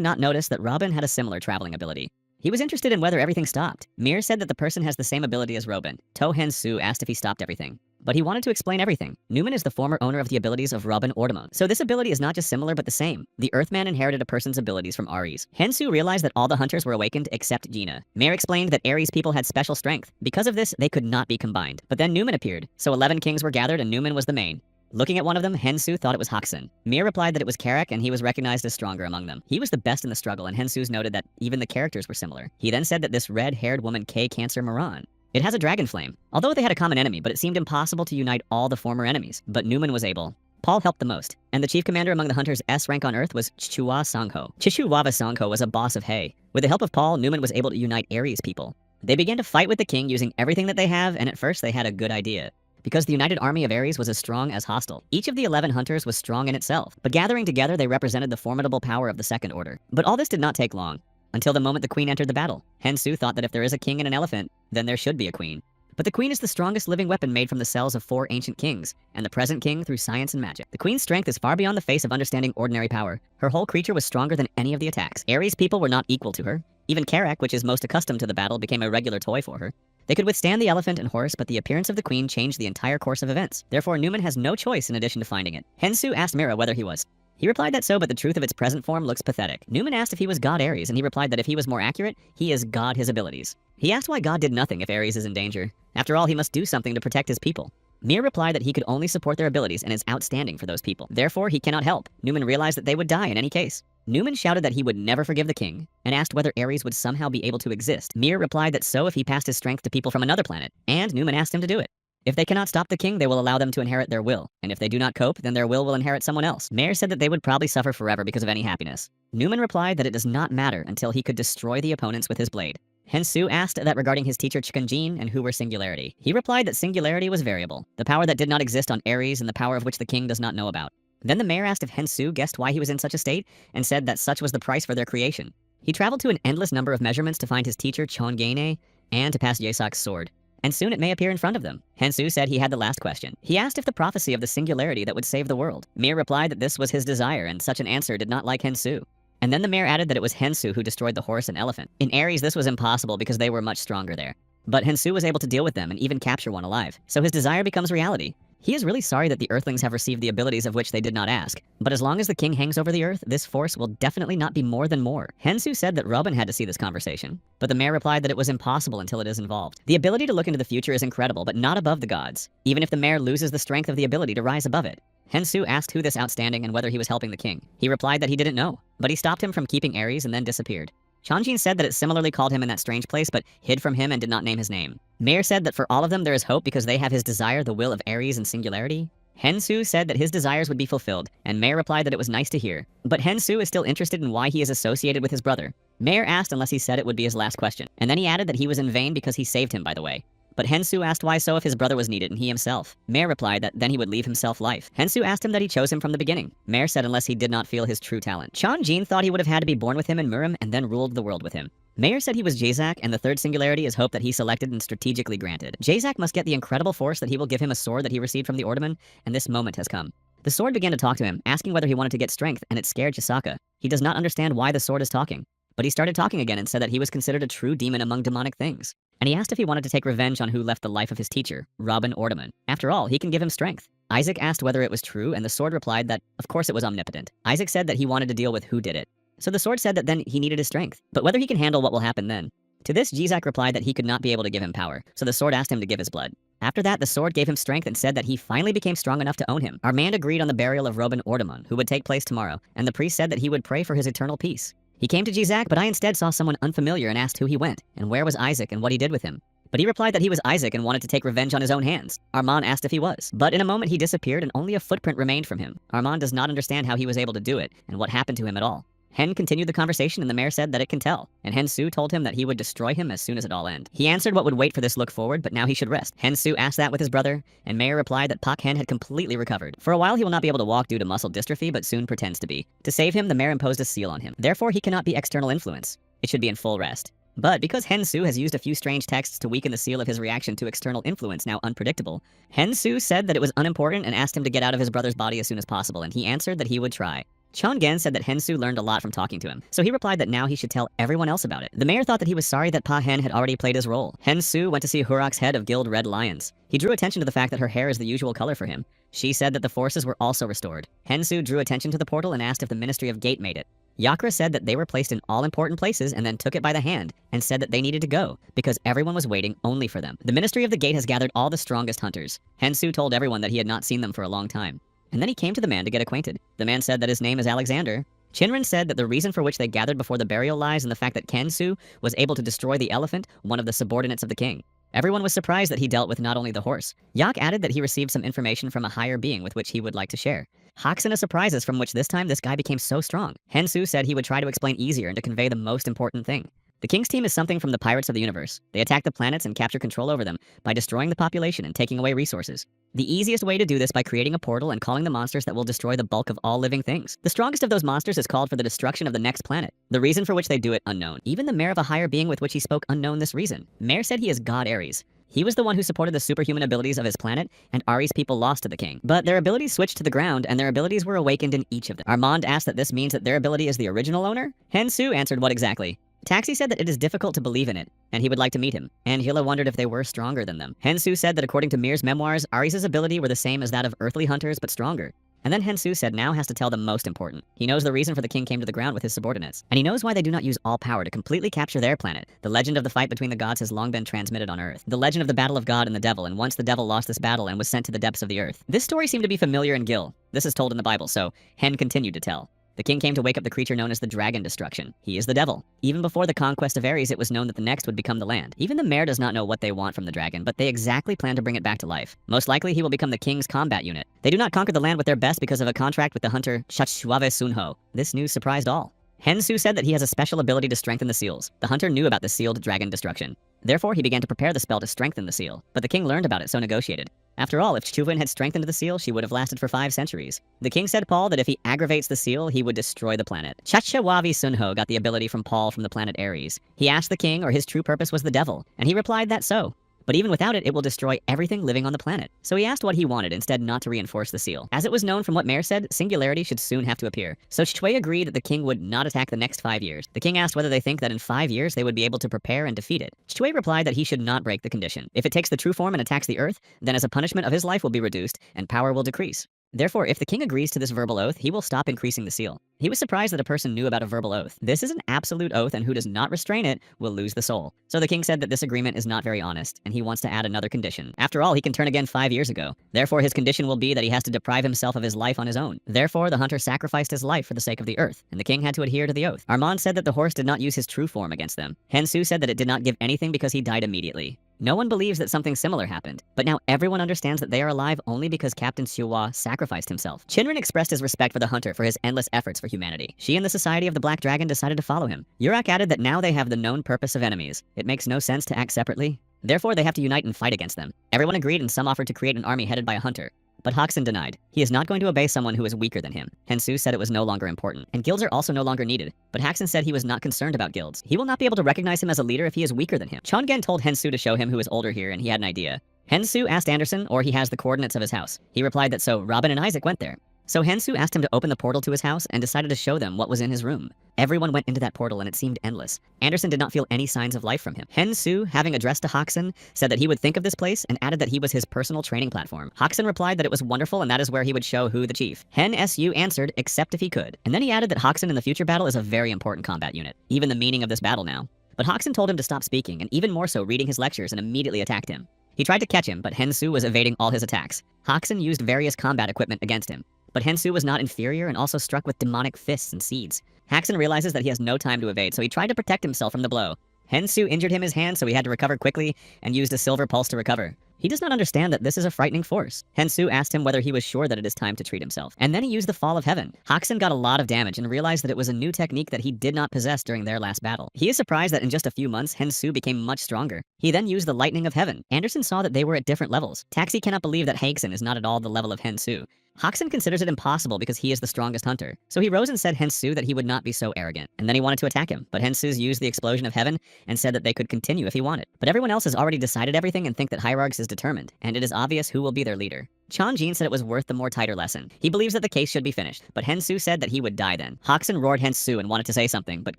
not noticed that Robin had a similar traveling ability. He was interested in whether everything stopped. Mir said that the person has the same ability as Robin. To Hensu asked if he stopped everything. But he wanted to explain everything. Newman is the former owner of the abilities of Robin Ordamon. So this ability is not just similar but the same. The Earthman inherited a person's abilities from Ares. Hensu realized that all the hunters were awakened except Gina. Mir explained that Ares people had special strength. Because of this, they could not be combined. But then Newman appeared. So 11 kings were gathered and Newman was the main. Looking at one of them, Hensu thought it was Haksun. Mir replied that it was Karak, and he was recognized as stronger among them. He was the best in the struggle, and Hensu's noted that even the characters were similar. He then said that this red-haired woman K Cancer Moran. It has a dragon flame. Although they had a common enemy, but it seemed impossible to unite all the former enemies. But Newman was able. Paul helped the most, and the chief commander among the hunters' S rank on Earth was Chichuwa Songho. Chichuwa Songho was a boss of Hay. With the help of Paul, Newman was able to unite Ares people. They began to fight with the king using everything that they have, and at first they had a good idea. Because the united army of Ares was as strong as hostile. Each of the 11 hunters was strong in itself, but gathering together they represented the formidable power of the Second Order. But all this did not take long, until the moment the queen entered the battle. Hensu thought that if there is a king and an elephant, then there should be a queen. But the queen is the strongest living weapon made from the cells of 4 ancient kings, and the present king through science and magic. The queen's strength is far beyond the face of understanding ordinary power. Her whole creature was stronger than any of the attacks. Ares people were not equal to her. Even Karak, which is most accustomed to the battle, became a regular toy for her. They could withstand the elephant and horse, but the appearance of the queen changed the entire course of events. Therefore, Newman has no choice in addition to finding it. Hensu asked Mira whether he was. He replied that so, but the truth of its present form looks pathetic. Newman asked if he was God Ares, and he replied that if he was more accurate, he is God his abilities. He asked why God did nothing if Ares is in danger. After all, he must do something to protect his people. Mir replied that he could only support their abilities and is outstanding for those people. Therefore, he cannot help. Newman realized that they would die in any case. Newman shouted that he would never forgive the king, and asked whether Ares would somehow be able to exist. Mir replied that so if he passed his strength to people from another planet, and Newman asked him to do it. If they cannot stop the king, they will allow them to inherit their will, and if they do not cope, then their will inherit someone else. Mir said that they would probably suffer forever because of any happiness. Newman replied that it does not matter until he could destroy the opponents with his blade. Hensu asked that regarding his teacher Chikanjin and who were Singularity. He replied that Singularity was variable, the power that did not exist on Ares and the power of which the king does not know about. Then the mayor asked if Hensu guessed why he was in such a state, and said that such was the price for their creation. He traveled to an endless number of measurements to find his teacher Chongene, and to pass Yesok's sword. And soon it may appear in front of them. Hensu said he had the last question. He asked if the prophecy of the singularity that would save the world. Mir replied that this was his desire, and such an answer did not like Hensu. And then the mayor added that it was Hensu who destroyed the horse and elephant. In Ares, this was impossible because they were much stronger there. But Hensu was able to deal with them and even capture one alive. So his desire becomes reality. He is really sorry that the Earthlings have received the abilities of which they did not ask. But as long as the king hangs over the earth, this force will definitely not be more than more. Hensu said that Robin had to see this conversation. But the mayor replied that it was impossible until it is involved. The ability to look into the future is incredible, but not above the gods. Even if the mayor loses the strength of the ability to rise above it. Hensu asked who this outstanding and whether he was helping the king. He replied that he didn't know, but he stopped him from keeping Aries and then disappeared. Chanjin said that it similarly called him in that strange place but hid from him and did not name his name. Mayor said that for all of them there is hope because they have his desire, the will of Aries and singularity. Hensu said that his desires would be fulfilled, and Mayor replied that it was nice to hear. But Hensu is still interested in why he is associated with his brother. Mayor asked unless he said it would be his last question, and then he added that he was in vain because he saved him, by the way. But Hensu asked why so if his brother was needed and he himself. Mayor replied that then he would leave himself life. Hensu asked him that he chose him from the beginning. Mayor said unless he did not feel his true talent. Chanjin thought he would have had to be born with him in Murim and then ruled the world with him. Mayor said he was Jazak, and the third singularity is hope that he selected and strategically granted. Jazak must get the incredible force that he will give him a sword that he received from the Orderman, and this moment has come. The sword began to talk to him, asking whether he wanted to get strength, and it scared Chisaka. He does not understand why the sword is talking. But he started talking again and said that he was considered a true demon among demonic things. And he asked if he wanted to take revenge on who left the life of his teacher, Robin Orderman. After all, he can give him strength. Isaac asked whether it was true, and the sword replied that, of course it was omnipotent. Isaac said that he wanted to deal with who did it. So the sword said that then he needed his strength, but whether he can handle what will happen then. To this, Jizak replied that he could not be able to give him power, so the sword asked him to give his blood. After that, the sword gave him strength and said that he finally became strong enough to own him. Armand agreed on the burial of Robin Orderman, who would take place tomorrow, and the priest said that he would pray for his eternal peace. He came to Jizak, but I instead saw someone unfamiliar and asked who he went, and where was Isaac and what he did with him. But he replied that he was Isaac and wanted to take revenge on his own hands. Armand asked if he was, but in a moment he disappeared and only a footprint remained from him. Armand does not understand how he was able to do it, and what happened to him at all. Hen continued the conversation and the mayor said that it can tell, and Hensu told him that he would destroy him as soon as it all ended. He answered what would wait for this look forward, but now he should rest. Hensu asked that with his brother, and Mayor replied that Pak Hen had completely recovered. For a while he will not be able to walk due to muscle dystrophy, but soon pretends to be. To save him, the mayor imposed a seal on him. Therefore, he cannot be external influence. It should be in full rest. But because Hensu has used a few strange texts to weaken the seal of his reaction to external influence, now unpredictable, Hensu said that it was unimportant and asked him to get out of his brother's body as soon as possible, and he answered that he would try. Chongen said that Hensu learned a lot from talking to him, so he replied that now he should tell everyone else about it. The mayor thought that he was sorry that Pa Hen had already played his role. Hensu went to see Hurak's head of Guild Red Lions. He drew attention to the fact that her hair is the usual color for him. She said that the forces were also restored. Hensu drew attention to the portal and asked if the Ministry of Gate made it. Yakra said that they were placed in all important places and then took it by the hand and said that they needed to go because everyone was waiting only for them. The Ministry of the Gate has gathered all the strongest hunters. Hensu told everyone that he had not seen them for a long time. And then he came to the man to get acquainted. The man said that his name is Alexander. Chinran said that the reason for which they gathered before the burial lies in the fact that Kensu was able to destroy the elephant, one of the subordinates of the king. Everyone was surprised that he dealt with not only the horse. Yak added that he received some information from a higher being with which he would like to share. Haksina surprises from which this time this guy became so strong. Hensu said he would try to explain easier and to convey the most important thing. The king's team is something from the pirates of the universe. They attack the planets and capture control over them by destroying the population and taking away resources. The easiest way to do this by creating a portal and calling the monsters that will destroy the bulk of all living things. The strongest of those monsters is called for the destruction of the next planet. The reason for which they do it, unknown. Even the mayor of a higher being with which he spoke unknown this reason. Mayor said he is God Ares. He was the one who supported the superhuman abilities of his planet, and Ares people lost to the king. But their abilities switched to the ground, and their abilities were awakened in each of them. Armand asked that this means that their ability is the original owner? Hensu answered what exactly. Taxi said that it is difficult to believe in it, and he would like to meet him. Angela wondered if they were stronger than them. Hensu said that according to Mir's memoirs, Ares' ability were the same as that of earthly hunters, but stronger. And then Hensu said now has to tell the most important. He knows the reason for the king came to the ground with his subordinates, and he knows why they do not use all power to completely capture their planet. The legend of the fight between the gods has long been transmitted on Earth. The legend of the battle of God and the devil, and once the devil lost this battle and was sent to the depths of the earth. This story seemed to be familiar in Gil. This is told in the Bible, so Hen continued to tell. The king came to wake up the creature known as the Dragon Destruction. He is the devil. Even before the conquest of Ares, it was known that the next would become the land. Even the mayor does not know what they want from the dragon, but they exactly plan to bring it back to life. Most likely, he will become the king's combat unit. They do not conquer the land with their best because of a contract with the hunter Chachuave Sunho. This news surprised all. Hensu said that he has a special ability to strengthen the seals. The hunter knew about the sealed dragon destruction. Therefore, he began to prepare the spell to strengthen the seal. But the king learned about it, so negotiated. After all, if Chuvin had strengthened the seal, she would have lasted for 5 centuries. The king said Paul that if he aggravates the seal, he would destroy the planet. Chachawavi Sunho got the ability from Paul from the planet Ares. He asked the king or his true purpose was the devil, and he replied that so. But even without it, it will destroy everything living on the planet. So he asked what he wanted, instead not to reinforce the seal. As it was known from what Mayor said, singularity should soon have to appear. So Shui agreed that the king would not attack the next 5 years. The king asked whether they think that in 5 years they would be able to prepare and defeat it. Shui replied that he should not break the condition. If it takes the true form and attacks the earth, then as a punishment of his life will be reduced, and power will decrease. Therefore, if the king agrees to this verbal oath, he will stop increasing the seal. He was surprised that a person knew about a verbal oath. This is an absolute oath, and who does not restrain it will lose the soul. So the king said that this agreement is not very honest, and he wants to add another condition. After all, he can turn again 5 years ago. Therefore, his condition will be that he has to deprive himself of his life on his own. Therefore, the hunter sacrificed his life for the sake of the earth, and the king had to adhere to the oath. Armand said that the horse did not use his true form against them. Hensu said that it did not give anything because he died immediately. No one believes that something similar happened, but now everyone understands that they are alive only because Captain Siuhua sacrificed himself. Chinren expressed his respect for the hunter for his endless efforts for humanity. She and the Society of the Black Dragon decided to follow him. Yurak added that now they have the known purpose of enemies. It makes no sense to act separately. Therefore, they have to unite and fight against them. Everyone agreed, and some offered to create an army headed by a hunter. But Hoxton denied. He is not going to obey someone who is weaker than him. Hensu said it was no longer important, and guilds are also no longer needed. But Haxon said he was not concerned about guilds. He will not be able to recognize him as a leader if he is weaker than him. Chongen told Hensu to show him who is older here, and he had an idea. Hensu asked Anderson, or he has the coordinates of his house. He replied that so Robin and Isaac went there. So Hensu asked him to open the portal to his house and decided to show them what was in his room. Everyone went into that portal and it seemed endless. Anderson did not feel any signs of life from him. Hensu, having addressed to Hoxton, said that he would think of this place and added that he was his personal training platform. Hoxton replied that it was wonderful and that is where he would show who the chief. Hen Su answered, except if he could. And then he added that Hoxton in the future battle is a very important combat unit. Even the meaning of this battle now. But Hoxton told him to stop speaking and even more so reading his lectures and immediately attacked him. He tried to catch him, but Hensu was evading all his attacks. Hoxton used various combat equipment against him. But Hensu was not inferior and also struck with demonic fists and seeds. Haxon realizes that he has no time to evade, so he tried to protect himself from the blow. Hensu injured him his hand, so he had to recover quickly and used a silver pulse to recover. He does not understand that this is a frightening force. Hensu asked him whether he was sure that it is time to treat himself. And then he used the Fall of Heaven. Hoxton got a lot of damage and realized that it was a new technique that he did not possess during their last battle. He is surprised that in just a few months, Hensu became much stronger. He then used the Lightning of Heaven. Anderson saw that they were at different levels. Taxi cannot believe that Haxon is not at all the level of Hensu. Hoxton considers it impossible because he is the strongest hunter. So he rose and said Hensu that he would not be so arrogant. And then he wanted to attack him, but Hensu's used the Explosion of Heaven and said that they could continue if he wanted. But everyone else has already decided everything and think that Hierarchs is determined, and it is obvious who will be their leader. Chonjin said it was worth the more tighter lesson. He believes that the case should be finished, but Hensu said that he would die then. Hoxton roared Hensu and wanted to say something, but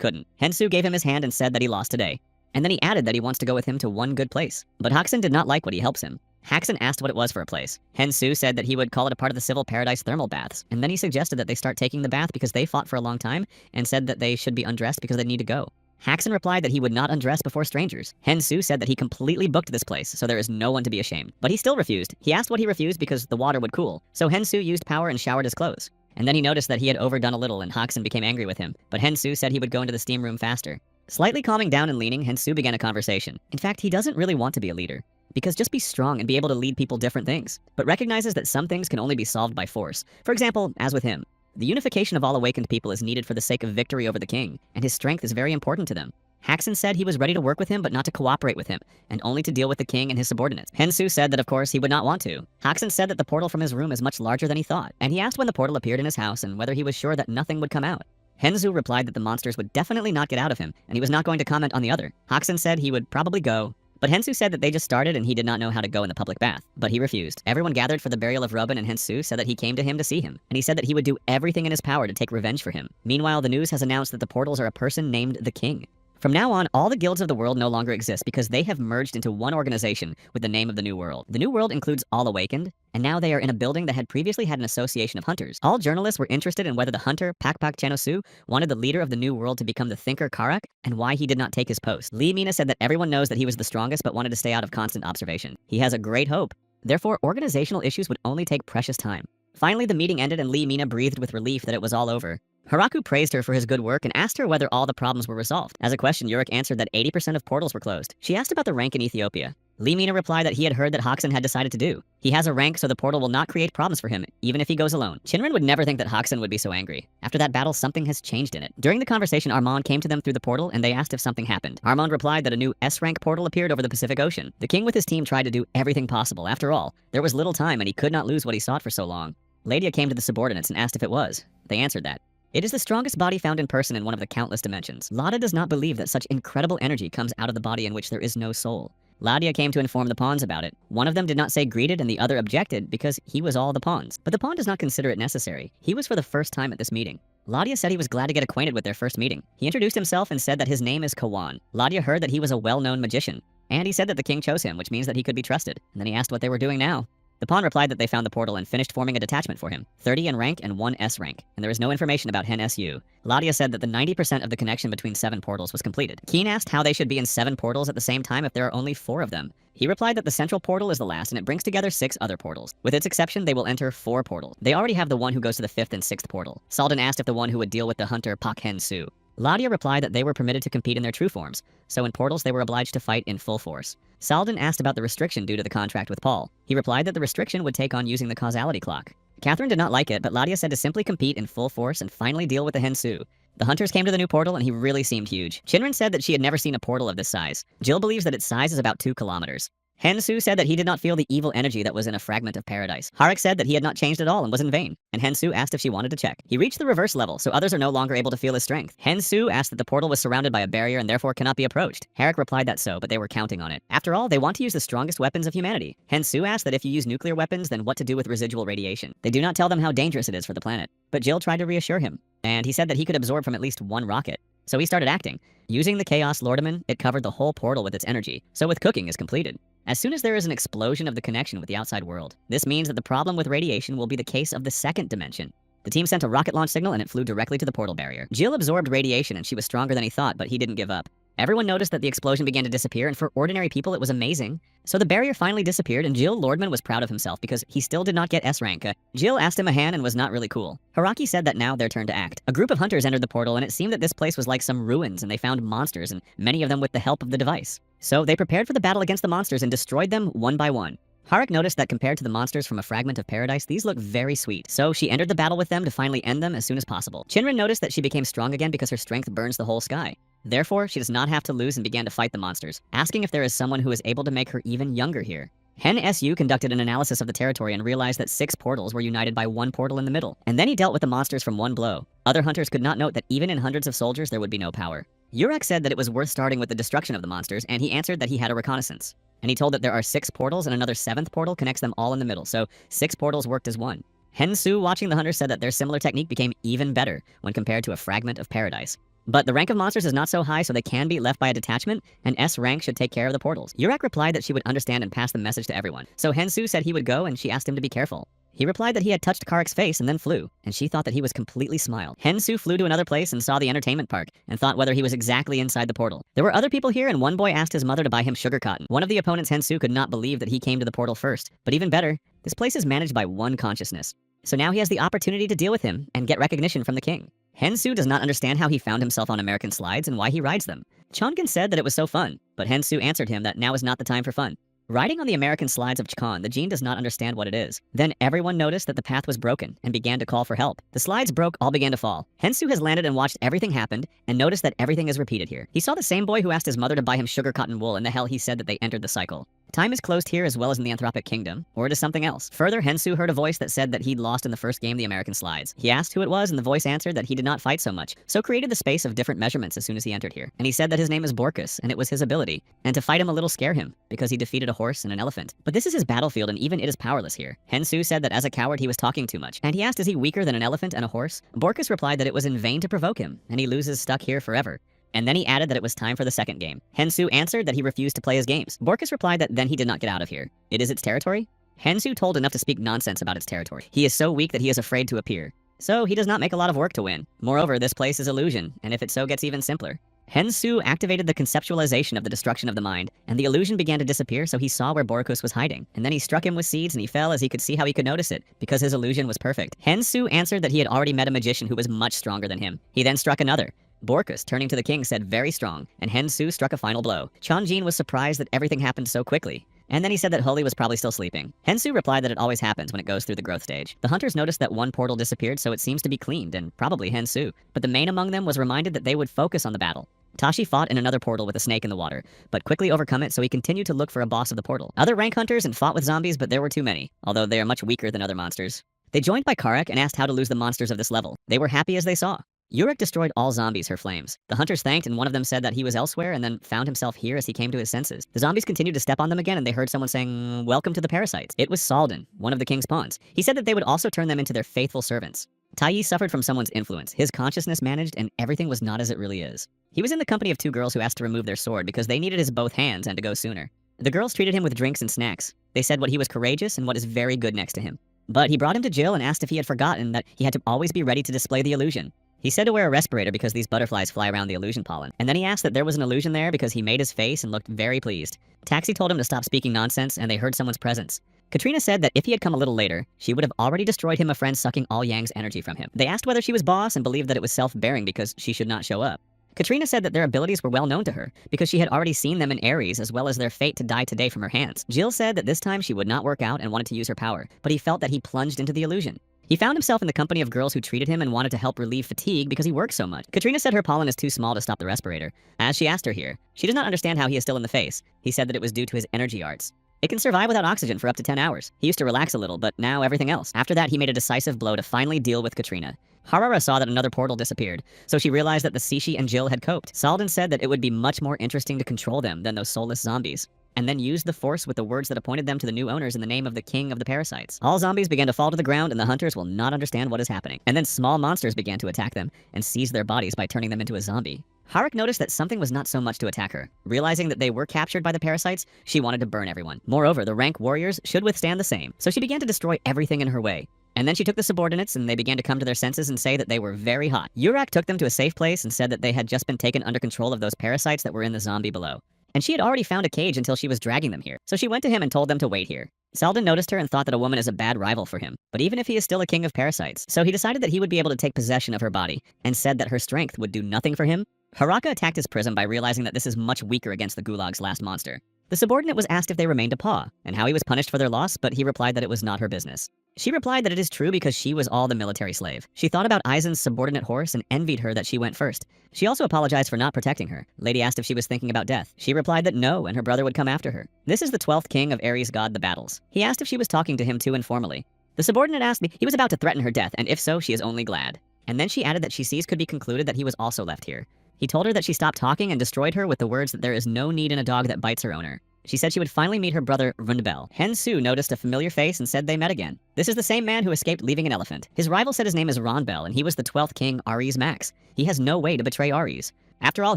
couldn't. Hensu gave him his hand and said that he lost today. And then he added that he wants to go with him to one good place. But Hoxton did not like what he helps him. Haxon asked what it was for a place. Hensu said that he would call it a part of the Civil Paradise thermal baths, and then he suggested that they start taking the bath because they fought for a long time, and said that they should be undressed because they need to go. Haxon replied that he would not undress before strangers. Hensu said that he completely booked this place, so there is no one to be ashamed. But he still refused. He asked what he refused because the water would cool, so Hensu used power and showered his clothes. And then he noticed that he had overdone a little and Haxon became angry with him, but Hensu said he would go into the steam room faster. Slightly calming down and leaning, Hensu began a conversation. In fact, he doesn't really want to be a leader. Because just be strong and be able to lead people different things, but recognizes that some things can only be solved by force. For example, as with him, the unification of all awakened people is needed for the sake of victory over the king, and his strength is very important to them. Haxon said he was ready to work with him but not to cooperate with him, and only to deal with the king and his subordinates. Hensu said that of course he would not want to. Haxon said that the portal from his room is much larger than he thought, and he asked when the portal appeared in his house and whether he was sure that nothing would come out. Hensu replied that the monsters would definitely not get out of him, and he was not going to comment on the other. Haxon said he would probably go. But Hensu said that they just started and he did not know how to go in the public bath. But he refused. Everyone gathered for the burial of Robin, and Hensu said that he came to him to see him. And he said that he would do everything in his power to take revenge for him. Meanwhile, the news has announced that the portals are a person named the King. From now on, all the guilds of the world no longer exist because they have merged into one organization with the name of the New World. The New World includes All Awakened, and now they are in a building that had previously had an association of hunters. All journalists were interested in whether the hunter, Pakpak Chenosu, wanted the leader of the New World to become the thinker Karak, and why he did not take his post. Lee Mina said that everyone knows that he was the strongest but wanted to stay out of constant observation. He has a great hope. Therefore, organizational issues would only take precious time. Finally, the meeting ended and Lee Mina breathed with relief that it was all over. Haraku praised her for his good work and asked her whether all the problems were resolved. As a question, Yurik answered that 80% of portals were closed. She asked about the rank in Ethiopia. Lee Mina replied that he had heard that Haxon had decided to do. He has a rank, so the portal will not create problems for him, even if he goes alone. Chinren would never think that Haxon would be so angry. After that battle, something has changed in it. During the conversation, Armand came to them through the portal, and they asked if something happened. Armand replied that a new S-rank portal appeared over the Pacific Ocean. The king with his team tried to do everything possible. After all, there was little time, and he could not lose what he sought for so long. Ladia came to the subordinates and asked if it was. They answered that. It is the strongest body found in person in one of the countless dimensions. Lada does not believe that such incredible energy comes out of the body in which there is no soul. Ladia came to inform the pawns about it. One of them did not say greeted and the other objected because he was all the pawns. But the pawn does not consider it necessary. He was for the first time at this meeting. Ladia said he was glad to get acquainted with their first meeting. He introduced himself and said that his name is Kawan. Ladia heard that he was a well-known magician. And he said that the king chose him, which means that he could be trusted. And then he asked what they were doing now. The pawn replied that they found the portal and finished forming a detachment for him, 30 in rank and 1 S rank, and there is no information about Hen SU. Ladia said that the 90% of the connection between 7 portals was completed. Keen asked how they should be in 7 portals at the same time if there are only 4 of them. He replied that the central portal is the last and it brings together 6 other portals. With its exception, they will enter 4 portals. They already have the one who goes to the 5th and 6th portal. Salden asked if the one who would deal with the hunter Pak Hen Su. Ladia replied that they were permitted to compete in their true forms, so in portals they were obliged to fight in full force. Salden asked about the restriction due to the contract with Paul. He replied that the restriction would take on using the causality clock. Catherine did not like it, but Ladia said to simply compete in full force and finally deal with the Hen Su. The hunters came to the new portal and he really seemed huge. Shinran said that she had never seen a portal of this size. Jill believes that its size is about 2 kilometers. Hen Su said that he did not feel the evil energy that was in a fragment of paradise. Harik said that he had not changed at all and was in vain, and Hen Su asked if she wanted to check. He reached the reverse level, so others are no longer able to feel his strength. Hen Su asked that the portal was surrounded by a barrier and therefore cannot be approached. Harik replied that so, but they were counting on it. After all, they want to use the strongest weapons of humanity. Hen Su asked that if you use nuclear weapons, then what to do with residual radiation. They do not tell them how dangerous it is for the planet. But Jill tried to reassure him, and he said that he could absorb from at least 1 rocket. So he started acting. Using the Chaos Lordaman, it covered the whole portal with its energy, so with cooking is completed. As soon as there is an explosion of the connection with the outside world, this means that the problem with radiation will be the case of the 2nd dimension. The team sent a rocket launch signal and it flew directly to the portal barrier. Jill absorbed radiation and she was stronger than he thought, but he didn't give up. Everyone noticed that the explosion began to disappear, and for ordinary people it was amazing. So the barrier finally disappeared, and Jill Lordman was proud of himself because he still did not get S rank. Jill asked him a hand and was not really cool. Haraki said that now their turn to act. A group of hunters entered the portal, and it seemed that this place was like some ruins, and they found monsters, and many of them with the help of the device. So they prepared for the battle against the monsters and destroyed them one by one. Harik noticed that compared to the monsters from a fragment of paradise, these look very sweet. So she entered the battle with them to finally end them as soon as possible. Shinran noticed that she became strong again because her strength burns the whole sky. Therefore, she does not have to lose and began to fight the monsters, asking if there is someone who is able to make her even younger here. Hen SU conducted an analysis of the territory and realized that 6 portals were united by 1 portal in the middle, and then he dealt with the monsters from 1 blow. Other hunters could not note that even in hundreds of soldiers there would be no power. Yurak said that it was worth starting with the destruction of the monsters, and he answered that he had a reconnaissance. And he told that there are 6 portals and another 7th portal connects them all in the middle, so 6 portals worked as one. Hen Su, watching the hunters, said that their similar technique became even better when compared to a fragment of paradise. But the rank of monsters is not so high, so they can be left by a detachment, and S rank should take care of the portals. Yurak replied that she would understand and pass the message to everyone. So Hen Su said he would go, and she asked him to be careful. He replied that he had touched Karik's face and then flew, and she thought that he was completely smiled. Hen Su flew to another place and saw the entertainment park, and thought whether he was exactly inside the portal. There were other people here, and one boy asked his mother to buy him sugar cotton. One of the opponents, Hen Su, could not believe that he came to the portal first. But even better, this place is managed by one consciousness. So now he has the opportunity to deal with him and get recognition from the king. Hen Su does not understand how he found himself on American slides and why he rides them. Chongin said that it was so fun, but Hen Su answered him that now is not the time for fun. Riding on the American slides of Chkon, the Gene does not understand what it is. Then everyone noticed that the path was broken and began to call for help. The slides broke, all began to fall. Hen Su has landed and watched everything happen and noticed that everything is repeated here. He saw the same boy who asked his mother to buy him sugar cotton wool, and the hell he said that they entered the cycle. Time is closed here as well as in the Anthropic Kingdom, or it is something else. Further, Hen Su heard a voice that said that he'd lost in the first game the American slides. He asked who it was, and the voice answered that he did not fight so much, so created the space of different measurements as soon as he entered here. And he said that his name is Borkus, and it was his ability, and to fight him a little scare him, because he defeated a horse and an elephant. But this is his battlefield, and even it is powerless here. Hen Su said that as a coward he was talking too much, and he asked is he weaker than an elephant and a horse? Borkus replied that it was in vain to provoke him, and he loses stuck here forever. And then he added that it was time for the second game. Hen Su answered that he refused to play his games. Borkus replied that then he did not get out of here. It is its territory? Hen Su told enough to speak nonsense about its territory. He is so weak that he is afraid to appear. So he does not make a lot of work to win. Moreover, this place is illusion, and if it so gets even simpler. Hen Su activated the conceptualization of the destruction of the mind, and the illusion began to disappear, so he saw where Borkus was hiding. And then he struck him with seeds, and he fell as he could see how he could notice it, because his illusion was perfect. Hen Su answered that he had already met a magician who was much stronger than him. He then struck another. Borkus, turning to the king, said very strong, and Hen Su struck a final blow. Chanjin was surprised that everything happened so quickly. And then he said that Holy was probably still sleeping. Hen Su replied that it always happens when it goes through the growth stage. The hunters noticed that one portal disappeared, so it seems to be cleaned, and probably Hen Su. But the main among them was reminded that they would focus on the battle. Tashi fought in another portal with a snake in the water, but quickly overcome it, so he continued to look for a boss of the portal. Other rank hunters and fought with zombies, but there were too many, although they are much weaker than other monsters. They joined by Karak and asked how to lose the monsters of this level. They were happy as they saw. Yurik destroyed all zombies, her flames. The hunters thanked, and one of them said that he was elsewhere and then found himself here as he came to his senses. The zombies continued to step on them again, and they heard someone saying, "Welcome to the parasites." It was Salden, one of the king's pawns. He said that they would also turn them into their faithful servants. Tai suffered from someone's influence. His consciousness managed, and everything was not as it really is. He was in the company of 2 girls who asked to remove their sword because they needed his both hands and to go sooner. The girls treated him with drinks and snacks. They said what he was courageous and what is very good next to him. But he brought him to Jill and asked if he had forgotten that he had to always be ready to display the illusion. He said to wear a respirator because these butterflies fly around the illusion pollen. And then he asked that there was an illusion there because he made his face and looked very pleased. Taxi told him to stop speaking nonsense, and they heard someone's presence. Katrina said that if he had come a little later, she would have already destroyed him, a friend sucking all Yang's energy from him. They asked whether she was boss and believed that it was self-bearing because she should not show up. Katrina said that their abilities were well known to her because she had already seen them in Aries, as well as their fate to die today from her hands. Jill said that this time she would not work out and wanted to use her power, but he felt that he plunged into the illusion. He found himself in the company of girls who treated him and wanted to help relieve fatigue because he worked so much. Katrina said her pollen is too small to stop the respirator. As she asked her here, she does not understand how he is still in the face. He said that it was due to his energy arts. It can survive without oxygen for up to 10 hours. He used to relax a little, but now everything else. After that, he made a decisive blow to finally deal with Katrina. Harara saw that another portal disappeared, so she realized that the Sishi and Jill had coped. Salden said that it would be much more interesting to control them than those soulless zombies, and then used the force with the words that appointed them to the new owners in the name of the king of the parasites. All zombies began to fall to the ground, and the hunters will not understand what is happening. And then small monsters began to attack them and seize their bodies by turning them into a zombie. Haruka noticed that something was not so much to attack her. Realizing that they were captured by the parasites, she wanted to burn everyone. Moreover, the rank warriors should withstand the same, so she began to destroy everything in her way. And then she took the subordinates, and they began to come to their senses and say that they were very hot. Yurak took them to a safe place and said that they had just been taken under control of those parasites that were in the zombie below. And she had already found a cage until she was dragging them here. So she went to him and told them to wait here. Salden noticed her and thought that a woman is a bad rival for him, but even if he is still a king of parasites. So he decided that he would be able to take possession of her body, and said that her strength would do nothing for him. Haraka attacked his prism by realizing that this is much weaker against the Gulag's last monster. The subordinate was asked if they remained a paw, and how he was punished for their loss, but he replied that it was not her business. She replied that it is true because she was all the military slave. She thought about Aizen's subordinate horse and envied her that she went first. She also apologized for not protecting her. Lady asked if she was thinking about death. She replied that no, and her brother would come after her. This is the 12th king of Ares god the battles. He asked if she was talking to him too informally. The subordinate asked me he was about to threaten her death, and if so, she is only glad. And then she added that she sees could be concluded that he was also left here. He told her that she stopped talking and destroyed her with the words that there is no need in a dog that bites her owner. She said she would finally meet her brother, Rundbel. Hen Su noticed a familiar face and said they met again. This is the same man who escaped leaving an elephant. His rival said his name is Ronbel, and he was the 12th king, Ares Max. He has no way to betray Ares. After all,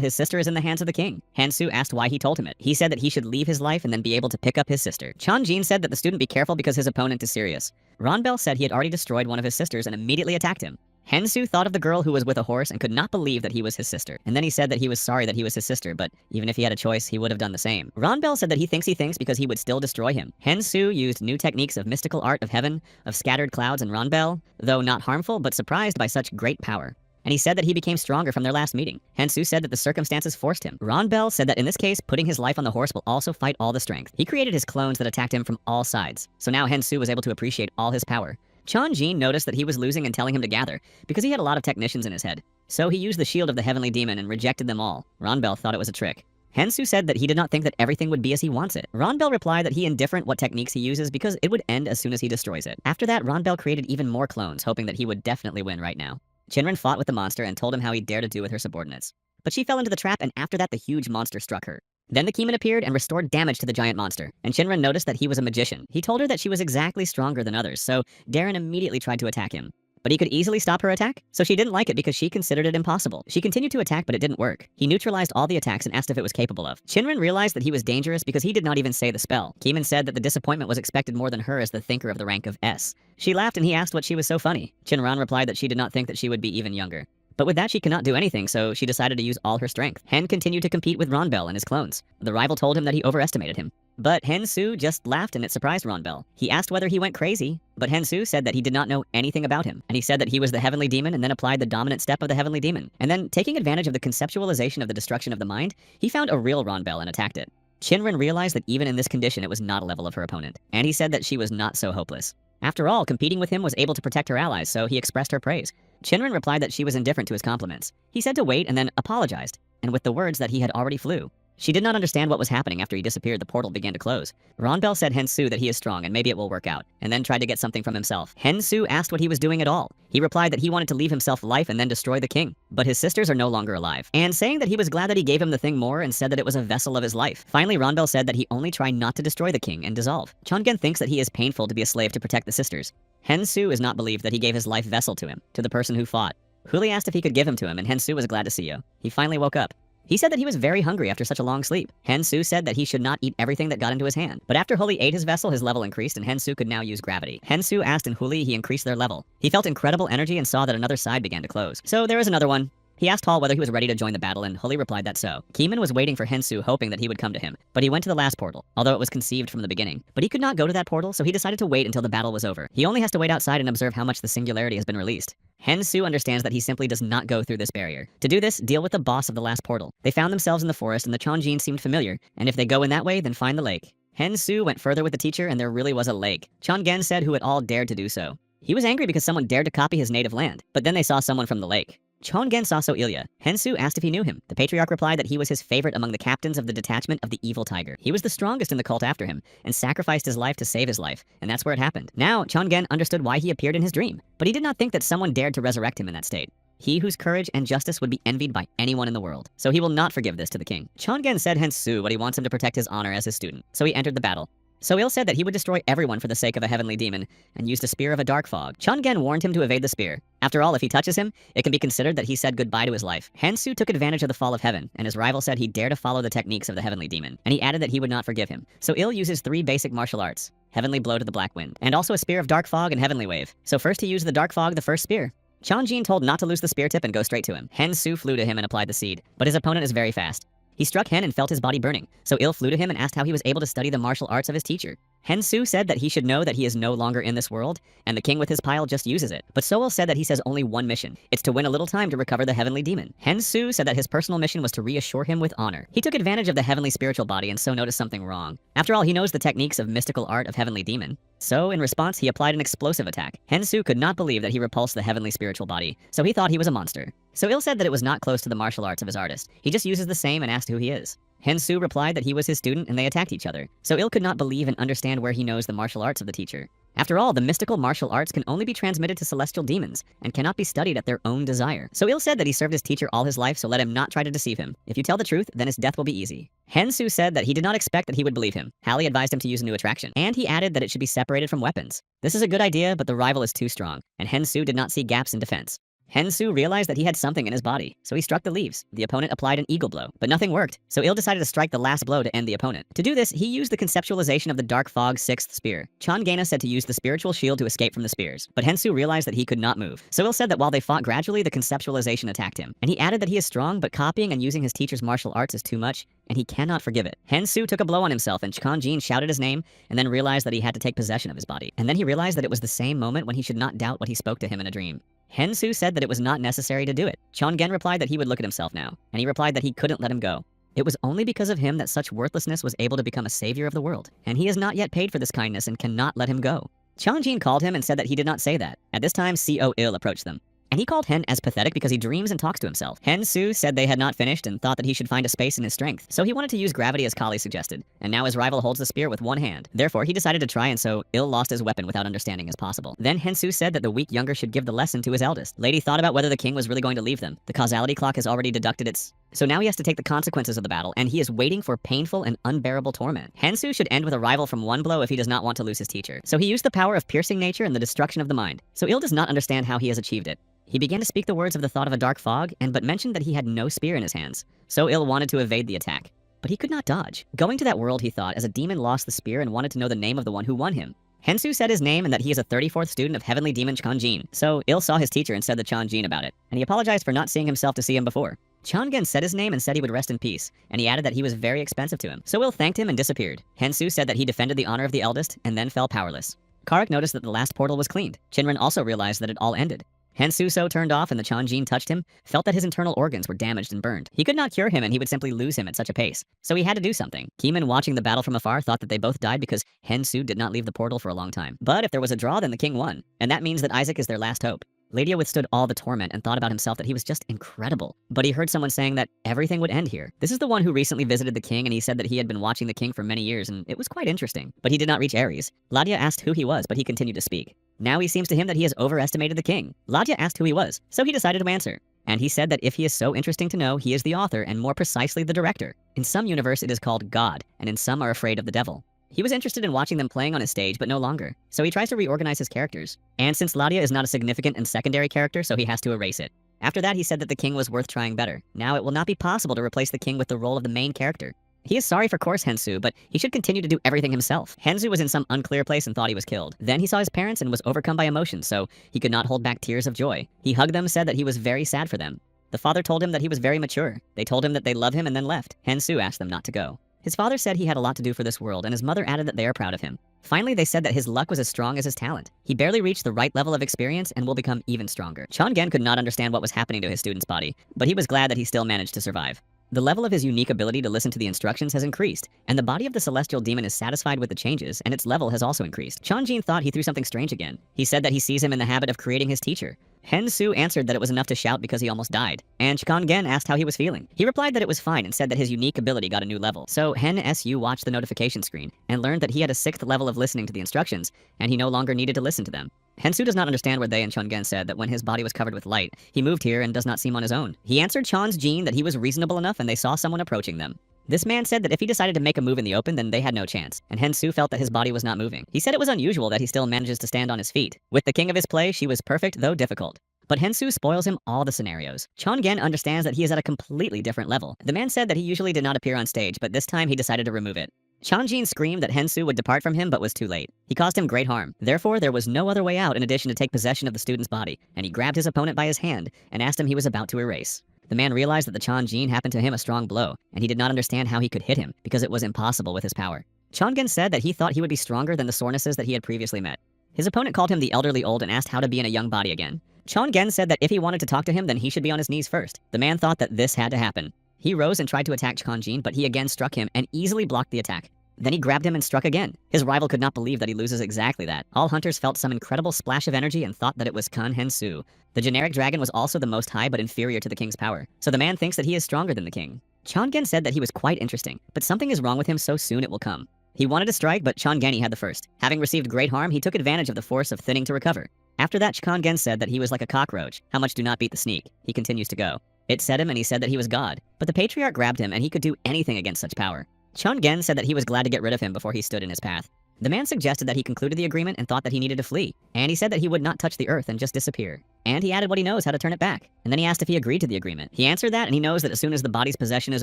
his sister is in the hands of the king. Han Su asked why he told him it. He said that he should leave his life and then be able to pick up his sister. Chan Jin said that the student be careful because his opponent is serious. Ronbel said he had already destroyed one of his sisters and immediately attacked him. Hensu thought of the girl who was with a horse and could not believe that he was his sister. And then he said that he was sorry that he was his sister, but even if he had a choice, he would have done the same. Ronbel said that he thinks because he would still destroy him. Hensu used new techniques of mystical art of heaven, of scattered clouds, and Ronbel, though not harmful, but surprised by such great power. And he said that he became stronger from their last meeting. Hensu said that the circumstances forced him. Ronbel said that in this case, putting his life on the horse will also fight all the strength. He created his clones that attacked him from all sides. So now Hensu was able to appreciate all his power. Chan Jin noticed that he was losing and telling him to gather, because he had a lot of technicians in his head. So he used the shield of the heavenly demon and rejected them all. Ronbel thought it was a trick. Hensu said that he did not think that everything would be as he wants it. Ronbel replied that he indifferent what techniques he uses because it would end as soon as he destroys it. After that, Ronbel created even more clones, hoping that he would definitely win right now. Shinran fought with the monster and told him how he dared to do with her subordinates. But she fell into the trap, and after that the huge monster struck her. Then the Keeman appeared and restored damage to the giant monster, and Shinran noticed that he was a magician. He told her that she was exactly stronger than others, so Darren immediately tried to attack him. But he could easily stop her attack, so she didn't like it because she considered it impossible. She continued to attack, but it didn't work. He neutralized all the attacks and asked if it was capable of. Shinran realized that he was dangerous because he did not even say the spell. Keeman said that the disappointment was expected more than her as the thinker of the rank of S. She laughed and he asked what she was so funny. Shinran replied that she did not think that she would be even younger. But with that, she cannot do anything, so she decided to use all her strength. Hen continued to compete with Ronbel and his clones. The rival told him that he overestimated him. But Hensu just laughed and it surprised Ronbel. He asked whether he went crazy, but Hensu said that he did not know anything about him. And he said that he was the heavenly demon and then applied the dominant step of the heavenly demon. And then, taking advantage of the conceptualization of the destruction of the mind, he found a real Ronbel and attacked it. Shinran realized that even in this condition, it was not a level of her opponent. And he said that she was not so hopeless. After all, competing with him was able to protect her allies, so he expressed her praise. Shinran replied that she was indifferent to his compliments. He said to wait and then apologized, and with the words that he had already flew. She did not understand what was happening. After he disappeared, the portal began to close. Ronbel said Hensu that he is strong and maybe it will work out, and then tried to get something from himself. Hensu asked what he was doing at all. He replied that he wanted to leave himself life and then destroy the king. But his sisters are no longer alive, and saying that he was glad that he gave him the thing more and said that it was a vessel of his life. Finally, Ronbel said that he only tried not to destroy the king and dissolve. Chongen thinks that he is painful to be a slave to protect the sisters. Hensu is not believed that he gave his life vessel to him, to the person who fought. Huli asked if he could give him to him, and Hensu was glad to see you. He finally woke up. He said that he was very hungry after such a long sleep. Hensu said that he should not eat everything that got into his hand. But after Huli ate his vessel, his level increased and Hensu could now use gravity. Hensu asked and Huli he increased their level. He felt incredible energy and saw that another side began to close. So there is another one. He asked Hall whether he was ready to join the battle, and Huli replied that so. Keeman was waiting for Hensu, hoping that he would come to him, but he went to the last portal, although it was conceived from the beginning. But he could not go to that portal, so he decided to wait until the battle was over. He only has to wait outside and observe how much the singularity has been released. Hensu understands that he simply does not go through this barrier. To do this, deal with the boss of the last portal. They found themselves in the forest, and the Chonjin seemed familiar, and if they go in that way, then find the lake. Hensu went further with the teacher, and there really was a lake. Chongen said who had all dared to do so. He was angry because someone dared to copy his native land, but then they saw someone from the lake. Chongen saw So Ilya. Hensu asked if he knew him. The patriarch replied that he was his favorite among the captains of the detachment of the evil tiger. He was the strongest in the cult after him, and sacrificed his life to save his life, and that's where it happened. Now, Chongen understood why he appeared in his dream, but he did not think that someone dared to resurrect him in that state. He whose courage and justice would be envied by anyone in the world. So he will not forgive this to the king. Chongen said Hensu what he wants him to protect his honor as his student, so he entered the battle. So Il said that he would destroy everyone for the sake of a heavenly demon, and used a spear of a dark fog. Chongen warned him to evade the spear. After all, if he touches him, it can be considered that he said goodbye to his life. Hensu took advantage of the fall of heaven, and his rival said he'd dare to follow the techniques of the heavenly demon, and he added that he would not forgive him. So Il uses 3 basic martial arts: Heavenly Blow to the Black Wind, and also a spear of dark fog and heavenly wave. So first he used the dark fog, the first spear. Chonjin told not to lose the spear tip and go straight to him. Hensu flew to him and applied the seed, but his opponent is very fast. He struck Hen and felt his body burning, so Il flew to him and asked how he was able to study the martial arts of his teacher. Hensu said that he should know that he is no longer in this world, and the king with his pile just uses it. But Soil said that he says only one mission. It's to win a little time to recover the heavenly demon. Hensu said that his personal mission was to reassure him with honor. He took advantage of the heavenly spiritual body and so noticed something wrong. After all, he knows the techniques of mystical art of heavenly demon. So, in response, he applied an explosive attack. Hensu could not believe that he repulsed the heavenly spiritual body, so he thought he was a monster. So Il said that it was not close to the martial arts of his artist. He just uses the same and asked who he is. Hensu replied that he was his student and they attacked each other. So Il could not believe and understand where he knows the martial arts of the teacher. After all, the mystical martial arts can only be transmitted to celestial demons and cannot be studied at their own desire. So Il said that he served his teacher all his life, so let him not try to deceive him. If you tell the truth, then his death will be easy. Hensu said that he did not expect that he would believe him. Hallie advised him to use a new attraction, and he added that it should be separated from weapons. This is a good idea, but the rival is too strong, and Hensu did not see gaps in defense. Hensu realized that he had something in his body, so he struck the leaves. The opponent applied an eagle blow, but nothing worked, so Il decided to strike the last blow to end the opponent. To do this, he used the conceptualization of the Dark Fog 6th spear. Chongena said to use the spiritual shield to escape from the spears, but Hensu realized that he could not move. So Il said that while they fought gradually, the conceptualization attacked him, and he added that he is strong, but copying and using his teacher's martial arts is too much, and he cannot forgive it. Hensu took a blow on himself, and Chonjin shouted his name, and then realized that he had to take possession of his body. And then he realized that it was the same moment when he should not doubt what he spoke to him in a dream. Hensu said that it was not necessary to do it. Chongen replied that he would look at himself now, and he replied that he couldn't let him go. It was only because of him that such worthlessness was able to become a savior of the world, and he has not yet paid for this kindness and cannot let him go. Chongjin called him and said that he did not say that. At this time, Co. Il approached them, and he called Hen as pathetic because he dreams and talks to himself. Hensu said they had not finished and thought that he should find a space in his strength, so he wanted to use gravity as Kali suggested, and now his rival holds the spear with one hand. Therefore, he decided to try, and so Il lost his weapon without understanding as possible. Then Hensu said that the weak younger should give the lesson to his eldest. Lady thought about whether the king was really going to leave them. The causality clock has already deducted its... So now he has to take the consequences of the battle, and he is waiting for painful and unbearable torment. Hensu should end with a rival from one blow if he does not want to lose his teacher. So he used the power of piercing nature and the destruction of the mind. So Il does not understand how he has achieved it. He began to speak the words of the thought of a dark fog, but mentioned that he had no spear in his hands. So Il wanted to evade the attack, but he could not dodge. Going to that world, he thought, as a demon lost the spear and wanted to know the name of the one who won him. Hensu said his name and that he is a 34th student of Heavenly Demon Chonjin. So Il saw his teacher and said to Chonjin about it, and he apologized for not seeing himself to see him before. Chongen said his name and said he would rest in peace, and he added that he was very expensive to him. So Il thanked him and disappeared. Hensu said that he defended the honor of the eldest and then fell powerless. Karak noticed that the last portal was cleaned. Shinran also realized that it all ended. Hensu so turned off and the Chonjin touched him, felt that his internal organs were damaged and burned. He could not cure him and he would simply lose him at such a pace. So he had to do something. Keeman, watching the battle from afar, thought that they both died because Hensu did not leave the portal for a long time. But if there was a draw, then the king won. And that means that Isaac is their last hope. Ladia withstood all the torment and thought about himself that he was just incredible. But he heard someone saying that everything would end here. This is the one who recently visited the king, and he said that he had been watching the king for many years and it was quite interesting. But he did not reach Ares. Ladia asked who he was, but he continued to speak. Now he seems to him that he has overestimated the king. Ladia asked who he was, so he decided to answer. And he said that if he is so interesting to know, he is the author and more precisely the director. In some universe it is called God, and in some are afraid of the devil. He was interested in watching them playing on his stage, but no longer. So he tries to reorganize his characters. And since Ladia is not a significant and secondary character, so he has to erase it. After that, he said that the king was worth trying better. Now it will not be possible to replace the king with the role of the main character. He is sorry for course Hensu, but he should continue to do everything himself. Hensu was in some unclear place and thought he was killed. Then he saw his parents and was overcome by emotion, so he could not hold back tears of joy. He hugged them, said that he was very sad for them. The father told him that he was very mature. They told him that they love him and then left. Hensu asked them not to go. His father said he had a lot to do for this world, and his mother added that they are proud of him. Finally, they said that his luck was as strong as his talent. He barely reached the right level of experience and will become even stronger. Chongen could not understand what was happening to his student's body, but he was glad that he still managed to survive. The level of his unique ability to listen to the instructions has increased, and the body of the celestial demon is satisfied with the changes, and its level has also increased. Chonjin thought he threw something strange again. He said that he sees him in the habit of creating his teacher. Hensu answered that it was enough to shout because he almost died, and Chongen asked how he was feeling. He replied that it was fine and said that his unique ability got a new level. So Hensu watched the notification screen and learned that he had a 6th level of listening to the instructions, and he no longer needed to listen to them. Hensu does not understand where they and Chongen said that when his body was covered with light, he moved here and does not seem on his own. He answered Chan's Jin that he was reasonable enough and they saw someone approaching them. This man said that if he decided to make a move in the open, then they had no chance, and Hensu felt that his body was not moving. He said it was unusual that he still manages to stand on his feet. With the king of his play, she was perfect, though difficult. But Hensu spoils him all the scenarios. Chongen understands that he is at a completely different level. The man said that he usually did not appear on stage, but this time he decided to remove it. Chanjin screamed that Hensu would depart from him but was too late. He caused him great harm. Therefore, there was no other way out in addition to take possession of the student's body, and he grabbed his opponent by his hand and asked him he was about to erase. The man realized that the Chanjin happened to him a strong blow, and he did not understand how he could hit him because it was impossible with his power. Chongen said that he thought he would be stronger than the Sornesses that he had previously met. His opponent called him the elderly old and asked how to be in a young body again. Chongen said that if he wanted to talk to him, then he should be on his knees first. The man thought that this had to happen. He rose and tried to attack Chonjin, but he again struck him and easily blocked the attack. Then he grabbed him and struck again. His rival could not believe that he loses exactly that. All hunters felt some incredible splash of energy and thought that it was Kun Hensu. The generic dragon was also the most high but inferior to the king's power, so the man thinks that he is stronger than the king. Chongen said that he was quite interesting, but something is wrong with him, so soon it will come. He wanted to strike, but Chongeni had the first. Having received great harm, he took advantage of the force of thinning to recover. After that, Chongen said that he was like a cockroach. How much do not beat the sneak? He continues to go. It said him and he said that he was God, but the patriarch grabbed him and he could do anything against such power. Chongen said that he was glad to get rid of him before he stood in his path. The man suggested that he concluded the agreement and thought that he needed to flee, and he said that he would not touch the earth and just disappear. And he added what he knows how to turn it back. And then he asked if he agreed to the agreement. He answered that, and he knows that as soon as the body's possession is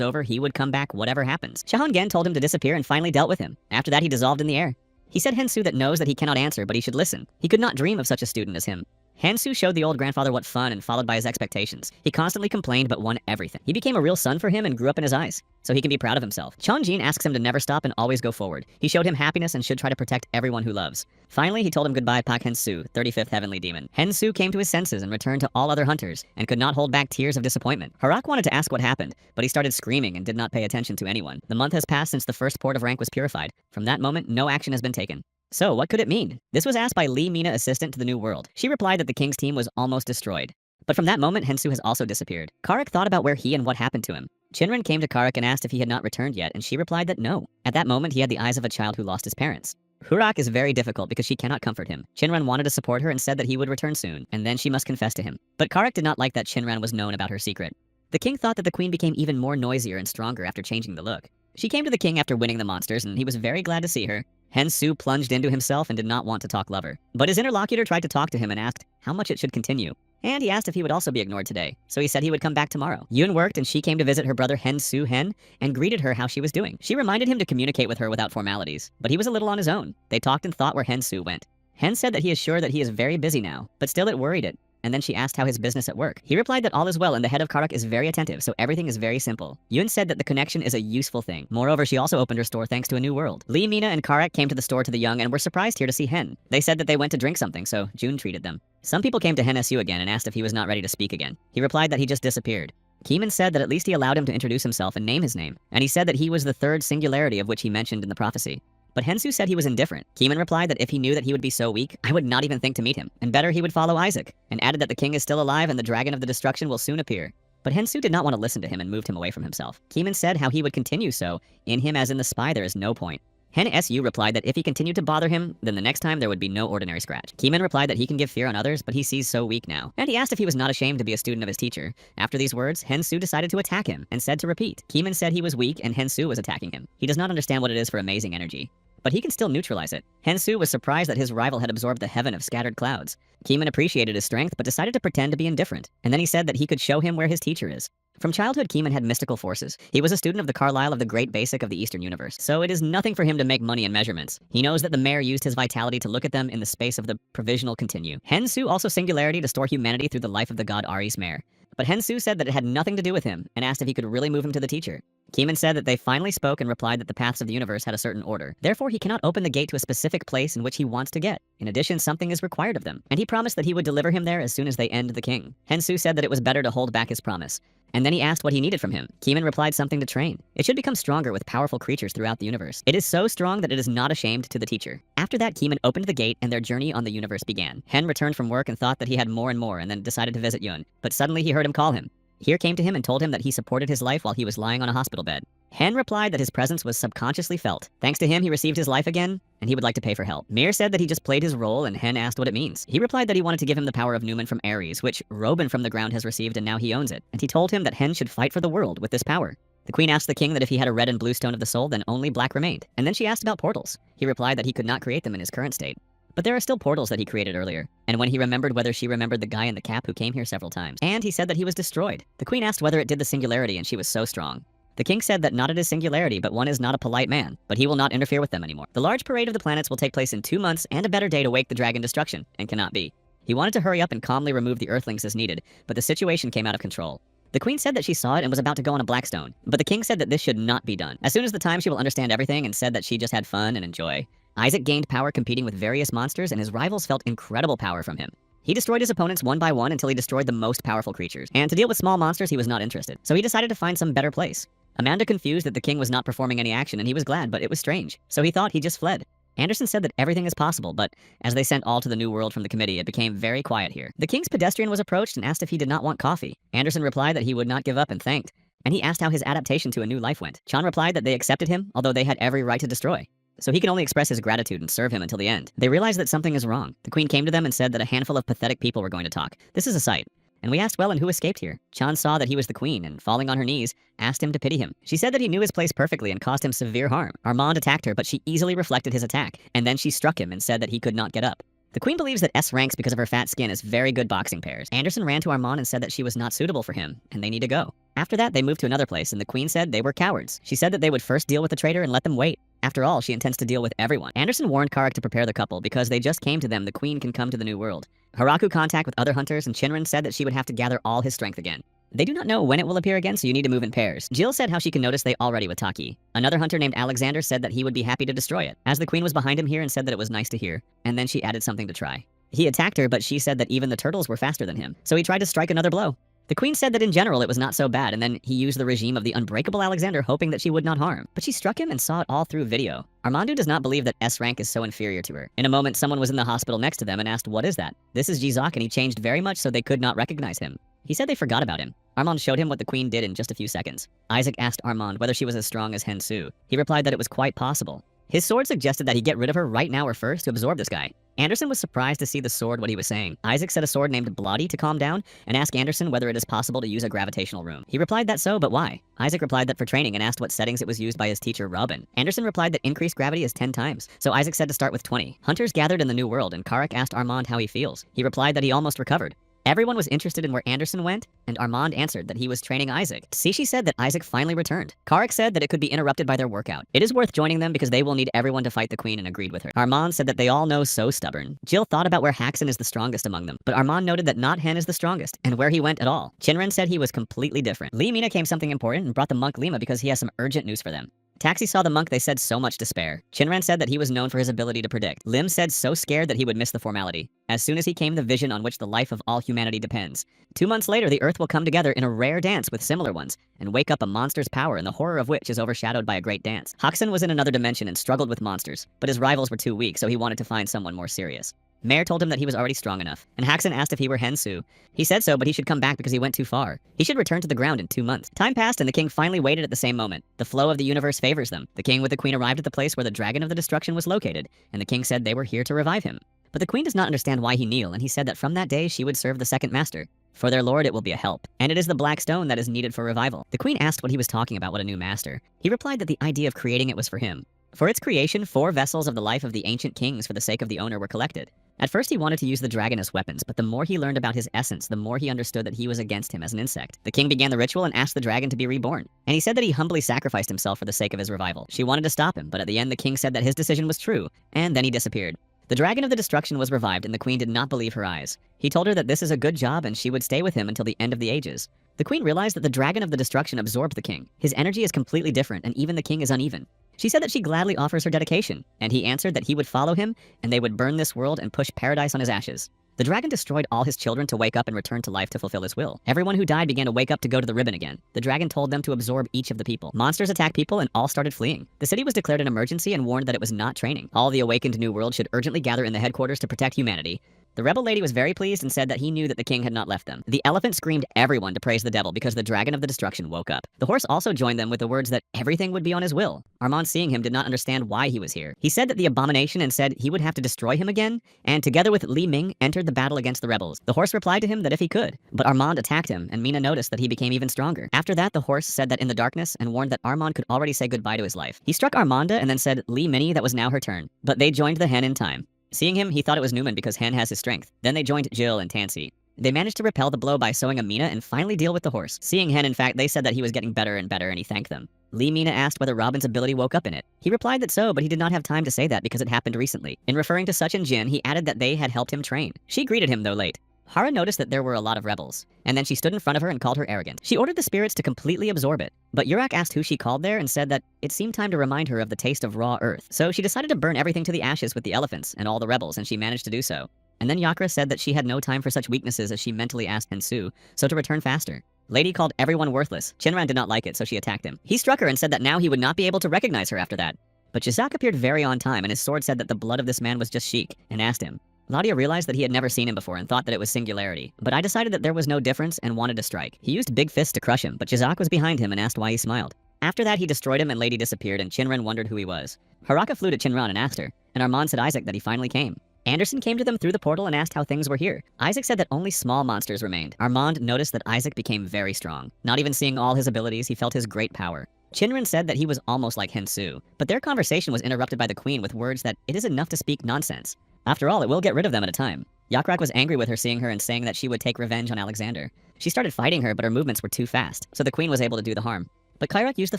over, he would come back whatever happens. Chongen told him to disappear and finally dealt with him. After that, he dissolved in the air. He said Hensu that knows that he cannot answer, but he should listen. He could not dream of such a student as him. Hensu showed the old grandfather what fun and followed by his expectations. He constantly complained but won everything. He became a real son for him and grew up in his eyes, so he can be proud of himself. Chonjin asks him to never stop and always go forward. He showed him happiness and should try to protect everyone who loves. Finally, he told him goodbye, Pak Hensu, 35th Heavenly Demon. Hensu came to his senses and returned to all other hunters, and could not hold back tears of disappointment. Harak wanted to ask what happened, but he started screaming and did not pay attention to anyone. The month has passed since the first port of rank was purified. From that moment, no action has been taken. So, what could it mean? This was asked by Lee Mina, assistant to the New World. She replied that the king's team was almost destroyed. But from that moment, Hensu has also disappeared. Karak thought about where he and what happened to him. Shinran came to Karak and asked if he had not returned yet, and she replied that no. At that moment, he had the eyes of a child who lost his parents. Hurak is very difficult because she cannot comfort him. Shinran wanted to support her and said that he would return soon, and then she must confess to him. But Karak did not like that Shinran was known about her secret. The king thought that the queen became even more noisier and stronger after changing the look. She came to the king after winning the monsters, and he was very glad to see her. Hensu plunged into himself and did not want to talk lover. But his interlocutor tried to talk to him and asked how much it should continue. And he asked if he would also be ignored today, so he said he would come back tomorrow. Yun worked and she came to visit her brother Hensu Hen and greeted her how she was doing. She reminded him to communicate with her without formalities, but he was a little on his own. They talked and thought where Hensu went. Hen said that he is sure that he is very busy now, but still it worried it. And then she asked how his business at work. He replied that all is well and the head of Karak is very attentive, so everything is very simple. Yun said that the connection is a useful thing. Moreover, she also opened her store thanks to a new world. Lee, Mina, and Karak came to the store to the young and were surprised here to see Hen. They said that they went to drink something, so June treated them. Some people came to Hen SU again and asked if he was not ready to speak again. He replied that he just disappeared. Keeman said that at least he allowed him to introduce himself and name his name, and he said that he was the third singularity of which he mentioned in the prophecy. But Hensu said he was indifferent. Keeman replied that if he knew that he would be so weak, I would not even think to meet him, and better he would follow Isaac, and added that the king is still alive and the dragon of the destruction will soon appear. But Hensu did not want to listen to him and moved him away from himself. Keeman said how he would continue so. In him as in the spy there is no point. Hen SU replied that if he continued to bother him, then the next time there would be no ordinary scratch. Keeman replied that he can give fear on others, but he sees so weak now. And he asked if he was not ashamed to be a student of his teacher. After these words, Hensu decided to attack him and said to repeat. Keeman said he was weak and Hensu was attacking him. He does not understand what it is for amazing energy. but he can still neutralize it. Hensu was surprised that his rival had absorbed the heaven of scattered clouds. Keeman appreciated his strength, but decided to pretend to be indifferent, and then he said that he could show him where his teacher is. From childhood, Keeman had mystical forces. He was a student of the Carlyle of the Great Basic of the Eastern Universe, so it is nothing for him to make money in measurements. He knows that the mayor used his vitality to look at them in the space of the provisional continue. Hensu also singularity to store humanity through the life of the god Aries Mare. But Hensu said that it had nothing to do with him, and asked if he could really move him to the teacher. Keeman said that they finally spoke and replied that the paths of the universe had a certain order. Therefore, he cannot open the gate to a specific place in which he wants to get. In addition, something is required of them, and he promised that he would deliver him there as soon as they end the king. Hensu said that it was better to hold back his promise. And then he asked what he needed from him. Keeman replied something to train. It should become stronger with powerful creatures throughout the universe. It is so strong that it is not ashamed to the teacher. After that, Keeman opened the gate and their journey on the universe began. Hen returned from work and thought that he had more and more and then decided to visit Yun. But suddenly he heard him call him. Here came to him and told him that he supported his life while he was lying on a hospital bed. Hen replied that his presence was subconsciously felt. Thanks to him, he received his life again, and he would like to pay for help. Mir said that he just played his role, and Hen asked what it means. He replied that he wanted to give him the power of Newman from Ares, which Robin from the ground has received and now he owns it. And he told him that Hen should fight for the world with this power. The queen asked the king that if he had a red and blue stone of the soul, then only black remained. And then she asked about portals. He replied that he could not create them in his current state. But there are still portals that he created earlier, and when he remembered whether she remembered the guy in the cap who came here several times. And he said that he was destroyed. The queen asked whether it did the singularity, and she was so strong. The king said that not it is singularity, but one is not a polite man, but he will not interfere with them anymore. The large parade of the planets will take place in 2 months, and a better day to wake the dragon destruction, and cannot be. He wanted to hurry up and calmly remove the earthlings as needed, but the situation came out of control. The queen said that she saw it and was about to go on a blackstone, but the king said that this should not be done. As soon as the time she will understand everything and said that she just had fun and enjoy. Isaac gained power competing with various monsters, and his rivals felt incredible power from him. He destroyed his opponents one by one until he destroyed the most powerful creatures, and to deal with small monsters he was not interested, so he decided to find some better place. Amanda confused that the king was not performing any action, and he was glad, but it was strange, so he thought he just fled. Anderson said that everything is possible, but as they sent all to the new world from the committee, it became very quiet here. The king's pedestrian was approached and asked if he did not want coffee. Anderson replied that he would not give up and thanked, and he asked how his adaptation to a new life went. Chan replied that they accepted him, although they had every right to destroy. So he can only express his gratitude and serve him until the end. They realized that something is wrong. The queen came to them and said that a handful of pathetic people were going to talk. This is a sight. And we asked, well, and who escaped here? Chan saw that he was the queen and, falling on her knees, asked him to pity him. She said that he knew his place perfectly and caused him severe harm. Armand attacked her, but she easily reflected his attack, and then she struck him and said that he could not get up. The queen believes that S ranks because of her fat skin is very good boxing pairs. Anderson ran to Armand and said that she was not suitable for him, and they need to go. After that, they moved to another place, and the queen said they were cowards. She said that they would first deal with the traitor and let them wait. After all, she intends to deal with everyone. Anderson warned Karak to prepare the couple because they just came to them the queen can come to the new world. Haraku contact with other hunters, and Shinran said that she would have to gather all his strength again. They do not know when it will appear again, so you need to move in pairs. Jill said how she can notice they already with Taki. Another hunter named Alexander said that he would be happy to destroy it, as the queen was behind him here and said that it was nice to hear. And then she added something to try. He attacked her, but she said that even the turtles were faster than him, so he tried to strike another blow. The queen said that in general it was not so bad, and then he used the regime of the unbreakable Alexander hoping that she would not harm. But she struck him and saw it all through video. Armando does not believe that S rank is so inferior to her. In a moment, someone was in the hospital next to them and asked, what is that? This is Jizak, and he changed very much so they could not recognize him. He said they forgot about him. Armand showed him what the queen did in just a few seconds. Isaac asked Armand whether she was as strong as Hensu. He replied that it was quite possible. His sword suggested that he get rid of her right now or first to absorb this guy. Anderson was surprised to see the sword what he was saying. Isaac said a sword named Bloody to calm down and asked Anderson whether it is possible to use a gravitational room. He replied that so, but why? Isaac replied that for training and asked what settings it was used by his teacher Robin. Anderson replied that increased gravity is 10 times, so Isaac said to start with 20. Hunters gathered in the new world and Karak asked Armand how he feels. He replied that he almost recovered. Everyone was interested in where Anderson went, and Armand answered that he was training Isaac. Sishi said that Isaac finally returned. Karak said that it could be interrupted by their workout. It is worth joining them because they will need everyone to fight the queen and agreed with her. Armand said that they all know so stubborn. Jill thought about where Haxon is the strongest among them, but Armand noted that not Hen is the strongest, and where he went at all. Chinran said he was completely different. Lee Mina came something important and brought the monk Lima because he has some urgent news for them. Taxi saw the monk, they said so much despair. Chinran said that he was known for his ability to predict. Lim said so scared that he would miss the formality. As soon as he came the vision on which the life of all humanity depends. 2 months later, the earth will come together in a rare dance with similar ones, and wake up a monster's power and the horror of which is overshadowed by a great dance. Haxon was in another dimension and struggled with monsters, but his rivals were too weak, so he wanted to find someone more serious. Mare told him that he was already strong enough, and Haxon asked if he were Hensu. He said so, but he should come back because he went too far. He should return to the ground in 2 months. Time passed, and the king finally waited at the same moment. The flow of the universe favors them. The king with the queen arrived at the place where the dragon of the destruction was located, and the king said they were here to revive him. But the queen does not understand why he kneel, and he said that from that day she would serve the second master. For their lord it will be a help, and it is the black stone that is needed for revival. The queen asked what he was talking about, what a new master. He replied that the idea of creating it was for him. For its creation, 4 vessels of the life of the ancient kings for the sake of the owner were collected. At first he wanted to use the dragon as weapons, but the more he learned about his essence, the more he understood that he was against him as an insect. The king began the ritual and asked the dragon to be reborn. And he said that he humbly sacrificed himself for the sake of his revival. She wanted to stop him, but at the end the king said that his decision was true, and then he disappeared. The dragon of the destruction was revived, and the queen did not believe her eyes. He told her that this is a good job and she would stay with him until the end of the ages. The queen realized that the dragon of the destruction absorbed the king. His energy is completely different, and even the king is uneven. She said that she gladly offers her dedication, and he answered that he would follow him, and they would burn this world and push paradise on his ashes. The dragon destroyed all his children to wake up and return to life to fulfill his will. Everyone who died began to wake up to go to the ribbon again. The dragon told them to absorb each of the people. Monsters attacked people and all started fleeing. The city was declared an emergency and warned that it was not training. All the awakened new world should urgently gather in the headquarters to protect humanity. The rebel lady was very pleased and said that he knew that the king had not left them. The elephant screamed everyone to praise the devil because the dragon of the destruction woke up. The horse also joined them with the words that everything would be on his will. Armand, seeing him, did not understand why he was here. He said that the abomination and said he would have to destroy him again, and together with Li Ming entered the battle against the rebels. The horse replied to him that if he could, but Armand attacked him, and Mina noticed that he became even stronger. After that, the horse said that in the darkness and warned that Armand could already say goodbye to his life. He struck Armanda and then said Li Mini that was now her turn, but they joined the hen in time. Seeing him, he thought it was Newman because Hen has his strength. Then they joined Jill and Tansy. They managed to repel the blow by sewing a Mina and finally deal with the horse. Seeing Hen, in fact, they said that he was getting better and better, and he thanked them. Lee Mina asked whether Robin's ability woke up in it. He replied that so, but he did not have time to say that because it happened recently. In referring to Such and Jin, he added that they had helped him train. She greeted him, though late. Hara noticed that there were a lot of rebels, and then she stood in front of her and called her arrogant. She ordered the spirits to completely absorb it, but Yurak asked who she called there and said that it seemed time to remind her of the taste of raw earth. So she decided to burn everything to the ashes with the elephants and all the rebels, and she managed to do so. And then Yakra said that she had no time for such weaknesses as she mentally asked Hensu, so to return faster. Lady called everyone worthless. Shinran did not like it, so she attacked him. He struck her and said that now he would not be able to recognize her after that. But Jizak appeared very on time, and his sword said that the blood of this man was just chic, and asked him. Ladia realized that he had never seen him before and thought that it was singularity, but I decided that there was no difference and wanted to strike. He used big fists to crush him, but Jizak was behind him and asked why he smiled. After that, he destroyed him and Lady disappeared, and Shinran wondered who he was. Haraka flew to Shinran and asked her, and Armand said Isaac that he finally came. Anderson came to them through the portal and asked how things were here. Isaac said that only small monsters remained. Armand noticed that Isaac became very strong. Not even seeing all his abilities, he felt his great power. Shinran said that he was almost like Hensu, but their conversation was interrupted by the queen with words that it is enough to speak nonsense. After all, it will get rid of them at a time. Yakrak was angry with her seeing her and saying that she would take revenge on Alexander. She started fighting her, but her movements were too fast, so the queen was able to do the harm. But Kyrak used the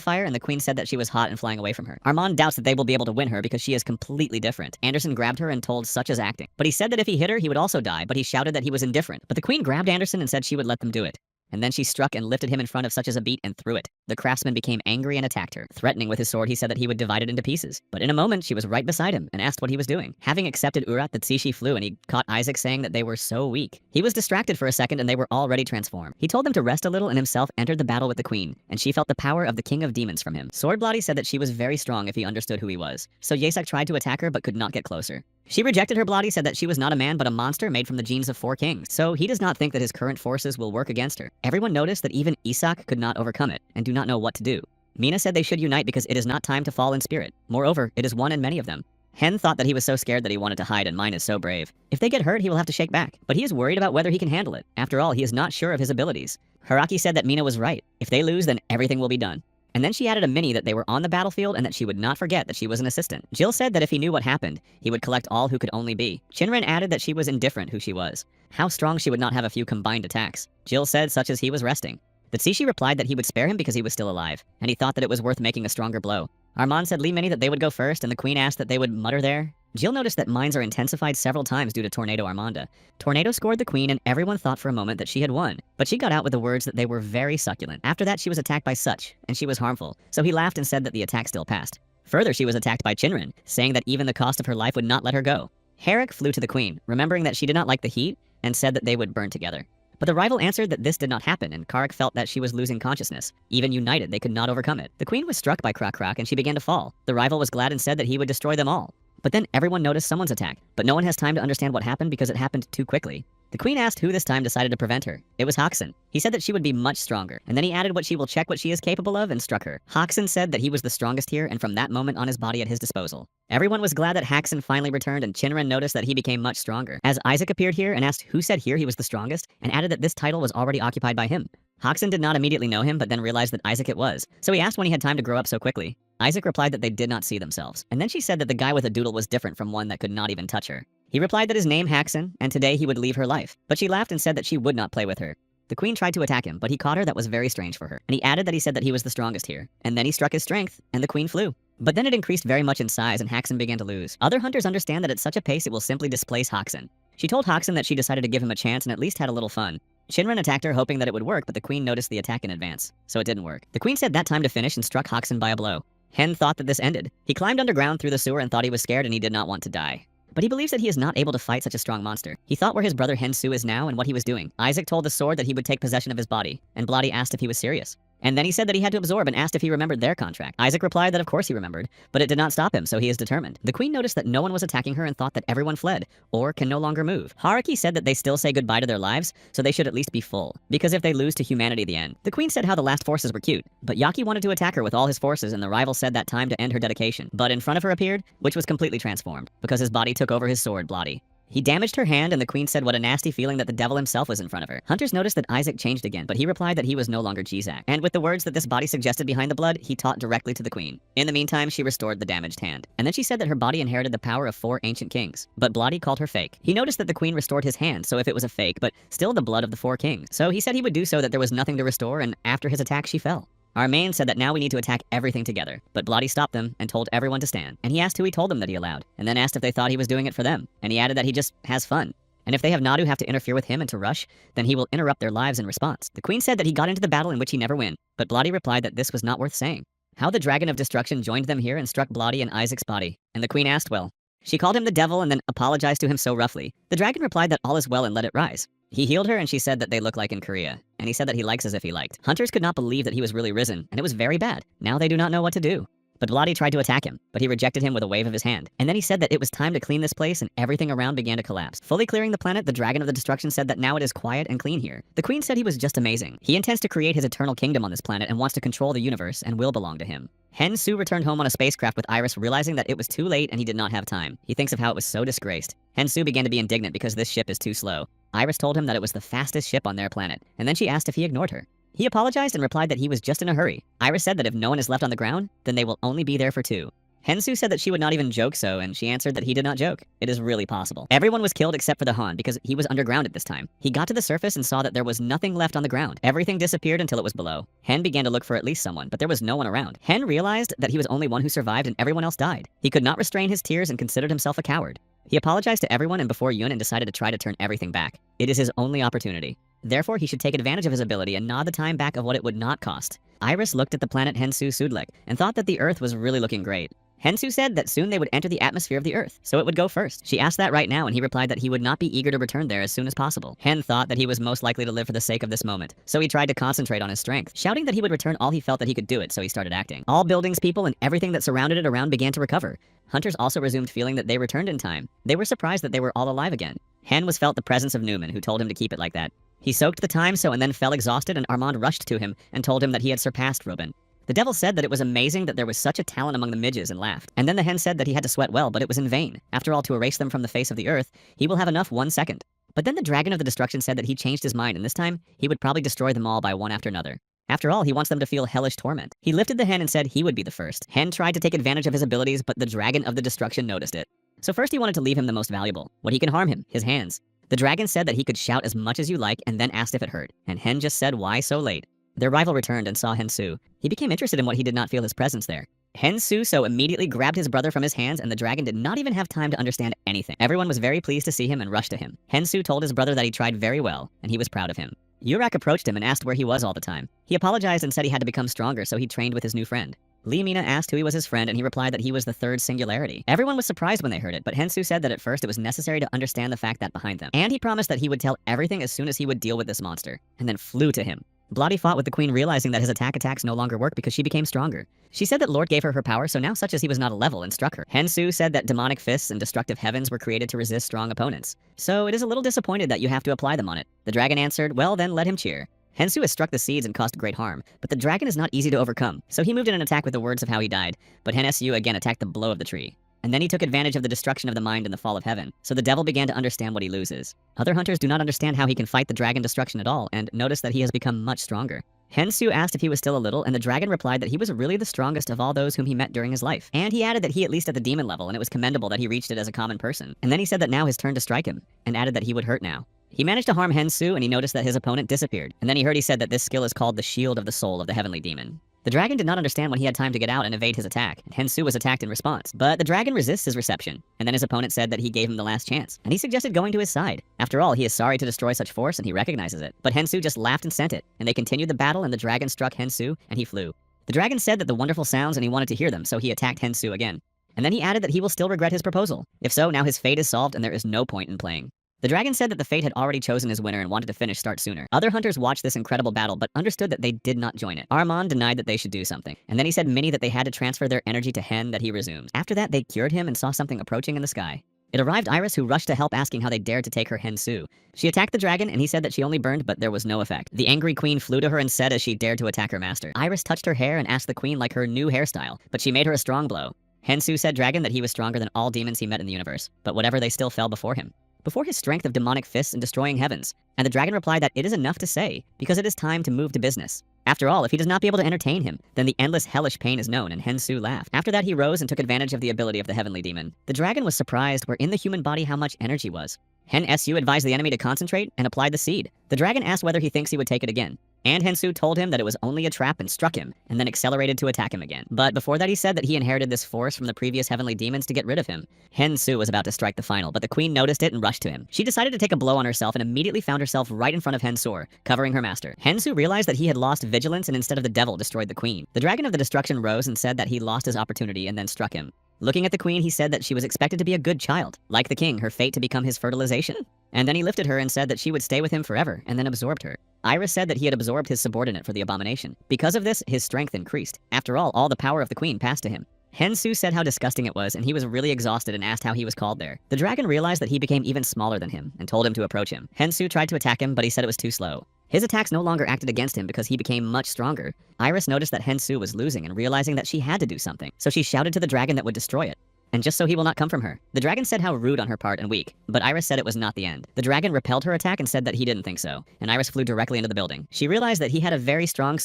fire and the queen said that she was hot and flying away from her. Armand doubts that they will be able to win her because she is completely different. Anderson grabbed her and told Such as acting. But he said that if he hit her, he would also die, but he shouted that he was indifferent. But the queen grabbed Anderson and said she would let them do it. And then she struck and lifted him in front of Such as a beat and threw it. The craftsman became angry and attacked her. Threatening with his sword, he said that he would divide it into pieces. But in a moment, she was right beside him and asked what he was doing. Having accepted Urat, the Tsishi flew and he caught Isaac saying that they were so weak. He was distracted for a second and they were already transformed. He told them to rest a little and himself entered the battle with the queen, and she felt the power of the king of demons from him. Swordbloody said that she was very strong if he understood who he was. So Yesak tried to attack her but could not get closer. She rejected her. Bloody said that she was not a man but a monster made from the genes of 4 kings, so he does not think that his current forces will work against her. Everyone noticed that even Isak could not overcome it, and do not know what to do. Mina said they should unite because it is not time to fall in spirit. Moreover, it is one in many of them. Hen thought that he was so scared that he wanted to hide, and Mine is so brave. If they get hurt, he will have to shake back, but he is worried about whether he can handle it. After all, he is not sure of his abilities. Haraki said that Mina was right. If they lose, then everything will be done. And then she added a mini that they were on the battlefield and that she would not forget that she was an assistant. Jill said that if he knew what happened, he would collect all who could only be. Shinran added that she was indifferent who she was. How strong she would not have a few combined attacks. Jill said Such as he was resting. The Tsishi replied that he would spare him because he was still alive, and he thought that it was worth making a stronger blow. Armand said Lee Mini that they would go first, and the queen asked that they would mutter there. Jill noticed that mines are intensified several times due to Tornado Armanda. Tornado scored the queen and everyone thought for a moment that she had won, but she got out with the words that they were very succulent. After that she was attacked by Such, and she was harmful, so he laughed and said that the attack still passed. Further, she was attacked by Chinran, saying that even the cost of her life would not let her go. Herrick flew to the queen, remembering that she did not like the heat, and said that they would burn together. But the rival answered that this did not happen, and Karak felt that she was losing consciousness. Even united, they could not overcome it. The queen was struck by Krak and she began to fall. The rival was glad and said that he would destroy them all. But then everyone noticed someone's attack, but no one has time to understand what happened because it happened too quickly. The queen asked who this time decided to prevent her. It was Hoxon. He said that she would be much stronger, and then he added what she will check what she is capable of and struck her. Hoxon said that he was the strongest here, and from that moment on his body at his disposal. Everyone was glad that Haxon finally returned, and Chinran noticed that he became much stronger. As Isaac appeared here and asked who said here he was the strongest, and added that this title was already occupied by him. Hoxton did not immediately know him, but then realized that Isaac it was, so he asked when he had time to grow up so quickly. Isaac replied that they did not see themselves, and then she said that the guy with a doodle was different from one that could not even touch her. He replied that his name Haxon, and today he would leave her life, but she laughed and said that she would not play with her. The queen tried to attack him, but he caught her. That was very strange for her, and he added that he said that he was the strongest here, and then he struck his strength, and the queen flew. But then it increased very much in size, and Haxon began to lose. Other hunters understand that at such a pace it will simply displace Haxon. She told Haxon that she decided to give him a chance and at least had a little fun. Shinran attacked her, hoping that it would work, but the queen noticed the attack in advance, so it didn't work. The queen said that time to finish and struck Haxon by a blow. Hen thought that this ended. He climbed underground through the sewer and thought he was scared and he did not want to die. But he believes that he is not able to fight such a strong monster. He thought where his brother Hensu is now and what he was doing. Isaac told the sword that he would take possession of his body, and Bloody asked if he was serious. And then he said that he had to absorb and asked if he remembered their contract. Isaac replied that of course he remembered, but it did not stop him, so he is determined. The queen noticed that no one was attacking her and thought that everyone fled, or can no longer move. Haruki said that they still say goodbye to their lives, so they should at least be full, because if they lose to humanity at the end. The queen said how the last forces were cute, but Yaki wanted to attack her with all his forces and the rival said that time to end her dedication. But in front of her appeared, which was completely transformed, because his body took over his sword, Bloody. He damaged her hand, and the queen said what a nasty feeling that the devil himself was in front of her. Hunters noticed that Isaac changed again, but he replied that he was no longer Jizak. And with the words that this body suggested behind the blood, he taught directly to the queen. In the meantime, she restored the damaged hand. And then she said that her body inherited the power of 4 ancient kings. But Bloody called her fake. He noticed that the queen restored his hand, so if it was a fake, but still the blood of the 4 kings. So he said he would do so, that there was nothing to restore, and after his attack, she fell. Our main said that now we need to attack everything together, but Bloody stopped them and told everyone to stand. And he asked who he told them that he allowed, and then asked if they thought he was doing it for them. And he added that he just has fun. And if they have Nadu have to interfere with him and to rush, then he will interrupt their lives in response. The queen said that he got into the battle in which he never win, but Bloody replied that this was not worth saying. How the dragon of destruction joined them here and struck Bloody in Isaac's body. And the queen asked, well, she called him the devil and then apologized to him so roughly. The dragon replied that all is well and let it rise. He healed her and she said that they look like in Korea. And he said that he likes as if he liked. Hunters could not believe that he was really risen, and it was very bad. Now they do not know what to do. But Bloody tried to attack him, but he rejected him with a wave of his hand. And then he said that it was time to clean this place and everything around began to collapse. Fully clearing the planet, the dragon of the destruction said that now it is quiet and clean here. The queen said he was just amazing. He intends to create his eternal kingdom on this planet and wants to control the universe and will belong to him. Hen Su returned home on a spacecraft with Iris, realizing that it was too late and he did not have time. He thinks of how it was so disgraced. Hen Su began to be indignant because this ship is too slow. Iris told him that it was the fastest ship on their planet, and then she asked if he ignored her. He apologized and replied that he was just in a hurry. Iris said that if no one is left on the ground, then they will only be there for 2. Hensu said that she would not even joke so, and she answered that he did not joke. It is really possible. Everyone was killed except for the Han, because he was underground at this time. He got to the surface and saw that there was nothing left on the ground. Everything disappeared until it was below. Hen began to look for at least someone, but there was no one around. Hen realized that he was only one who survived and everyone else died. He could not restrain his tears and considered himself a coward. He apologized to everyone and before Yun and decided to try to turn everything back. It is his only opportunity. Therefore, he should take advantage of his ability and nod the time back of what it would not cost. Iris looked at the planet Hensu Sudlek and thought that the Earth was really looking great. Hensu said that soon they would enter the atmosphere of the Earth, so it would go first. She asked that right now, and he replied that he would not be eager to return there as soon as possible. Hen thought that he was most likely to live for the sake of this moment, so he tried to concentrate on his strength, shouting that he would return all he felt that he could do it, so he started acting. All buildings, people, and everything that surrounded it around began to recover. Hunters also resumed feeling that they returned in time. They were surprised that they were all alive again. Hen was felt the presence of Newman, who told him to keep it like that. He soaked the time so and then fell exhausted, and Armand rushed to him and told him that he had surpassed Ruben. The devil said that it was amazing that there was such a talent among the midges and laughed. And then the hen said that he had to sweat well, but it was in vain. After all, to erase them from the face of the earth, he will have enough 1 second. But then the dragon of the destruction said that he changed his mind, and this time, he would probably destroy them all by one after another. After all, he wants them to feel hellish torment. He lifted the hen and said he would be the first. Hen tried to take advantage of his abilities, but the dragon of the destruction noticed it. So first he wanted to leave him the most valuable. What he can harm him, his hands. The dragon said that he could shout as much as you like and then asked if it hurt. And Hen just said, why so late? Their rival returned and saw Hensu. He became interested in what he did not feel his presence there. Hensu so immediately grabbed his brother from his hands and the dragon did not even have time to understand anything. Everyone was very pleased to see him and rushed to him. Hensu told his brother that he tried very well and he was proud of him. Yurak approached him and asked where he was all the time. He apologized and said he had to become stronger, so he trained with his new friend. Lee Mina asked who he was his friend and he replied that he was the third singularity. Everyone was surprised when they heard it, but Hensu said that at first it was necessary to understand the fact that behind them. And he promised that he would tell everything as soon as he would deal with this monster, and then flew to him. Bloody fought with the queen, realizing that his attacks no longer work because she became stronger. She said that Lord gave her power, so now such as he was not a level and struck her. Hensu said that demonic fists and destructive heavens were created to resist strong opponents. So it is a little disappointed that you have to apply them on it. The dragon answered, well then let him cheer. Hensu has struck the seeds and caused great harm, but the dragon is not easy to overcome, so he moved in an attack with the words of how he died, but Hensu again attacked the blow of the tree. and then he took advantage of the destruction of the mind and the fall of heaven, so the devil began to understand what he loses. Other hunters do not understand how he can fight the dragon destruction at all, and notice that he has become much stronger. Hensu asked if he was still a little, and the dragon replied that he was really the strongest of all those whom he met during his life. And he added that he at least at the demon level, and it was commendable that he reached it as a common person. And then he said that now his turn to strike him, and added that he would hurt now. He managed to harm Hensu, and he noticed that his opponent disappeared. And then he said that this skill is called the Shield of the Soul of the Heavenly Demon. The dragon did not understand when he had time to get out and evade his attack, and Hensu was attacked in response. But the dragon resists his reception, and then his opponent said that he gave him the last chance, and he suggested going to his side. After all, he is sorry to destroy such force, and he recognizes it. But Hensu just laughed and sent it, and they continued the battle, and the dragon struck Hensu, and he flew. The dragon said that the wonderful sounds, and he wanted to hear them, so he attacked Hensu again. And then he added that he will still regret his proposal. If so, now his fate is solved, and there is no point in playing. The dragon said that the fate had already chosen his winner and wanted to finish start sooner. Other hunters watched this incredible battle but understood that they did not join it. Armand denied that they should do something. And then he said Minnie that they had to transfer their energy to Hen that he resumed. After that, they cured him and saw something approaching in the sky. It arrived Iris, who rushed to help, asking how they dared to take her Hensu. She attacked the dragon and he said that she only burned, but there was no effect. The angry queen flew to her and said as she dared to attack her master. Iris touched her hair and asked the queen like her new hairstyle, but she made her a strong blow. Hensu said dragon that he was stronger than all demons he met in the universe, but whatever they still fell before him. Before his strength of demonic fists and destroying heavens. And the dragon replied that it is enough to say, because it is time to move to business. After all, if he does not be able to entertain him, then the endless hellish pain is known, and Hensu laughed. After that, he rose and took advantage of the ability of the heavenly demon. The dragon was surprised where in the human body how much energy was. Hen Su advised the enemy to concentrate and applied the seed. The dragon asked whether he thinks he would take it again. And Hensu told him that it was only a trap and struck him, and then accelerated to attack him again. But before that he said that he inherited this force from the previous heavenly demons to get rid of him. Hensu was about to strike the final, but the queen noticed it and rushed to him. She decided to take a blow on herself and immediately found herself right in front of Hensur, covering her master. Hensu realized that he had lost vigilance and instead of the devil destroyed the queen. The dragon of the destruction rose and said that he lost his opportunity and then struck him. Looking at the queen, he said that she was expected to be a good child. Like the king, her fate to become his fertilization. And then he lifted her and said that she would stay with him forever, and then absorbed her. Iris said that he had absorbed his subordinate for the abomination. Because of this, his strength increased. After all the power of the queen passed to him. Hensu said how disgusting it was, and he was really exhausted and asked how he was called there. The dragon realized that he became even smaller than him, and told him to approach him. Hensu tried to attack him, but he said it was too slow. His attacks no longer acted against him because he became much stronger. Iris noticed that Hensu was losing and realizing that she had to do something, so she shouted to the dragon that would destroy it. And just so he will not come from her. The dragon said how rude on her part and weak, but Iris said it was not the end. The dragon repelled her attack and said that he didn't think so, and Iris flew directly into the building. She realized that he had a very strong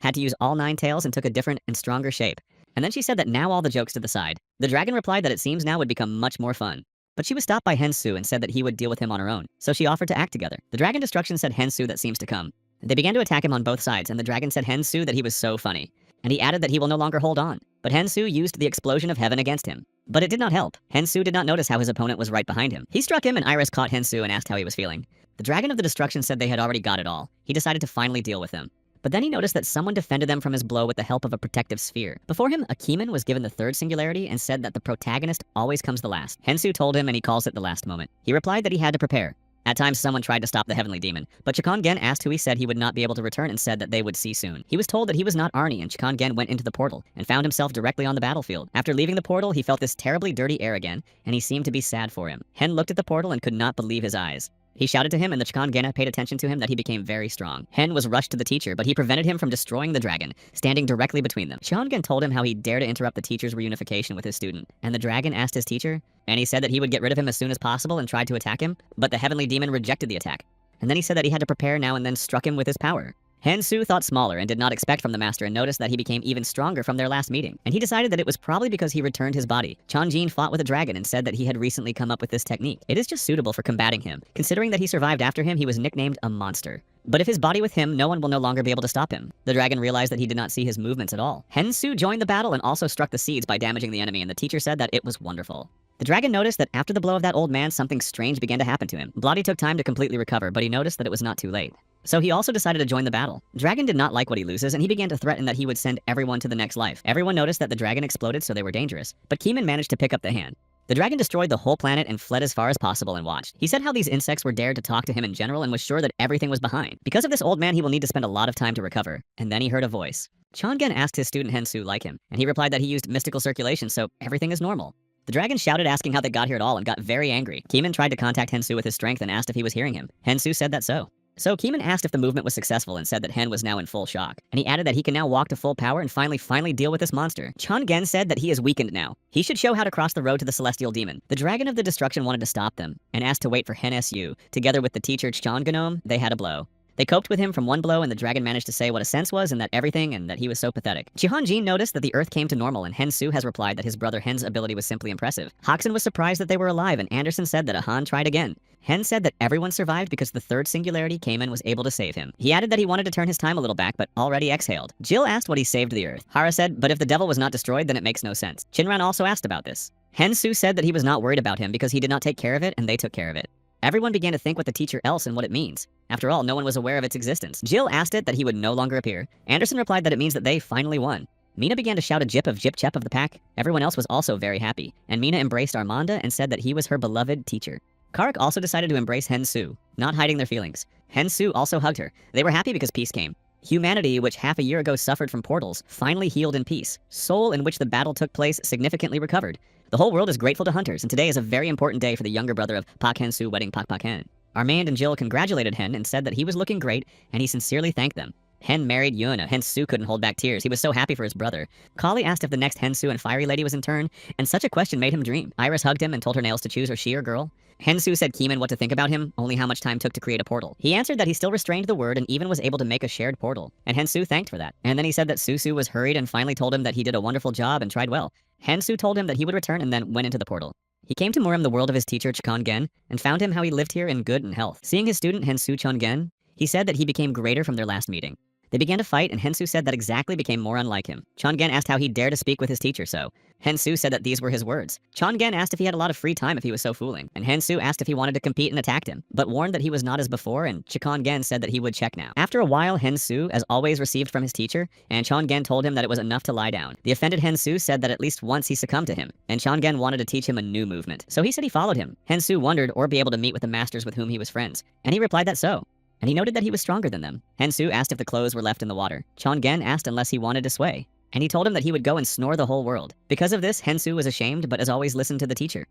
had to use all 9 tails and took a different and stronger shape. And then she said that now all the jokes to the side. The dragon replied that it seems now would become much more fun. But she was stopped by Hensu and said that he would deal with him on her own, so she offered to act together. The dragon destruction said Hensu that seems to come. They began to attack him on both sides, and the dragon said Hensu that he was so funny. And he added that he will no longer hold on. But Hensu used the explosion of heaven against him. But it did not help. Hensu did not notice how his opponent was right behind him. He struck him and Iris caught Hensu and asked how he was feeling. The dragon of the destruction said they had already got it all. He decided to finally deal with them. But then he noticed that someone defended them from his blow with the help of a protective sphere. Before him, a Keeman was given the 3rd singularity and said that the protagonist always comes the last. Hensu told him and he calls it the last moment. He replied that he had to prepare. At times, someone tried to stop the heavenly demon, but Chikan-gen asked who he said he would not be able to return and said that they would see soon. He was told that he was not Arnie, and Chikan-gen went into the portal and found himself directly on the battlefield. After leaving the portal, he felt this terribly dirty air again, and he seemed to be sad for him. Hen looked at the portal and could not believe his eyes. He shouted to him, and the Chikan-gen paid attention to him that he became very strong. Hen was rushed to the teacher, but he prevented him from destroying the dragon, standing directly between them. Chikan-gen told him how he dared to interrupt the teacher's reunification with his student, and the dragon asked his teacher, and he said that he would get rid of him as soon as possible and tried to attack him, but the heavenly demon rejected the attack. And then he said that he had to prepare now and then struck him with his power. Hensu thought smaller and did not expect from the master and noticed that he became even stronger from their last meeting. And he decided that it was probably because he returned his body. Chanjin fought with a dragon and said that he had recently come up with this technique. It is just suitable for combating him. Considering that he survived after him, he was nicknamed a monster. But if his body with him, no one will no longer be able to stop him. The dragon realized that he did not see his movements at all. Hensu joined the battle and also struck the seeds by damaging the enemy, and the teacher said that it was wonderful. The dragon noticed that after the blow of that old man, something strange began to happen to him. Bloody took time to completely recover, but he noticed that it was not too late. So he also decided to join the battle. Dragon did not like what he loses, and he began to threaten that he would send everyone to the next life. Everyone noticed that the dragon exploded, so they were dangerous. But Keeman managed to pick up the hand. The dragon destroyed the whole planet and fled as far as possible and watched. He said how these insects were dared to talk to him in general and was sure that everything was behind. Because of this old man, he will need to spend a lot of time to recover. And then he heard a voice. Changen asked his student Hensu like him, and he replied that he used mystical circulation, so everything is normal. The dragon shouted asking how they got here at all and got very angry. Keeman tried to contact Hensu with his strength and asked if he was hearing him. Hensu said that so. So Keeman asked if the movement was successful and said that Hen was now in full shock. And he added that he can now walk to full power and finally deal with this monster. Chongen said that he is weakened now. He should show how to cross the road to the celestial demon. The dragon of the destruction wanted to stop them and asked to wait for Hen Su. Together with the teacher Chongenome, they had a blow. They coped with him from one blow, and the dragon managed to say what a sense was and that everything, and that he was so pathetic. Chihonjin noticed that the earth came to normal, and Hensu has replied that his brother Hen's ability was simply impressive. Hoxon was surprised that they were alive, and Anderson said that Ahan tried again. Hen said that everyone survived because the third singularity came and was able to save him. He added that he wanted to turn his time a little back, but already exhaled. Jill asked what he saved the earth. Hara said, but if the devil was not destroyed, then it makes no sense. Shinran also asked about this. Hensu said that he was not worried about him because he did not take care of it, and they took care of it. Everyone began to think what the teacher else and what it means. After all, no one was aware of its existence. Jill asked it that he would no longer appear. Anderson replied that it means that they finally won. Mina began to shout a jip of Jip Chep of the pack. Everyone else was also very happy, and Mina embraced Armanda and said that he was her beloved teacher. Karak also decided to embrace Hensu, not hiding their feelings. Hensu also hugged her. They were happy because peace came. Humanity, which half a year ago suffered from portals, finally healed in peace. Seoul, in which the battle took place, significantly recovered. The whole world is grateful to hunters, and today is a very important day for the younger brother of Pak Hensu wedding Pak Pak Hen. Armand and Jill congratulated Hen and said that he was looking great, and he sincerely thanked them. Hen married Yuna. Hensu couldn't hold back tears. He was so happy for his brother. Kali asked if the next Hensu and Fiery Lady was in turn, and such a question made him dream. Iris hugged him and told her nails to choose her she or girl. Hensu said Keeman what to think about him, only how much time took to create a portal. He answered that he still restrained the word and even was able to make a shared portal, and Hensu thanked for that. And then he said that Susu was hurried and finally told him that he did a wonderful job and tried well. Hensu told him that he would return and then went into the portal. He came to Murim, the world of his teacher Chkongen, and found him how he lived here in good and health. Seeing his student Hensu Chongen, he said that he became greater from their last meeting. They began to fight, and Hensu said that exactly became more unlike him. Chongen asked how he dared to speak with his teacher so. Hensu said that these were his words. Chongen asked if he had a lot of free time if he was so fooling, and Hensu asked if he wanted to compete and attacked him, but warned that he was not as before, and Chongen said that he would check now. After a while, Hensu, as always, received from his teacher, and Chongen told him that it was enough to lie down. The offended Hensu said that at least once he succumbed to him, and Chongen wanted to teach him a new movement. So he said he followed him. Hensu wondered or be able to meet with the masters with whom he was friends, and he replied that so. And he noted that he was stronger than them. Hensu asked if the clothes were left in the water. Chongen asked unless he wanted to sway. And he told him that he would go and snore the whole world. Because of this, Hensu was ashamed, but as always listened to the teacher.